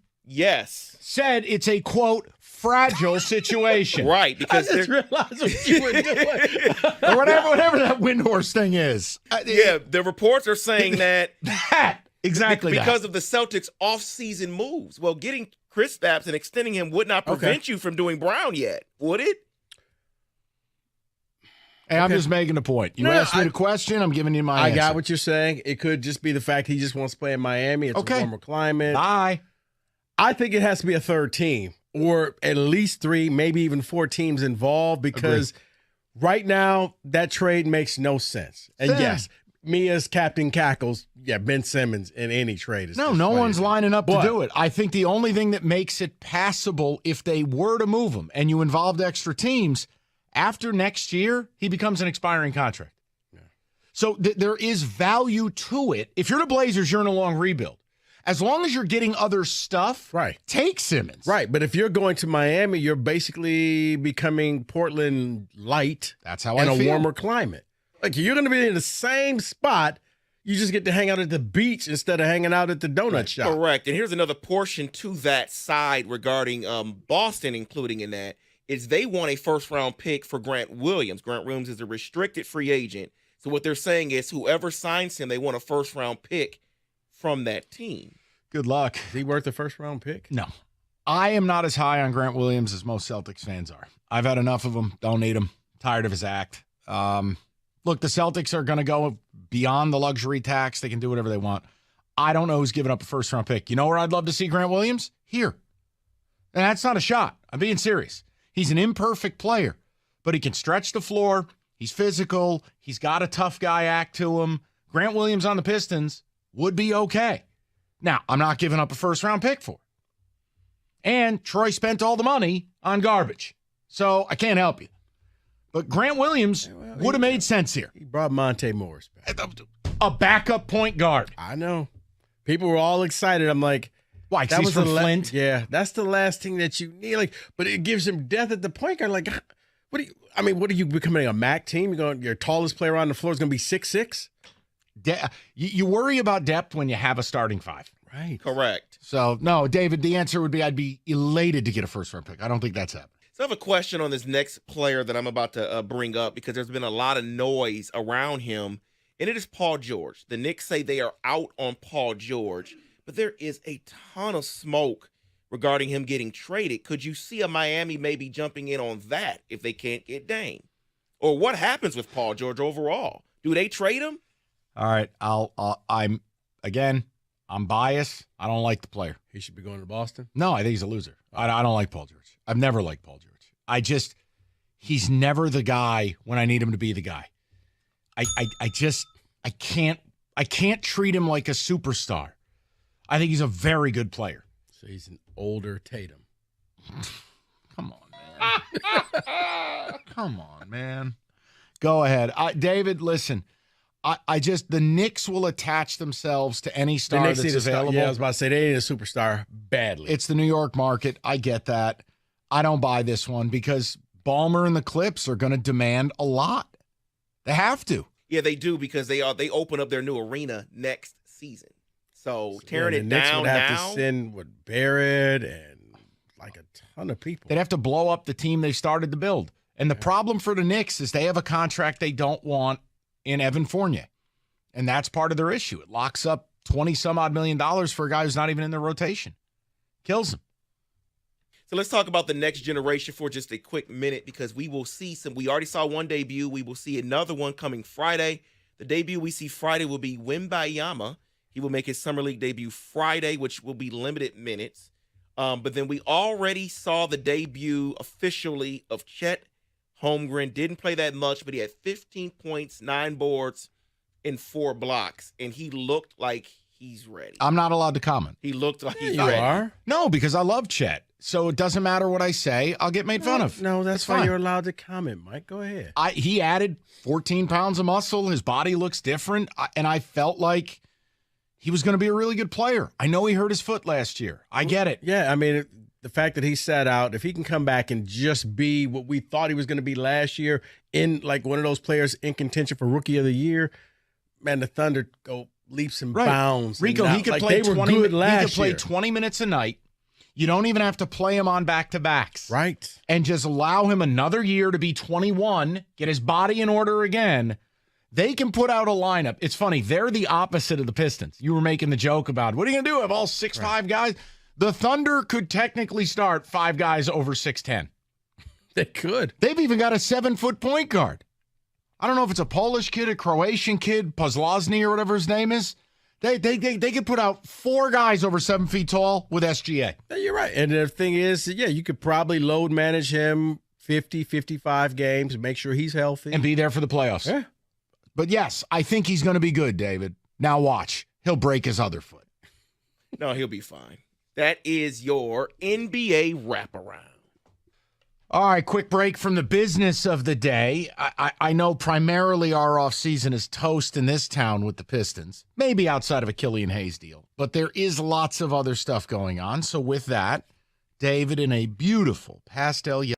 said it's a, quote, fragile situation. Right. Because I just realized what you were doing. Or whatever that Windhorse thing is. The reports are saying that. Exactly because of the Celtics' off-season moves. Well, getting Kristaps and extending him would not prevent you from doing Brown yet, would it? Hey, I'm just making a point. You asked me the question, I'm giving you my answer. I got what you're saying. It could just be the fact he just wants to play in Miami. It's a warmer climate. Bye. I think it has to be a third team, or at least 3, maybe even 4 teams involved, because right now that trade makes no sense. And yes, me as Captain Cackles, Ben Simmons in any trade is no one's lining up to do it. I think the only thing that makes it passable if they were to move him and you involved extra teams, after next year, he becomes an expiring contract. Yeah. So there is value to it. If you're the Blazers, you're in a long rebuild. As long as you're getting other stuff, take Simmons. Right, but if you're going to Miami, you're basically becoming Portland light. That's how in I a feel. warmer climate. Like, you're going to be in the same spot. You just get to hang out at the beach instead of hanging out at the donut shop. Correct. And here's another portion to that side regarding Boston, including in that, is they want a first-round pick for Grant Williams. Grant Williams is a restricted free agent. So what they're saying is whoever signs him, they want a first-round pick from that team. Good luck. Is he worth a first-round pick? No. I am not as high on Grant Williams as most Celtics fans are. I've had enough of him. Don't need him. Tired of his act. Look, the Celtics are going to go beyond the luxury tax. They can do whatever they want. I don't know who's giving up a first-round pick. You know where I'd love to see Grant Williams? Here. And that's not a shot. I'm being serious. He's an imperfect player, but he can stretch the floor. He's physical. He's got a tough guy act to him. Grant Williams on the Pistons would be okay. Now, I'm not giving up a first-round pick for it. And Troy spent all the money on garbage. So I can't help you. But Grant Williams would have made sense here. He brought Monte Morris back. A backup point guard. I know. People were all excited. I'm like, why? Because he's from Flint? Yeah, that's the last thing that you need. Like, but it gives him depth at the point guard. Like, what are you becoming a MAC team? Your tallest player on the floor is going to be 6'6"? You worry about depth when you have a starting five. Right. Correct. So, no, David, the answer would be I'd be elated to get a first-round pick. I don't think that's happening. So I have a question on this next player that I'm about to bring up because there's been a lot of noise around him, and it is Paul George. The Knicks say they are out on Paul George, but there is a ton of smoke regarding him getting traded. Could you see a Miami maybe jumping in on that if they can't get Dame? Or what happens with Paul George overall? Do they trade him? All right, I'm biased. I don't like the player. He should be going to Boston? No, I think he's a loser. I don't like Paul George. I've never liked Paul George. He's never the guy when I need him to be the guy. I can't treat him like a superstar. I think he's a very good player. So he's an older Tatum. Come on, man. Come on, man. Go ahead. David, listen. The Knicks will attach themselves to any star that's available. Yeah, I was about to say they need a superstar badly. It's the New York market. I get that. I don't buy this one because Ballmer and the Clips are going to demand a lot. They have to. Yeah, they do because they open up their new arena next season. So tearing it down would have now. To send with Barrett and like a ton of people. They'd have to blow up the team they started to build. And the problem for the Knicks is they have a contract they don't want in Evan Fournier. And that's part of their issue. It locks up $20-some-odd million for a guy who's not even in their rotation. Kills him. So let's talk about the next generation for just a quick minute because we will see some. We already saw one debut. We will see another one coming Friday. The debut we see Friday will be Wembayama. He will make his Summer League debut Friday, which will be limited minutes. But then we already saw the debut officially of Chet Holmgren. Didn't play that much, but he had 15 points, 9 boards, and 4 blocks. And he looked like he's ready. I'm not allowed to comment. He looked like he's You ready. are? No, because I love Chet. So it doesn't matter what I say. I'll get made fun of. No, that's why fine. you're allowed to comment, Mike. Go ahead. He added 14 pounds of muscle. His body looks different. And I felt like he was going to be a really good player. I know he hurt his foot last year. I get it. Yeah, I mean, the fact that he sat out, if he can come back and just be what we thought he was going to be last year, in like one of those players in contention for Rookie of the Year, man, the Thunder go leaps and bounds. Rico, and he could like play they were 20 good He last could play year. 20 minutes a night. You don't even have to play him on back-to-backs. Right. And just allow him another year to be 21, get his body in order again. They can put out a lineup. It's funny. They're the opposite of the Pistons. You were making the joke about, what are you going to do? Have all 6'5" guys? The Thunder could technically start 5 guys over 6'10". They could. They've even got a 7-foot point guard. I don't know if it's a Polish kid, a Croatian kid, Pozlozny or whatever his name is. They could put out 4 guys over 7 feet tall with SGA. You're right. And the thing is, yeah, you could probably load manage him 50, 55 games and make sure he's healthy. And be there for the playoffs. Yeah. But yes, I think he's going to be good, David. Now watch. He'll break his other foot. No, he'll be fine. That is your NBA wraparound. All right, quick break from the business of the day. I know primarily our offseason is toast in this town with the Pistons, maybe outside of a Killian Hayes deal, but there is lots of other stuff going on. So with that, David, in a beautiful pastel yellow.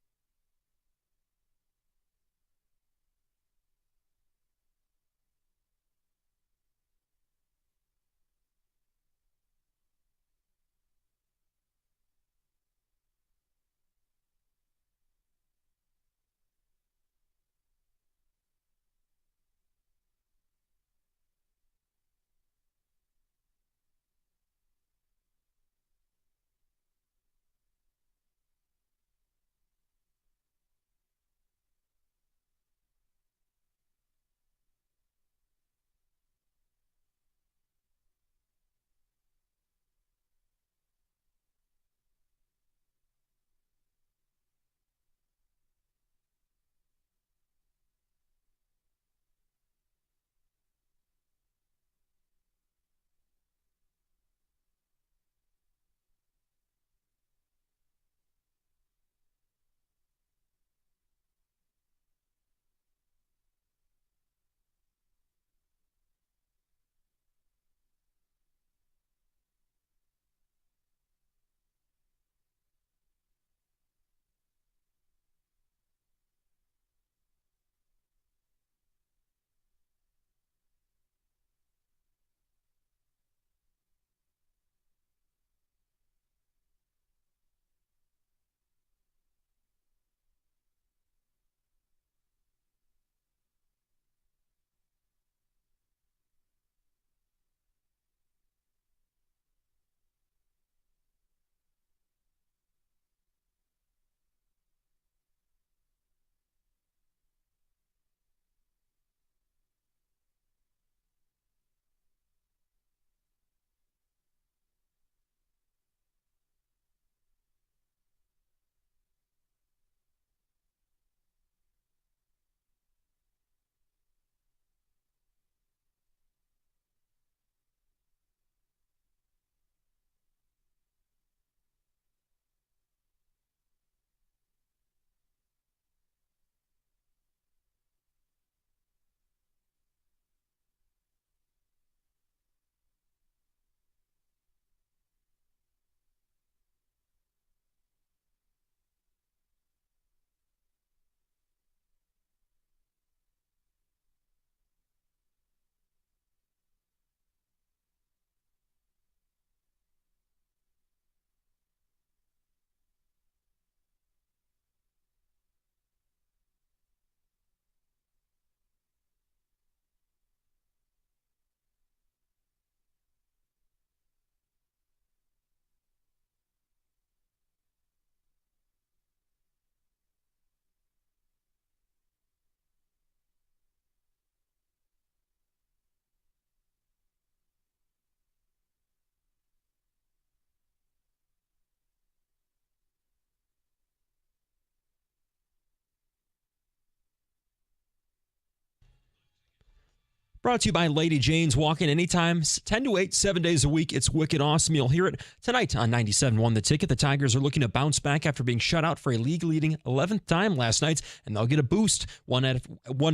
Brought to you by Lady Jane's. Walk in anytime, 10 to 8, 7 days a week. It's wicked awesome. You'll hear it tonight on 97.1 The Ticket. The Tigers are looking to bounce back after being shut out for a league-leading 11th time last night, and they'll get a boost one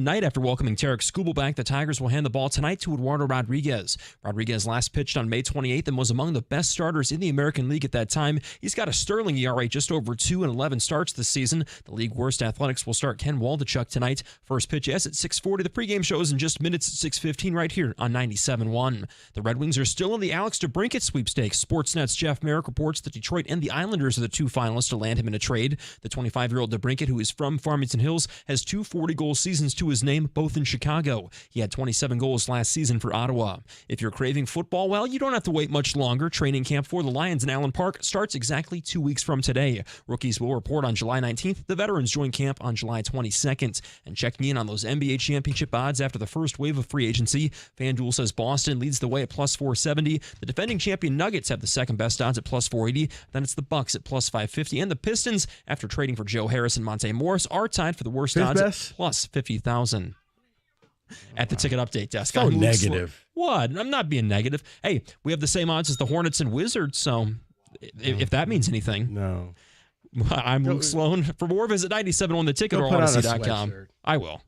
night after welcoming Tarek Skubal back. The Tigers will hand the ball tonight to Eduardo Rodriguez. Rodriguez last pitched on May 28th and was among the best starters in the American League at that time. He's got a sterling ERA just over 2 and 11 starts this season. The league worst Athletics will start Ken Waldichuk tonight. First pitch is at 6:40. The pregame show is in just minutes at 6:15 right here on 97.1. The Red Wings are still in the Alex DeBrincat sweepstakes. Sportsnet's Jeff Merrick reports that Detroit and the Islanders are the 2 finalists to land him in a trade. The 25-year-old DeBrincat, who is from Farmington Hills, has 2 40-goal seasons to his name, both in Chicago. He had 27 goals last season for Ottawa. If you're craving football, well, you don't have to wait much longer. Training camp for the Lions in Allen Park starts exactly 2 weeks from today. Rookies will report on July 19th. The veterans join camp on July 22nd. And checking in on those NBA championship odds after the first wave of free agency, FanDuel says Boston leads the way at plus 470. The defending champion Nuggets have the second best odds at plus 480. Then it's the Bucks at plus 550. And the Pistons, after trading for Joe Harris and Monte Morris, are tied for the worst odds at plus 50,000. At the ticket update desk. So negative. What? I'm not being negative. Hey, we have the same odds as the Hornets and Wizards, so if that means anything. No. I'm Luke Sloan. For more, visit 97ontheticket or Odyssey.com. I will.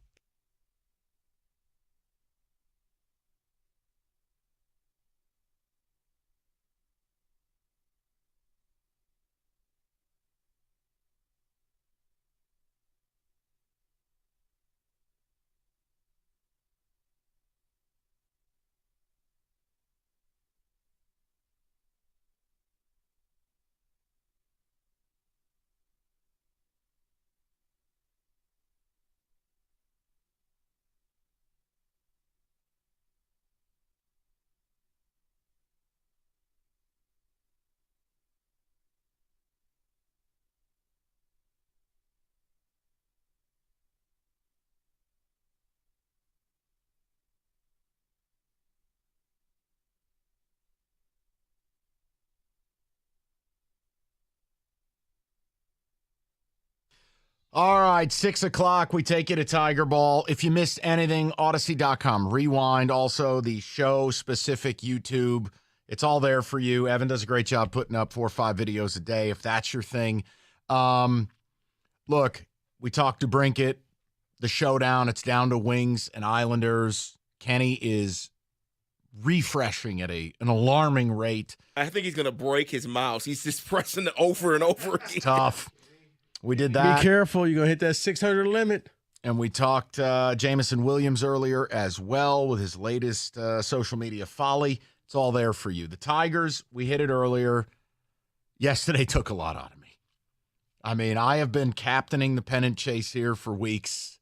All right, 6 o'clock, we take you to Tiger Ball. If you missed anything, Odyssey.com. Rewind, also the show-specific YouTube. It's all there for you. Evan does a great job putting up 4 or 5 videos a day, if that's your thing. Look, we talked to Brinkett, the showdown. It's down to Wings and Islanders. Kenny is refreshing at an alarming rate. I think he's going to break his mouse. He's just pressing it over and over again. It's tough. We did that. Be careful. You're going to hit that 600 limit. And we talked Jameson Williams earlier as well with his latest social media folly. It's all there for you. The Tigers, we hit it earlier. Yesterday took a lot out of me. I mean, I have been captaining the pennant chase here for weeks.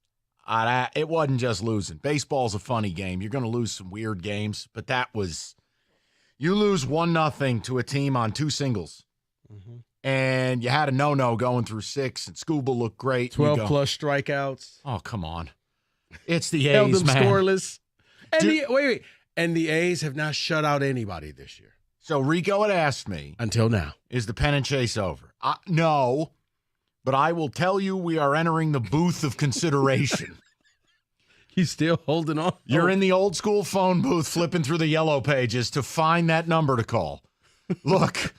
It wasn't just losing. Baseball's a funny game. You're going to lose some weird games, but that was – you lose 1-0 to a team on 2 singles. Mm-hmm. And you had a no-no going through 6, and Skubal looked great. 12-plus strikeouts. Oh, come on. It's the A's, Held them man. scoreless. And wait. And the A's have not shut out anybody this year. So Rico had asked me. Until now. Is the pennant chase over? No, but I will tell you we are entering the booth of consideration. He's still holding on. You're in the old school phone booth flipping through the yellow pages to find that number to call. Look.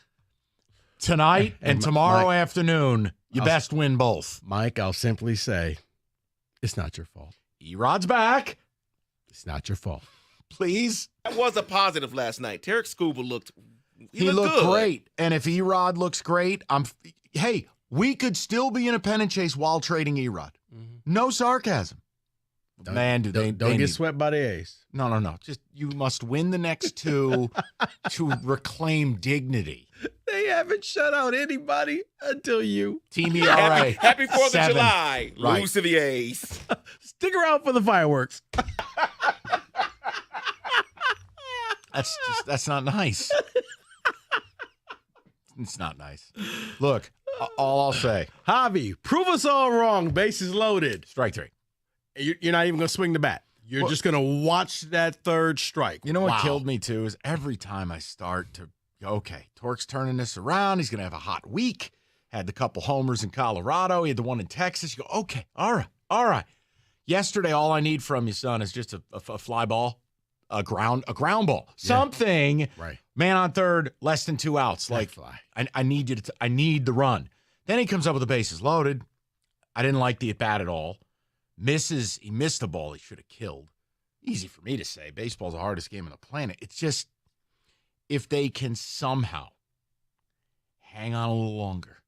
Tonight and tomorrow afternoon, you best win both. Mike, I'll simply say, it's not your fault. Erod's back. It's not your fault. Please. That was a positive last night. Tarek Skubal looked He looked good. Great. And if Erod looks great, hey, we could still be in a pennant chase while trading Erod. Mm-hmm. No sarcasm. Man, don't get swept by the A's. No. Just you must win the next 2 to reclaim dignity. They haven't shut out anybody until you. Team ERA. Happy 4th 7. of July. Right. Lose to the A's. Stick around for the fireworks. That's not nice. It's not nice. Look, all I'll say. Javi, prove us all wrong. Bases loaded. Strike 3. You're not even going to swing the bat. You're just going to watch that third strike. You know what killed me, too, is every time I start to, okay, Torque's turning this around. He's going to have a hot week. Had the couple homers in Colorado. He had the one in Texas. You go, okay, all right. Yesterday, all I need from you, son, is just a fly ball. a ground ball, something. Right. Man on third, less than 2 outs. Like I need you to. I need the run. Then he comes up with the bases loaded. I didn't like the at bat at all. He missed the ball he should have killed. Easy for me to say. Baseball's the hardest game on the planet. It's just if they can somehow hang on a little longer.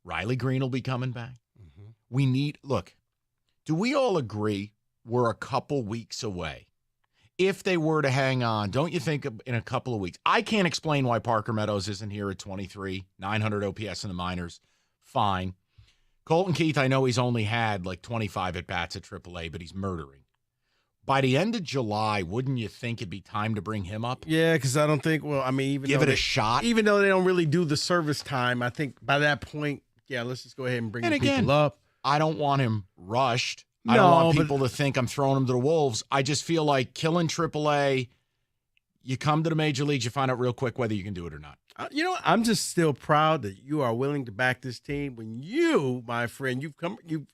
Riley Green will be coming back. Look, do we all agree we're a couple weeks away? If they were to hang on, don't you think in a couple of weeks? I can't explain why Parker Meadows isn't here at 23, 900 OPS in the minors. Fine. Colton Keith, I know he's only had like 25 at-bats at AAA, but he's murdering. By the end of July, wouldn't you think it'd be time to bring him up? Yeah, because I don't think, even give it a shot. Even though they don't really do the service time, I think by that point, let's just go ahead and bring people up. I don't want him rushed. I don't want people to think I'm throwing him to the wolves. I just feel like killing AAA, you come to the major leagues, you find out real quick whether you can do it or not. I'm just still proud that you are willing to back this team when you, my friend, you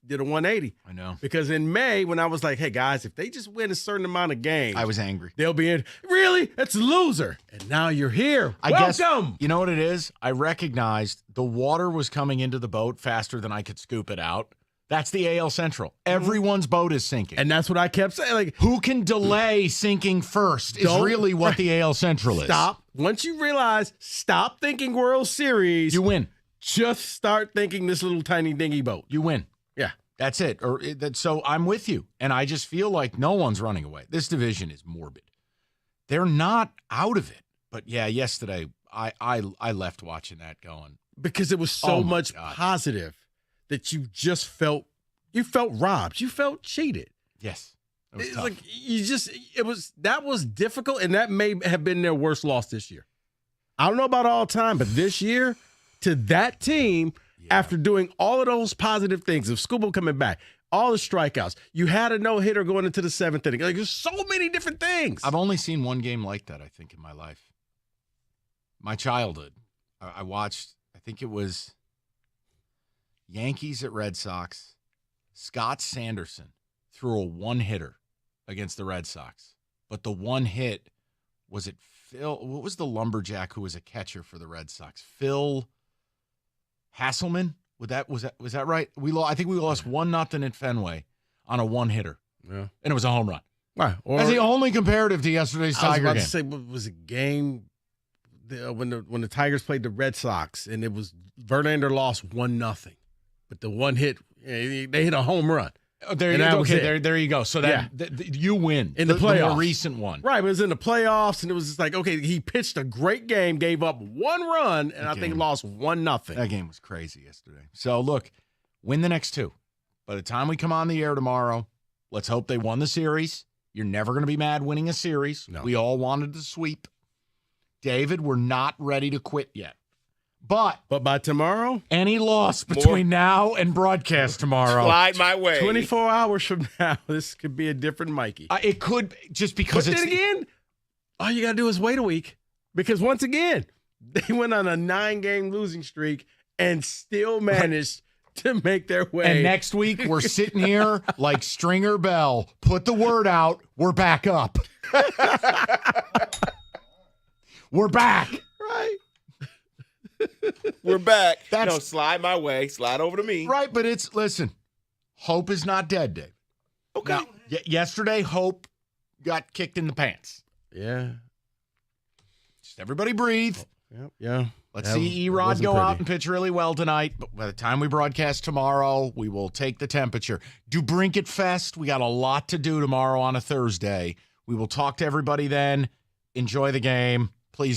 did a 180. I know. Because in May, when I was like, hey, guys, if they just win a certain amount of games. I was angry. They'll be in. Really? That's a loser. And now you're here. I Welcome. guess, you know what it is? I recognized the water was coming into the boat faster than I could scoop it out. That's the AL Central. Everyone's boat is sinking. And that's what I kept saying. Like, who can delay sinking first is really what the AL Central is. Stop. Once you realize, stop thinking World Series. You win. Just start thinking this little tiny dingy boat. You win. Yeah. That's it. So I'm with you. And I just feel like no one's running away. This division is morbid. They're not out of it. But yeah, yesterday I left watching that going. Because it was so much positive that you just felt robbed. You felt cheated. Yes. It's like that was difficult, and that may have been their worst loss this year. I don't know about all time, but this year to that team, after doing all of those positive things of Skubal coming back, all the strikeouts, you had a no-hitter going into the 7th inning. Like, there's so many different things. I've only seen one game like that, I think, in my life. My childhood. I watched, I think it was Yankees at Red Sox. Scott Sanderson threw a one-hitter against the Red Sox. But the one hit, was it Phil? What was the lumberjack who was a catcher for the Red Sox? Phil Hasselman? Was that right? I think we lost 1-0 at Fenway on a one-hitter. Yeah. And it was a home run. Right. That's the only comparative to yesterday's Tiger game. I was about to say, was a game when the Tigers played the Red Sox, and it was Verlander lost 1-0. But the one hit, they hit a home run. Oh, there you go. So that you win in the playoffs. The more recent one. Right, but it was in the playoffs, and it was just like, okay, he pitched a great game, gave up one run, and I think lost 1-0. That game was crazy yesterday. So, look, win the next two. By the time we come on the air tomorrow, let's hope they won the series. You're never going to be mad winning a series. No. We all wanted to sweep. David, we're not ready to quit yet. But by tomorrow, any loss between now and broadcast tomorrow, slide my way. 24 hours from now, this could be a different Mikey. It could, just because but then again, all you got to do is wait a week. Because once again, they went on a 9-game losing streak and still managed to make their way. And next week, we're sitting here like Stringer Bell. Put the word out. We're back up. We're back. Right. We're back. Slide my way. Slide over to me. Right, but listen, hope is not dead, Dave. Okay. Now, yesterday, hope got kicked in the pants. Yeah. Just everybody breathe. Yep. Yeah. Let's see Erod go out and pitch really well tonight. But by the time we broadcast tomorrow, we will take the temperature. DeBrincat Fest. We got a lot to do tomorrow on a Thursday. We will talk to everybody then. Enjoy the game.